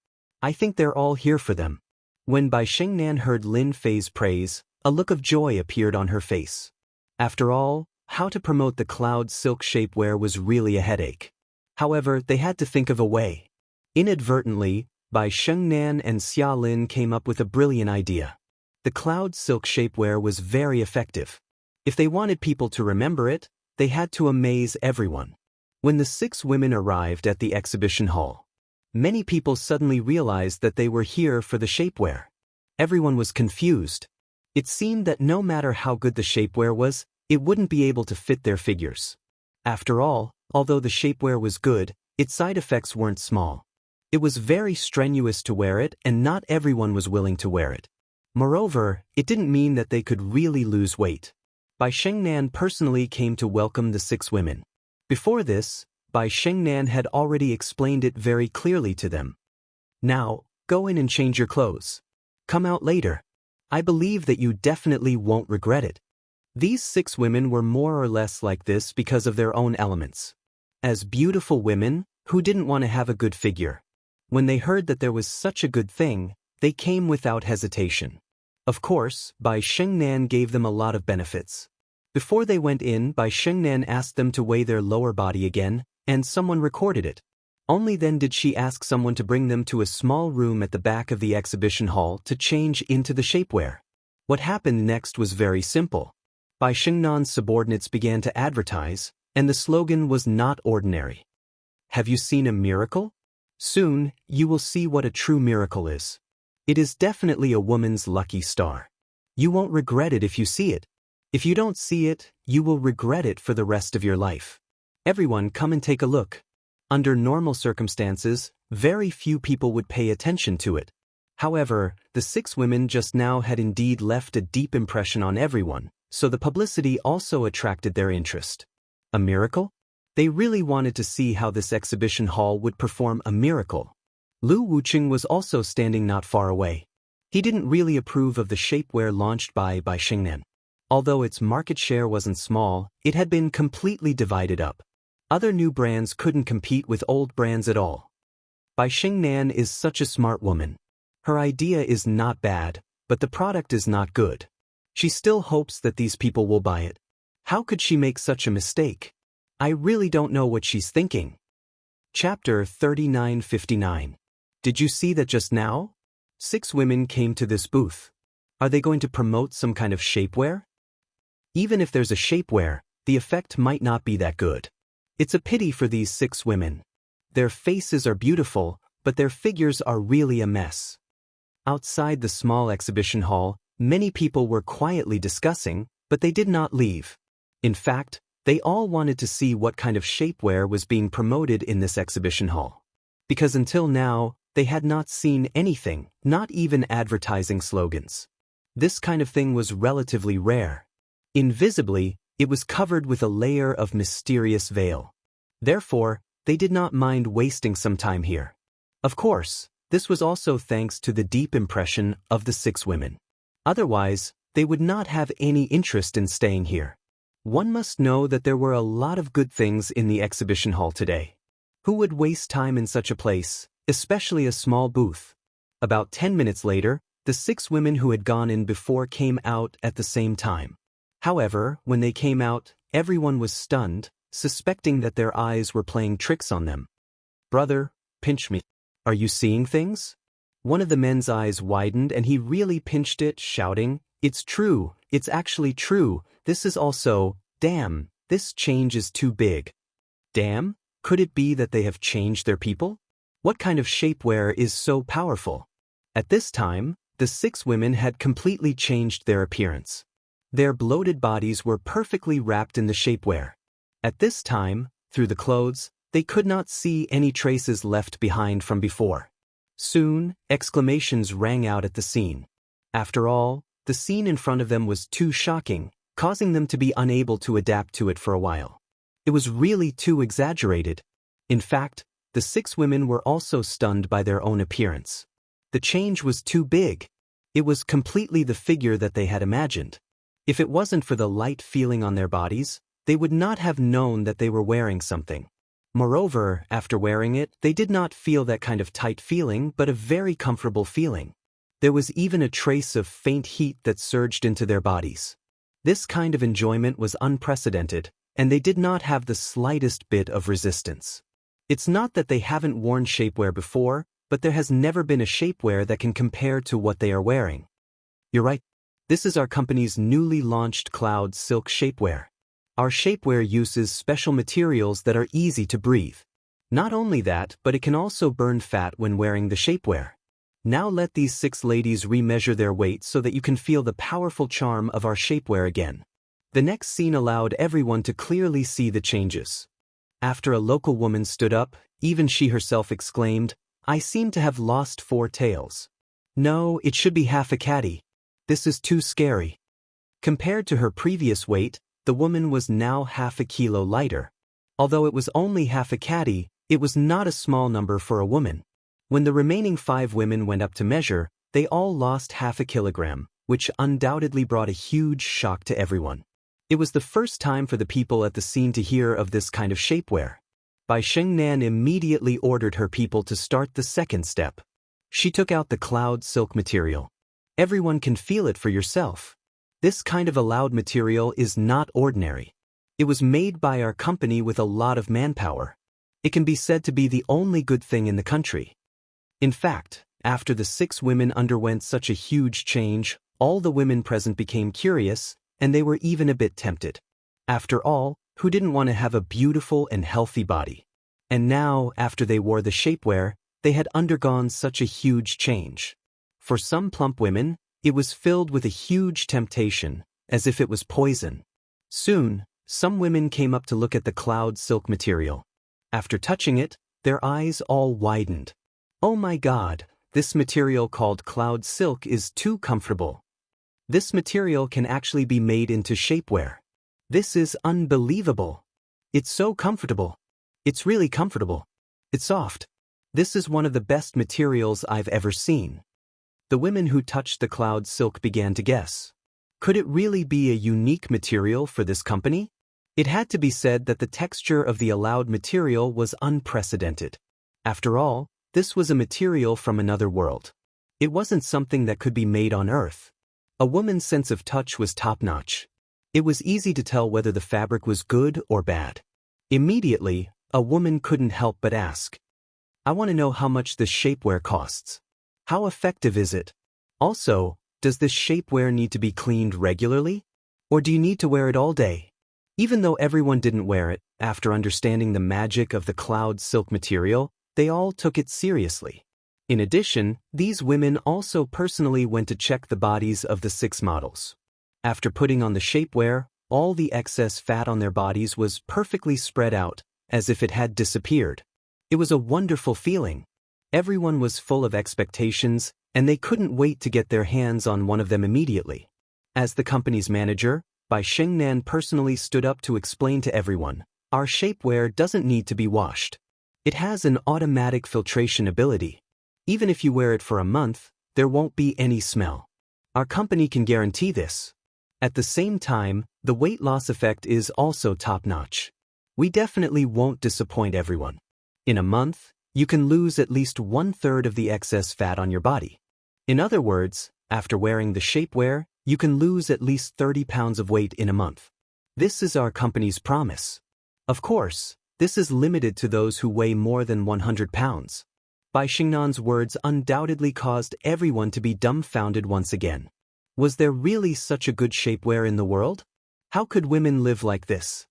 I think they're all here for them. When Bai Xingnan heard Lin Fei's praise, a look of joy appeared on her face. After all, how to promote the cloud silk shapewear was really a headache. However, they had to think of a way. Inadvertently, Bai Xingnan and Xia Lin came up with a brilliant idea. The cloud silk shapewear was very effective. If they wanted people to remember it, they had to amaze everyone. When the 6 women arrived at the exhibition hall, many people suddenly realized that they were here for the shapewear. Everyone was confused. It seemed that no matter how good the shapewear was, it wouldn't be able to fit their figures. After all, although the shapewear was good, its side effects weren't small. It was very strenuous to wear it, and not everyone was willing to wear it. Moreover, it didn't mean that they could really lose weight. Bai Xingnan personally came to welcome the 6 women. Before this, Bai Xingnan had already explained it very clearly to them. Now, go in and change your clothes. Come out later. I believe that you definitely won't regret it. These 6 women were more or less like this because of their own elements. As beautiful women, who didn't want to have a good figure. When they heard that there was such a good thing, they came without hesitation. Of course, Bai Xingnan gave them a lot of benefits. Before they went in, Bai Xingnan asked them to weigh their lower body again, and someone recorded it. Only then did she ask someone to bring them to a small room at the back of the exhibition hall to change into the shapewear. What happened next was very simple. Bai Xingnan's subordinates began to advertise, and the slogan was not ordinary. Have you seen a miracle? Soon, you will see what a true miracle is. It is definitely a woman's lucky star. You won't regret it if you see it. If you don't see it, you will regret it for the rest of your life. Everyone come and take a look. Under normal circumstances, very few people would pay attention to it. However, the 6 women just now had indeed left a deep impression on everyone, so the publicity also attracted their interest. A miracle? They really wanted to see how this exhibition hall would perform a miracle. Lu Wuqing was also standing not far away. He didn't really approve of the shapewear launched by Bai Xingnan. Although its market share wasn't small, it had been completely divided up. Other new brands couldn't compete with old brands at all. Bai Xingnan is such a smart woman. Her idea is not bad, but the product is not good. She still hopes that these people will buy it. How could she make such a mistake? I really don't know what she's thinking. Chapter 3959. Did you see that just now? 6 women came to this booth. Are they going to promote some kind of shapewear? Even if there's a shapewear, the effect might not be that good. It's a pity for these 6 women. Their faces are beautiful, but their figures are really a mess. Outside the small exhibition hall, many people were quietly discussing, but they did not leave. In fact, they all wanted to see what kind of shapewear was being promoted in this exhibition hall. Because until now, they had not seen anything, not even advertising slogans. This kind of thing was relatively rare. Invisibly, it was covered with a layer of mysterious veil. Therefore, they did not mind wasting some time here. Of course, this was also thanks to the deep impression of the 6 women. Otherwise, they would not have any interest in staying here. One must know that there were a lot of good things in the exhibition hall today. Who would waste time in such a place, especially a small booth? About 10 minutes later, the 6 women who had gone in before came out at the same time. However, when they came out, everyone was stunned, suspecting that their eyes were playing tricks on them. Brother, pinch me. Are you seeing things? One of the men's eyes widened and he really pinched it, shouting, "It's true, it's actually true, this is also, damn, this change is too big." Damn, could it be that they have changed their people? What kind of shapewear is so powerful? At this time, the 6 women had completely changed their appearance. Their bloated bodies were perfectly wrapped in the shapewear. At this time, through the clothes, they could not see any traces left behind from before. Soon, exclamations rang out at the scene. After all, the scene in front of them was too shocking, causing them to be unable to adapt to it for a while. It was really too exaggerated. In fact, the 6 women were also stunned by their own appearance. The change was too big. It was completely the figure that they had imagined. If it wasn't for the light feeling on their bodies, they would not have known that they were wearing something. Moreover, after wearing it, they did not feel that kind of tight feeling, but a very comfortable feeling. There was even a trace of faint heat that surged into their bodies. This kind of enjoyment was unprecedented, and they did not have the slightest bit of resistance. It's not that they haven't worn shapewear before, but there has never been a shapewear that can compare to what they are wearing. You're right. This is our company's newly launched Cloud Silk Shapewear. Our shapewear uses special materials that are easy to breathe. Not only that, but it can also burn fat when wearing the shapewear. Now let these 6 ladies remeasure their weight so that you can feel the powerful charm of our shapewear again. The next scene allowed everyone to clearly see the changes. After a local woman stood up, even she herself exclaimed, "I seem to have lost 4 tails. No, it should be half a catty. This is too scary." Compared to her previous weight, the woman was now half a kilo lighter. Although it was only half a catty, it was not a small number for a woman. When the remaining 5 women went up to measure, they all lost half a kilogram, which undoubtedly brought a huge shock to everyone. It was the first time for the people at the scene to hear of this kind of shapewear. Bai Xingnan immediately ordered her people to start the second step. She took out the cloud silk material. Everyone can feel it for yourself. This kind of allowed material is not ordinary. It was made by our company with a lot of manpower. It can be said to be the only good thing in the country. In fact, after the 6 women underwent such a huge change, all the women present became curious, and they were even a bit tempted. After all, who didn't want to have a beautiful and healthy body? And now, after they wore the shapewear, they had undergone such a huge change. For some plump women, it was filled with a huge temptation, as if it was poison. Soon, some women came up to look at the cloud silk material. After touching it, their eyes all widened. Oh my God, this material called cloud silk is too comfortable. This material can actually be made into shapewear. This is unbelievable. It's so comfortable. It's really comfortable. It's soft. This is one of the best materials I've ever seen. The women who touched the cloud silk began to guess. Could it really be a unique material for this company? It had to be said that the texture of the allowed material was unprecedented. After all, This was a material from another world. It wasn't something that could be made on Earth. A woman's sense of touch was top-notch. It was easy to tell whether the fabric was good or bad. Immediately, a woman couldn't help but ask, "I want to know how much this shapewear costs. How effective is it? Also, does this shapewear need to be cleaned regularly? Or do you need to wear it all day?" Even though everyone didn't wear it, after understanding the magic of the cloud silk material, they all took it seriously. In addition, these women also personally went to check the bodies of the 6 models. After putting on the shapewear, all the excess fat on their bodies was perfectly spread out, as if it had disappeared. It was a wonderful feeling. Everyone was full of expectations, and they couldn't wait to get their hands on one of them immediately. As the company's manager, Bai Shengnan personally stood up to explain to everyone, "Our shapewear doesn't need to be washed. It has an automatic filtration ability. Even if you wear it for a month, there won't be any smell. Our company can guarantee this. At the same time, the weight loss effect is also top-notch. We definitely won't disappoint everyone. In a month, you can lose at least 1/3 of the excess fat on your body. In other words, after wearing the shapewear, you can lose at least 30 pounds of weight in a month. This is our company's promise. Of course, this is limited to those who weigh more than 100 pounds. Bai Shengnan's words undoubtedly caused everyone to be dumbfounded once again. Was there really such a good shapewear in the world? How could women live like this?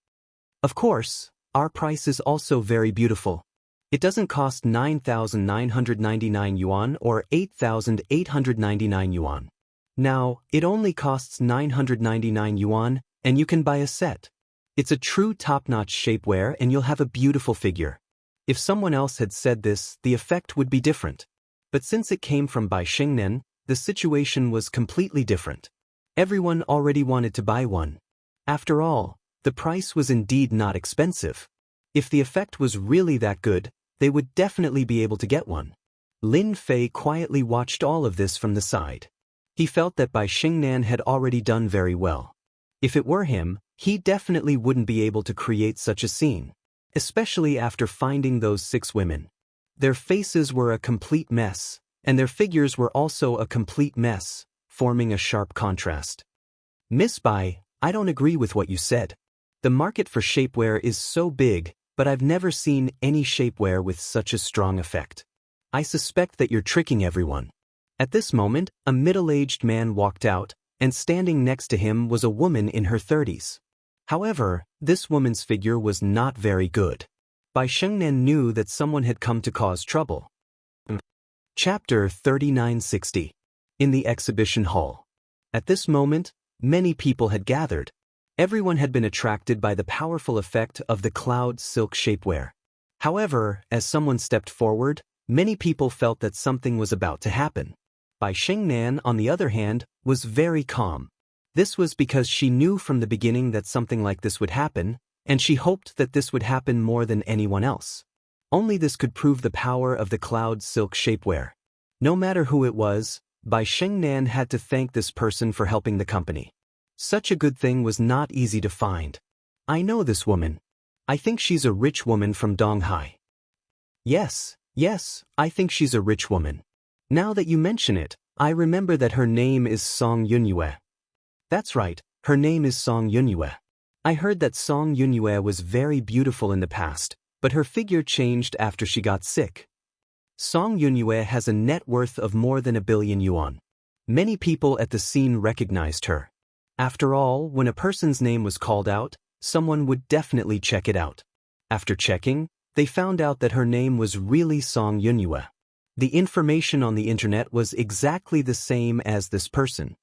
Of course, our price is also very beautiful. It doesn't cost 9,999 yuan or 8,899 yuan. Now, it only costs 999 yuan, and you can buy a set. It's a true top-notch shapewear and you'll have a beautiful figure. If someone else had said this, the effect would be different. But since it came from Bai Shengnan, the situation was completely different. Everyone already wanted to buy one. After all, the price was indeed not expensive. If the effect was really that good, they would definitely be able to get one. Lin Fei quietly watched all of this from the side. He felt that Bai Shengnan had already done very well. If it were him, he definitely wouldn't be able to create such a scene, especially after finding those 6 women. Their faces were a complete mess, and their figures were also a complete mess, forming a sharp contrast. "Miss Bai, I don't agree with what you said. The market for shapewear is so big, but I've never seen any shapewear with such a strong effect. I suspect that you're tricking everyone." At this moment, a middle-aged man walked out, and standing next to him was a woman in her 30s. However, this woman's figure was not very good. Bai Shengnan knew that someone had come to cause trouble. Chapter 3960. In the exhibition hall. At this moment, many people had gathered. Everyone had been attracted by the powerful effect of the cloud silk shapewear. However, as someone stepped forward, many people felt that something was about to happen. Bai Shengnan, on the other hand, was very calm. This was because she knew from the beginning that something like this would happen, and she hoped that this would happen more than anyone else. Only this could prove the power of the cloud silk shapewear. No matter who it was, Bai Shengnan had to thank this person for helping the company. Such a good thing was not easy to find. "I know this woman. I think she's a rich woman from Donghai." Yes, I think she's a rich woman. Now that you mention it, I remember that her name is Song Yunyue. That's right, her name is Song Yunyue. I heard that Song Yunyue was very beautiful in the past, but her figure changed after she got sick. Song Yunyue has a net worth of more than 1 billion yuan. Many people at the scene recognized her. After all, when a person's name was called out, someone would definitely check it out. After checking, they found out that her name was really Song Yunyue. The information on the internet was exactly the same as this person.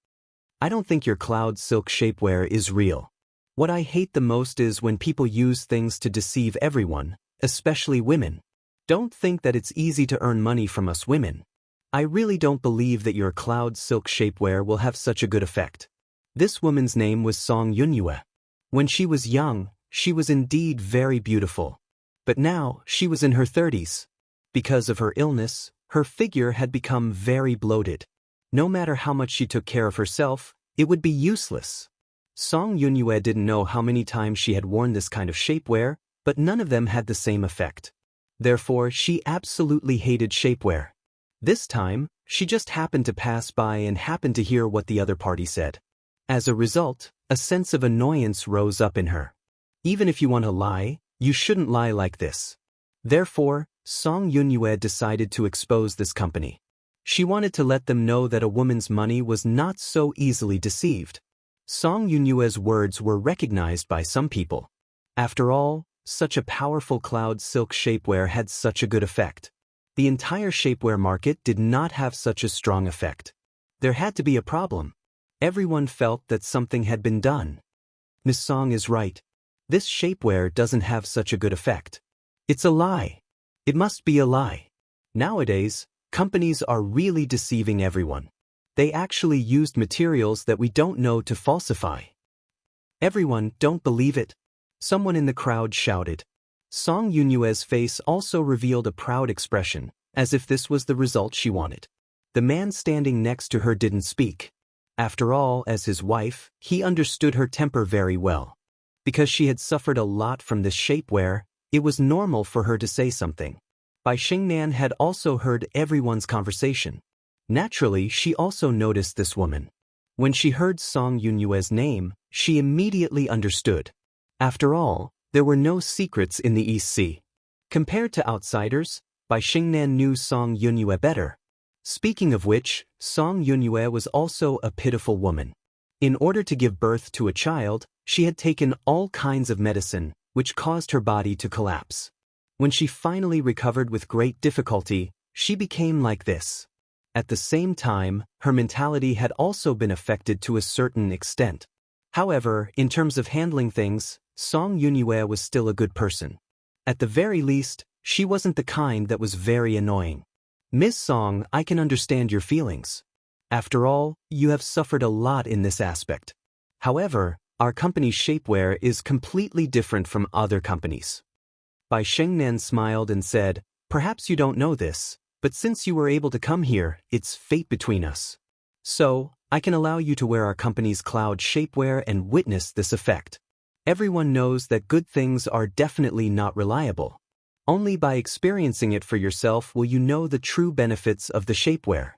I don't think your cloud silk shapewear is real. What I hate the most is when people use things to deceive everyone, especially women. Don't think that it's easy to earn money from us women. I really don't believe that your cloud silk shapewear will have such a good effect. This woman's name was Song Yunyue. When she was young, she was indeed very beautiful. But now, she was in her 30s. Because of her illness, her figure had become very bloated. No matter how much she took care of herself, it would be useless. Song Yunyue didn't know how many times she had worn this kind of shapewear, but none of them had the same effect. Therefore, she absolutely hated shapewear. This time, she just happened to pass by and happened to hear what the other party said. As a result, a sense of annoyance rose up in her. Even if you want to lie, you shouldn't lie like this. Therefore, Song Yunyue decided to expose this company. She wanted to let them know that a woman's money was not so easily deceived. Song Yunyue's words were recognized by some people. After all, such a powerful cloud silk shapewear had such a good effect. The entire shapewear market did not have such a strong effect. There had to be a problem. Everyone felt that something had been done. Miss Song is right. This shapewear doesn't have such a good effect. It's a lie. It must be a lie. Nowadays, companies are really deceiving everyone. They actually used materials that we don't know to falsify. Everyone, don't believe it. Someone in the crowd shouted. Song Yunyue's face also revealed a proud expression, as if this was the result she wanted. The man standing next to her didn't speak. After all, as his wife, he understood her temper very well. Because she had suffered a lot from this shapewear, it was normal for her to say something. Bai Xingnan had also heard everyone's conversation. Naturally, she also noticed this woman. When she heard Song Yunyue's name, she immediately understood. After all, there were no secrets in the East Sea. Compared to outsiders, Bai Xingnan knew Song Yunyue better. Speaking of which, Song Yunyue was also a pitiful woman. In order to give birth to a child, she had taken all kinds of medicine, which caused her body to collapse. When she finally recovered with great difficulty, she became like this. At the same time, her mentality had also been affected to a certain extent. However, in terms of handling things, Song Yunyue was still a good person. At the very least, she wasn't the kind that was very annoying. Miss Song, I can understand your feelings. After all, you have suffered a lot in this aspect. However, our company's shapewear is completely different from other companies. Bai Xingnan smiled and said, perhaps you don't know this, but since you were able to come here, it's fate between us. So, I can allow you to wear our company's cloud shapewear and witness this effect. Everyone knows that good things are definitely not reliable. Only by experiencing it for yourself will you know the true benefits of the shapewear.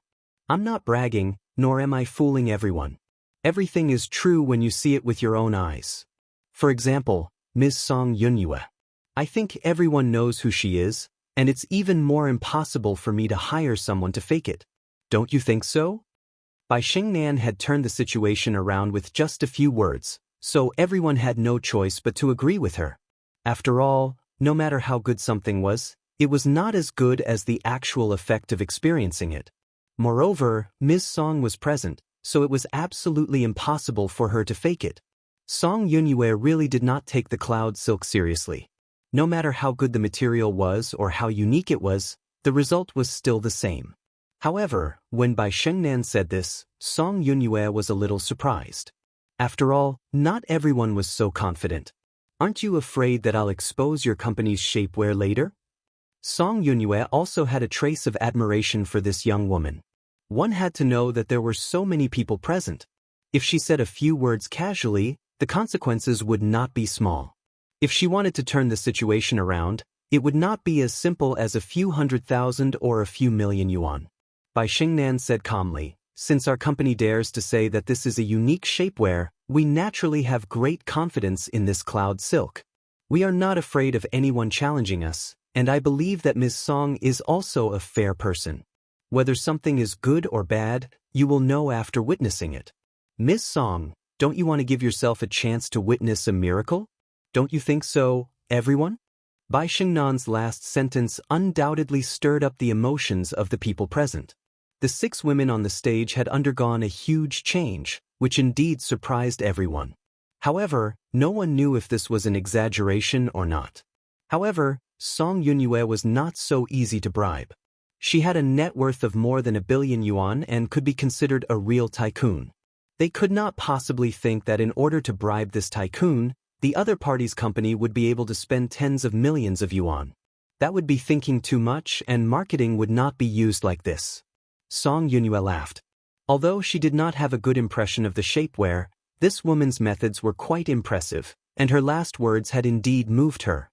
I'm not bragging, nor am I fooling everyone. Everything is true when you see it with your own eyes. For example, Ms. Song Yunyue. I think everyone knows who she is, and it's even more impossible for me to hire someone to fake it. Don't you think so? Bai Xingnan had turned the situation around with just a few words, so everyone had no choice but to agree with her. After all, no matter how good something was, it was not as good as the actual effect of experiencing it. Moreover, Ms. Song was present, so it was absolutely impossible for her to fake it. Song Yunyue really did not take the cloud silk seriously. No matter how good the material was or how unique it was, the result was still the same. However, when Bai Xingnan said this, Song Yunyue was a little surprised. After all, not everyone was so confident. Aren't you afraid that I'll expose your company's shapewear later? Song Yunyue also had a trace of admiration for this young woman. One had to know that there were so many people present. If she said a few words casually, the consequences would not be small. If she wanted to turn the situation around, it would not be as simple as a few 100,000 or a few million yuan. Bai Xingnan said calmly, since our company dares to say that this is a unique shapewear, we naturally have great confidence in this cloud silk. We are not afraid of anyone challenging us, and I believe that Ms. Song is also a fair person. Whether something is good or bad, you will know after witnessing it. Ms. Song, don't you want to give yourself a chance to witness a miracle? Don't you think so, everyone? Bai Xingnan's last sentence undoubtedly stirred up the emotions of the people present. The 6 women on the stage had undergone a huge change, which indeed surprised everyone. However, no one knew if this was an exaggeration or not. However, Song Yunyue was not so easy to bribe. She had a net worth of more than 1 billion yuan and could be considered a real tycoon. They could not possibly think that in order to bribe this tycoon, the other party's company would be able to spend tens of millions of yuan. That would be thinking too much, and marketing would not be used like this. Song Yunyue laughed. Although she did not have a good impression of the shapewear, this woman's methods were quite impressive, and her last words had indeed moved her.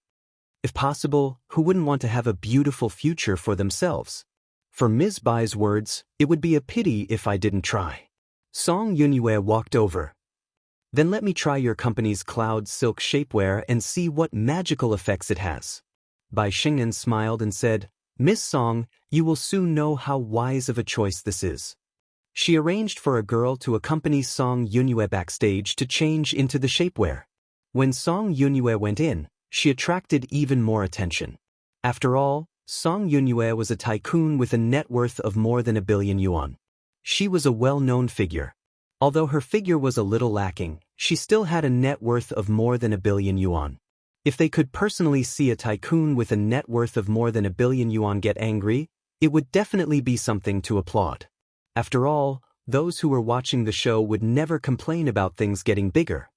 If possible, who wouldn't want to have a beautiful future for themselves? For Ms. Bai's words, it would be a pity if I didn't try. Song Yunyue walked over. Then let me try your company's cloud silk shapewear and see what magical effects it has. Bai Xingnan smiled and said, Miss Song, you will soon know how wise of a choice this is. She arranged for a girl to accompany Song Yunyue backstage to change into the shapewear. When Song Yunyue went in, she attracted even more attention. After all, Song Yunyue was a tycoon with a net worth of more than 1 billion yuan. She was a well-known figure. Although her figure was a little lacking, she still had a net worth of more than 1 billion yuan. If they could personally see a tycoon with a net worth of more than 1 billion yuan get angry, it would definitely be something to applaud. After all, those who were watching the show would never complain about things getting bigger.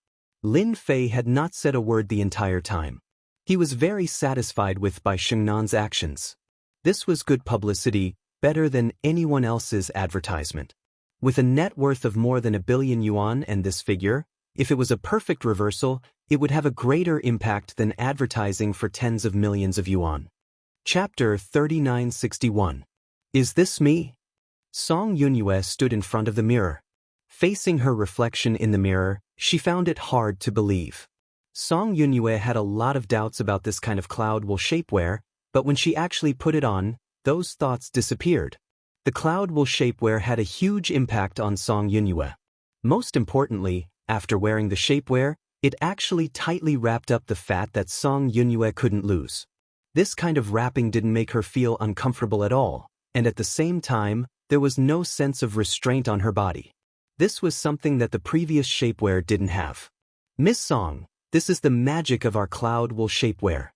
Lin Fei had not said a word the entire time. He was very satisfied with Bai Xingnan's actions. This was good publicity, better than anyone else's advertisement. With a net worth of more than 1 billion yuan and this figure, if it was a perfect reversal, it would have a greater impact than advertising for tens of millions of yuan. Chapter 3961. Is this me? Song Yunyue stood in front of the mirror. Facing her reflection in the mirror, she found it hard to believe. Song Yunyue had a lot of doubts about this kind of cloud wool shapewear, but when she actually put it on, those thoughts disappeared. The cloud wool shapewear had a huge impact on Song Yunyue. Most importantly, after wearing the shapewear, it actually tightly wrapped up the fat that Song Yunyue couldn't lose. This kind of wrapping didn't make her feel uncomfortable at all, and at the same time, there was no sense of restraint on her body. This was something that the previous shapewear didn't have. Miss Song, this is the magic of our cloud wool shapewear.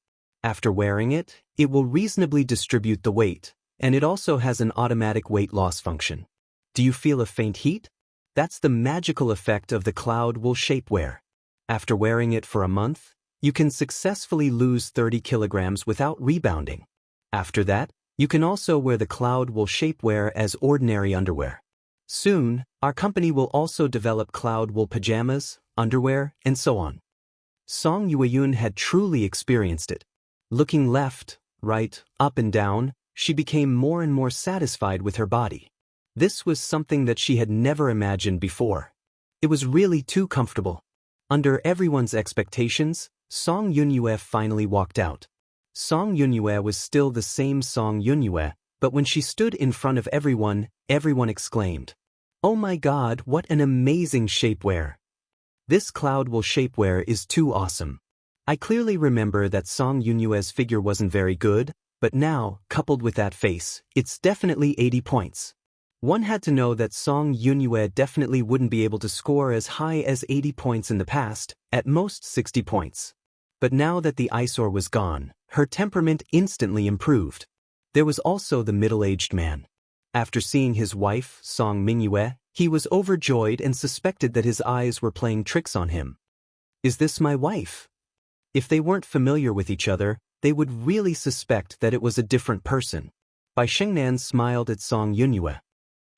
After wearing it, it will reasonably distribute the weight, and it also has an automatic weight loss function. Do you feel a faint heat? That's the magical effect of the cloud wool shapewear. After wearing it for a month, you can successfully lose 30 kilograms without rebounding. After that, you can also wear the cloud wool shapewear as ordinary underwear. Soon, our company will also develop cloud wool pajamas, underwear, and so on. Song Yueyun had truly experienced it. Looking left, right, up and down, she became more and more satisfied with her body. This was something that she had never imagined before. It was really too comfortable. Under everyone's expectations, Song Yunyue finally walked out. Song Yunyue was still the same Song Yunyue, but when she stood in front of everyone, everyone exclaimed, "Oh my God, what an amazing shapewear! This cloud wool shapewear is too awesome." I clearly remember that Song Yunyue's figure wasn't very good, but now, coupled with that face, it's definitely 80 points. One had to know that Song Yunyue definitely wouldn't be able to score as high as 80 points in the past, at most 60 points. But now that the eyesore was gone, her temperament instantly improved. There was also the middle-aged man. After seeing his wife, Song Mingyue, he was overjoyed and suspected that his eyes were playing tricks on him. Is this my wife? If they weren't familiar with each other, they would really suspect that it was a different person. Bai Xingnan smiled at Song Yunyue.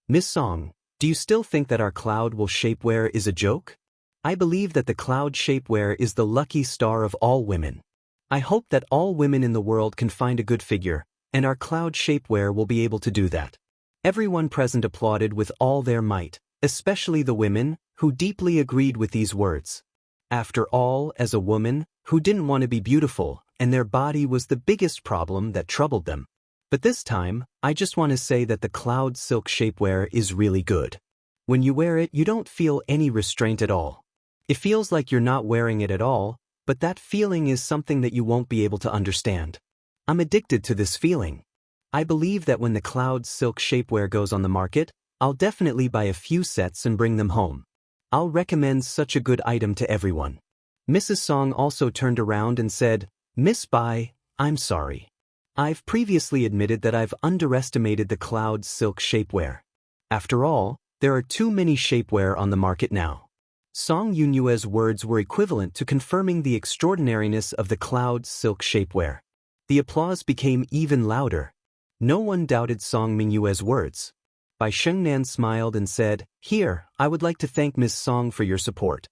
Miss Song, do you still think that our cloud wool shapewear is a joke? I believe that the cloud shapewear is the lucky star of all women. I hope that all women in the world can find a good figure, and our cloud shapewear will be able to do that. Everyone present applauded with all their might, especially the women, who deeply agreed with these words. After all, as a woman, who didn't want to be beautiful, and their body was the biggest problem that troubled them. But this time, I just want to say that the cloud silk shapewear is really good. When you wear it, you don't feel any restraint at all. It feels like you're not wearing it at all, but that feeling is something that you won't be able to understand. I'm addicted to this feeling. I believe that when the cloud silk shapewear goes on the market, I'll definitely buy a few sets and bring them home. I'll recommend such a good item to everyone. Mrs. Song also turned around and said, Miss Bai, I'm sorry. I've previously admitted that I've underestimated the cloud silk shapewear. After all, there are too many shapewear on the market now. Song Yunyue's words were equivalent to confirming the extraordinariness of the cloud silk shapewear. The applause became even louder. No one doubted Song Mingyue's words. Bai Xingnan smiled and said, Here, I would like to thank Ms. Song for your support.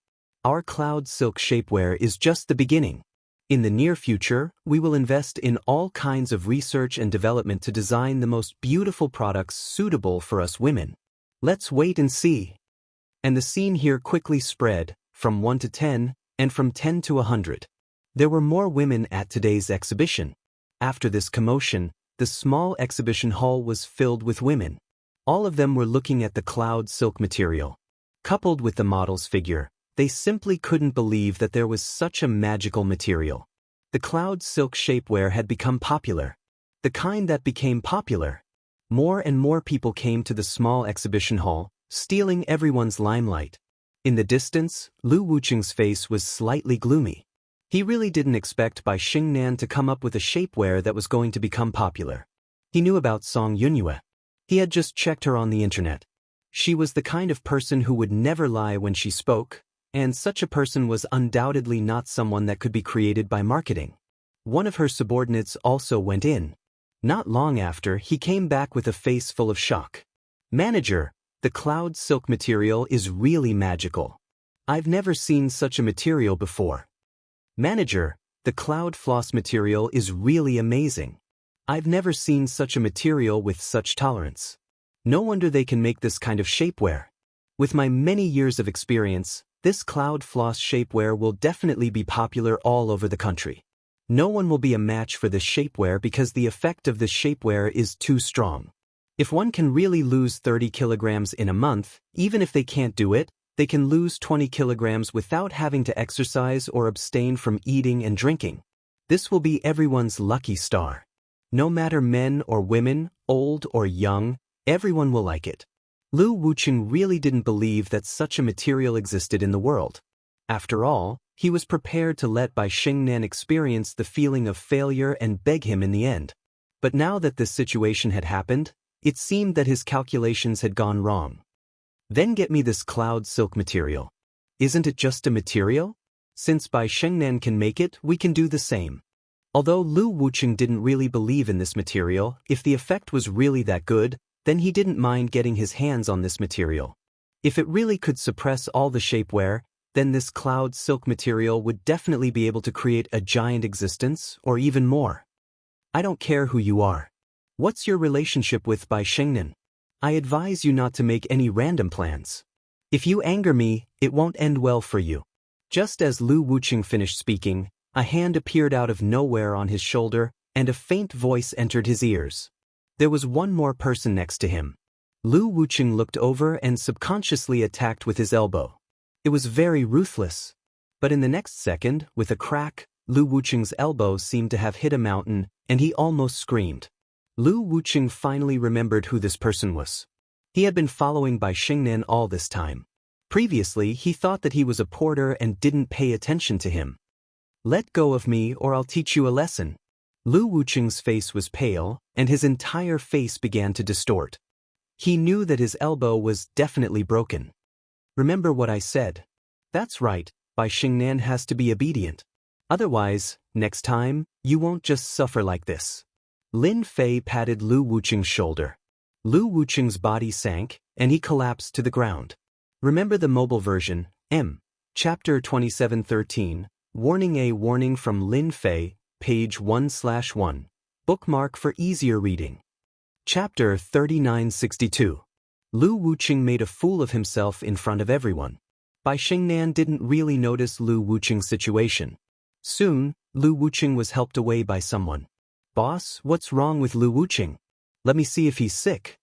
Our cloud silk shapewear is just the beginning. In the near future, we will invest in all kinds of research and development to design the most beautiful products suitable for us women. Let's wait and see. And the scene here quickly spread, from 1 to 10, and from 10 to 100. There were more women at today's exhibition. After this commotion, the small exhibition hall was filled with women. All of them were looking at the cloud silk material. Coupled with the model's figure, they simply couldn't believe that there was such a magical material. The cloud silk shapewear had become popular. The kind that became popular. More and more people came to the small exhibition hall, stealing everyone's limelight. In the distance, Lu Wuqing's face was slightly gloomy. He really didn't expect Bai Xingnan to come up with a shapewear that was going to become popular. He knew about Song Yunyue. He had just checked her on the internet. She was the kind of person who would never lie when she spoke, and such a person was undoubtedly not someone that could be created by marketing. One of her subordinates also went in. Not long after, he came back with a face full of shock. "Manager, the cloud silk material is really magical. I've never seen such a material before. Manager, the cloud floss material is really amazing. I've never seen such a material with such tolerance. No wonder they can make this kind of shapewear. With my many years of experience, this cloud floss shapewear will definitely be popular all over the country. No one will be a match for this shapewear because the effect of this shapewear is too strong. If one can really lose 30 kilograms in a month, even if they can't do it, they can lose 20 kilograms without having to exercise or abstain from eating and drinking. This will be everyone's lucky star. No matter men or women, old or young, everyone will like it." Lu Wuqing really didn't believe that such a material existed in the world. After all, he was prepared to let Bai Xingnan experience the feeling of failure and beg him in the end. But now that this situation had happened, it seemed that his calculations had gone wrong. "Then get me this cloud silk material. Isn't it just a material? Since Bai Xingnan can make it, we can do the same." Although Lu Wuqing didn't really believe in this material, if the effect was really that good, then he didn't mind getting his hands on this material. If it really could suppress all the shapewear, then this cloud silk material would definitely be able to create a giant existence, or even more. "I don't care who you are. What's your relationship with Bai Xingnan? I advise you not to make any random plans. If you anger me, it won't end well for you." Just as Lu Wuqing finished speaking, a hand appeared out of nowhere on his shoulder, and a faint voice entered his ears. There was one more person next to him. Lu Wuqing looked over and subconsciously attacked with his elbow. It was very ruthless. But in the next second, with a crack, Lu Wuqing's elbow seemed to have hit a mountain, and he almost screamed. Lu Wuqing finally remembered who this person was. He had been following Bai Xingnan all this time. Previously, he thought that he was a porter and didn't pay attention to him. "Let go of me or I'll teach you a lesson." Lu Wuqing's face was pale, and his entire face began to distort. He knew that his elbow was definitely broken. "Remember what I said. That's right, Bai Xingnan has to be obedient. Otherwise, next time, you won't just suffer like this." Lin Fei patted Lu Wuqing's shoulder. Lu Wuqing's body sank, and he collapsed to the ground. Remember the mobile version, Chapter 2713, Warning: A warning from Lin Fei, page 1/1. Bookmark for easier reading. Chapter 3962. Lu Wuqing made a fool of himself in front of everyone. Bai Xingnan didn't really notice Lu Wuqing's situation. Soon, Lu Wuqing was helped away by someone. "Boss, what's wrong with Lu Wuqing? Let me see if he's sick."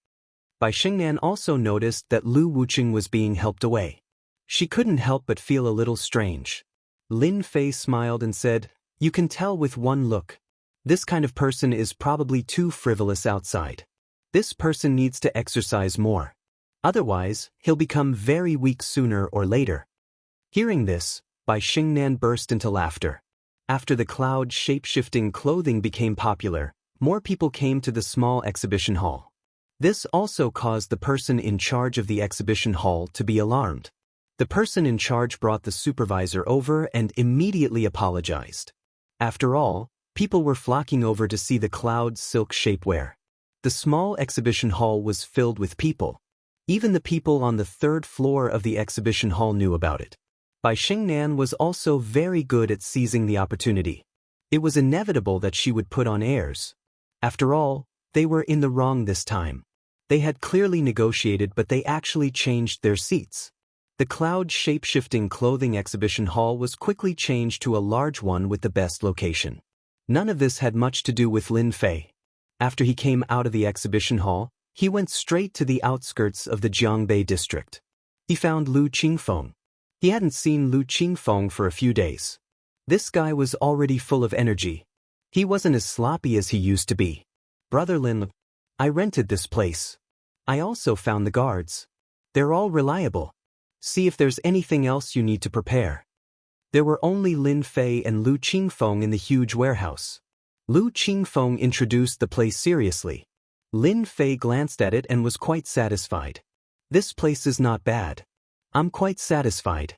Bai Xingnan also noticed that Lu Wuqing was being helped away. She couldn't help but feel a little strange. Lin Fei smiled and said, "You can tell with one look. This kind of person is probably too frivolous outside. This person needs to exercise more. Otherwise, he'll become very weak sooner or later." Hearing this, Bai Xingnan burst into laughter. After the cloud shape-shifting clothing became popular, more people came to the small exhibition hall. This also caused the person in charge of the exhibition hall to be alarmed. The person in charge brought the supervisor over and immediately apologized. After all, people were flocking over to see the cloud silk shapewear. The small exhibition hall was filled with people. Even the people on the third floor of the exhibition hall knew about it. Bai Xingnan was also very good at seizing the opportunity. It was inevitable that she would put on airs. After all, they were in the wrong this time. They had clearly negotiated, but they actually changed their seats. The cloud shape-shifting clothing exhibition hall was quickly changed to a large one with the best location. None of this had much to do with Lin Fei. After he came out of the exhibition hall, he went straight to the outskirts of the Jiangbei district. He found Lu Qingfeng. He hadn't seen Lu Qingfeng for a few days. This guy was already full of energy. He wasn't as sloppy as he used to be. Brother Lin, I rented this place. I also found the guards. They're all reliable. See if there's anything else you need to prepare. There were only Lin Fei and Lu Qingfeng in the huge warehouse. Lu Qingfeng introduced the place seriously. Lin Fei glanced at it and was quite satisfied. This place is not bad. I'm quite satisfied.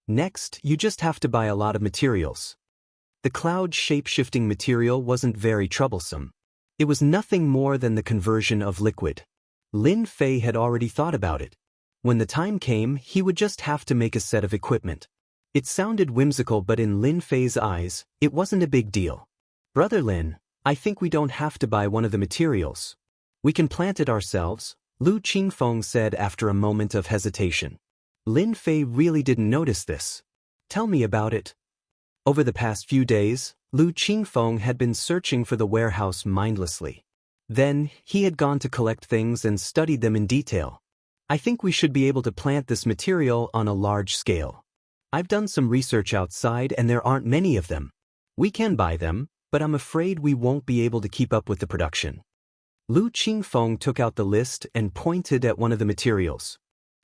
Next, you just have to buy a lot of materials. The cloud shape-shifting material wasn't very troublesome. It was nothing more than the conversion of liquid. Lin Fei had already thought about it. When the time came, he would just have to make a set of equipment. It sounded whimsical, but in Lin Fei's eyes, it wasn't a big deal. Brother Lin, I think we don't have to buy one of the materials. We can plant it ourselves, Lu Qingfeng said after a moment of hesitation. Lin Fei really didn't notice this. Tell me about it. Over the past few days, Lu Qingfeng had been searching for the warehouse mindlessly. Then, he had gone to collect things and studied them in detail. I think we should be able to plant this material on a large scale. I've done some research outside and there aren't many of them. We can buy them, but I'm afraid we won't be able to keep up with the production. Lu Qingfeng took out the list and pointed at one of the materials.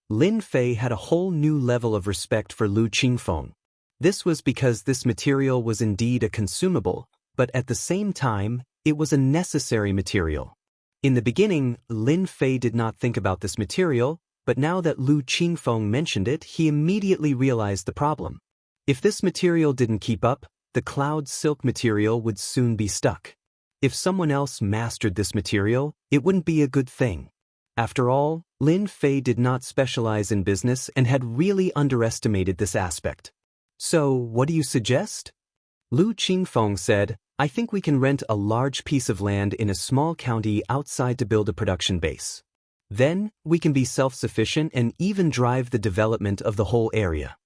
Lin Fei had a whole new level of respect for Lu Qingfeng. This was because this material was indeed a consumable, but at the same time, it was a necessary material. In the beginning, Lin Fei did not think about this material, but now that Lu Qingfeng mentioned it, he immediately realized the problem. If this material didn't keep up, the cloud silk material would soon be stuck. If someone else mastered this material, it wouldn't be a good thing. After all, Lin Fei did not specialize in business and had really underestimated this aspect. So, what do you suggest? Lu Qingfeng said, I think we can rent a large piece of land in a small county outside to build a production base. Then, we can be self-sufficient and even drive the development of the whole area.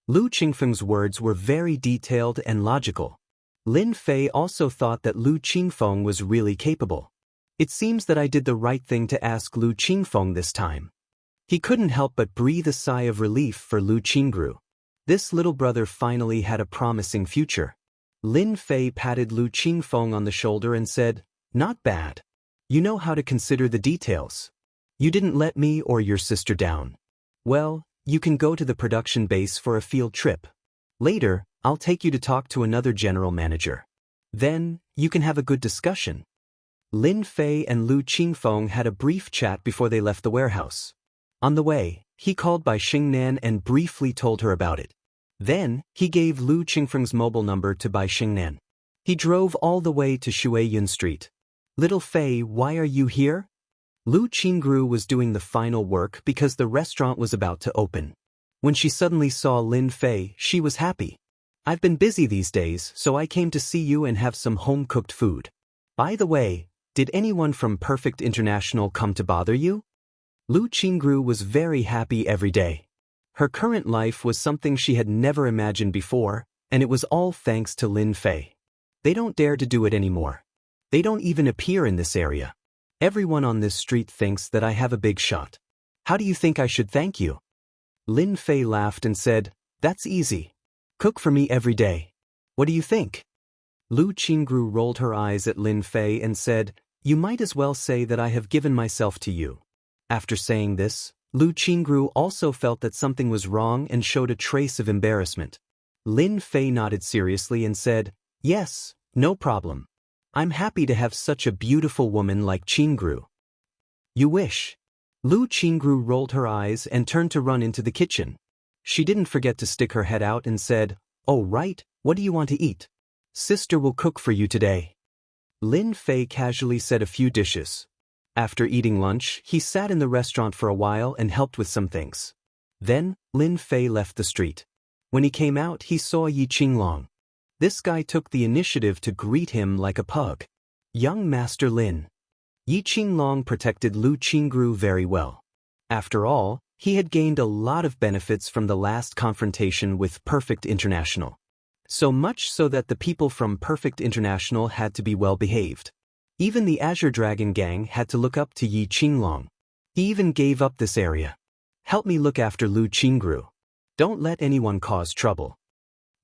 Lu Qingfeng's words were very detailed and logical. Lin Fei also thought that Lu Qingfeng was really capable. It seems that I did the right thing to ask Lu Qingfeng this time. He couldn't help but breathe a sigh of relief for Lu Qingru. This little brother finally had a promising future. Lin Fei patted Lu Qingfeng on the shoulder and said, Not bad. You know how to consider the details. You didn't let me or your sister down. Well, you can go to the production base for a field trip. Later, I'll take you to talk to another general manager. Then, you can have a good discussion. Lin Fei and Lu Qingfeng had a brief chat before they left the warehouse. On the way, he called Bai Xingnan and briefly told her about it. Then, he gave Lu Qingfeng's mobile number to Bai Xingnan. He drove all the way to Shuiyun Street. Little Fei, why are you here? Lu Qingru was doing the final work because the restaurant was about to open. When she suddenly saw Lin Fei, she was happy. I've been busy these days, so I came to see you and have some home-cooked food. By the way, did anyone from Perfect International come to bother you? Lu Qingru was very happy every day. Her current life was something she had never imagined before, and it was all thanks to Lin Fei. They don't dare to do it anymore. They don't even appear in this area. Everyone on this street thinks that I have a big shot. How do you think I should thank you? Lin Fei laughed and said, That's easy. Cook for me every day. What do you think? Lu Qingru rolled her eyes at Lin Fei and said, You might as well say that I have given myself to you. After saying this, Lu Qingru also felt that something was wrong and showed a trace of embarrassment. Lin Fei nodded seriously and said, Yes, no problem. I'm happy to have such a beautiful woman like Qingru. You wish. Lu Qingru rolled her eyes and turned to run into the kitchen. She didn't forget to stick her head out and said, Oh right, what do you want to eat? Sister will cook for you today. Lin Fei casually said a few dishes. After eating lunch, he sat in the restaurant for a while and helped with some things. Then, Lin Fei left the street. When he came out, he saw Yi Qinglong. This guy took the initiative to greet him like a pug. Young Master Lin. Yi Qinglong protected Lu Qingru very well. After all, he had gained a lot of benefits from the last confrontation with Perfect International. So much so that the people from Perfect International had to be well behaved. Even the Azure Dragon gang had to look up to Yi Qinglong. He even gave up this area. Help me look after Lu Qingru. Don't let anyone cause trouble.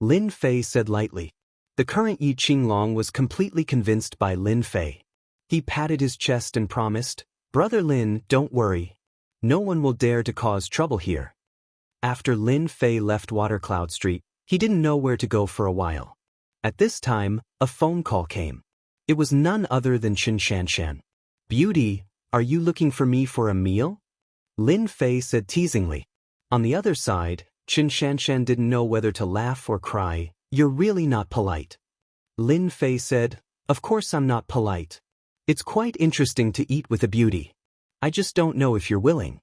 Lin Fei said lightly. The current Yi Qinglong was completely convinced by Lin Fei. He patted his chest and promised, Brother Lin, don't worry. No one will dare to cause trouble here. After Lin Fei left Watercloud Street, he didn't know where to go for a while. At this time, a phone call came. It was none other than Xianxia. Beauty, are you looking for me for a meal? Lin Fei said teasingly. On the other side, Xianxia didn't know whether to laugh or cry. You're really not polite. Lin Fei said, Of course I'm not polite. It's quite interesting to eat with a beauty. I just don't know if you're willing.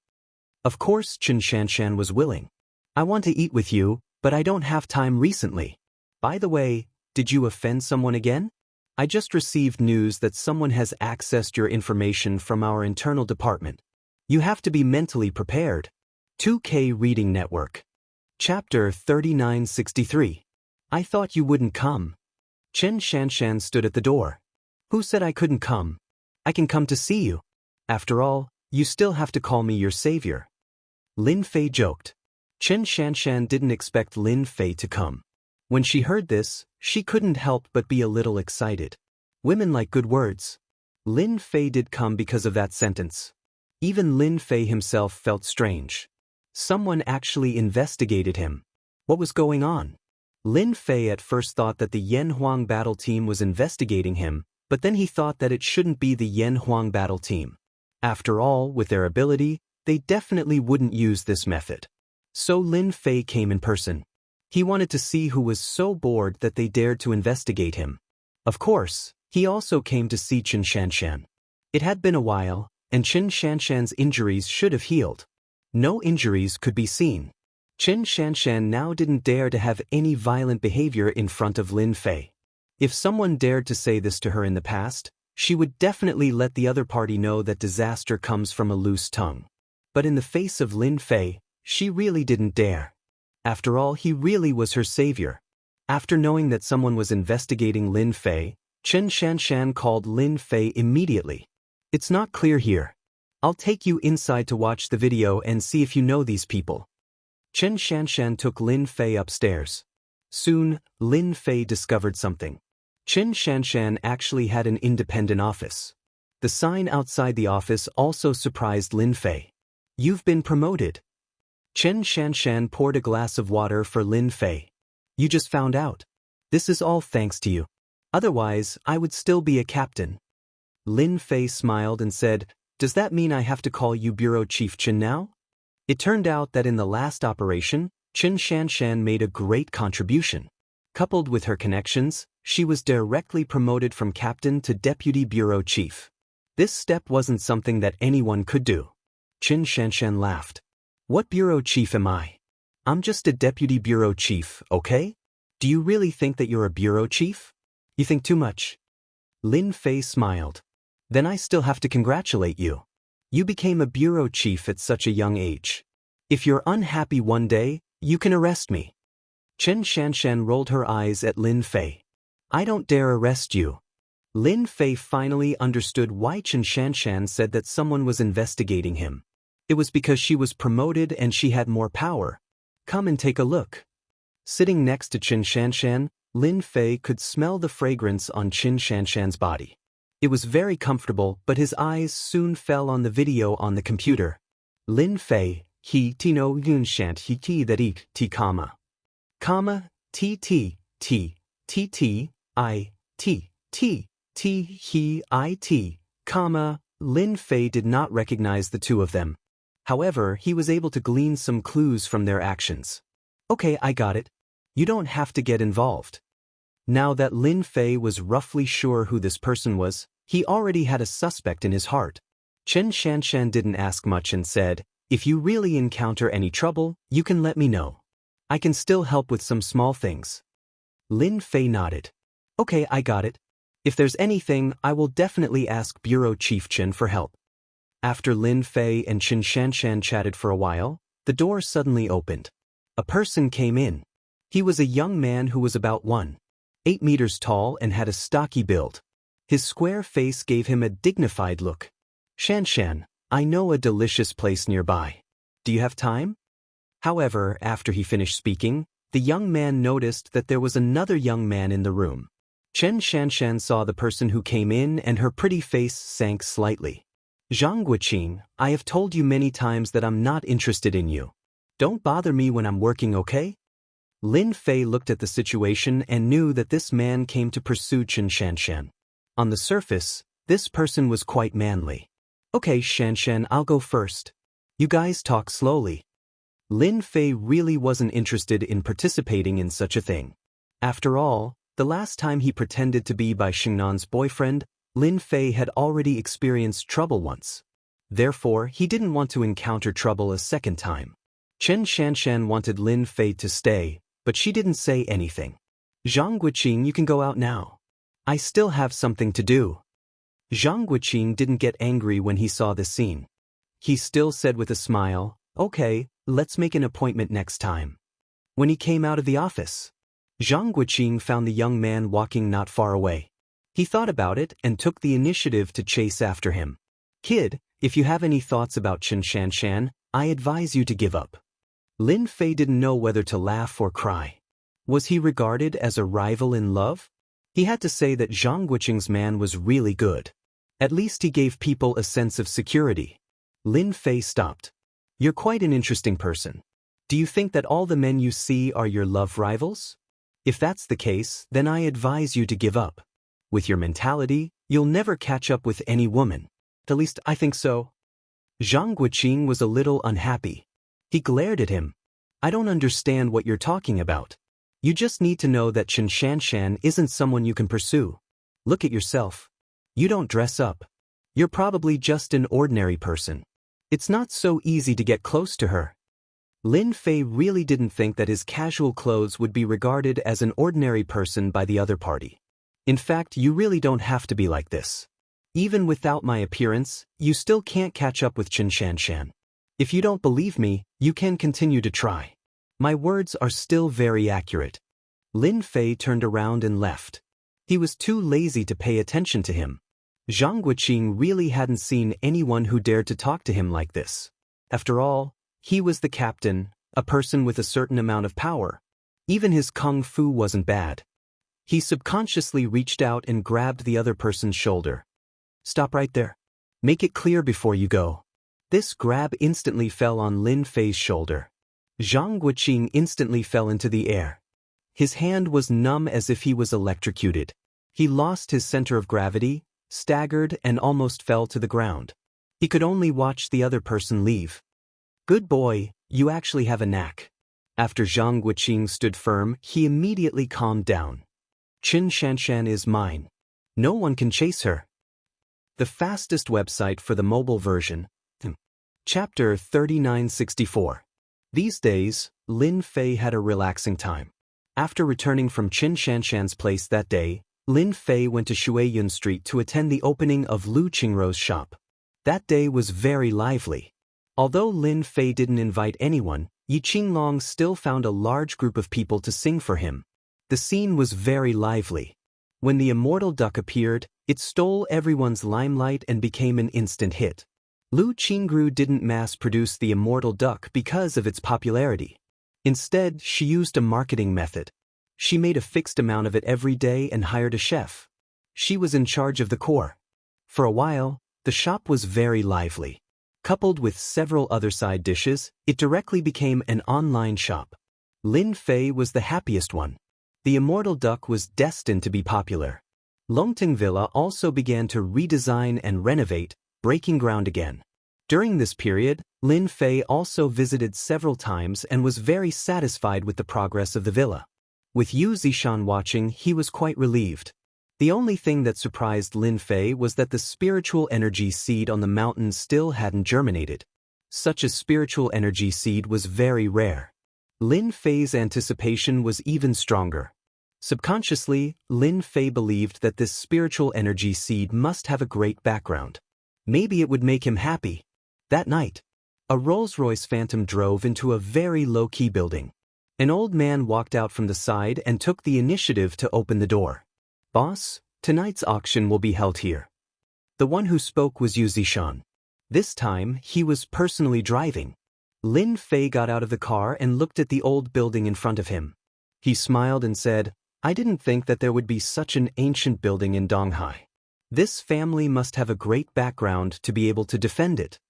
Of course Xianxia was willing. I want to eat with you, but I don't have time recently. By the way, did you offend someone again? I just received news that someone has accessed your information from our internal department. You have to be mentally prepared. 2K Reading Network. Chapter 3963. I thought you wouldn't come. Xianxia stood at the door. Who said I couldn't come? I can come to see you. After all, you still have to call me your savior. Lin Fei joked. Xianxia didn't expect Lin Fei to come. When she heard this, she couldn't help but be a little excited. Women like good words. Lin Fei did come because of that sentence. Even Lin Fei himself felt strange. Someone actually investigated him. What was going on? Lin Fei at first thought that the Yan Huang battle team was investigating him, but then he thought that it shouldn't be the Yan Huang battle team. After all, with their ability, they definitely wouldn't use this method. So Lin Fei came in person. He wanted to see who was so bored that they dared to investigate him. Of course, he also came to see Xianxia. It had been a while, and Xianxia's injuries should have healed. No injuries could be seen. Xianxia now didn't dare to have any violent behavior in front of Lin Fei. If someone dared to say this to her in the past, she would definitely let the other party know that disaster comes from a loose tongue. But in the face of Lin Fei, she really didn't dare. After all, he really was her savior. After knowing that someone was investigating Lin Fei, Xianxia called Lin Fei immediately. It's not clear here. I'll take you inside to watch the video and see if you know these people. Xianxia took Lin Fei upstairs. Soon, Lin Fei discovered something. Xianxia actually had an independent office. The sign outside the office also surprised Lin Fei. You've been promoted. Xianxia poured a glass of water for Lin Fei. You just found out. This is all thanks to you. Otherwise, I would still be a captain. Lin Fei smiled and said, Does that mean I have to call you Bureau Chief Chen now? It turned out that in the last operation, Xianxia made a great contribution. Coupled with her connections, she was directly promoted from captain to deputy bureau chief. This step wasn't something that anyone could do. Xianxia laughed. What bureau chief am I? I'm just a deputy bureau chief, okay? Do you really think that you're a bureau chief? You think too much. Lin Fei smiled. Then I still have to congratulate you. You became a bureau chief at such a young age. If you're unhappy one day, you can arrest me. Xianxia rolled her eyes at Lin Fei. I don't dare arrest you. Lin Fei finally understood why Xianxia said that someone was investigating him. It was because she was promoted and she had more power. Come and take a look. Sitting next to Xianxia, Lin Fei could smell the fragrance on Xianxia's body. It was very comfortable, but his eyes soon fell on the video on the computer. Lin Fei, he no yunshant he ti that eat ti comma. T T T T T I T T T he I T, comma. Lin Fei did not recognize the two of them. However, he was able to glean some clues from their actions. Okay, I got it. You don't have to get involved. Now that Lin Fei was roughly sure who this person was, he already had a suspect in his heart. Xianxia didn't ask much and said, If you really encounter any trouble, you can let me know. I can still help with some small things. Lin Fei nodded. Okay, I got it. If there's anything, I will definitely ask Bureau Chief Chen for help. After Lin Fei and Xianxia chatted for a while, the door suddenly opened. A person came in. He was a young man who was about 1.8 meters tall and had a stocky build. His square face gave him a dignified look. Xianxia, I know a delicious place nearby. Do you have time? However, after he finished speaking, the young man noticed that there was another young man in the room. Xianxia saw the person who came in and her pretty face sank slightly. Zhang Guiqing, I have told you many times that I'm not interested in you. Don't bother me when I'm working, okay? Lin Fei looked at the situation and knew that this man came to pursue Xianxia. On the surface, this person was quite manly. Okay, Xianxia, I'll go first. You guys talk slowly. Lin Fei really wasn't interested in participating in such a thing. After all, the last time he pretended to be Bai Xingnan's boyfriend, Lin Fei had already experienced trouble once. Therefore, he didn't want to encounter trouble a second time. Xianxia wanted Lin Fei to stay, but she didn't say anything. Zhang Guiqing, you can go out now. I still have something to do. Zhang Guiqing didn't get angry when he saw the scene. He still said with a smile, okay, let's make an appointment next time. When he came out of the office, Zhang Guiqing found the young man walking not far away. He thought about it and took the initiative to chase after him. Kid, if you have any thoughts about Xianxia, I advise you to give up. Lin Fei didn't know whether to laugh or cry. Was he regarded as a rival in love? He had to say that Zhang Guiqing's man was really good. At least he gave people a sense of security. Lin Fei stopped. You're quite an interesting person. Do you think that all the men you see are your love rivals? If that's the case, then I advise you to give up. With your mentality, you'll never catch up with any woman. At least I think so. Zhang Guiqing was a little unhappy. He glared at him. I don't understand what you're talking about. You just need to know that Xianxia isn't someone you can pursue. Look at yourself. You don't dress up. You're probably just an ordinary person. It's not so easy to get close to her. Lin Fei really didn't think that his casual clothes would be regarded as an ordinary person by the other party. In fact, you really don't have to be like this. Even without my appearance, you still can't catch up with Xianxia. If you don't believe me, you can continue to try. My words are still very accurate. Lin Fei turned around and left. He was too lazy to pay attention to him. Zhang Guiqing really hadn't seen anyone who dared to talk to him like this. After all, he was the captain, a person with a certain amount of power. Even his kung fu wasn't bad. He subconsciously reached out and grabbed the other person's shoulder. Stop right there. Make it clear before you go. This grab instantly fell on Lin Fei's shoulder. Zhang Guiqing instantly fell into the air. His hand was numb as if he was electrocuted. He lost his center of gravity, staggered, and almost fell to the ground. He could only watch the other person leave. Good boy, you actually have a knack. After Zhang Guiqing stood firm, he immediately calmed down. Xianxia is mine. No one can chase her. The fastest website for the mobile version. Chapter 3964. These days, Lin Fei had a relaxing time. After returning from Xianxia's place that day, Lin Fei went to Shuiyun Street to attend the opening of Lu Qingrou's shop. That day was very lively. Although Lin Fei didn't invite anyone, Yi Qinglong still found a large group of people to sing for him. The scene was very lively. When the Immortal duck appeared, it stole everyone's limelight and became an instant hit. Lu Qingrou didn't mass-produce the Immortal duck because of its popularity. Instead, she used a marketing method. She made a fixed amount of it every day and hired a chef. She was in charge of the core. For a while, the shop was very lively. Coupled with several other side dishes, it directly became an online shop. Lin Fei was the happiest one. The Immortal duck was destined to be popular. Longting Villa also began to redesign and renovate, breaking ground again. During this period, Lin Fei also visited several times and was very satisfied with the progress of the villa. With Yu Zishan watching, he was quite relieved. The only thing that surprised Lin Fei was that the spiritual energy seed on the mountain still hadn't germinated. Such a spiritual energy seed was very rare. Lin Fei's anticipation was even stronger. Subconsciously, Lin Fei believed that this spiritual energy seed must have a great background. Maybe it would make him happy. That night, a Rolls-Royce Phantom drove into a very low-key building. An old man walked out from the side and took the initiative to open the door. "Boss, tonight's auction will be held here." The one who spoke was Yuzishan. This time, he was personally driving. Lin Fei got out of the car and looked at the old building in front of him. He smiled and said, "I didn't think that there would be such an ancient building in Donghai. This family must have a great background to be able to defend it."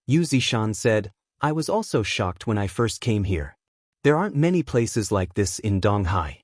Yuzishan said, "I was also shocked when I first came here. There aren't many places like this in Donghai."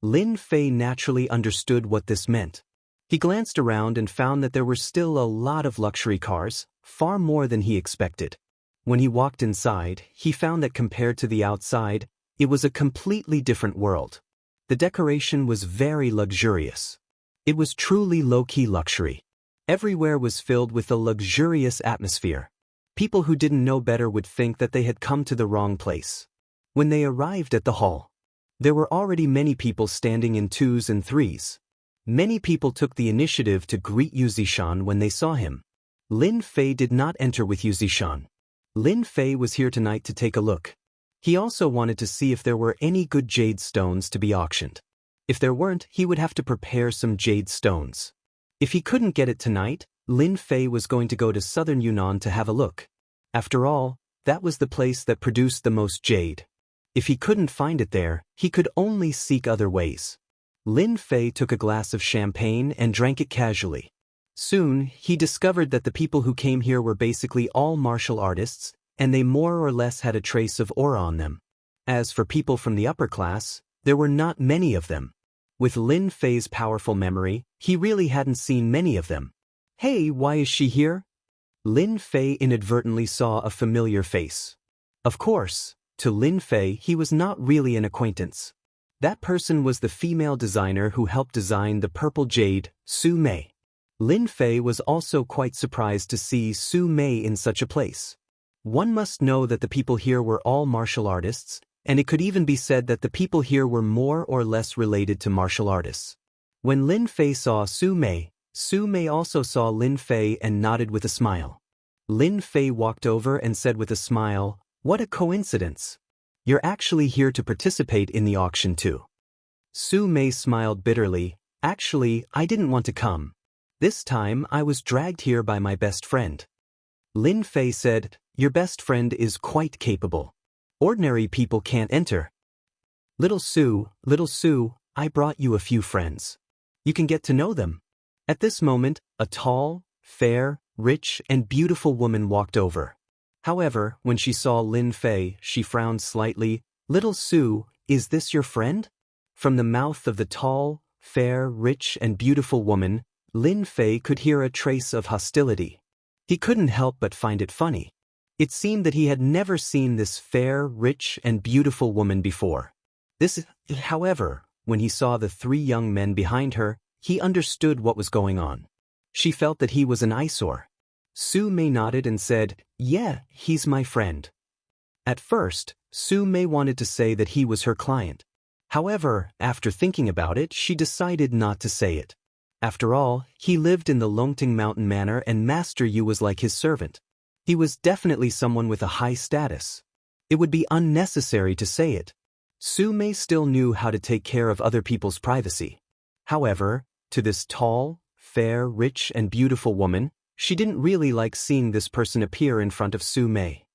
Lin Fei naturally understood what this meant. He glanced around and found that there were still a lot of luxury cars, far more than he expected. When he walked inside, he found that compared to the outside, it was a completely different world. The decoration was very luxurious. It was truly low-key luxury. Everywhere was filled with a luxurious atmosphere. People who didn't know better would think that they had come to the wrong place. When they arrived at the hall, there were already many people standing in twos and threes. Many people took the initiative to greet Yuzishan when they saw him. Lin Fei did not enter with Yuzishan. Lin Fei was here tonight to take a look. He also wanted to see if there were any good jade stones to be auctioned. If there weren't, he would have to prepare some jade stones. If he couldn't get it tonight, Lin Fei was going to go to southern Yunnan to have a look. After all, that was the place that produced the most jade. If he couldn't find it there, he could only seek other ways. Lin Fei took a glass of champagne and drank it casually. Soon, he discovered that the people who came here were basically all martial artists, and they more or less had a trace of aura on them. As for people from the upper class, there were not many of them. With Lin Fei's powerful memory, he really hadn't seen many of them. "Hey, why is she here?" Lin Fei inadvertently saw a familiar face. Of course, to Lin Fei he was not really an acquaintance. That person was the female designer who helped design the purple jade, Su Mei. Lin Fei was also quite surprised to see Su Mei in such a place. One must know that the people here were all martial artists, and it could even be said that the people here were more or less related to martial artists. When Lin Fei saw Su Mei also saw Lin Fei and nodded with a smile. Lin Fei walked over and said with a smile, "What a coincidence. You're actually here to participate in the auction too." Su Mei smiled bitterly, "Actually, I didn't want to come. This time I was dragged here by my best friend." Lin Fei said, "Your best friend is quite capable. Ordinary people can't enter. Little Su, I brought you a few friends. You can get to know them." At this moment, a tall, fair, rich, and beautiful woman walked over. However, when she saw Lin Fei, she frowned slightly. "Little Su, is this your friend?" From the mouth of the tall, fair, rich, and beautiful woman, Lin Fei could hear a trace of hostility. He couldn't help but find it funny. It seemed that he had never seen this fair, rich, and beautiful woman before. However, when he saw the three young men behind her, he understood what was going on. She felt that he was an eyesore. Su Mei nodded and said, "Yeah, he's my friend." At first, Su Mei wanted to say that he was her client. However, after thinking about it, she decided not to say it. After all, he lived in the Longting Mountain Manor and Master Yu was like his servant. He was definitely someone with a high status. It would be unnecessary to say it. Su Mei still knew how to take care of other people's privacy. However, to this tall, fair, rich, and beautiful woman, she didn't really like seeing this person appear in front of Su Mei.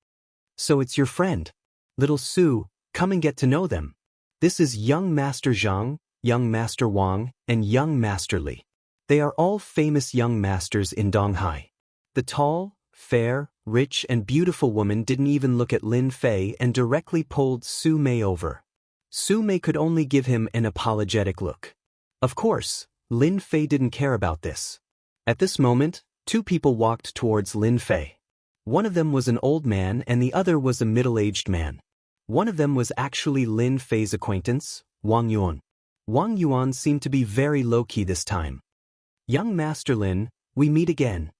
"So it's your friend. Little Su, come and get to know them. This is young Master Zhang, young Master Wang, and young Master Li. They are all famous young masters in Donghai." The tall, fair, rich, and beautiful woman didn't even look at Lin Fei and directly pulled Su Mei over. Su Mei could only give him an apologetic look. Of course, Lin Fei didn't care about this. At this moment, two people walked towards Lin Fei. One of them was an old man and the other was a middle-aged man. One of them was actually Lin Fei's acquaintance, Wang Yuan. Wang Yuan seemed to be very low-key this time. "Young Master Lin, we meet again."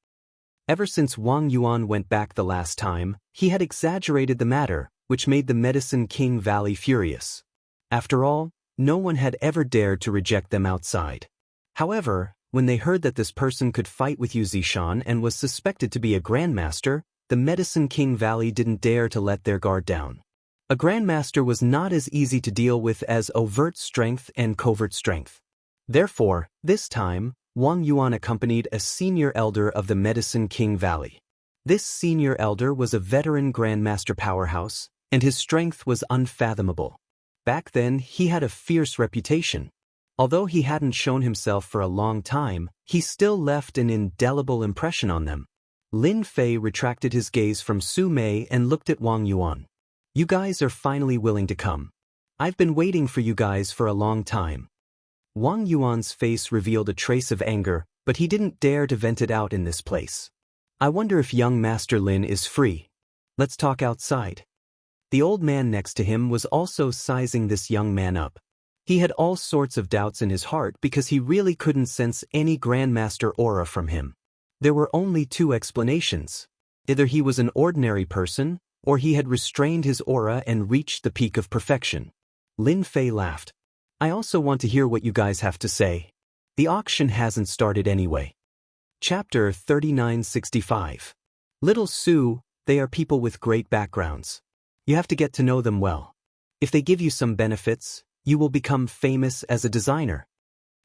Ever since Wang Yuan went back the last time, he had exaggerated the matter, which made the Medicine King Valley furious. After all, no one had ever dared to reject them outside. However, when they heard that this person could fight with Zishan and was suspected to be a grandmaster, the Medicine King Valley didn't dare to let their guard down. A grandmaster was not as easy to deal with as overt strength and covert strength. Therefore, this time, Wang Yuan accompanied a senior elder of the Medicine King Valley. This senior elder was a veteran grandmaster powerhouse, and his strength was unfathomable. Back then, he had a fierce reputation. Although he hadn't shown himself for a long time, he still left an indelible impression on them. Lin Fei retracted his gaze from Su Mei and looked at Wang Yuan. You guys are finally willing to come. I've been waiting for you guys for a long time. Wang Yuan's face revealed a trace of anger, but he didn't dare to vent it out in this place. I wonder if young Master Lin is free. Let's talk outside. The old man next to him was also sizing this young man up. He had all sorts of doubts in his heart because he really couldn't sense any grandmaster aura from him. There were only two explanations. Either he was an ordinary person, or he had restrained his aura and reached the peak of perfection. Lin Fei laughed. I also want to hear what you guys have to say. The auction hasn't started anyway. Chapter 3965. Little Su, they are people with great backgrounds. You have to get to know them well. If they give you some benefits, you will become famous as a designer.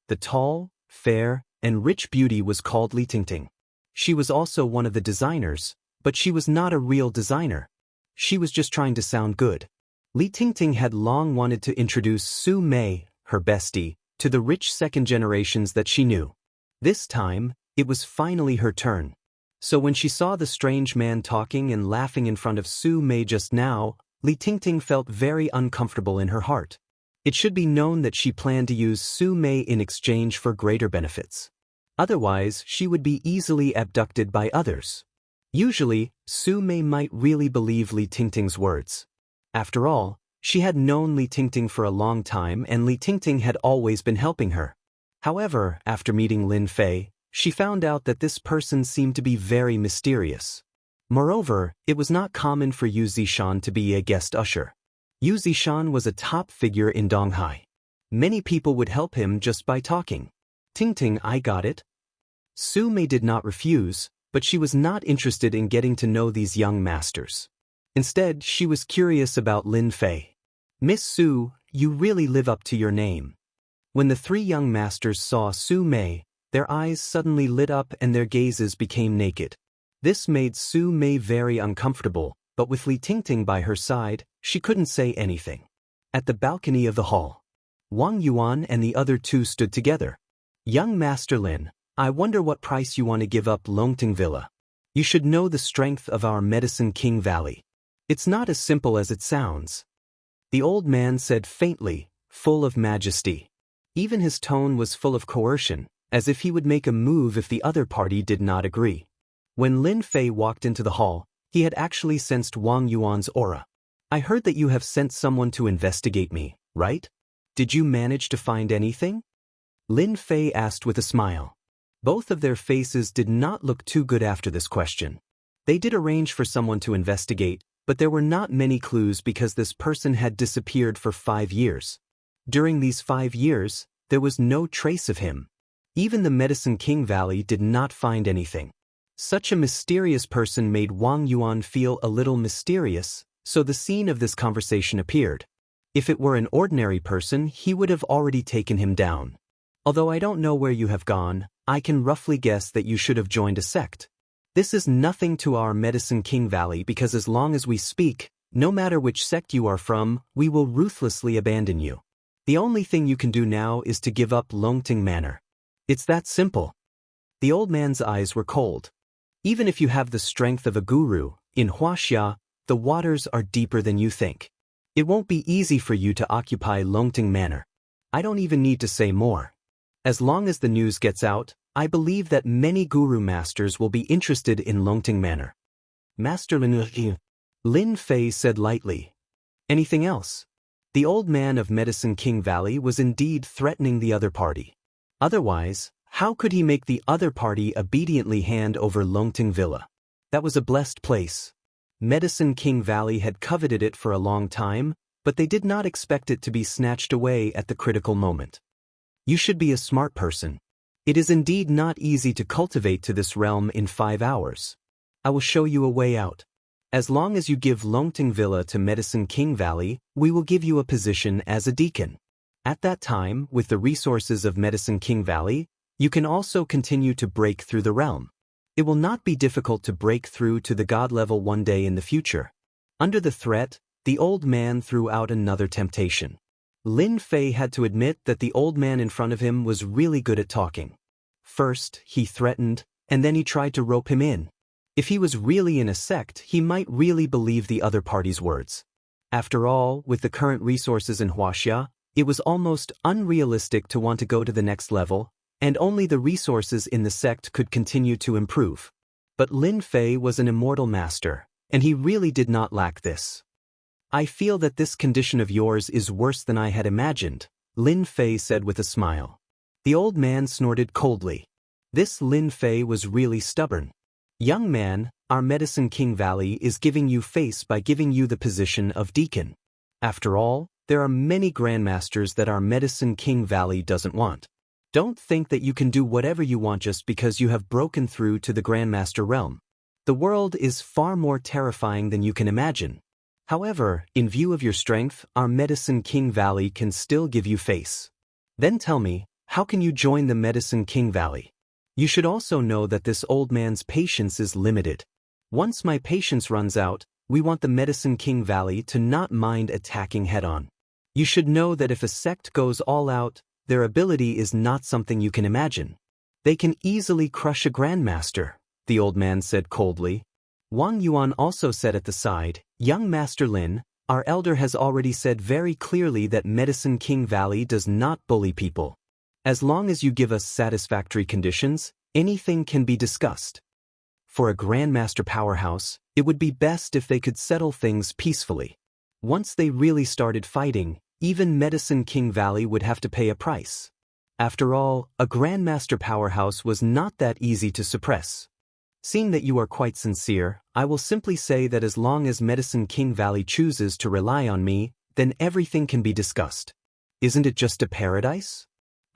The tall, fair, and rich beauty was called Li Tingting. She was also one of the designers, but she was not a real designer. She was just trying to sound good. Li Tingting had long wanted to introduce Su Mei, her bestie, to the rich second generations that she knew. This time, it was finally her turn. So when she saw the strange man talking and laughing in front of Su Mei just now, Li Tingting felt very uncomfortable in her heart. It should be known that she planned to use Su Mei in exchange for greater benefits. Otherwise, she would be easily abducted by others. Usually, Su Mei might really believe Li Tingting's words. After all, she had known Li Tingting for a long time and Li Tingting had always been helping her. However, after meeting Lin Fei, she found out that this person seemed to be very mysterious. Moreover, it was not common for Yu Zishan to be a guest usher. Yu Zishan was a top figure in Donghai. Many people would help him just by talking. Tingting, I got it. Su Mei did not refuse, but she was not interested in getting to know these young masters. Instead, she was curious about Lin Fei. Miss Su, you really live up to your name. When the three young masters saw Su Mei, their eyes suddenly lit up and their gazes became naked. This made Su Mei very uncomfortable, but with Li Tingting by her side, she couldn't say anything. At the balcony of the hall, Wang Yuan and the other two stood together. Young Master Lin, I wonder what price you want to give up Longting Villa. You should know the strength of our Medicine King Valley. It's not as simple as it sounds. The old man said faintly, full of majesty. Even his tone was full of coercion, as if he would make a move if the other party did not agree. When Lin Fei walked into the hall, he had actually sensed Wang Yuan's aura. I heard that you have sent someone to investigate me, right? Did you manage to find anything? Lin Fei asked with a smile. Both of their faces did not look too good after this question. They did arrange for someone to investigate, but there were not many clues because this person had disappeared for 5 years. During these 5 years, there was no trace of him. Even the Medicine King Valley did not find anything. Such a mysterious person made Wang Yuan feel a little mysterious, so the scene of this conversation appeared. If it were an ordinary person, he would have already taken him down. Although I don't know where you have gone, I can roughly guess that you should have joined a sect. This is nothing to our Medicine King Valley because as long as we speak, no matter which sect you are from, we will ruthlessly abandon you. The only thing you can do now is to give up Longting Manor. It's that simple. The old man's eyes were cold. Even if you have the strength of a guru, in Wuxia, the waters are deeper than you think. It won't be easy for you to occupy Longting Manor. I don't even need to say more. As long as the news gets out, I believe that many guru masters will be interested in Longting Manor. Master Lin Fei said lightly. Anything else? The old man of Medicine King Valley was indeed threatening the other party. Otherwise, how could he make the other party obediently hand over Longting Villa? That was a blessed place. Medicine King Valley had coveted it for a long time, but they did not expect it to be snatched away at the critical moment. You should be a smart person. It is indeed not easy to cultivate to this realm in 5 hours. I will show you a way out. As long as you give Longting Villa to Medicine King Valley, we will give you a position as a deacon. At that time, with the resources of Medicine King Valley, you can also continue to break through the realm. It will not be difficult to break through to the god level one day in the future. Under the threat, the old man threw out another temptation. Lin Fei had to admit that the old man in front of him was really good at talking. First, he threatened, and then he tried to rope him in. If he was really in a sect, he might really believe the other party's words. After all, with the current resources in Wuxia, it was almost unrealistic to want to go to the next level, and only the resources in the sect could continue to improve. But Lin Fei was an immortal master, and he really did not lack this. I feel that this condition of yours is worse than I had imagined, Lin Fei said with a smile. The old man snorted coldly. This Lin Fei was really stubborn. Young man, our Medicine King Valley is giving you face by giving you the position of deacon. After all, there are many grandmasters that our Medicine King Valley doesn't want. Don't think that you can do whatever you want just because you have broken through to the grandmaster realm. The world is far more terrifying than you can imagine. However, in view of your strength, our Medicine King Valley can still give you face. Then tell me, how can you join the Medicine King Valley? You should also know that this old man's patience is limited. Once my patience runs out, we want the Medicine King Valley to not mind attacking head-on. You should know that if a sect goes all out, their ability is not something you can imagine. They can easily crush a grandmaster, the old man said coldly. Wang Yuan also said at the side, Young Master Lin, our elder has already said very clearly that Medicine King Valley does not bully people. As long as you give us satisfactory conditions, anything can be discussed. For a grandmaster powerhouse, it would be best if they could settle things peacefully. Once they really started fighting, even Medicine King Valley would have to pay a price. After all, a grandmaster powerhouse was not that easy to suppress. Seeing that you are quite sincere, I will simply say that as long as Medicine King Valley chooses to rely on me, then everything can be discussed. Isn't it just a paradise?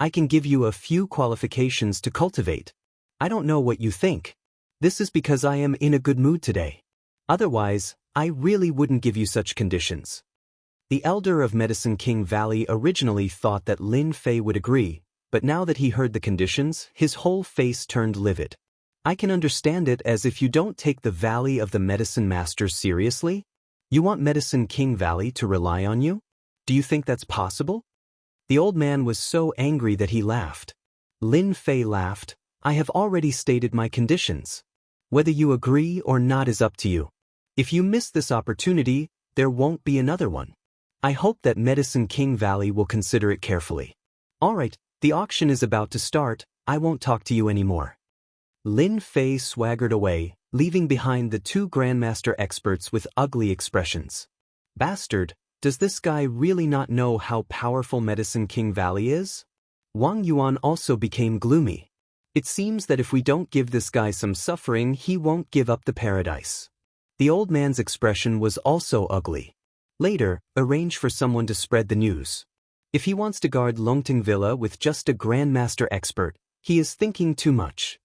I can give you a few qualifications to cultivate. I don't know what you think. This is because I am in a good mood today. Otherwise, I really wouldn't give you such conditions. The elder of Medicine King Valley originally thought that Lin Fei would agree, but now that he heard the conditions, his whole face turned livid. I can understand it, as if you don't take the Valley of the Medicine Masters seriously. You want Medicine King Valley to rely on you? Do you think that's possible? The old man was so angry that he laughed. Lin Fei laughed. I have already stated my conditions. Whether you agree or not is up to you. If you miss this opportunity, there won't be another one. I hope that Medicine King Valley will consider it carefully. Alright, the auction is about to start. I won't talk to you anymore. Lin Fei swaggered away, leaving behind the two Grandmaster experts with ugly expressions. Bastard, does this guy really not know how powerful Medicine King Valley is? Wang Yuan also became gloomy. It seems that if we don't give this guy some suffering, he won't give up the paradise. The old man's expression was also ugly. Later, arrange for someone to spread the news. If he wants to guard Longting Villa with just a Grandmaster expert, he is thinking too much.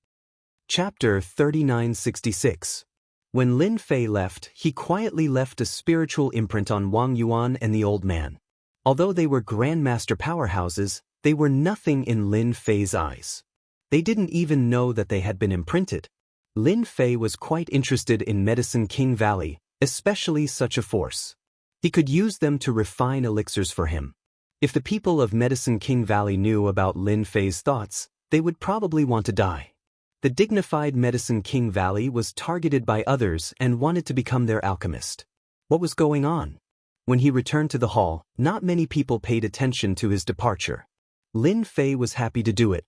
Chapter 3966. When Lin Fei left, he quietly left a spiritual imprint on Wang Yuan and the old man. Although they were Grandmaster powerhouses, they were nothing in Lin Fei's eyes. They didn't even know that they had been imprinted. Lin Fei was quite interested in Medicine King Valley, especially such a force. He could use them to refine elixirs for him. If the people of Medicine King Valley knew about Lin Fei's thoughts, they would probably want to die. The dignified Medicine King Valley was targeted by others and wanted to become their alchemist. What was going on? When he returned to the hall, not many people paid attention to his departure. Lin Fei was happy to do it.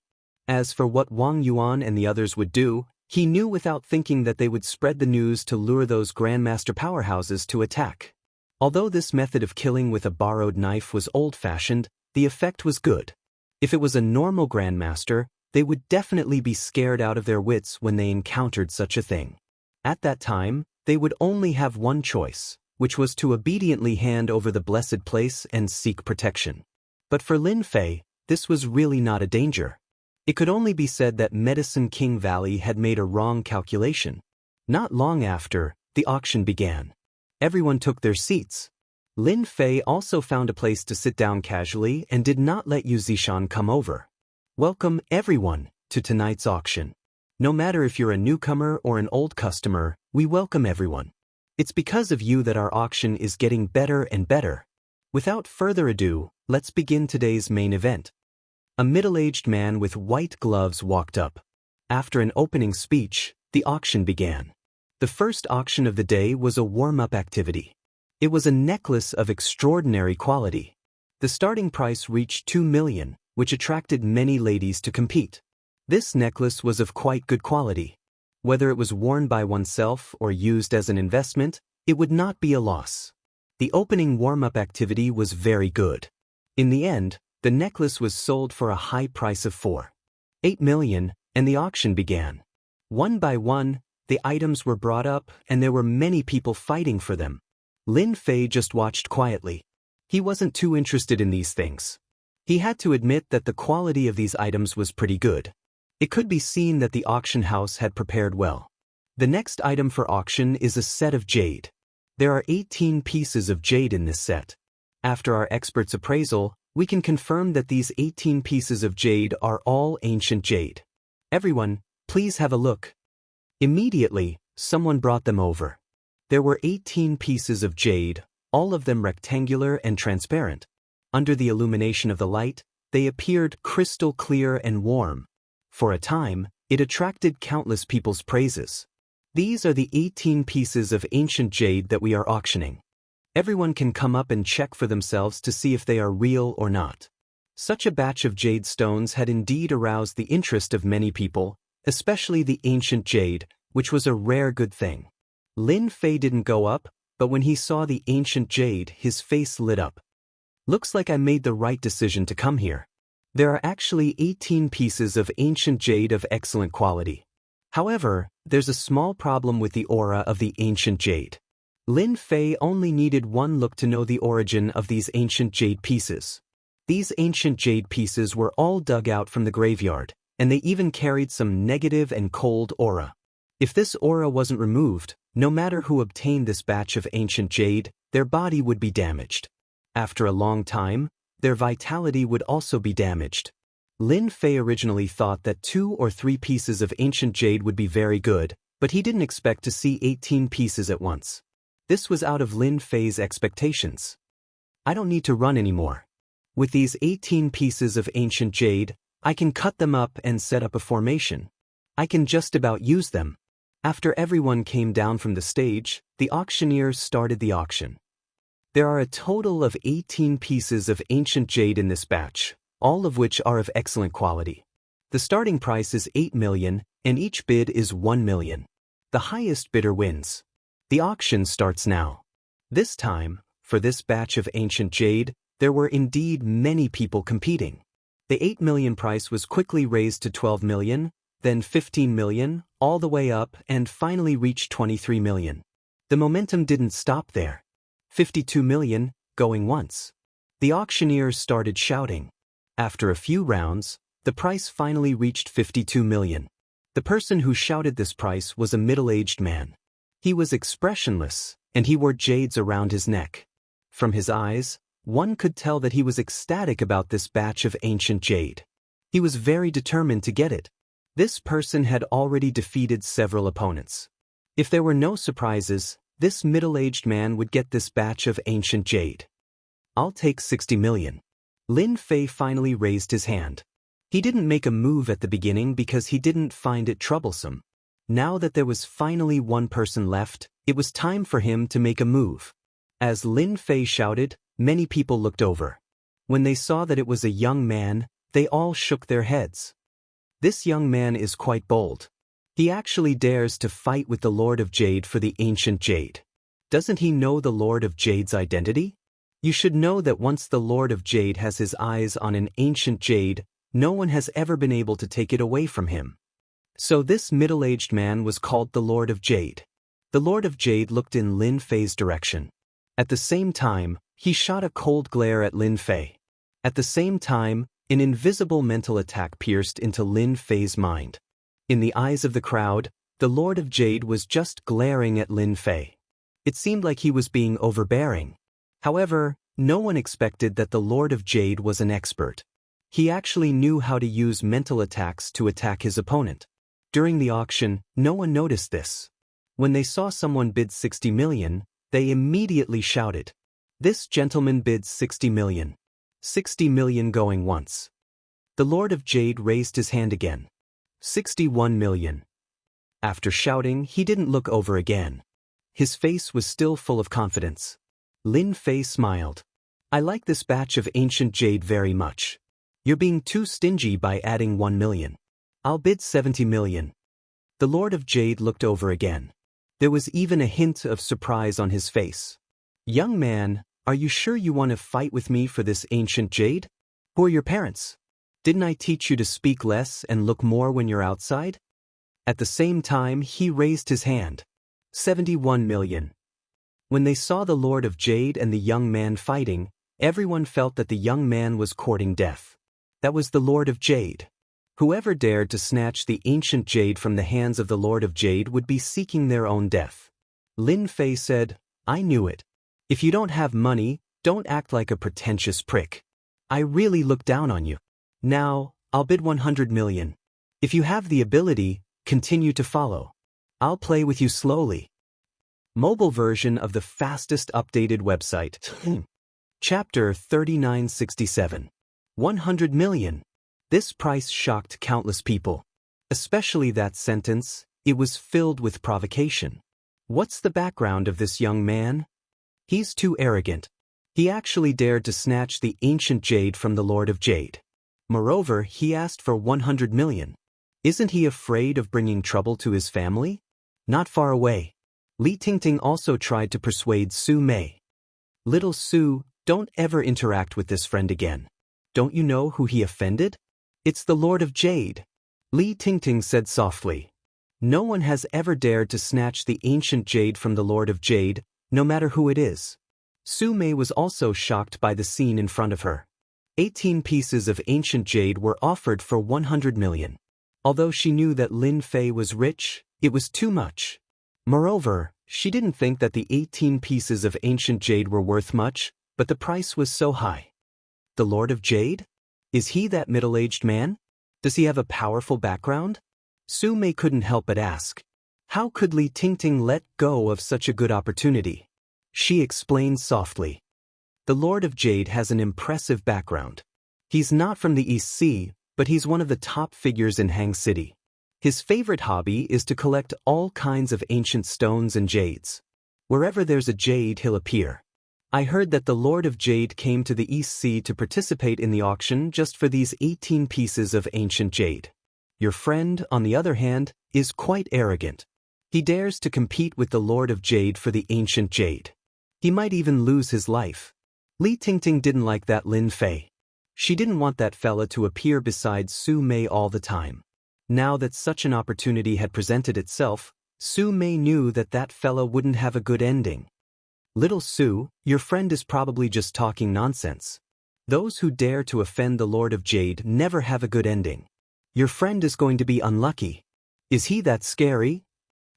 As for what Wang Yuan and the others would do, he knew without thinking that they would spread the news to lure those Grandmaster powerhouses to attack. Although this method of killing with a borrowed knife was old-fashioned, the effect was good. If it was a normal Grandmaster, they would definitely be scared out of their wits when they encountered such a thing. At that time, they would only have one choice, which was to obediently hand over the blessed place and seek protection. But for Lin Fei, this was really not a danger. It could only be said that Medicine King Valley had made a wrong calculation. Not long after, the auction began. Everyone took their seats. Lin Fei also found a place to sit down casually and did not let Yu Zishan come over. Welcome, everyone, to tonight's auction. No matter if you're a newcomer or an old customer, we welcome everyone. It's because of you that our auction is getting better and better. Without further ado, let's begin today's main event. A middle-aged man with white gloves walked up. After an opening speech, the auction began. The first auction of the day was a warm-up activity. It was a necklace of extraordinary quality. The starting price reached 2 million, which attracted many ladies to compete. This necklace was of quite good quality. Whether it was worn by oneself or used as an investment, it would not be a loss. The opening warm-up activity was very good. In the end, the necklace was sold for a high price of 4.8 million, and the auction began. One by one, the items were brought up, and there were many people fighting for them. Lin Fei just watched quietly. He wasn't too interested in these things. He had to admit that the quality of these items was pretty good. It could be seen that the auction house had prepared well. The next item for auction is a set of jade. There are 18 pieces of jade in this set. After our expert's appraisal, we can confirm that these 18 pieces of jade are all ancient jade. Everyone, please have a look. Immediately, someone brought them over. There were 18 pieces of jade, all of them rectangular and transparent. Under the illumination of the light, they appeared crystal clear and warm. For a time, it attracted countless people's praises. These are the 18 pieces of ancient jade that we are auctioning. Everyone can come up and check for themselves to see if they are real or not. Such a batch of jade stones had indeed aroused the interest of many people, especially the ancient jade, which was a rare good thing. Lin Fei didn't go up, but when he saw the ancient jade, his face lit up. Looks like I made the right decision to come here. There are actually 18 pieces of ancient jade of excellent quality. However, there's a small problem with the aura of the ancient jade. Lin Fei only needed one look to know the origin of these ancient jade pieces. These ancient jade pieces were all dug out from the graveyard, and they even carried some negative and cold aura. If this aura wasn't removed, no matter who obtained this batch of ancient jade, their body would be damaged. After a long time, their vitality would also be damaged. Lin Fei originally thought that 2 or 3 pieces of ancient jade would be very good, but he didn't expect to see 18 pieces at once. This was out of Lin Fei's expectations. I don't need to run anymore. With these 18 pieces of ancient jade, I can cut them up and set up a formation. I can just about use them. After everyone came down from the stage, the auctioneers started the auction. There are a total of 18 pieces of ancient jade in this batch, all of which are of excellent quality. The starting price is 8 million, and each bid is 1 million. The highest bidder wins. The auction starts now. This time, for this batch of ancient jade, there were indeed many people competing. The 8 million price was quickly raised to 12 million, then 15 million, all the way up, and finally reached 23 million. The momentum didn't stop there. 52 million, going once. The auctioneers started shouting. After a few rounds, the price finally reached 52 million. The person who shouted this price was a middle-aged man. He was expressionless, and he wore jades around his neck. From his eyes, one could tell that he was ecstatic about this batch of ancient jade. He was very determined to get it. This person had already defeated several opponents. If there were no surprises, this middle-aged man would get this batch of ancient jade. I'll take 60 million. Lin Fei finally raised his hand. He didn't make a move at the beginning because he didn't find it troublesome. Now that there was finally one person left, it was time for him to make a move. As Lin Fei shouted, many people looked over. When they saw that it was a young man, they all shook their heads. This young man is quite bold. He actually dares to fight with the Lord of Jade for the ancient jade. Doesn't he know the Lord of Jade's identity? You should know that once the Lord of Jade has his eyes on an ancient jade, no one has ever been able to take it away from him. So this middle-aged man was called the Lord of Jade. The Lord of Jade looked in Lin Fei's direction. At the same time, he shot a cold glare at Lin Fei. At the same time, an invisible mental attack pierced into Lin Fei's mind. In the eyes of the crowd, the Lord of Jade was just glaring at Lin Fei. It seemed like he was being overbearing. However, no one expected that the Lord of Jade was an expert. He actually knew how to use mental attacks to attack his opponent. During the auction, no one noticed this. When they saw someone bid 60 million, they immediately shouted, "This gentleman bids 60 million. 60 million going once." The Lord of Jade raised his hand again. 61 million. After shouting, he didn't look over again. His face was still full of confidence. Lin Fei smiled. "I like this batch of ancient jade very much. You're being too stingy by adding 1 million. I'll bid 70 million. The Lord of Jade looked over again. There was even a hint of surprise on his face. "Young man, are you sure you want to fight with me for this ancient jade? Who are your parents? Didn't I teach you to speak less and look more when you're outside?" At the same time, he raised his hand. 71 million. When they saw the Lord of Jade and the young man fighting, everyone felt that the young man was courting death. That was the Lord of Jade. Whoever dared to snatch the ancient jade from the hands of the Lord of Jade would be seeking their own death. Lin Fei said, "I knew it. If you don't have money, don't act like a pretentious prick. I really look down on you. Now, I'll bid 100 million. If you have the ability, continue to follow. I'll play with you slowly." Mobile version of the fastest updated website. Chapter 3967. 100 million. This price shocked countless people. Especially that sentence, it was filled with provocation. What's the background of this young man? He's too arrogant. He actually dared to snatch the ancient jade from the Lord of Jade. Moreover, he asked for 100 million. Isn't he afraid of bringing trouble to his family? Not far away. Li Tingting also tried to persuade Su Mei. "Little Su, don't ever interact with this friend again. Don't you know who he offended? It's the Lord of Jade." Li Tingting said softly. "No one has ever dared to snatch the ancient jade from the Lord of Jade, no matter who it is." Su Mei was also shocked by the scene in front of her. 18 pieces of ancient jade were offered for 100 million. Although she knew that Lin Fei was rich, it was too much. Moreover, she didn't think that the 18 pieces of ancient jade were worth much, but the price was so high. The Lord of Jade? Is he that middle-aged man? Does he have a powerful background? Su Mei couldn't help but ask. How could Li Tingting let go of such a good opportunity? She explained softly. The Lord of Jade has an impressive background. He's not from the East Sea, but he's one of the top figures in Hang City. His favorite hobby is to collect all kinds of ancient stones and jades. Wherever there's a jade, he'll appear. I heard that the Lord of Jade came to the East Sea to participate in the auction just for these 18 pieces of ancient jade. Your friend, on the other hand, is quite arrogant. He dares to compete with the Lord of Jade for the ancient jade. He might even lose his life." Li Tingting didn't like that Lin Fei. She didn't want that fella to appear beside Su Mei all the time. Now that such an opportunity had presented itself, Su Mei knew that that fella wouldn't have a good ending. "Little Su, your friend is probably just talking nonsense. Those who dare to offend the Lord of Jade never have a good ending. Your friend is going to be unlucky. Is he that scary?"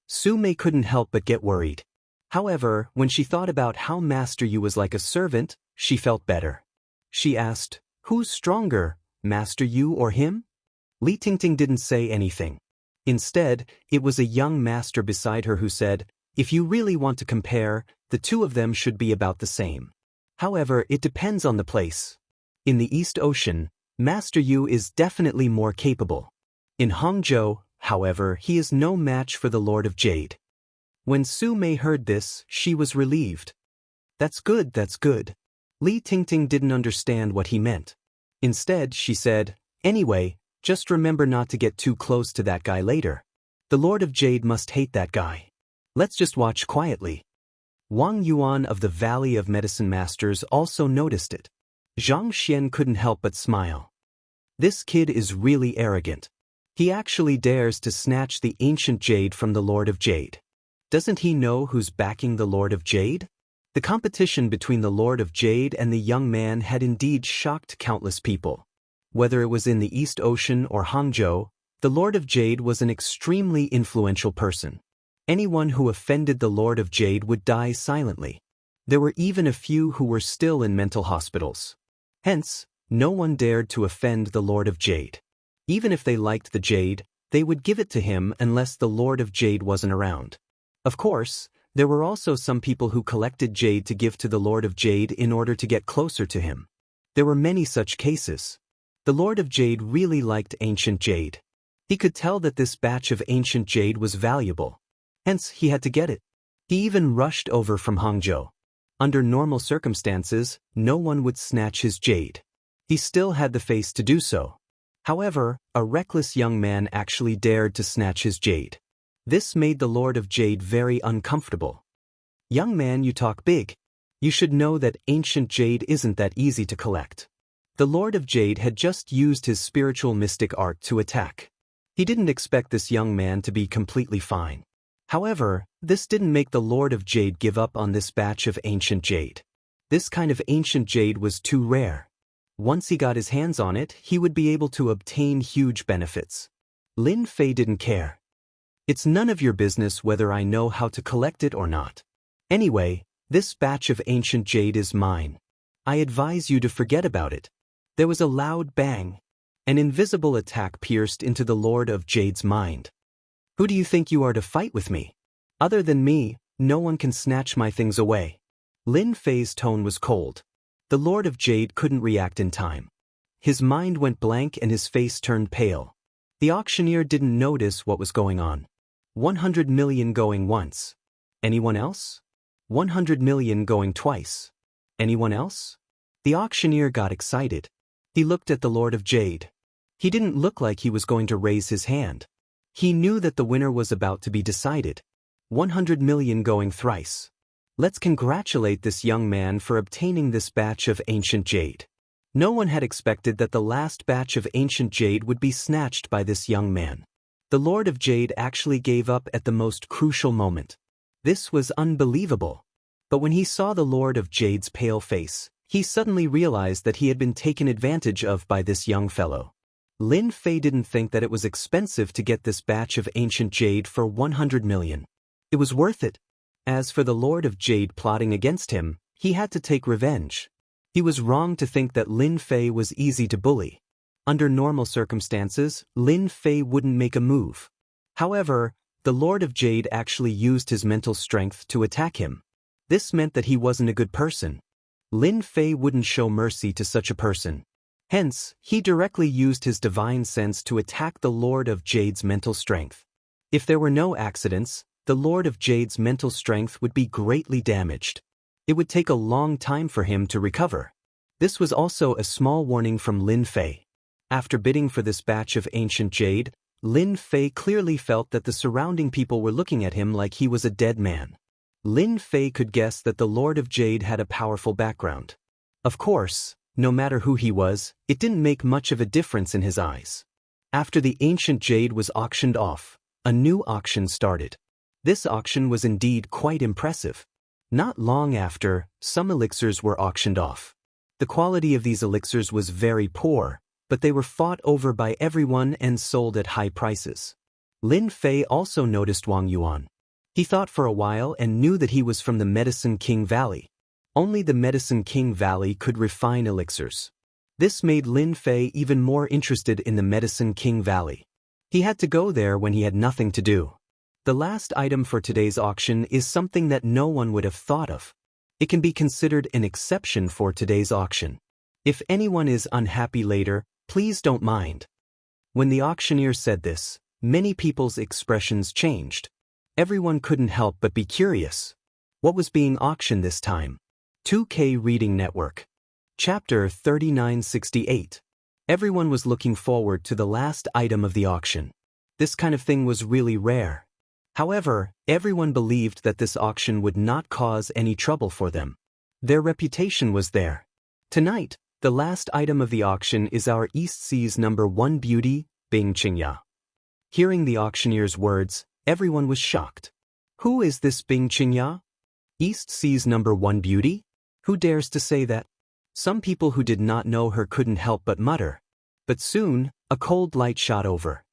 Su Mei couldn't help but get worried. However, when she thought about how Master Yu was like a servant, she felt better. She asked, "Who's stronger, Master Yu or him?" Li Tingting didn't say anything. Instead, it was a young master beside her who said, "If you really want to compare, the two of them should be about the same. However, it depends on the place. In the East Ocean, Master Yu is definitely more capable. In Hangzhou, however, he is no match for the Lord of Jade." When Su Mei heard this, she was relieved. That's good, that's good." Li Tingting didn't understand what he meant. Instead, she said, "Anyway, just remember not to get too close to that guy later. The Lord of Jade must hate that guy. Let's just watch quietly." Wang Yuan of the Valley of Medicine Masters also noticed it. Zhang Xian couldn't help but smile. This kid is really arrogant. He actually dares to snatch the ancient jade from the Lord of Jade. Doesn't he know who's backing the Lord of Jade? The competition between the Lord of Jade and the young man had indeed shocked countless people. Whether it was in the East Ocean or Hangzhou, the Lord of Jade was an extremely influential person. Anyone who offended the Lord of Jade would die silently. There were even a few who were still in mental hospitals. Hence, no one dared to offend the Lord of Jade. Even if they liked the jade, they would give it to him unless the Lord of Jade wasn't around. Of course, there were also some people who collected jade to give to the Lord of Jade in order to get closer to him. There were many such cases. The Lord of Jade really liked ancient jade. He could tell that this batch of ancient jade was valuable. Hence, he had to get it. He even rushed over from Hangzhou. Under normal circumstances, no one would snatch his jade. He still had the face to do so. However, a reckless young man actually dared to snatch his jade. This made the Lord of Jade very uncomfortable. "Young man, you talk big. You should know that ancient jade isn't that easy to collect." The Lord of Jade had just used his spiritual mystic art to attack. He didn't expect this young man to be completely fine. However, this didn't make the Lord of Jade give up on this batch of ancient jade. This kind of ancient jade was too rare. Once he got his hands on it, he would be able to obtain huge benefits. Lin Fei didn't care. "It's none of your business whether I know how to collect it or not. Anyway, this batch of ancient jade is mine. I advise you to forget about it." There was a loud bang. An invisible attack pierced into the Lord of Jade's mind. "Who do you think you are to fight with me? Other than me, no one can snatch my things away." Lin Fei's tone was cold. The Lord of Jade couldn't react in time. His mind went blank and his face turned pale. The auctioneer didn't notice what was going on. 100 million going once. Anyone else? 100 million going twice. Anyone else? The auctioneer got excited. He looked at the Lord of Jade. He didn't look like he was going to raise his hand. He knew that the winner was about to be decided. 100 million going thrice. Let's congratulate this young man for obtaining this batch of ancient jade. No one had expected that the last batch of ancient jade would be snatched by this young man. The Lord of Jade actually gave up at the most crucial moment. This was unbelievable. But when he saw the Lord of Jade's pale face, he suddenly realized that he had been taken advantage of by this young fellow. Lin Fei didn't think that it was expensive to get this batch of ancient jade for 100 million. It was worth it. As for the Lord of Jade plotting against him, he had to take revenge. He was wrong to think that Lin Fei was easy to bully. Under normal circumstances, Lin Fei wouldn't make a move. However, the Lord of Jade actually used his mental strength to attack him. This meant that he wasn't a good person. Lin Fei wouldn't show mercy to such a person. Hence, he directly used his divine sense to attack the Lord of Jade's mental strength. If there were no accidents, the Lord of Jade's mental strength would be greatly damaged. It would take a long time for him to recover. This was also a small warning from Lin Fei. After bidding for this batch of ancient jade, Lin Fei clearly felt that the surrounding people were looking at him like he was a dead man. Lin Fei could guess that the Lord of Jade had a powerful background. Of course, no matter who he was, it didn't make much of a difference in his eyes. After the ancient jade was auctioned off, a new auction started. This auction was indeed quite impressive. Not long after, some elixirs were auctioned off. The quality of these elixirs was very poor, but they were fought over by everyone and sold at high prices. Lin Fei also noticed Wang Yuan. He thought for a while and knew that he was from the Medicine King Valley. Only the Medicine King Valley could refine elixirs. This made Lin Fei even more interested in the Medicine King Valley. He had to go there when he had nothing to do. The last item for today's auction is something that no one would have thought of. It can be considered an exception for today's auction. If anyone is unhappy later, please don't mind. When the auctioneer said this, many people's expressions changed. Everyone couldn't help but be curious. What was being auctioned this time? 2K Reading Network. Chapter 3968. Everyone was looking forward to the last item of the auction. This kind of thing was really rare. However, everyone believed that this auction would not cause any trouble for them. Their reputation was there. Tonight, the last item of the auction is our East Sea's #1 beauty, Xianxia. Hearing the auctioneer's words, everyone was shocked. Who is this Xianxia? East sees #1 beauty? Who dares to say that? Some people who did not know her couldn't help but mutter. But soon, a cold light shot over.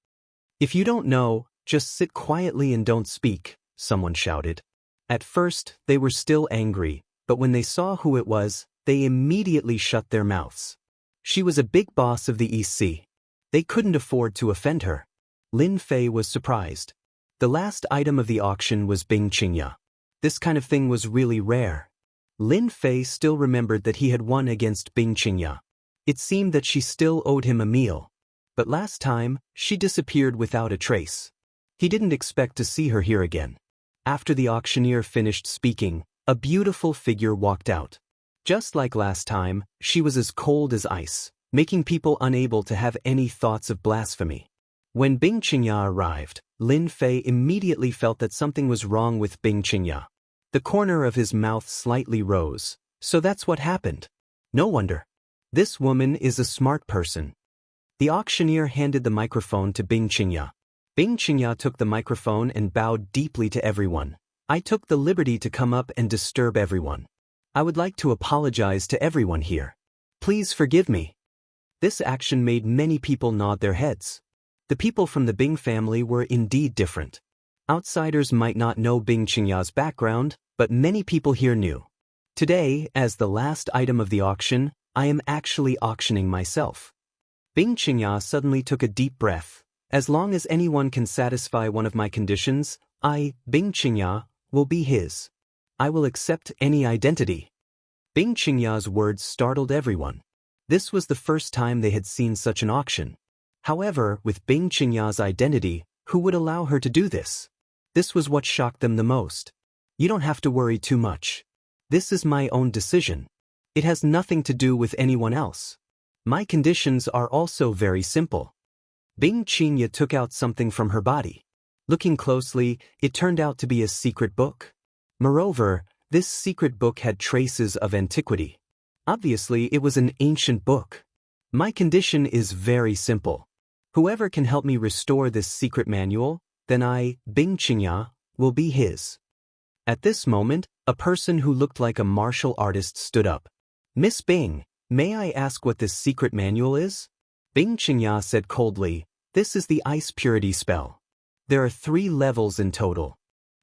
If you don't know, just sit quietly and don't speak, someone shouted. At first, they were still angry, but when they saw who it was, they immediately shut their mouths. She was a big boss of the East Sea. They couldn't afford to offend her. Lin Fei was surprised. The last item of the auction was Bing Qingya. This kind of thing was really rare. Lin Fei still remembered that he had won against Bing Qingya. It seemed that she still owed him a meal. But last time, she disappeared without a trace. He didn't expect to see her here again. After the auctioneer finished speaking, a beautiful figure walked out. Just like last time, she was as cold as ice, making people unable to have any thoughts of blasphemy. When Bing Qingya arrived, Lin Fei immediately felt that something was wrong with Bing Qingya. The corner of his mouth slightly rose. So that's what happened. No wonder. This woman is a smart person. The auctioneer handed the microphone to Bing Qingya. Bing Qingya took the microphone and bowed deeply to everyone. I took the liberty to come up and disturb everyone. I would like to apologize to everyone here. Please forgive me. This action made many people nod their heads. The people from the Bing family were indeed different. Outsiders might not know Bing Qingya's background, but many people here knew. Today, as the last item of the auction, I am actually auctioning myself. Bing Qingya suddenly took a deep breath. As long as anyone can satisfy one of my conditions, I, Bing Qingya, will be his. I will accept any identity. Bing Qingya's words startled everyone. This was the first time they had seen such an auction. However, with Bing Qingya's identity, who would allow her to do this? This was what shocked them the most. You don't have to worry too much. This is my own decision. It has nothing to do with anyone else. My conditions are also very simple. Bing Qingya took out something from her body. Looking closely, it turned out to be a secret book. Moreover, this secret book had traces of antiquity. Obviously, it was an ancient book. My condition is very simple. Whoever can help me restore this secret manual, then I, Bing Qingya, will be his. At this moment, a person who looked like a martial artist stood up. Miss Bing, may I ask what this secret manual is? Bing Qingya said coldly, this is the ice purity spell. There are 3 levels in total.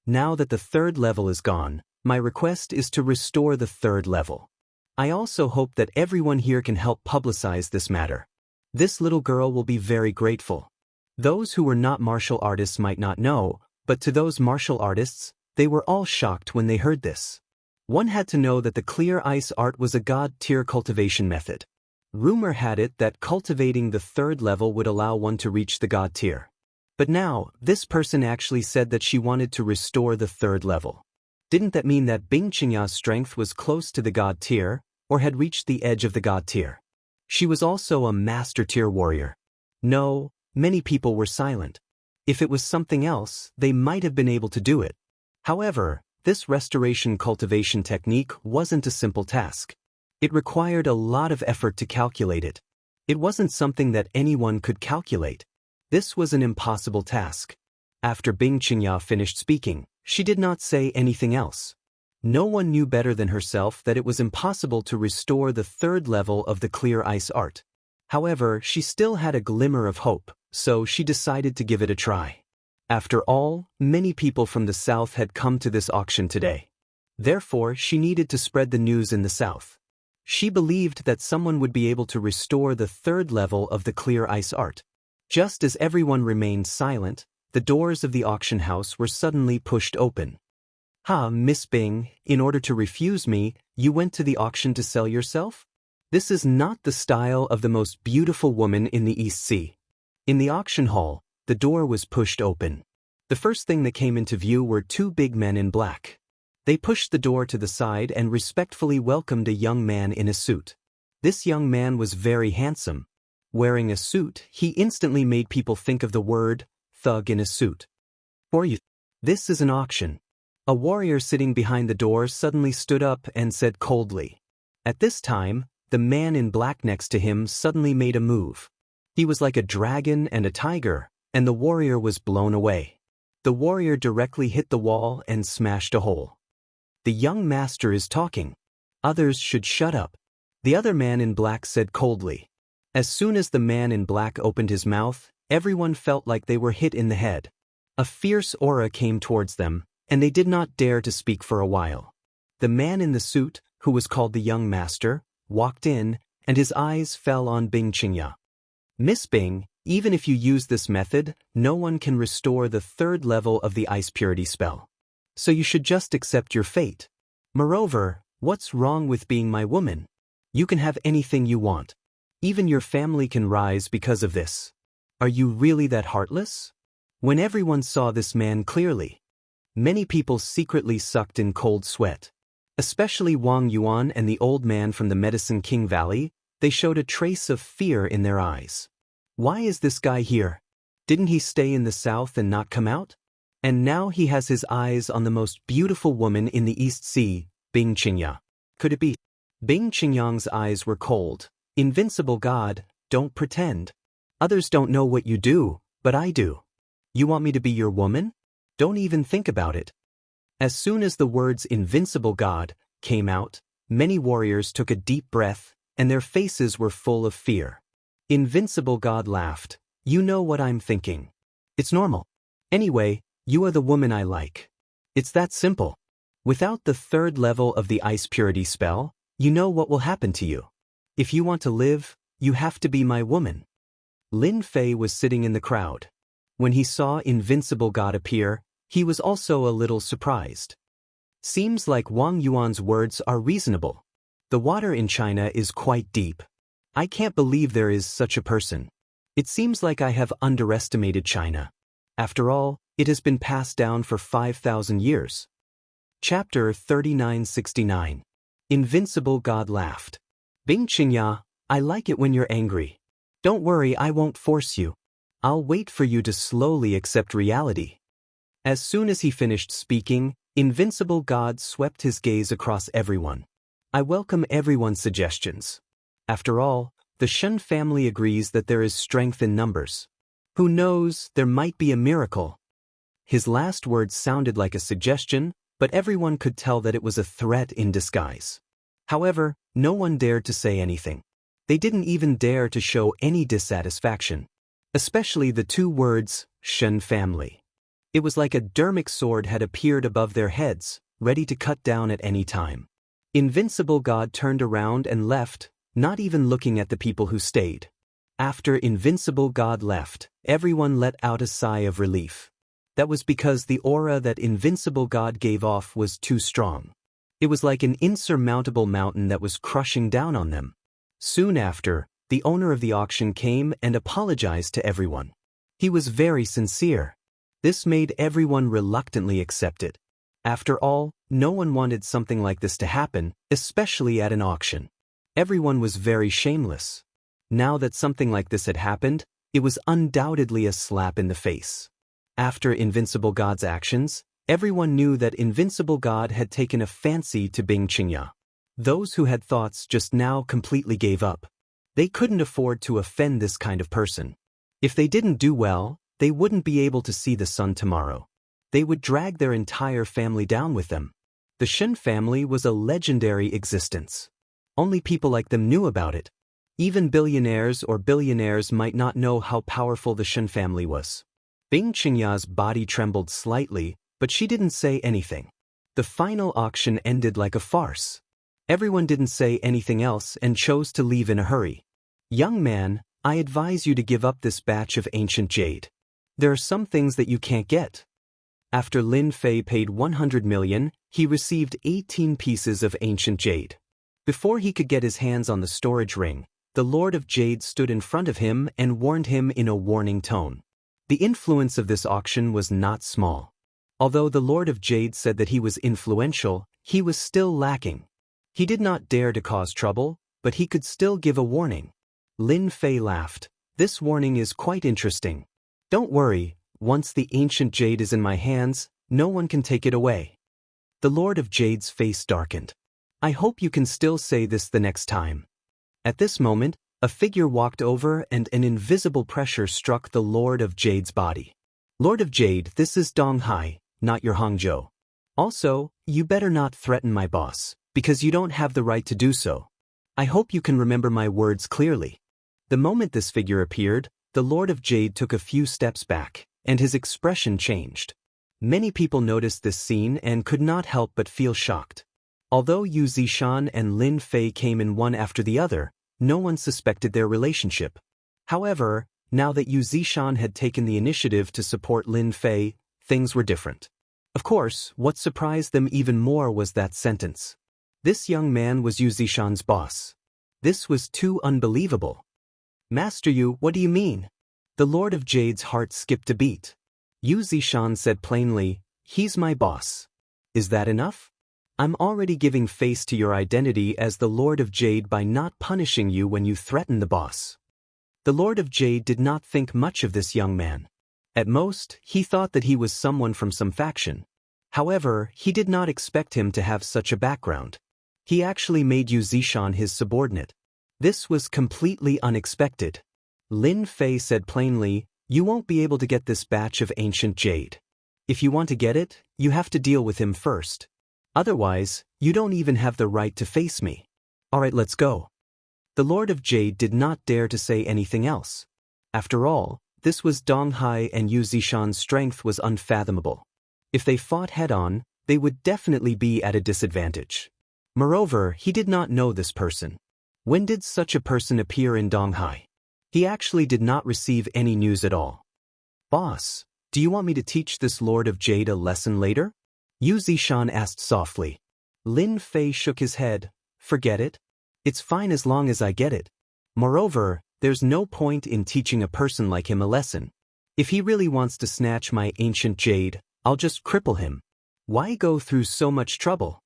Now that the 3rd level is gone, my request is to restore the 3rd level. I also hope that everyone here can help publicize this matter. This little girl will be very grateful. Those who were not martial artists might not know, but to those martial artists, they were all shocked when they heard this. One had to know that the clear ice art was a god-tier cultivation method. Rumor had it that cultivating the 3rd level would allow one to reach the god tier. But now, this person actually said that she wanted to restore the 3rd level. Didn't that mean that Bing Qingya's strength was close to the god tier, or had reached the edge of the god tier? She was also a master tier warrior. No, many people were silent. If it was something else, they might have been able to do it. However, this restoration cultivation technique wasn't a simple task. It required a lot of effort to calculate it. It wasn't something that anyone could calculate. This was an impossible task. After Bing Qingya finished speaking, she did not say anything else. No one knew better than herself that it was impossible to restore the 3rd level of the clear ice art. However, she still had a glimmer of hope, so she decided to give it a try. After all, many people from the south had come to this auction today. Therefore, she needed to spread the news in the south. She believed that someone would be able to restore the 3rd level of the clear ice art. Just as everyone remained silent, the doors of the auction house were suddenly pushed open. Miss Bing, in order to refuse me, you went to the auction to sell yourself? This is not the style of the most beautiful woman in the East Sea. In the auction hall, the door was pushed open. The first thing that came into view were 2 big men in black. They pushed the door to the side and respectfully welcomed a young man in a suit. This young man was very handsome. Wearing a suit, he instantly made people think of the word, thug in a suit. For you, this is an auction. A warrior sitting behind the door suddenly stood up and said coldly. At this time, the man in black next to him suddenly made a move. He was like a dragon and a tiger, and the warrior was blown away. The warrior directly hit the wall and smashed a hole. The young master is talking. Others should shut up. The other man in black said coldly. As soon as the man in black opened his mouth, everyone felt like they were hit in the head. A fierce aura came towards them, and they did not dare to speak for a while. The man in the suit, who was called the young master, walked in, and his eyes fell on Xianxia. Miss Bing, even if you use this method, no one can restore the third level of the ice purity spell. So you should just accept your fate. Moreover, what's wrong with being my woman? You can have anything you want. Even your family can rise because of this. Are you really that heartless? When everyone saw this man clearly, many people secretly sucked in cold sweat. Especially Wang Yuan and the old man from the Medicine King Valley, they showed a trace of fear in their eyes. Why is this guy here? Didn't he stay in the south and not come out? And now he has his eyes on the most beautiful woman in the East Sea, Xianxia. Could it be? Xianxia's eyes were cold. Invincible God, don't pretend. Others don't know what you do, but I do. You want me to be your woman? Don't even think about it. As soon as the words Invincible God came out, many warriors took a deep breath, and their faces were full of fear. Invincible God laughed. You know what I'm thinking. It's normal. Anyway, you are the woman I like. It's that simple. Without the third level of the ice purity spell, you know what will happen to you. If you want to live, you have to be my woman. Lin Fei was sitting in the crowd. When he saw Invincible God appear, he was also a little surprised. Seems like Wang Yuan's words are reasonable. The water in China is quite deep. I can't believe there is such a person. It seems like I have underestimated China. After all, it has been passed down for 5,000 years. Chapter 3969. Invincible God laughed. Xianxia, I like it when you're angry. Don't worry, I won't force you. I'll wait for you to slowly accept reality. As soon as he finished speaking, Invincible God swept his gaze across everyone. I welcome everyone's suggestions. After all, the Shen family agrees that there is strength in numbers. Who knows, there might be a miracle. His last words sounded like a suggestion, but everyone could tell that it was a threat in disguise. However, no one dared to say anything. They didn't even dare to show any dissatisfaction. Especially the two words, Shen family. It was like a dermic sword had appeared above their heads, ready to cut down at any time. Invincible God turned around and left, not even looking at the people who stayed. After Invincible God left, everyone let out a sigh of relief. That was because the aura that Invincible God gave off was too strong. It was like an insurmountable mountain that was crushing down on them. Soon after, the owner of the auction came and apologized to everyone. He was very sincere. This made everyone reluctantly accept it. After all, no one wanted something like this to happen, especially at an auction. Everyone was very shameless. Now that something like this had happened, it was undoubtedly a slap in the face. After Invincible God's actions, everyone knew that Invincible God had taken a fancy to Xianxia. Those who had thoughts just now completely gave up. They couldn't afford to offend this kind of person. If they didn't do well, they wouldn't be able to see the sun tomorrow. They would drag their entire family down with them. The Shen family was a legendary existence. Only people like them knew about it. Even billionaires or billionaires might not know how powerful the Shen family was. Xianxia's body trembled slightly, but she didn't say anything. The final auction ended like a farce. Everyone didn't say anything else and chose to leave in a hurry. Young man, I advise you to give up this batch of ancient jade. There are some things that you can't get. After Lin Fei paid 100 million, he received 18 pieces of ancient jade. Before he could get his hands on the storage ring, the Lord of Jade stood in front of him and warned him in a warning tone. The influence of this auction was not small. Although the Lord of Jade said that he was influential, he was still lacking. He did not dare to cause trouble, but he could still give a warning. Lin Fei laughed. This warning is quite interesting. Don't worry, once the ancient jade is in my hands, no one can take it away. The Lord of Jade's face darkened. I hope you can still say this the next time. At this moment, a figure walked over and an invisible pressure struck the Lord of Jade's body. Lord of Jade, this is Dong Hai, not your Hangzhou. Also, you better not threaten my boss, because you don't have the right to do so. I hope you can remember my words clearly. The moment this figure appeared, the Lord of Jade took a few steps back, and his expression changed. Many people noticed this scene and could not help but feel shocked. Although Yu Zishan and Lin Fei came in one after the other, no one suspected their relationship. However, now that Yu Zishan had taken the initiative to support Lin Fei, things were different. Of course, what surprised them even more was that sentence. This young man was Yu Zishan's boss. This was too unbelievable. Master Yu, what do you mean? The Lord of Jade's heart skipped a beat. Yu Zishan said plainly, he's my boss. Is that enough? I'm already giving face to your identity as the Lord of Jade by not punishing you when you threaten the boss. The Lord of Jade did not think much of this young man. At most, he thought that he was someone from some faction. However, he did not expect him to have such a background. He actually made Yu Zishan his subordinate. This was completely unexpected. Lin Fei said plainly, you won't be able to get this batch of ancient jade. If you want to get it, you have to deal with him first. Otherwise, you don't even have the right to face me. Alright, let's go. The Lord of Jade did not dare to say anything else. After all, this was Donghai and Yu Zishan's strength was unfathomable. If they fought head-on, they would definitely be at a disadvantage. Moreover, he did not know this person. When did such a person appear in Donghai? He actually did not receive any news at all. Boss, do you want me to teach this Lord of Jade a lesson later? Yu Zishan asked softly. Lin Fei shook his head. Forget it. It's fine as long as I get it. Moreover, there's no point in teaching a person like him a lesson. If he really wants to snatch my ancient jade, I'll just cripple him. Why go through so much trouble?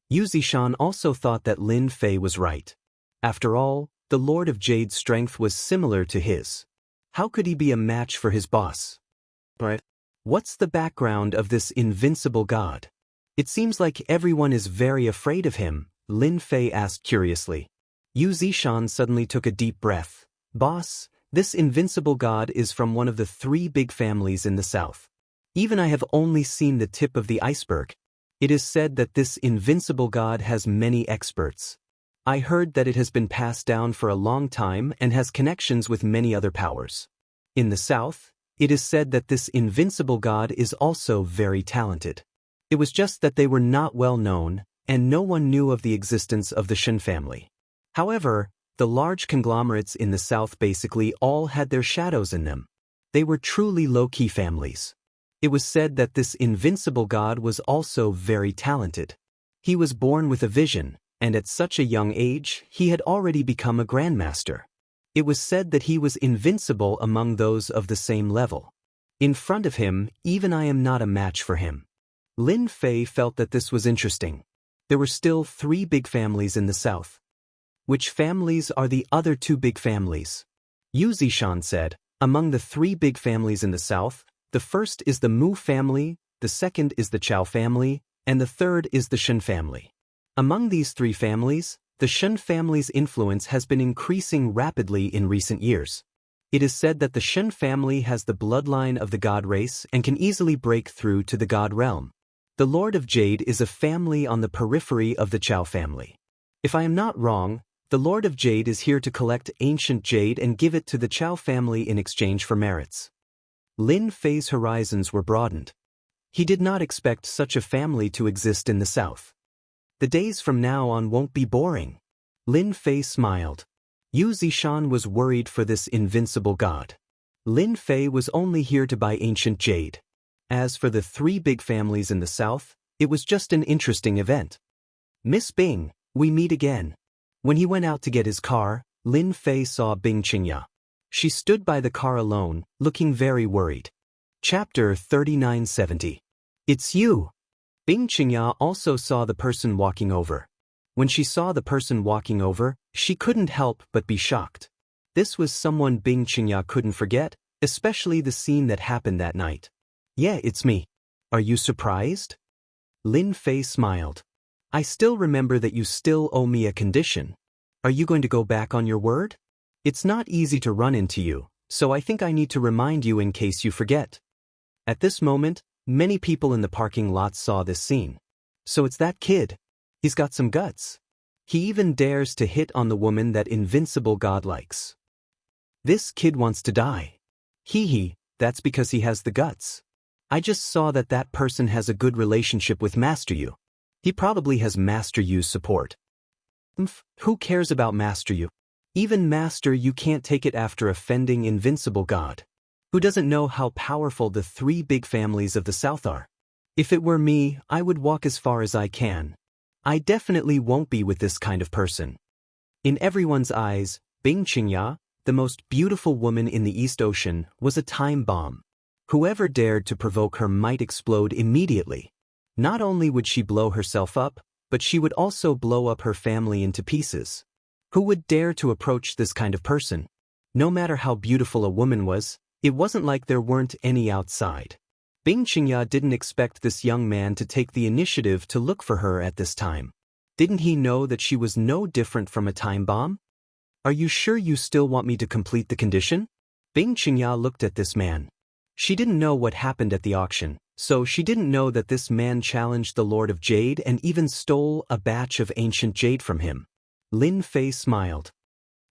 Yu Zishan also thought that Lin Fei was right. After all, the Lord of Jade's strength was similar to his. How could he be a match for his boss? But what's the background of this invincible god? It seems like everyone is very afraid of him, Lin Fei asked curiously. Yu Zishan suddenly took a deep breath. Boss, this invincible god is from one of the 3 big families in the south. Even I have only seen the tip of the iceberg. It is said that this invincible god has many experts. I heard that it has been passed down for a long time and has connections with many other powers. In the south, it is said that this invincible god is also very talented. It was just that they were not well known, and no one knew of the existence of the Shen family. However, the large conglomerates in the south basically all had their shadows in them. They were truly low-key families. It was said that this invincible god was also very talented. He was born with a vision, and at such a young age, he had already become a grandmaster. It was said that he was invincible among those of the same level. In front of him, even I am not a match for him. Lin Fei felt that this was interesting. There were still 3 big families in the south. Which families are the other 2 big families? Yu Zishan said, among the 3 big families in the south, the first is the Mu family, the second is the Chao family, and the third is the Shen family. Among these 3 families, the Shen family's influence has been increasing rapidly in recent years. It is said that the Shen family has the bloodline of the god race and can easily break through to the god realm. The Lord of Jade is a family on the periphery of the Chao family. If I am not wrong, the Lord of Jade is here to collect ancient jade and give it to the Chao family in exchange for merits. Lin Fei's horizons were broadened. He did not expect such a family to exist in the south. The days from now on won't be boring. Lin Fei smiled. Yu Zishan was worried for this invincible god. Lin Fei was only here to buy ancient jade. As for the 3 big families in the south, it was just an interesting event. Miss Bing, we meet again. When he went out to get his car, Lin Fei saw Bing Qingya. She stood by the car alone, looking very worried. Chapter 3970. It's you. Bing Qingya also saw the person walking over. When she saw the person walking over, she couldn't help but be shocked. This was someone Bing Qingya couldn't forget, especially the scene that happened that night. Yeah, it's me. Are you surprised? Lin Fei smiled. I still remember that you still owe me a condition. Are you going to go back on your word? It's not easy to run into you, so I think I need to remind you in case you forget. At this moment, Many people in the parking lot saw this scene. So it's that kid. He's got some guts. He even dares to hit on the woman that invincible god likes. This kid wants to die. Hee, that's because he has the guts. I just saw that that person has a good relationship with Master Yu. He probably has Master Yu's support. Who cares about Master Yu? Even Master Yu can't take it after offending invincible god. Who doesn't know how powerful the three big families of the South are? If it were me, I would walk as far as I can. I definitely won't be with this kind of person. In everyone's eyes, Xianxia, the most beautiful woman in the East Ocean, was a time bomb. Whoever dared to provoke her might explode immediately. Not only would she blow herself up, but she would also blow up her family into pieces. Who would dare to approach this kind of person? No matter how beautiful a woman was, it wasn't like there weren't any outside. Xianxia didn't expect this young man to take the initiative to look for her at this time. Didn't he know that she was no different from a time bomb? Are you sure you still want me to complete the condition? Xianxia looked at this man. She didn't know what happened at the auction, so she didn't know that this man challenged the Lord of Jade and even stole a batch of ancient jade from him. Lin Fei smiled.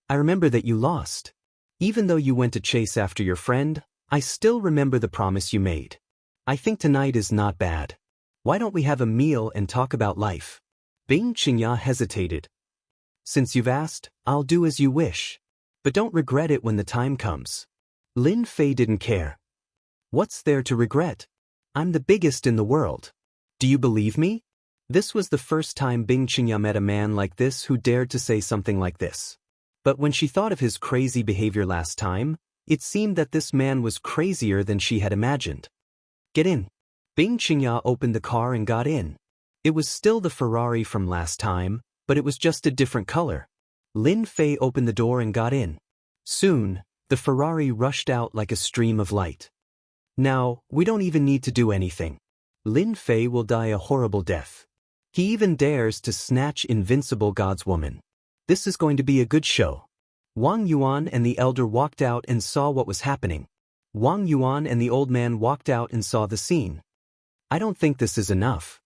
I remember that you lost. Even though you went to chase after your friend, I still remember the promise you made. I think tonight is not bad. Why don't we have a meal and talk about life? Xianxia hesitated. Since you've asked, I'll do as you wish. But don't regret it when the time comes. Lin Fei didn't care. What's there to regret? I'm the biggest in the world. Do you believe me? This was the first time Xianxia met a man like this who dared to say something like this. But when she thought of his crazy behavior last time, it seemed that this man was crazier than she had imagined. Get in. Xianxia opened the car and got in. It was still the Ferrari from last time, but it was just a different color. Lin Fei opened the door and got in. Soon, the Ferrari rushed out like a stream of light. Now, we don't even need to do anything. Lin Fei will die a horrible death. He even dares to snatch invincible god's woman. This is going to be a good show. Wang Yuan and the elder walked out and saw what was happening. Wang Yuan and the old man walked out and saw the scene. I don't think this is enough.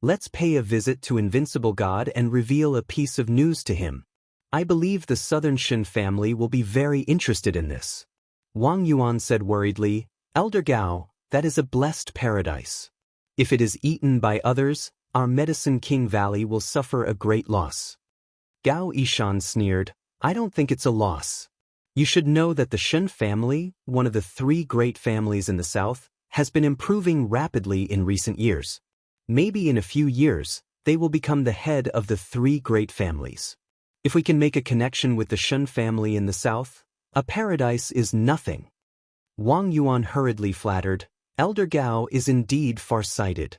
Let's pay a visit to Invincible God and reveal a piece of news to him. I believe the Southern Shen family will be very interested in this. Wang Yuan said worriedly, Elder Gao, that is a blessed paradise. If it is eaten by others, our Medicine King Valley will suffer a great loss. Gao Yishan sneered, I don't think it's a loss. You should know that the Shen family, one of the three great families in the south, has been improving rapidly in recent years. Maybe in a few years, they will become the head of the three great families. If we can make a connection with the Shen family in the south, a paradise is nothing. Wang Yuan hurriedly flattered, Elder Gao is indeed far-sighted.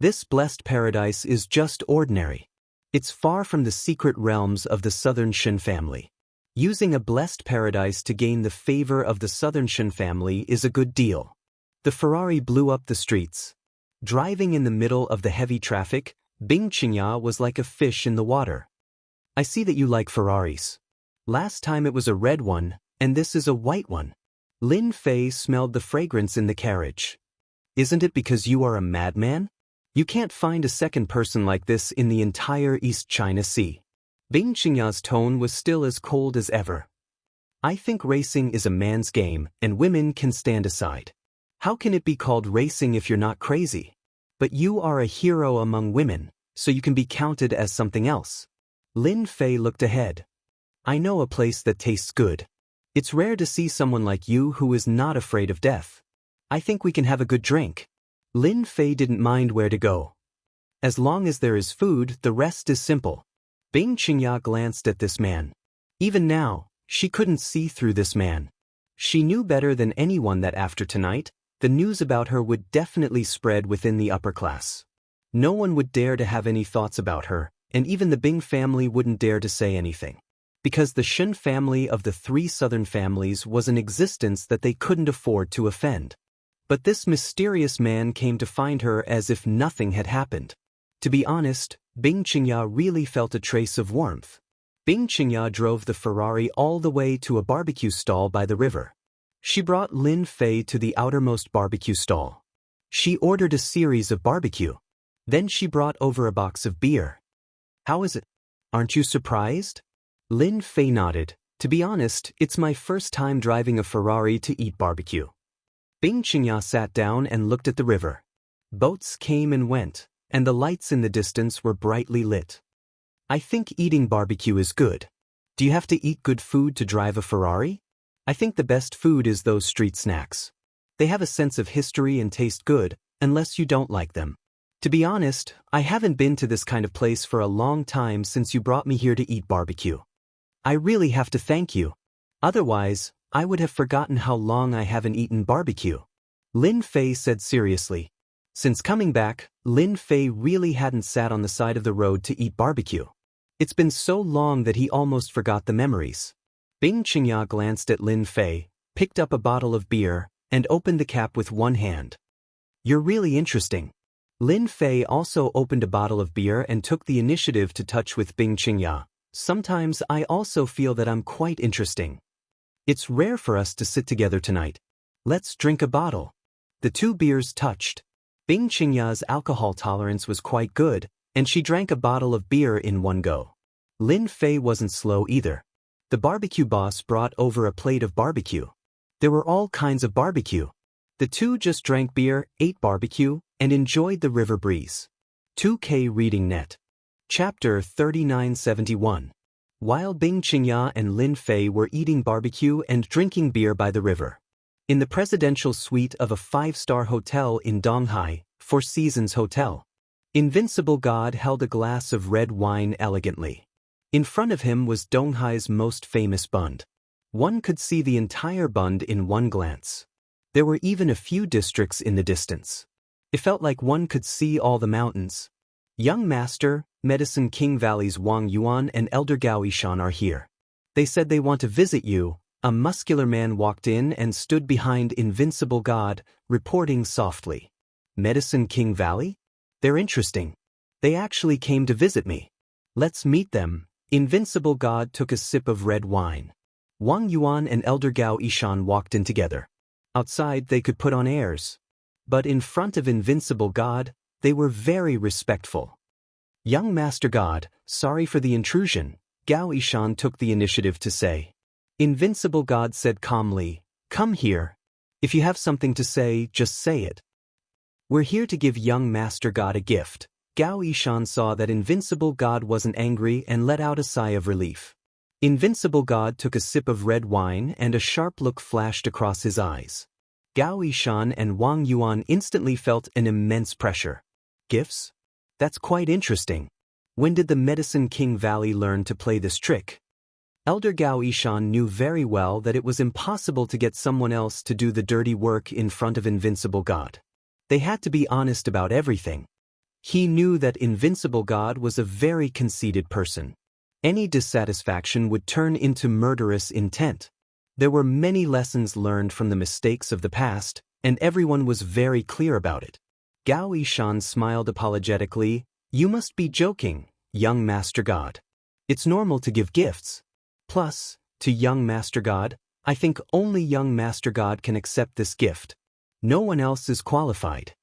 This blessed paradise is just ordinary. It's far from the secret realms of the Southern Shen family. Using a blessed paradise to gain the favor of the Southern Shen family is a good deal. The Ferrari blew up the streets. Driving in the middle of the heavy traffic, Xianxia was like a fish in the water. I see that you like Ferraris. Last time it was a red one, and this is a white one. Lin Fei smelled the fragrance in the carriage. Isn't it because you are a madman? You can't find a second person like this in the entire East China Sea. Xianxia's tone was still as cold as ever. I think racing is a man's game, and women can stand aside. How can it be called racing if you're not crazy? But you are a hero among women, so you can be counted as something else. Lin Fei looked ahead. I know a place that tastes good. It's rare to see someone like you who is not afraid of death. I think we can have a good drink. Lin Fei didn't mind where to go. As long as there is food, the rest is simple. Xianxia glanced at this man. Even now, she couldn't see through this man. She knew better than anyone that after tonight, the news about her would definitely spread within the upper class. No one would dare to have any thoughts about her, and even the Bing family wouldn't dare to say anything. Because the Shen family of the three southern families was an existence that they couldn't afford to offend. But this mysterious man came to find her as if nothing had happened. To be honest, Xianxia really felt a trace of warmth. Xianxia drove the Ferrari all the way to a barbecue stall by the river. She brought Lin Fei to the outermost barbecue stall. She ordered a series of barbecue. Then she brought over a box of beer. How is it? Aren't you surprised? Lin Fei nodded. To be honest, it's my first time driving a Ferrari to eat barbecue. Bing Xianxia sat down and looked at the river. Boats came and went, and the lights in the distance were brightly lit. I think eating barbecue is good. Do you have to eat good food to drive a Ferrari? I think the best food is those street snacks. They have a sense of history and taste good, unless you don't like them. To be honest, I haven't been to this kind of place for a long time since you brought me here to eat barbecue. I really have to thank you. Otherwise, I would have forgotten how long I haven't eaten barbecue. Lin Fei said seriously. Since coming back, Lin Fei really hadn't sat on the side of the road to eat barbecue. It's been so long that he almost forgot the memories. Bing Xianxia glanced at Lin Fei, picked up a bottle of beer, and opened the cap with one hand. You're really interesting. Lin Fei also opened a bottle of beer and took the initiative to touch with Bing Xianxia. Sometimes I also feel that I'm quite interesting. It's rare for us to sit together tonight. Let's drink a bottle. The two beers touched. Bing Xianxia's alcohol tolerance was quite good, and she drank a bottle of beer in one go. Lin Fei wasn't slow either. The barbecue boss brought over a plate of barbecue. There were all kinds of barbecue. The two just drank beer, ate barbecue, and enjoyed the river breeze. 2K Reading Net. Chapter 3971. While Bing Xianxia and Lin Fei were eating barbecue and drinking beer by the river. In the presidential suite of a 5-star hotel in Donghai, Four Seasons Hotel. Invincible God held a glass of red wine elegantly. In front of him was Donghai's most famous bund. One could see the entire bund in one glance. There were even a few districts in the distance. It felt like one could see all the mountains. Young Master, Medicine King Valley's Wang Yuan and Elder Gao Yishan are here. They said they want to visit you. A muscular man walked in and stood behind Invincible God, reporting softly. Medicine King Valley? They're interesting. They actually came to visit me. Let's meet them. Invincible God took a sip of red wine. Wang Yuan and Elder Gao Yishan walked in together. Outside they could put on airs. But in front of Invincible God, they were very respectful. Young Master God, sorry for the intrusion, Gao Yishan took the initiative to say. Invincible God said calmly, come here. If you have something to say, just say it. We're here to give young Master God a gift. Gao Yishan saw that Invincible God wasn't angry and let out a sigh of relief. Invincible God took a sip of red wine and a sharp look flashed across his eyes. Gao Yishan and Wang Yuan instantly felt an immense pressure. Gifts? That's quite interesting. When did the Medicine King Valley learn to play this trick? Elder Gao Yishan knew very well that it was impossible to get someone else to do the dirty work in front of Invincible God. They had to be honest about everything. He knew that Invincible God was a very conceited person. Any dissatisfaction would turn into murderous intent. There were many lessons learned from the mistakes of the past, and everyone was very clear about it. Gao Yishan smiled apologetically. You must be joking, young Master God. It's normal to give gifts. Plus, to young Master God, I think only young Master God can accept this gift. No one else is qualified.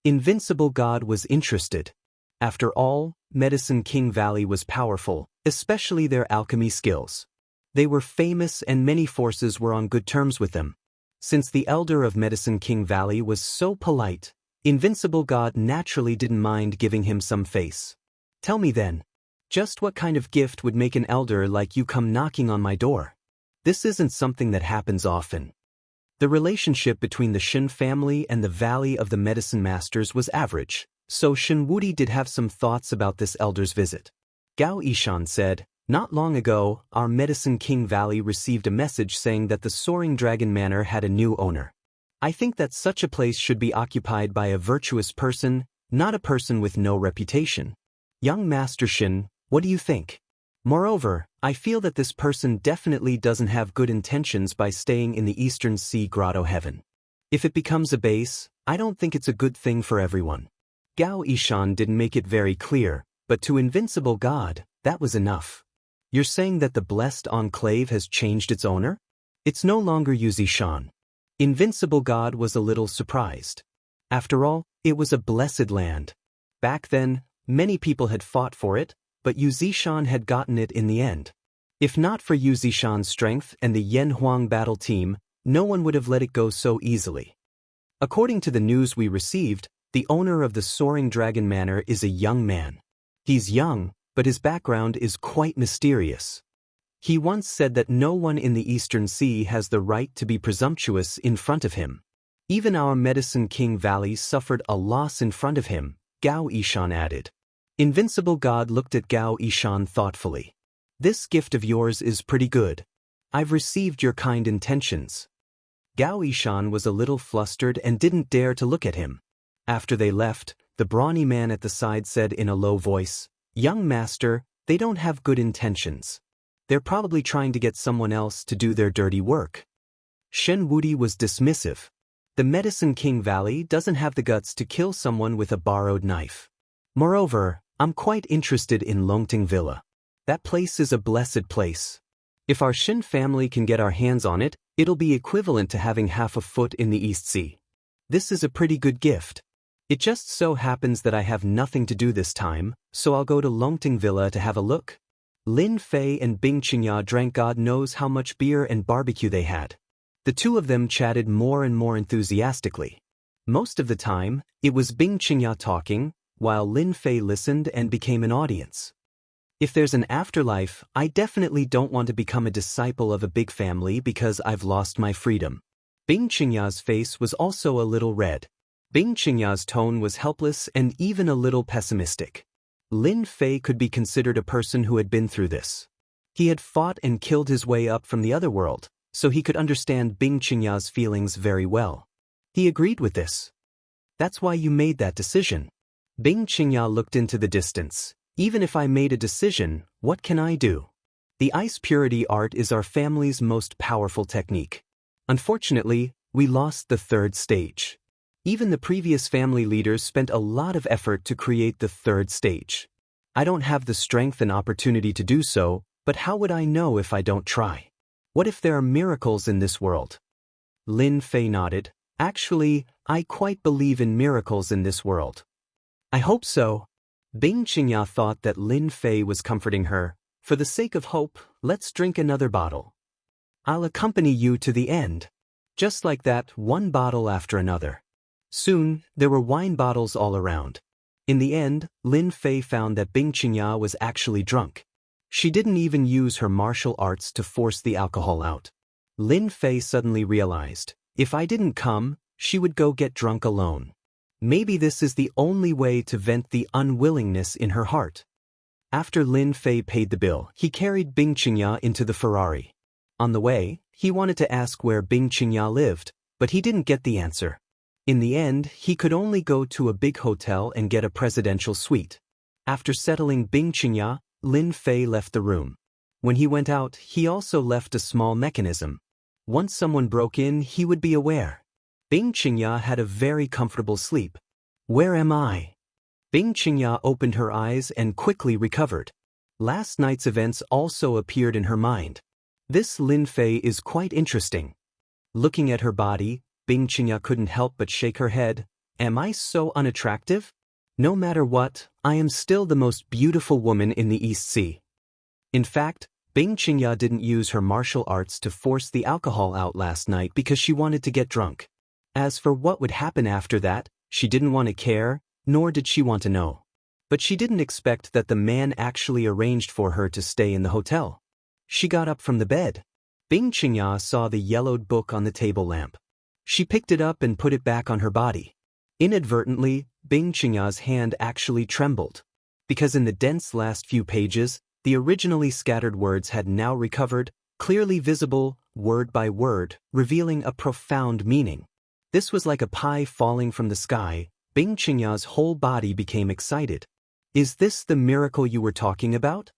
Invincible God was interested. After all, Medicine King Valley was powerful, especially their alchemy skills. They were famous and many forces were on good terms with them. Since the elder of Medicine King Valley was so polite, Invincible God naturally didn't mind giving him some face. Tell me then, just what kind of gift would make an elder like you come knocking on my door? This isn't something that happens often. The relationship between the Shen family and the Valley of the Medicine Masters was average, so Shen Wudi did have some thoughts about this elder's visit. Gao Yishan said, not long ago, our Medicine King Valley received a message saying that the Soaring Dragon Manor had a new owner. I think that such a place should be occupied by a virtuous person, not a person with no reputation. Young Master Shen, what do you think? Moreover, I feel that this person definitely doesn't have good intentions by staying in the Eastern Sea Grotto Heaven. If it becomes a base, I don't think it's a good thing for everyone. Gao Yishan didn't make it very clear, but to Invincible God, that was enough. You're saying that the Blessed Enclave has changed its owner? It's no longer Yuzishan. Invincible God was a little surprised. After all, it was a blessed land. Back then, many people had fought for it, but Yu Zishan had gotten it in the end. If not for Yu Zishan's strength and the Yen Huang battle team, no one would have let it go so easily. According to the news we received, the owner of the Soaring Dragon Manor is a young man. He's young, but his background is quite mysterious. He once said that no one in the Eastern Sea has the right to be presumptuous in front of him. Even our Medicine King Valley suffered a loss in front of him, Gao Yishan added. Invincible God looked at Gao Yishan thoughtfully. This gift of yours is pretty good. I've received your kind intentions. Gao Yishan was a little flustered and didn't dare to look at him. After they left, the brawny man at the side said in a low voice, "Young master, they don't have good intentions. They're probably trying to get someone else to do their dirty work." Shen Wudi was dismissive. The Medicine King Valley doesn't have the guts to kill someone with a borrowed knife. Moreover, I'm quite interested in Longting Villa. That place is a blessed place. If our Shen family can get our hands on it, it'll be equivalent to having half a foot in the East Sea. This is a pretty good gift. It just so happens that I have nothing to do this time, so I'll go to Longting Villa to have a look. Lin Fei and Bing Qingya drank God knows how much beer and barbecue they had. The two of them chatted more and more enthusiastically. Most of the time, it was Bing Qingya talking, while Lin Fei listened and became an audience. If there's an afterlife, I definitely don't want to become a disciple of a big family because I've lost my freedom. Bing Qingya's face was also a little red. Bing Qingya's tone was helpless and even a little pessimistic. Lin Fei could be considered a person who had been through this. He had fought and killed his way up from the other world, so he could understand Bing Qingya's feelings very well. He agreed with this. That's why you made that decision. Bing Qingya looked into the distance. Even if I made a decision, what can I do? The ice purity art is our family's most powerful technique. Unfortunately, we lost the third stage. Even the previous family leaders spent a lot of effort to create the third stage. I don't have the strength and opportunity to do so, but how would I know if I don't try? What if there are miracles in this world? Lin Fei nodded. Actually, I quite believe in miracles in this world. I hope so. Bing Qingya thought that Lin Fei was comforting her. For the sake of hope, let's drink another bottle. I'll accompany you to the end. Just like that, one bottle after another. Soon, there were wine bottles all around. In the end, Lin Fei found that Bing Qingya was actually drunk. She didn't even use her martial arts to force the alcohol out. Lin Fei suddenly realized, if I didn't come, she would go get drunk alone. Maybe this is the only way to vent the unwillingness in her heart. After Lin Fei paid the bill, he carried Bing Qingya into the Ferrari. On the way, he wanted to ask where Bing Qingya lived, but he didn't get the answer. In the end, he could only go to a big hotel and get a presidential suite. After settling Bing Qingya, Lin Fei left the room. When he went out, he also left a small mechanism. Once someone broke in, he would be aware. Bing Qingya had a very comfortable sleep. Where am I? Bing Qingya opened her eyes and quickly recovered. Last night's events also appeared in her mind. This Lin Fei is quite interesting. Looking at her body, Bing Qingya couldn't help but shake her head. Am I so unattractive? No matter what, I am still the most beautiful woman in the East Sea. In fact, Bing Qingya didn't use her martial arts to force the alcohol out last night because she wanted to get drunk. As for what would happen after that, she didn't want to care, nor did she want to know. But she didn't expect that the man actually arranged for her to stay in the hotel. She got up from the bed. Bing Qingya saw the yellowed book on the table lamp. She picked it up and put it back on her body. Inadvertently, Bing Qingya's hand actually trembled. Because in the dense last few pages, the originally scattered words had now recovered, clearly visible, word by word, revealing a profound meaning. This was like a pie falling from the sky. Bing Qingya's whole body became excited. Is this the miracle you were talking about?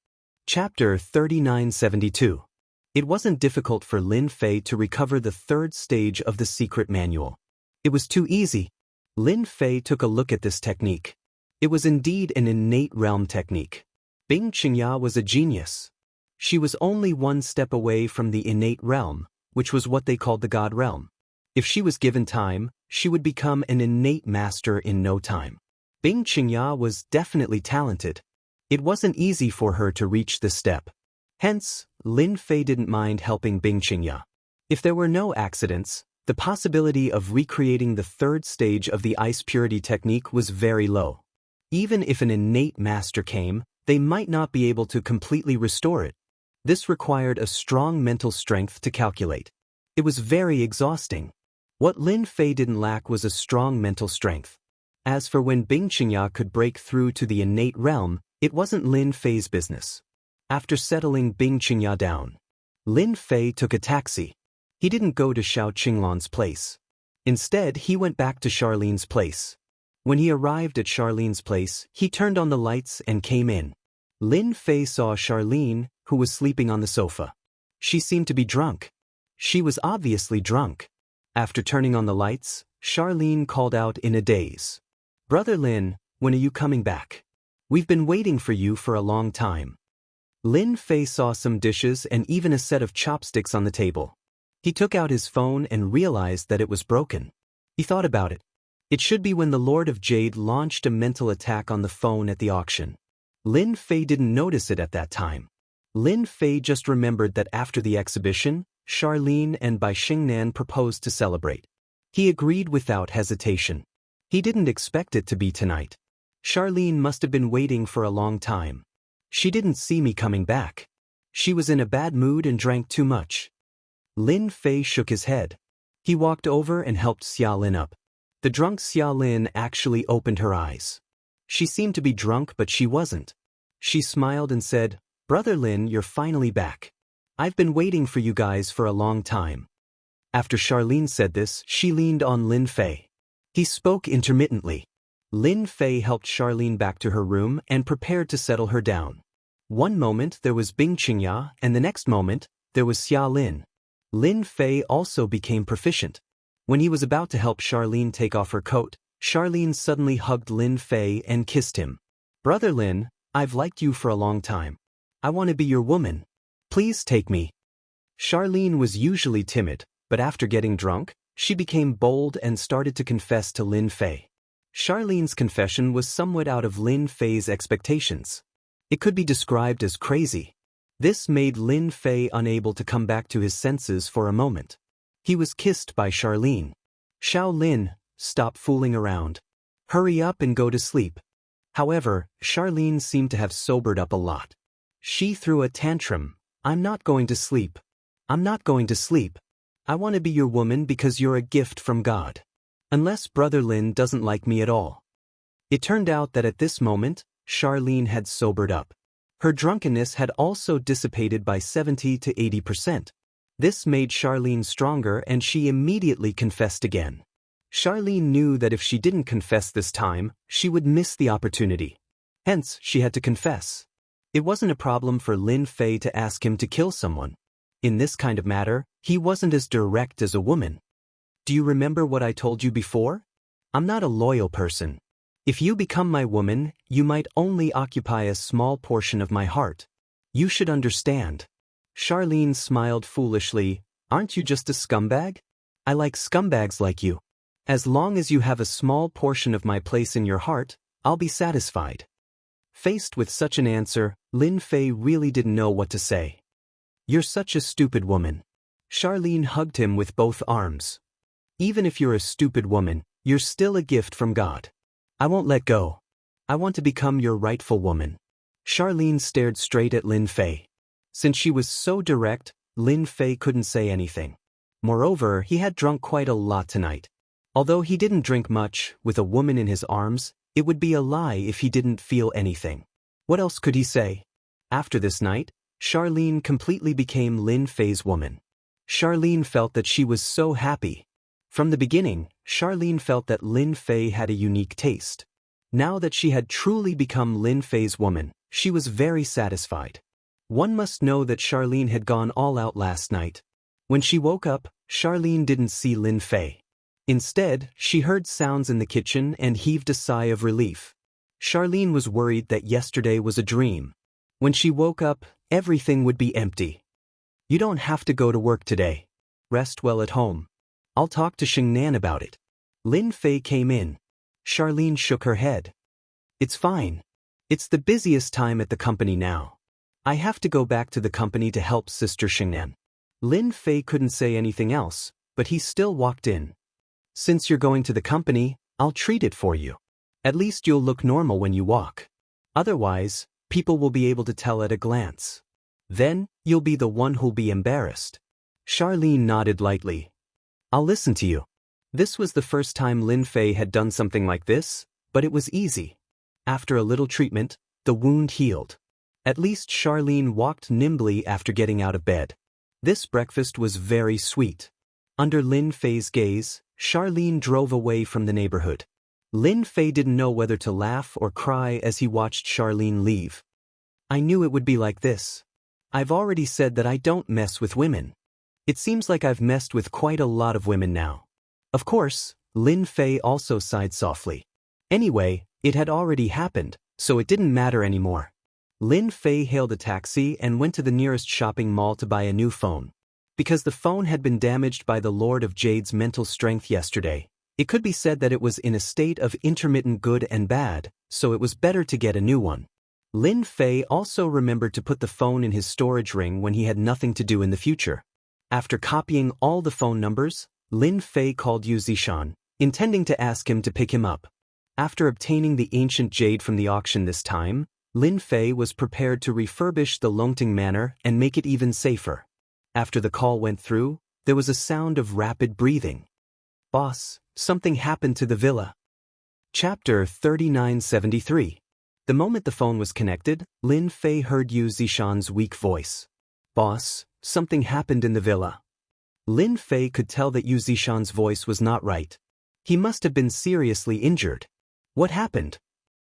Chapter 3972. It wasn't difficult for Lin Fei to recover the third stage of the secret manual. It was too easy. Lin Fei took a look at this technique. It was indeed an innate realm technique. Bing Qingya was a genius. She was only one step away from the innate realm, which was what they called the God realm. If she was given time, she would become an innate master in no time. Xianxia was definitely talented. It wasn't easy for her to reach this step. Hence, Lin Fei didn't mind helping Xianxia. If there were no accidents, the possibility of recreating the third stage of the ice purity technique was very low. Even if an innate master came, they might not be able to completely restore it. This required a strong mental strength to calculate. It was very exhausting. What Lin Fei didn't lack was a strong mental strength. As for when Xianxia could break through to the innate realm, it wasn't Lin Fei's business. After settling Xianxia down, Lin Fei took a taxi. He didn't go to Xiao Qinglan's place. Instead, he went back to Charlene's place. When he arrived at Charlene's place, he turned on the lights and came in. Lin Fei saw Charlene, who was sleeping on the sofa. She seemed to be drunk. She was obviously drunk. After turning on the lights, Charlene called out in a daze. "Brother Lin, when are you coming back? We've been waiting for you for a long time." Lin Fei saw some dishes and even a set of chopsticks on the table. He took out his phone and realized that it was broken. He thought about it. It should be when the Lord of Jade launched a mental attack on the phone at the auction. Lin Fei didn't notice it at that time. Lin Fei just remembered that after the exhibition, Charlene and Bai Xingnan proposed to celebrate. He agreed without hesitation. He didn't expect it to be tonight. Charlene must have been waiting for a long time. She didn't see me coming back. She was in a bad mood and drank too much. Lin Fei shook his head. He walked over and helped Xiaolin up. The drunk Xiaolin actually opened her eyes. She seemed to be drunk, but she wasn't. She smiled and said, "Brother Lin, you're finally back. I've been waiting for you guys for a long time." After Charlene said this, she leaned on Lin Fei. He spoke intermittently. Lin Fei helped Charlene back to her room and prepared to settle her down. One moment there was Xianxia, and the next moment, there was Xiaolin. Lin Fei also became proficient. When he was about to help Charlene take off her coat, Charlene suddenly hugged Lin Fei and kissed him. "Brother Lin, I've liked you for a long time. I want to be your woman. Please take me." Charlene was usually timid, but after getting drunk, she became bold and started to confess to Lin Fei. Charlene's confession was somewhat out of Lin Fei's expectations. It could be described as crazy. This made Lin Fei unable to come back to his senses for a moment. He was kissed by Charlene. "Xiaolin, stop fooling around. Hurry up and go to sleep." However, Charlene seemed to have sobered up a lot. She threw a tantrum. "I'm not going to sleep. I'm not going to sleep. I want to be your woman because you're a gift from God. Unless Brother Lin doesn't like me at all." It turned out that at this moment, Charlene had sobered up. Her drunkenness had also dissipated by 70 to 80%. This made Charlene stronger and she immediately confessed again. Charlene knew that if she didn't confess this time, she would miss the opportunity. Hence, she had to confess. It wasn't a problem for Lin Fei to ask him to kill someone. In this kind of matter, he wasn't as direct as a woman. "Do you remember what I told you before? I'm not a loyal person. If you become my woman, you might only occupy a small portion of my heart. You should understand." Charlene smiled foolishly. "Aren't you just a scumbag? I like scumbags like you. As long as you have a small portion of my place in your heart, I'll be satisfied." Faced with such an answer, Lin Fei really didn't know what to say. "You're such a stupid woman." Charlene hugged him with both arms. "Even if you're a stupid woman, you're still a gift from God. I won't let go. I want to become your rightful woman." Charlene stared straight at Lin Fei. Since she was so direct, Lin Fei couldn't say anything. Moreover, he had drunk quite a lot tonight. Although he didn't drink much, with a woman in his arms, it would be a lie if he didn't feel anything. What else could he say? After this night, Charlene completely became Lin Fei's woman. Charlene felt that she was so happy. From the beginning, Charlene felt that Lin Fei had a unique taste. Now that she had truly become Lin Fei's woman, she was very satisfied. One must know that Charlene had gone all out last night. When she woke up, Charlene didn't see Lin Fei. Instead, she heard sounds in the kitchen and heaved a sigh of relief. Charlene was worried that yesterday was a dream. When she woke up, everything would be empty. "You don't have to go to work today. Rest well at home. I'll talk to Xingnan about it." Lin Fei came in. Charlene shook her head. It's fine. It's the busiest time at the company now. I have to go back to the company to help Sister Xingnan. Lin Fei couldn't say anything else, but he still walked in. Since you're going to the company, I'll treat it for you. At least you'll look normal when you walk. Otherwise, people will be able to tell at a glance. Then, you'll be the one who'll be embarrassed. Charlene nodded lightly. I'll listen to you. This was the first time Lin Fei had done something like this, but it was easy. After a little treatment, the wound healed. At least Charlene walked nimbly after getting out of bed. This breakfast was very sweet. Under Lin Fei's gaze, Charlene drove away from the neighborhood. Lin Fei didn't know whether to laugh or cry as he watched Charlene leave. I knew it would be like this. I've already said that I don't mess with women. It seems like I've messed with quite a lot of women now. Of course, Lin Fei also sighed softly. Anyway, it had already happened, so it didn't matter anymore. Lin Fei hailed a taxi and went to the nearest shopping mall to buy a new phone. Because the phone had been damaged by the Lord of Jade's mental strength yesterday, it could be said that it was in a state of intermittent good and bad, so it was better to get a new one. Lin Fei also remembered to put the phone in his storage ring when he had nothing to do in the future. After copying all the phone numbers, Lin Fei called Yu Zishan, intending to ask him to pick him up. After obtaining the ancient jade from the auction this time, Lin Fei was prepared to refurbish the Longting Manor and make it even safer. After the call went through, there was a sound of rapid breathing. Boss, something happened to the villa. Chapter 3973. The moment the phone was connected, Lin Fei heard Yu Zishan's weak voice. Boss, something happened in the villa. Lin Fei could tell that Yu Zishan's voice was not right. He must have been seriously injured. What happened?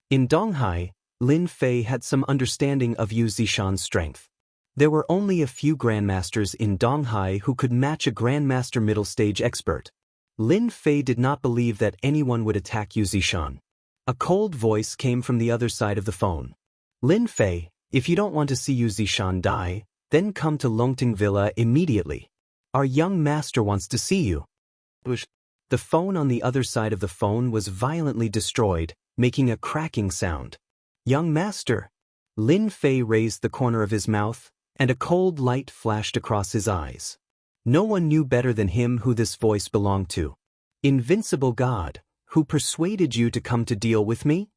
In Donghai, Lin Fei had some understanding of Yu Zishan's strength. There were only a few grandmasters in Donghai who could match a grandmaster middle stage expert. Lin Fei did not believe that anyone would attack Yu Zishan. A cold voice came from the other side of the phone. Lin Fei, if you don't want to see Yu Zishan die, then come to Longting Villa immediately. Our young master wants to see you. The phone on the other side of the phone was violently destroyed, making a cracking sound. Young master. Lin Fei raised the corner of his mouth, and a cold light flashed across his eyes. No one knew better than him who this voice belonged to. Invincible God, who persuaded you to come to deal with me?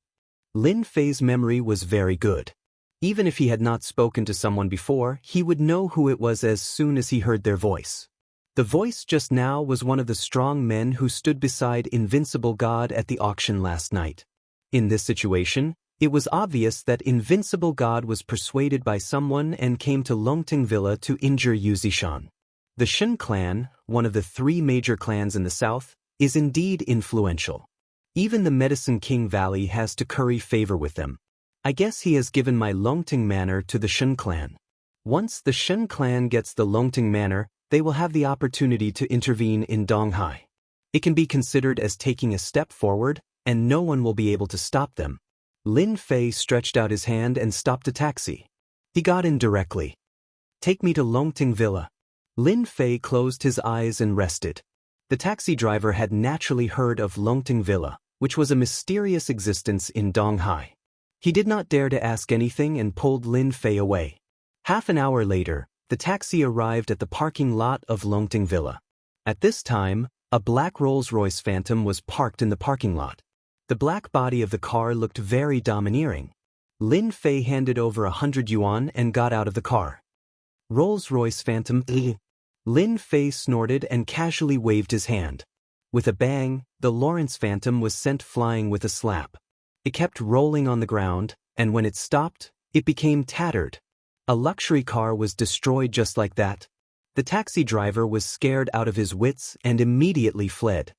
Lin Fei's memory was very good. Even if he had not spoken to someone before, he would know who it was as soon as he heard their voice. The voice just now was one of the strong men who stood beside Invincible God at the auction last night. In this situation, it was obvious that Invincible God was persuaded by someone and came to Longting Villa to injure Yu Zishan. The Shen clan, one of the 3 major clans in the south, is indeed influential. Even the Medicine King Valley has to curry favor with them. I guess he has given my Longting Manor to the Shen clan. Once the Shen clan gets the Longting Manor, they will have the opportunity to intervene in Donghai. It can be considered as taking a step forward, and no one will be able to stop them. Lin Fei stretched out his hand and stopped a taxi. He got in directly. Take me to Longting Villa. Lin Fei closed his eyes and rested. The taxi driver had naturally heard of Longting Villa, which was a mysterious existence in Donghai. He did not dare to ask anything and pulled Lin Fei away. Half an hour later, the taxi arrived at the parking lot of Longting Villa. At this time, a black Rolls-Royce Phantom was parked in the parking lot. The black body of the car looked very domineering. Lin Fei handed over 100 yuan and got out of the car. Rolls-Royce Phantom. Lin Fei snorted and casually waved his hand. With a bang, the Lawrence Phantom was sent flying with a slap. It kept rolling on the ground, and when it stopped, it became tattered. A luxury car was destroyed just like that. The taxi driver was scared out of his wits and immediately fled.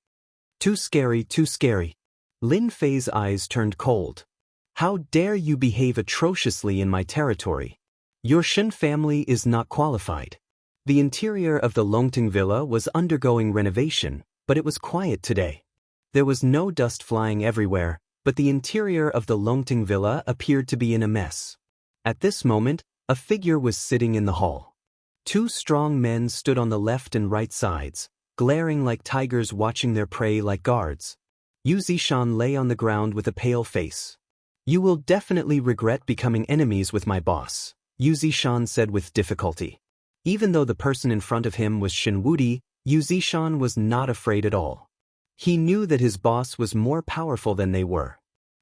Too scary, too scary. Lin Fei's eyes turned cold. How dare you behave atrociously in my territory? Your Shen family is not qualified. The interior of the Longting Villa was undergoing renovation, but it was quiet today. There was no dust flying everywhere, but the interior of the Longting Villa appeared to be in a mess. At this moment, a figure was sitting in the hall. 2 strong men stood on the left and right sides, glaring like tigers watching their prey like guards. Yu Zishan lay on the ground with a pale face. "You will definitely regret becoming enemies with my boss," Yu Zishan said with difficulty. Even though the person in front of him was Shen Wudi, Yu Zishan was not afraid at all. He knew that his boss was more powerful than they were.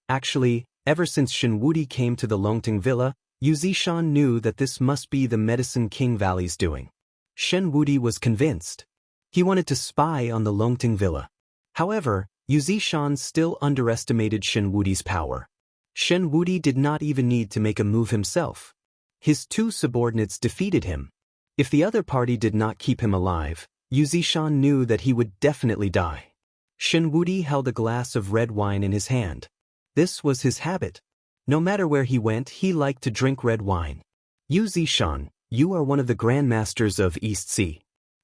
Actually, ever since Shen Wudi came to the Longting Villa, Yu Zishan knew that this must be the Medicine King Valley's doing. Shen Wudi was convinced. He wanted to spy on the Longting Villa. However, Yu Zishan still underestimated Shen Wudi's power. Shen Wudi did not even need to make a move himself. His two subordinates defeated him. If the other party did not keep him alive, Yu Zishan knew that he would definitely die. Shen Wudi held a glass of red wine in his hand. This was his habit. No matter where he went, he liked to drink red wine. "Yu Zishan, you are one of the grandmasters of East Sea.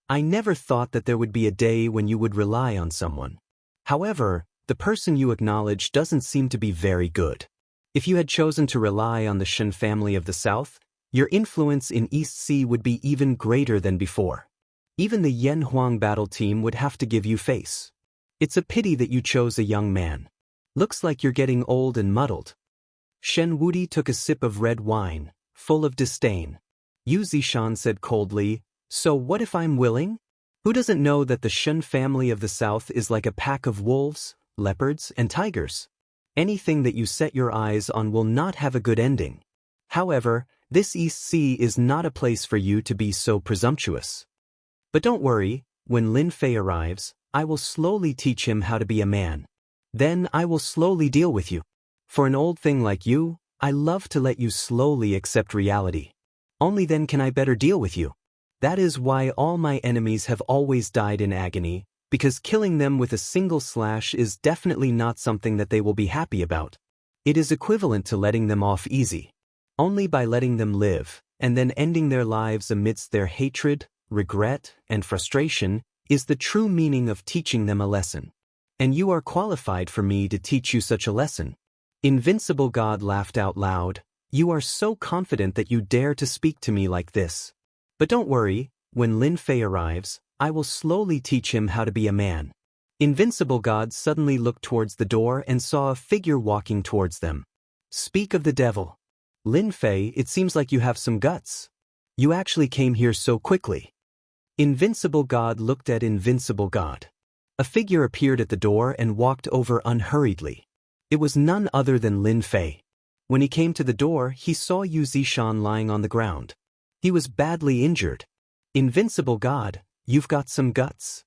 I never thought that there would be a day when you would rely on someone. However, the person you acknowledge doesn't seem to be very good. If you had chosen to rely on the Shen family of the South, your influence in East Sea would be even greater than before. Even the Yen Huang battle team would have to give you face. It's a pity that you chose a young man. Looks like you're getting old and muddled." Shen Wudi took a sip of red wine, full of disdain. Yu Zishan said coldly, "So what if I'm willing? Who doesn't know that the Shen family of the South is like a pack of wolves, leopards, and tigers? Anything that you set your eyes on will not have a good ending. However, this East Sea is not a place for you to be so presumptuous. But don't worry, when Lin Fei arrives, I will slowly teach him how to be a man. Then I will slowly deal with you. For an old thing like you, I love to let you slowly accept reality. Only then can I better deal with you. That is why all my enemies have always died in agony, because killing them with a single slash is definitely not something that they will be happy about. It is equivalent to letting them off easy. Only by letting them live, and then ending their lives amidst their hatred, regret, and frustration, is the true meaning of teaching them a lesson. And you are qualified for me to teach you such a lesson." Invincible God laughed out loud. "You are so confident that you dare to speak to me like this. But don't worry, when Lin Fei arrives, I will slowly teach him how to be a man." Invincible God suddenly looked towards the door and saw a figure walking towards them. "Speak of the devil. Lin Fei, it seems like you have some guts. You actually came here so quickly." Invincible God looked at Invincible God. A figure appeared at the door and walked over unhurriedly. It was none other than Lin Fei. When he came to the door, he saw Yu Zishan lying on the ground. He was badly injured. "Invincible God, you've got some guts.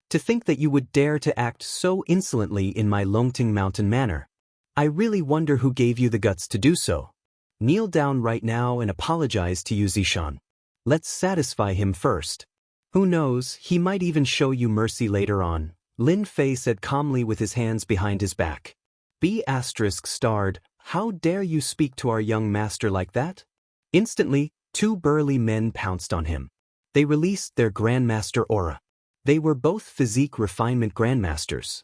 To think that you would dare to act so insolently in my Longting Mountain manor. I really wonder who gave you the guts to do so. Kneel down right now and apologize to Yu Zishan. Let's satisfy him first. Who knows, he might even show you mercy later on," Lin Fei said calmly with his hands behind his back. B****, "How dare you speak to our young master like that?" Instantly, two burly men pounced on him. They released their Grandmaster aura. They were both physique refinement Grandmasters.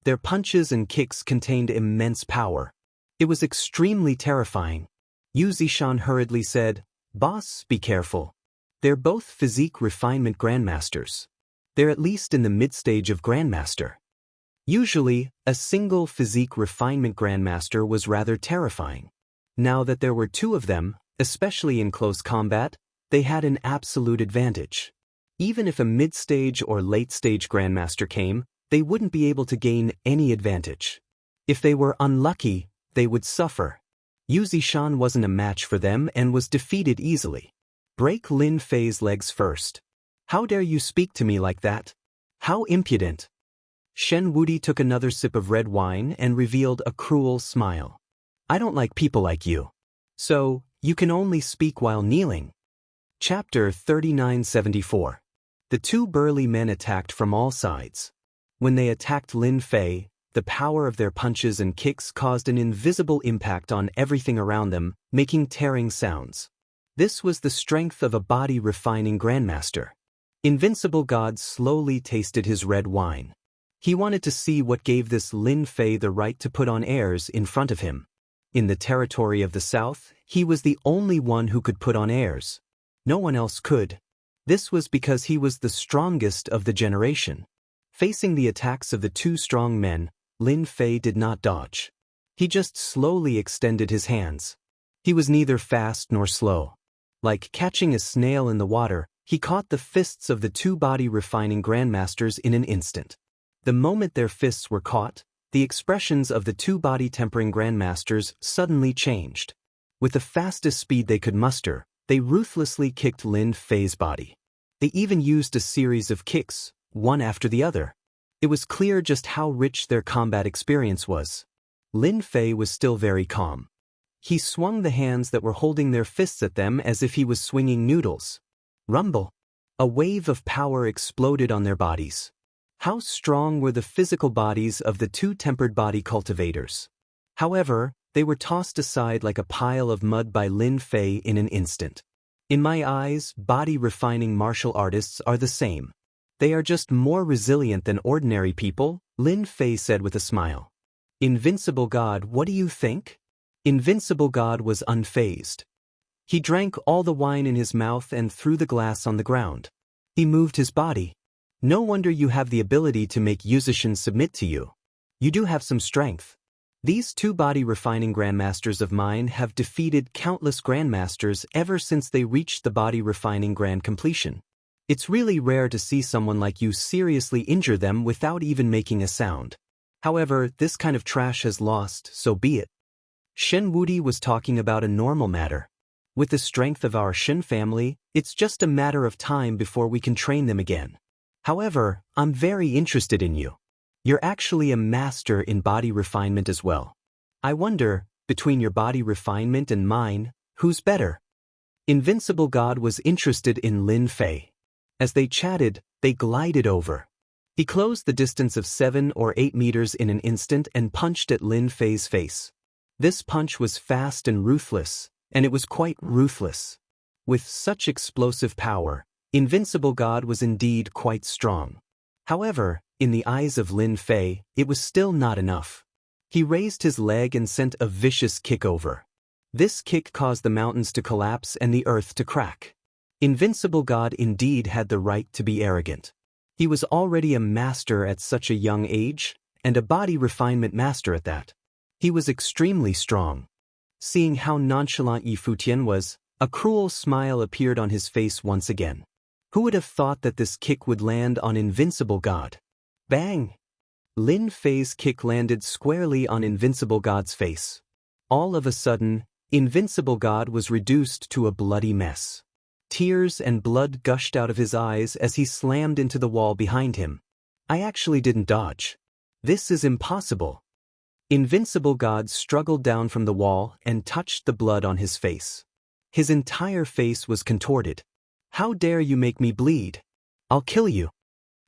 Their punches and kicks contained immense power. It was extremely terrifying. Yu Zishan hurriedly said, "Boss, be careful. They're both physique refinement Grandmasters. They're at least in the mid-stage of Grandmaster." Usually, a single physique refinement Grandmaster was rather terrifying. Now that there were two of them, especially in close combat, they had an absolute advantage. Even if a mid-stage or late-stage Grandmaster came, they wouldn't be able to gain any advantage. If they were unlucky, they would suffer. Yu Zishan wasn't a match for them and was defeated easily. "Break Lin Fei's legs first. How dare you speak to me like that? How impudent." Shen Wudi took another sip of red wine and revealed a cruel smile. "I don't like people like you. So, you can only speak while kneeling." Chapter 3974. The two burly men attacked from all sides. When they attacked Lin Fei, the power of their punches and kicks caused an invisible impact on everything around them, making tearing sounds. This was the strength of a body-refining Grandmaster. Invincible God slowly tasted his red wine. He wanted to see what gave this Lin Fei the right to put on airs in front of him. In the territory of the South, he was the only one who could put on airs. No one else could. This was because he was the strongest of the generation. Facing the attacks of the two strong men, Lin Fei did not dodge. He just slowly extended his hands. He was neither fast nor slow. Like catching a snail in the water, he caught the fists of the two body-refining grandmasters in an instant. The moment their fists were caught, the expressions of the two body-tempering grandmasters suddenly changed. With the fastest speed they could muster, they ruthlessly kicked Lin Fei's body. They even used a series of kicks, one after the other. It was clear just how rich their combat experience was. Lin Fei was still very calm. He swung the hands that were holding their fists at them as if he was swinging noodles. Rumble! A wave of power exploded on their bodies. How strong were the physical bodies of the two tempered body cultivators? However, they were tossed aside like a pile of mud by Lin Fei in an instant. In my eyes, body-refining martial artists are the same. They are just more resilient than ordinary people, Lin Fei said with a smile. Invincible God, what do you think? Invincible God was unfazed. He drank all the wine in his mouth and threw the glass on the ground. He moved his body. No wonder you have the ability to make musicians submit to you. You do have some strength. These two body-refining grandmasters of mine have defeated countless grandmasters ever since they reached the body-refining grand completion. It's really rare to see someone like you seriously injure them without even making a sound. However, this kind of trash has lost, so be it. Shen Wudi was talking about a normal matter. With the strength of our Shen family, it's just a matter of time before we can train them again. However, I'm very interested in you. You're actually a master in body refinement as well. I wonder, between your body refinement and mine, who's better? Invincible God was interested in Lin Fei. As they chatted, they glided over. He closed the distance of 7 or 8 meters in an instant and punched at Lin Fei's face. This punch was fast and ruthless, and it was quite ruthless. With such explosive power, Invincible God was indeed quite strong. However, in the eyes of Lin Fei, it was still not enough. He raised his leg and sent a vicious kick over. This kick caused the mountains to collapse and the earth to crack. Invincible God indeed had the right to be arrogant. He was already a master at such a young age, and a body refinement master at that. He was extremely strong. Seeing how nonchalant Yi Futian was, a cruel smile appeared on his face once again. Who would have thought that this kick would land on Invincible God? Bang! Lin Fei's kick landed squarely on Invincible God's face. All of a sudden, Invincible God was reduced to a bloody mess. Tears and blood gushed out of his eyes as he slammed into the wall behind him. I actually didn't dodge. This is impossible. Invincible God struggled down from the wall and touched the blood on his face. His entire face was contorted. How dare you make me bleed? I'll kill you.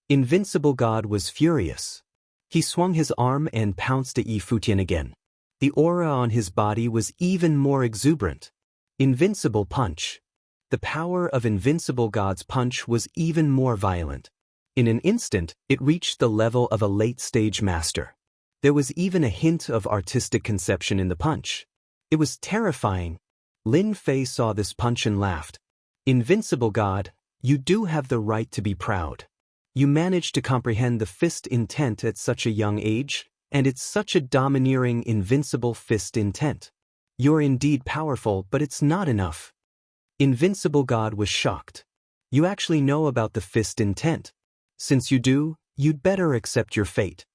Invincible God was furious. He swung his arm and pounced at Yi Futian again. The aura on his body was even more exuberant. Invincible punch. The power of Invincible God's punch was even more violent. In an instant, it reached the level of a late-stage master. There was even a hint of artistic conception in the punch. It was terrifying. Lin Fei saw this punch and laughed. Invincible God, you do have the right to be proud. You managed to comprehend the fist intent at such a young age, and it's such a domineering, invincible fist intent. You're indeed powerful, but it's not enough. Invincible God was shocked. You actually know about the fist intent. Since you do, you'd better accept your fate.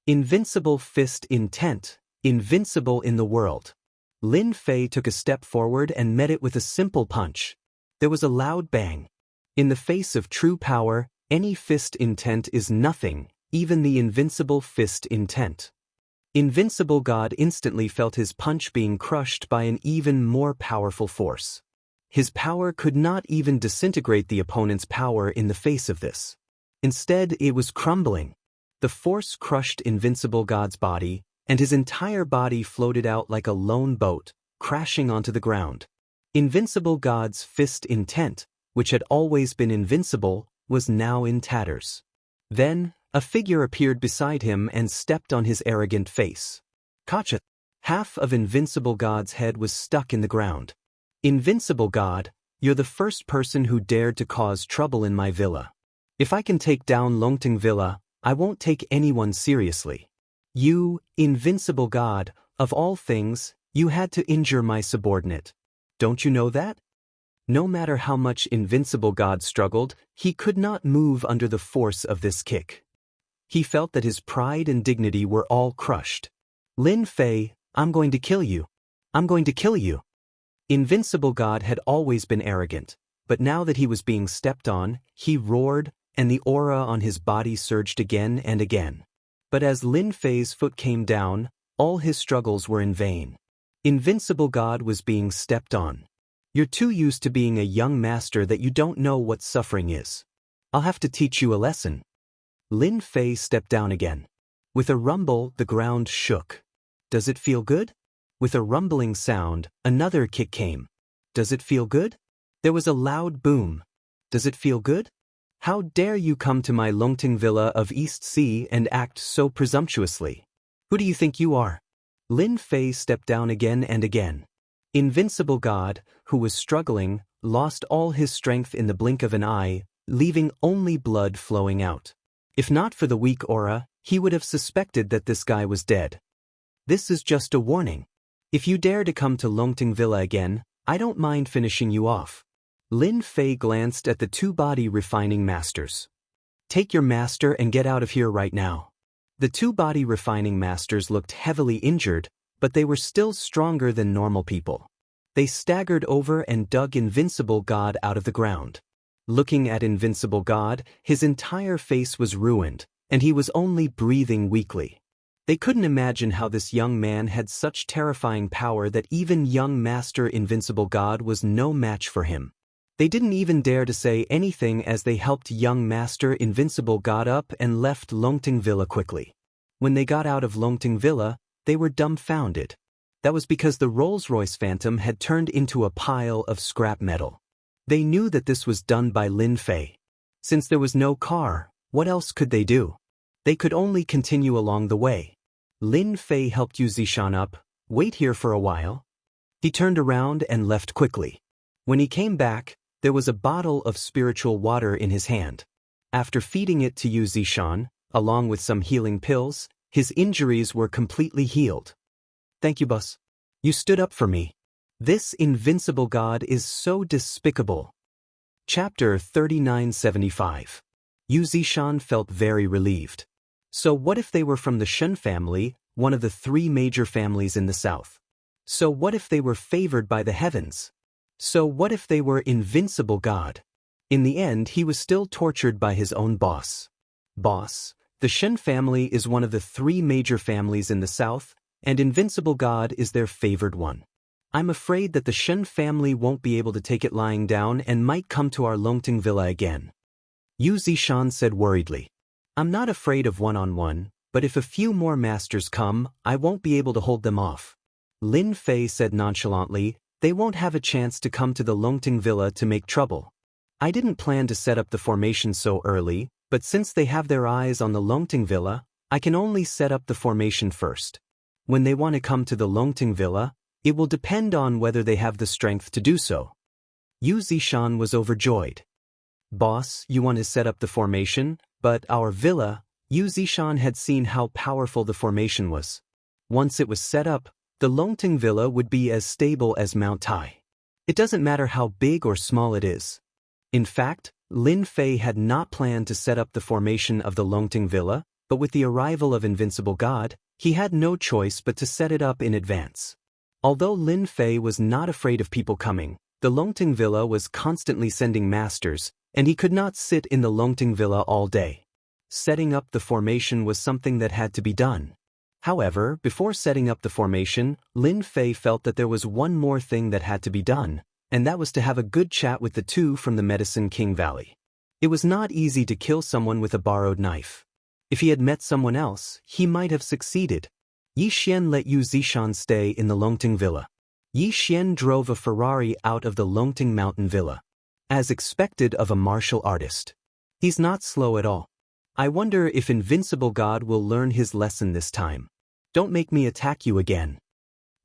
Invincible fist intent, invincible in the world. Lin Fei took a step forward and met it with a simple punch. There was a loud bang. In the face of true power, any fist intent is nothing, even the invincible fist intent. Invincible God instantly felt his punch being crushed by an even more powerful force. His power could not even disintegrate the opponent's power in the face of this. Instead, it was crumbling. The force crushed Invincible God's body, and his entire body floated out like a lone boat, crashing onto the ground. Invincible God's fist intent, which had always been invincible, was now in tatters. Then, a figure appeared beside him and stepped on his arrogant face. Kacha! Half of Invincible God's head was stuck in the ground. Invincible God, You're the first person who dared to cause trouble in my villa. If I can take down Longting Villa, I won't take anyone seriously. You, invincible god, of all things, you had to injure my subordinate. Don't you know that? No matter how much Invincible God struggled, he could not move under the force of this kick. He felt that his pride and dignity were all crushed. Lin Fei, I'm going to kill you. I'm going to kill you. Invincible God had always been arrogant, but now that he was being stepped on, he roared, and the aura on his body surged again and again. But as Lin Fei's foot came down, all his struggles were in vain. Invincible God was being stepped on. You're too used to being a young master that you don't know what suffering is. I'll have to teach you a lesson. Lin Fei stepped down again. With a rumble, the ground shook. Does it feel good? With a rumbling sound, another kick came. Does it feel good? There was a loud boom. Does it feel good? How dare you come to my Longting Villa of East Sea and act so presumptuously? Who do you think you are? Lin Fei stepped down again and again. Invincible God, who was struggling, lost all his strength in the blink of an eye, leaving only blood flowing out. If not for the weak aura, he would have suspected that this guy was dead. This is just a warning. If you dare to come to Longting Villa again, I don't mind finishing you off. Lin Fei glanced at the two body refining masters. Take your master and get out of here right now. The two body refining masters looked heavily injured, but they were still stronger than normal people. They staggered over and dug Invincible God out of the ground. Looking at Invincible God, his entire face was ruined, and he was only breathing weakly. They couldn't imagine how this young man had such terrifying power that even young Master Invincible God was no match for him. They didn't even dare to say anything as they helped young Master Invincible God up and left Longting Villa quickly. When they got out of Longting Villa, they were dumbfounded. That was because the Rolls-Royce Phantom had turned into a pile of scrap metal. They knew that this was done by Lin Fei. Since there was no car, what else could they do? They could only continue along the way. Lin Fei helped Yu Zishan up. Wait here for a while. He turned around and left quickly. When he came back, there was a bottle of spiritual water in his hand. After feeding it to Yu Zishan, along with some healing pills, his injuries were completely healed. Thank you, boss. You stood up for me. This invincible god is so despicable. Chapter 3975. Yu Zishan felt very relieved. So what if they were from the Shen family, one of the three major families in the south? So what if they were favored by the heavens? So what if they were invincible god? In the end, he was still tortured by his own boss. Boss, the Shen family is one of the three major families in the south, and Invincible God is their favored one. I'm afraid that the Shen family won't be able to take it lying down and might come to our Longting Villa again. Yu Zishan said worriedly. I'm not afraid of one-on-one, but if a few more masters come, I won't be able to hold them off. Lin Fei said nonchalantly, they won't have a chance to come to the Longting Villa to make trouble. I didn't plan to set up the formation so early, but since they have their eyes on the Longting Villa, I can only set up the formation first. When they want to come to the Longting Villa, it will depend on whether they have the strength to do so. Yu Zishan was overjoyed. Boss, you want to set up the formation, but our villa, Yu Zishan had seen how powerful the formation was. Once it was set up, the Longting Villa would be as stable as Mount Tai. It doesn't matter how big or small it is. In fact, Lin Fei had not planned to set up the formation of the Longting Villa, but with the arrival of Invincible God, he had no choice but to set it up in advance. Although Lin Fei was not afraid of people coming, the Longting Villa was constantly sending masters, and he could not sit in the Longting Villa all day. Setting up the formation was something that had to be done. However, before setting up the formation, Lin Fei felt that there was one more thing that had to be done, and that was to have a good chat with the two from the Medicine King Valley. It was not easy to kill someone with a borrowed knife. If he had met someone else, he might have succeeded. Yi Xian let Yu Zishan stay in the Longting Villa. Yi Xian drove a Ferrari out of the Longting Mountain Villa. As expected of a martial artist. He's not slow at all. I wonder if Invincible God will learn his lesson this time. Don't make me attack you again.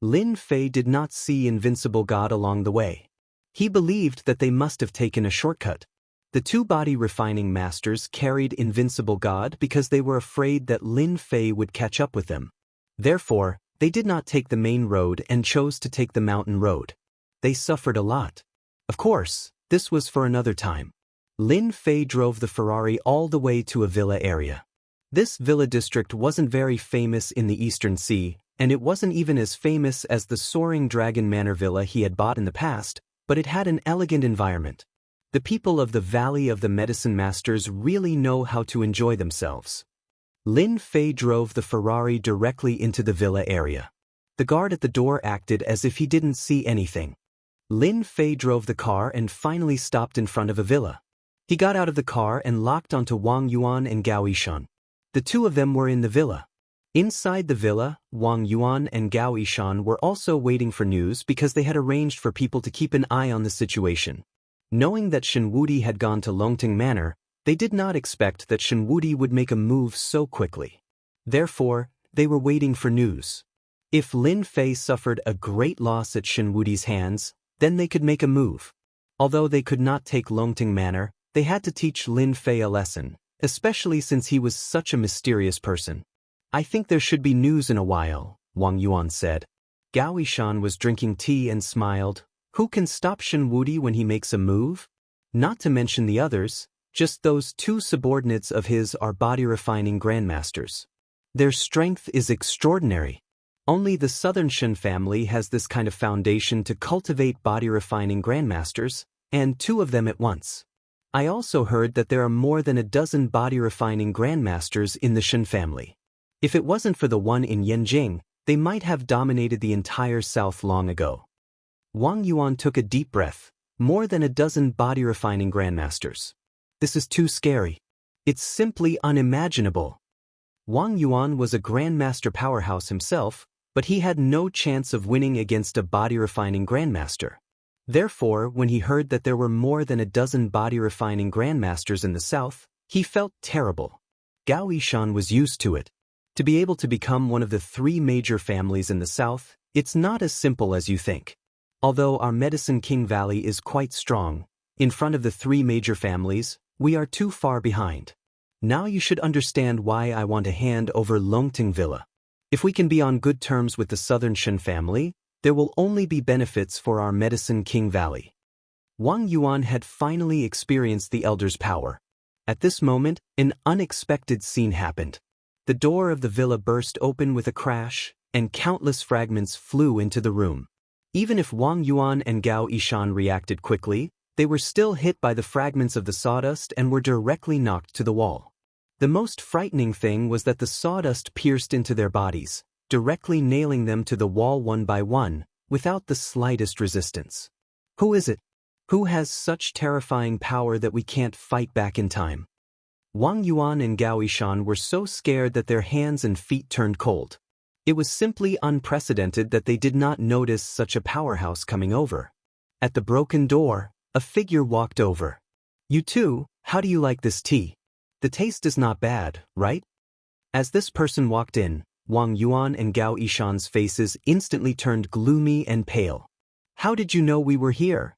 Lin Fei did not see Invincible God along the way. He believed that they must have taken a shortcut. The two body refining masters carried Invincible God because they were afraid that Lin Fei would catch up with them. Therefore, they did not take the main road and chose to take the mountain road. They suffered a lot. Of course, this was for another time. Lin Fei drove the Ferrari all the way to a villa area. This villa district wasn't very famous in the Eastern Sea, and it wasn't even as famous as the Soaring Dragon Manor villa he had bought in the past, but it had an elegant environment. The people of the Valley of the Medicine Masters really know how to enjoy themselves. Lin Fei drove the Ferrari directly into the villa area. The guard at the door acted as if he didn't see anything. Lin Fei drove the car and finally stopped in front of a villa. He got out of the car and locked onto Wang Yuan and Gao Yishan. The two of them were in the villa. Inside the villa, Wang Yuan and Gao Yishan were also waiting for news because they had arranged for people to keep an eye on the situation. Knowing that Shen Wudi had gone to Longting Manor, they did not expect that Shen Wudi would make a move so quickly. Therefore, they were waiting for news. If Lin Fei suffered a great loss at Shen Wudi's hands, then they could make a move. Although they could not take Longting Manor, they had to teach Lin Fei a lesson, especially since he was such a mysterious person. I think there should be news in a while, Wang Yuan said. Gao Yishan was drinking tea and smiled. Who can stop Shen Wudi when he makes a move? Not to mention the others, just those two subordinates of his are body-refining grandmasters. Their strength is extraordinary. Only the Southern Shen family has this kind of foundation to cultivate body-refining grandmasters, and two of them at once. I also heard that there are more than a dozen body-refining grandmasters in the Shen family. If it wasn't for the one in Yanjing, they might have dominated the entire South long ago. Wang Yuan took a deep breath. More than a dozen body-refining grandmasters. This is too scary. It's simply unimaginable. Wang Yuan was a grandmaster powerhouse himself, but he had no chance of winning against a body-refining grandmaster. Therefore, when he heard that there were more than a dozen body-refining grandmasters in the south, he felt terrible. Gao Yishan was used to it. To be able to become one of the three major families in the south, it's not as simple as you think. Although our Medicine King Valley is quite strong, in front of the three major families, we are too far behind. Now you should understand why I want to hand over Longting Villa. If we can be on good terms with the Southern Shen family, there will only be benefits for our Medicine King Valley. Wang Yuan had finally experienced the Elder's power. At this moment, an unexpected scene happened. The door of the villa burst open with a crash, and countless fragments flew into the room. Even if Wang Yuan and Gao Yishan reacted quickly, they were still hit by the fragments of the sawdust and were directly knocked to the wall. The most frightening thing was that the sawdust pierced into their bodies, directly nailing them to the wall one by one, without the slightest resistance. Who is it? Who has such terrifying power that we can't fight back in time? Wang Yuan and Gao Yishan were so scared that their hands and feet turned cold. It was simply unprecedented that they did not notice such a powerhouse coming over. At the broken door, a figure walked over. You two, how do you like this tea? The taste is not bad, right? As this person walked in, Wang Yuan and Gao Yishan's faces instantly turned gloomy and pale. How did you know we were here?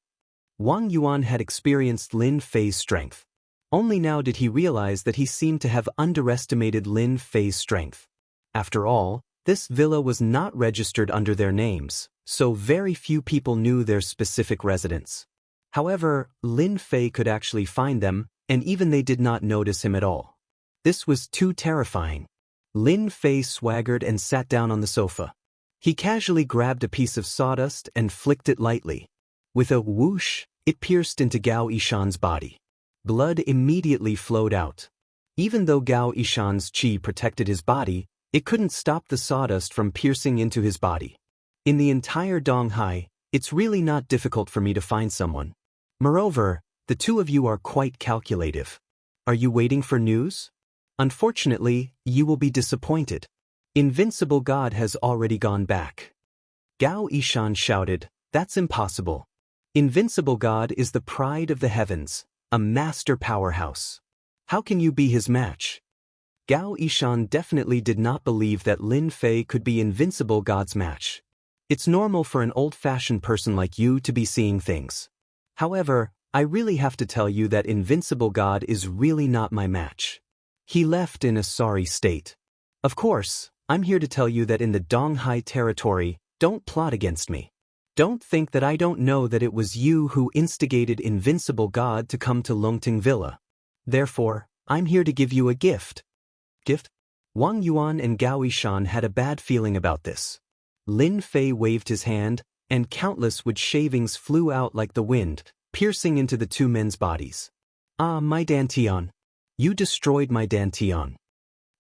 Wang Yuan had experienced Lin Fei's strength. Only now did he realize that he seemed to have underestimated Lin Fei's strength. After all, this villa was not registered under their names, so very few people knew their specific residence. However, Lin Fei could actually find them, and even they did not notice him at all. This was too terrifying. Lin Fei swaggered and sat down on the sofa. He casually grabbed a piece of sawdust and flicked it lightly. With a whoosh, it pierced into Gao Yishan's body. Blood immediately flowed out. Even though Gao Yishan's qi protected his body, it couldn't stop the sawdust from piercing into his body. In the entire Donghai, it's really not difficult for me to find someone. Moreover, the two of you are quite calculative. Are you waiting for news? Unfortunately, you will be disappointed. Invincible God has already gone back. Gao Yishan shouted, "That's impossible. Invincible God is the pride of the heavens, a master powerhouse. How can you be his match?" Gao Yishan definitely did not believe that Lin Fei could be Invincible God's match. It's normal for an old-fashioned person like you to be seeing things. However, I really have to tell you that Invincible God is really not my match. He left in a sorry state. Of course, I'm here to tell you that in the Donghai territory, don't plot against me. Don't think that I don't know that it was you who instigated Invincible God to come to Longting Villa. Therefore, I'm here to give you a gift. Gift? Wang Yuan and Gao Yishan had a bad feeling about this. Lin Fei waved his hand, and countless wood shavings flew out like the wind, piercing into the two men's bodies. Ah, my Dantian. You destroyed my Dantian.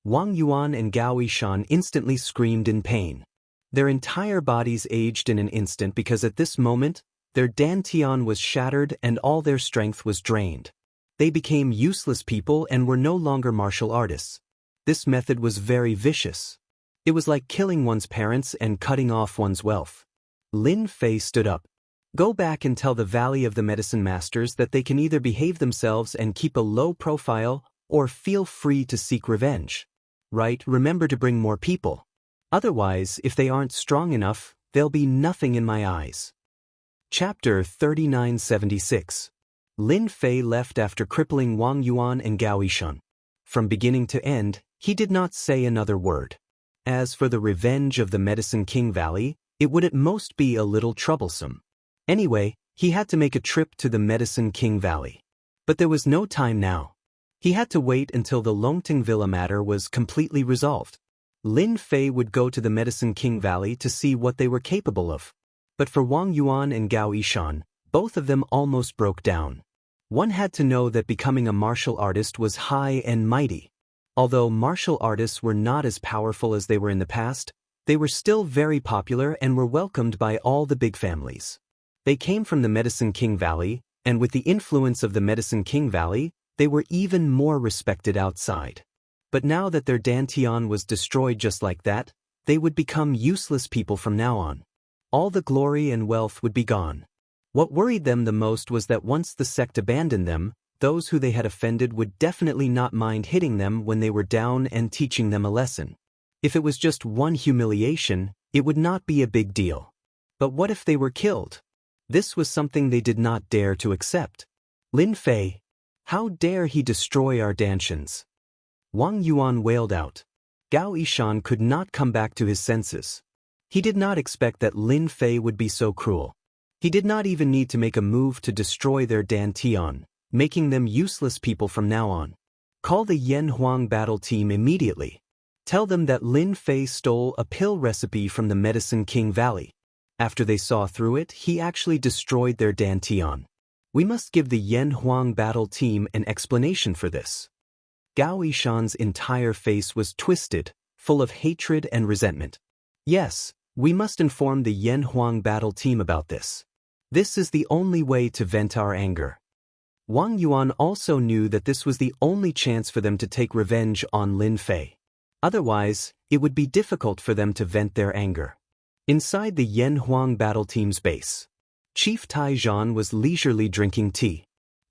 Wang Yuan and Gao Yishan instantly screamed in pain. Their entire bodies aged in an instant because at this moment, their Dantian was shattered and all their strength was drained. They became useless people and were no longer martial artists. This method was very vicious. It was like killing one's parents and cutting off one's wealth. Lin Fei stood up. Go back and tell the Valley of the Medicine Masters that they can either behave themselves and keep a low profile, or feel free to seek revenge. Right, remember to bring more people. Otherwise, if they aren't strong enough, they'll be nothing in my eyes. Chapter 3976. Lin Fei left after crippling Wang Yuan and Gao Yishan. From beginning to end, he did not say another word. As for the revenge of the Medicine King Valley, it would at most be a little troublesome. Anyway, he had to make a trip to the Medicine King Valley. But there was no time now. He had to wait until the Longting Villa matter was completely resolved. Lin Fei would go to the Medicine King Valley to see what they were capable of. But for Wang Yuan and Gao Yishan, both of them almost broke down. One had to know that becoming a martial artist was high and mighty. Although martial artists were not as powerful as they were in the past, they were still very popular and were welcomed by all the big families. They came from the Medicine King Valley, and with the influence of the Medicine King Valley, they were even more respected outside. But now that their Dantian was destroyed just like that, they would become useless people from now on. All the glory and wealth would be gone. What worried them the most was that once the sect abandoned them, those who they had offended would definitely not mind hitting them when they were down and teaching them a lesson. If it was just one humiliation, it would not be a big deal. But what if they were killed? This was something they did not dare to accept. Lin Fei, how dare he destroy our Dantians? Wang Yuan wailed out. Gao Yishan could not come back to his senses. He did not expect that Lin Fei would be so cruel. He did not even need to make a move to destroy their Dantian, making them useless people from now on. Call the Yan Huang battle team immediately. Tell them that Lin Fei stole a pill recipe from the Medicine King Valley. After they saw through it, he actually destroyed their Dantian. We must give the Yan Huang battle team an explanation for this. Gao Yishan's entire face was twisted, full of hatred and resentment. Yes, we must inform the Yan Huang battle team about this. This is the only way to vent our anger. Wang Yuan also knew that this was the only chance for them to take revenge on Lin Fei. Otherwise, it would be difficult for them to vent their anger. Inside the Yan Huang battle team's base, Chief Tai Zhan was leisurely drinking tea.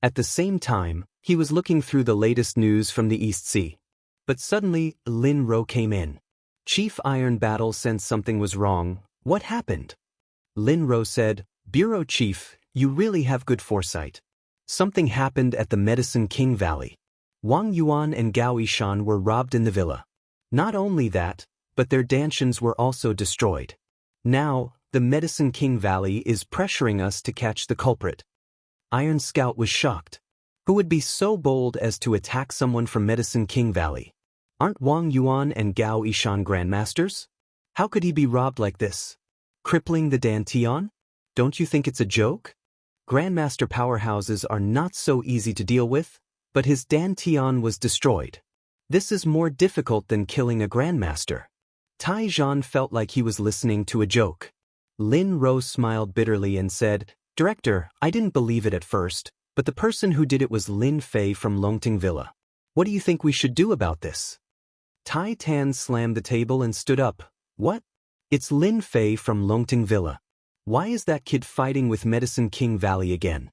At the same time, he was looking through the latest news from the East Sea. But suddenly, Lin Ro came in. Chief Iron Battle sensed something was wrong. What happened? Lin Ro said, Bureau Chief, you really have good foresight. Something happened at the Medicine King Valley. Wang Yuan and Gao Yishan were robbed in the villa. Not only that, but their Dantians were also destroyed. Now, the Medicine King Valley is pressuring us to catch the culprit. Iron Scout was shocked. Who would be so bold as to attack someone from Medicine King Valley? Aren't Wang Yuan and Gao Yishan grandmasters? How could he be robbed like this? Crippling the Dantian? Don't you think it's a joke? Grandmaster powerhouses are not so easy to deal with, but his Dantian was destroyed. This is more difficult than killing a grandmaster. Tai Zhan felt like he was listening to a joke. Lin Ro smiled bitterly and said, Director, I didn't believe it at first, but the person who did it was Lin Fei from Longting Villa. What do you think we should do about this? Tai Tan slammed the table and stood up. What? It's Lin Fei from Longting Villa. Why is that kid fighting with Medicine King Valley again?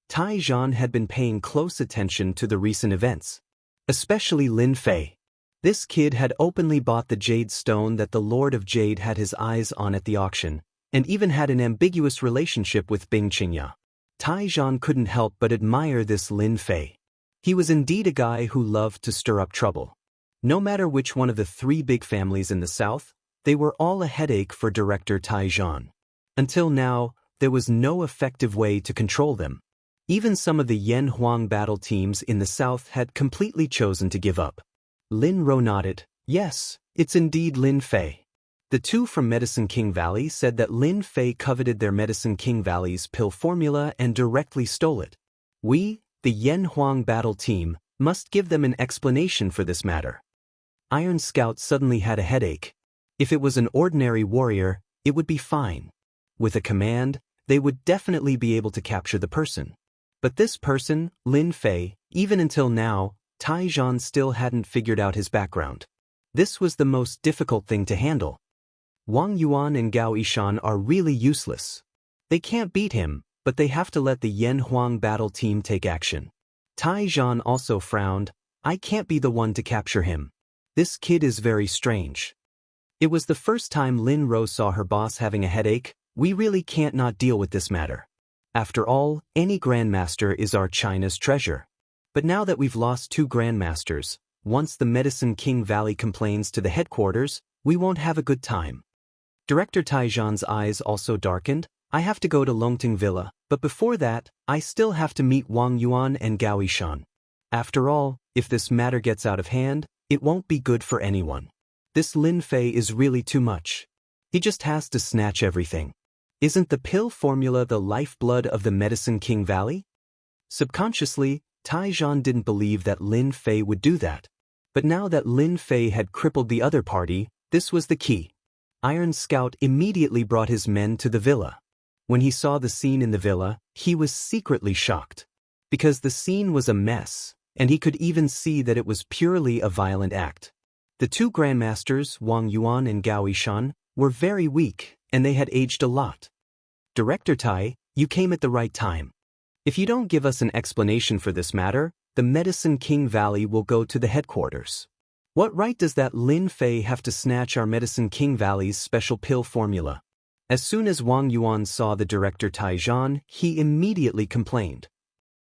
Tai Zhan had been paying close attention to the recent events. Especially Lin Fei. This kid had openly bought the jade stone that the Lord of Jade had his eyes on at the auction, and even had an ambiguous relationship with Bing Qingya. Taizhan couldn't help but admire this Lin Fei. He was indeed a guy who loved to stir up trouble. No matter which one of the three big families in the south, they were all a headache for Director Taizhan. Until now, there was no effective way to control them. Even some of the Yan Huang battle teams in the south had completely chosen to give up. Lin Ro nodded. Yes, it's indeed Lin Fei. The two from Medicine King Valley said that Lin Fei coveted their Medicine King Valley's pill formula and directly stole it. We, the Yan Huang battle team, must give them an explanation for this matter. Iron Scout suddenly had a headache. If it was an ordinary warrior, it would be fine. With a command, they would definitely be able to capture the person. But this person, Lin Fei, even until now, Taizhan still hadn't figured out his background. This was the most difficult thing to handle. Wang Yuan and Gao Yishan are really useless. They can't beat him, but they have to let the Yan Huang battle team take action. Taizhan also frowned. I can't be the one to capture him. This kid is very strange. It was the first time Lin Ro saw her boss having a headache. We really can't not deal with this matter. After all, any grandmaster is our China's treasure. But now that we've lost two grandmasters, once the Medicine King Valley complains to the headquarters, we won't have a good time. Director Taizhan's eyes also darkened. I have to go to Longting Villa, but before that, I still have to meet Wang Yuan and Gao Yishan. After all, if this matter gets out of hand, it won't be good for anyone. This Lin Fei is really too much. He just has to snatch everything. Isn't the pill formula the lifeblood of the Medicine King Valley? Subconsciously, Taizhan didn't believe that Lin Fei would do that. But now that Lin Fei had crippled the other party, this was the key. Iron Scout immediately brought his men to the villa. When he saw the scene in the villa, he was secretly shocked. Because the scene was a mess, and he could even see that it was purely a violent act. The two grandmasters, Wang Yuan and Gao Yishan, were very weak, and they had aged a lot. Director Tai, you came at the right time. If you don't give us an explanation for this matter, the Medicine King Valley will go to the headquarters. What right does that Lin Fei have to snatch our Medicine King Valley's special pill formula? As soon as Wang Yuan saw the Director Taizhan, he immediately complained.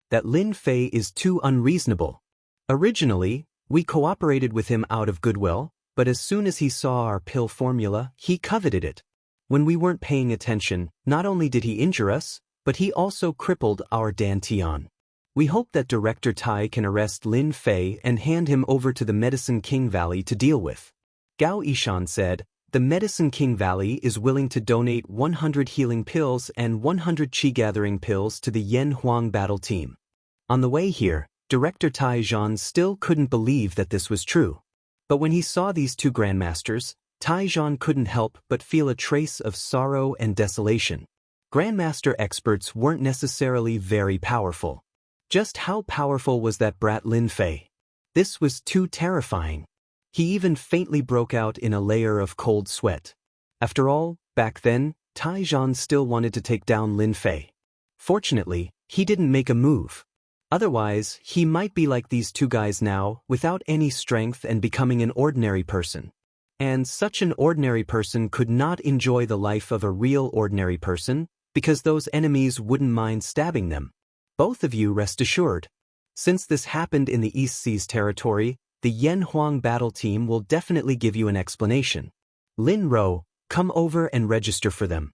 That Lin Fei is too unreasonable. Originally, we cooperated with him out of goodwill, but as soon as he saw our pill formula, he coveted it. When we weren't paying attention, not only did he injure us, but he also crippled our Dantian. We hope that Director Tai can arrest Lin Fei and hand him over to the Medicine King Valley to deal with. Gao Yishan said, the Medicine King Valley is willing to donate 100 healing pills and 100 chi-gathering pills to the Yan Huang battle team. On the way here, Director Taizhan still couldn't believe that this was true. But when he saw these two grandmasters, Taizhan couldn't help but feel a trace of sorrow and desolation. Grandmaster experts weren't necessarily very powerful. Just how powerful was that brat Lin Fei? This was too terrifying. He even faintly broke out in a layer of cold sweat. After all, back then, Taizhan still wanted to take down Lin Fei. Fortunately, he didn't make a move. Otherwise, he might be like these two guys now, without any strength and becoming an ordinary person. And such an ordinary person could not enjoy the life of a real ordinary person, because those enemies wouldn't mind stabbing them. Both of you rest assured. Since this happened in the East Seas territory, the Yan Huang battle team will definitely give you an explanation. Lin Ro, come over and register for them.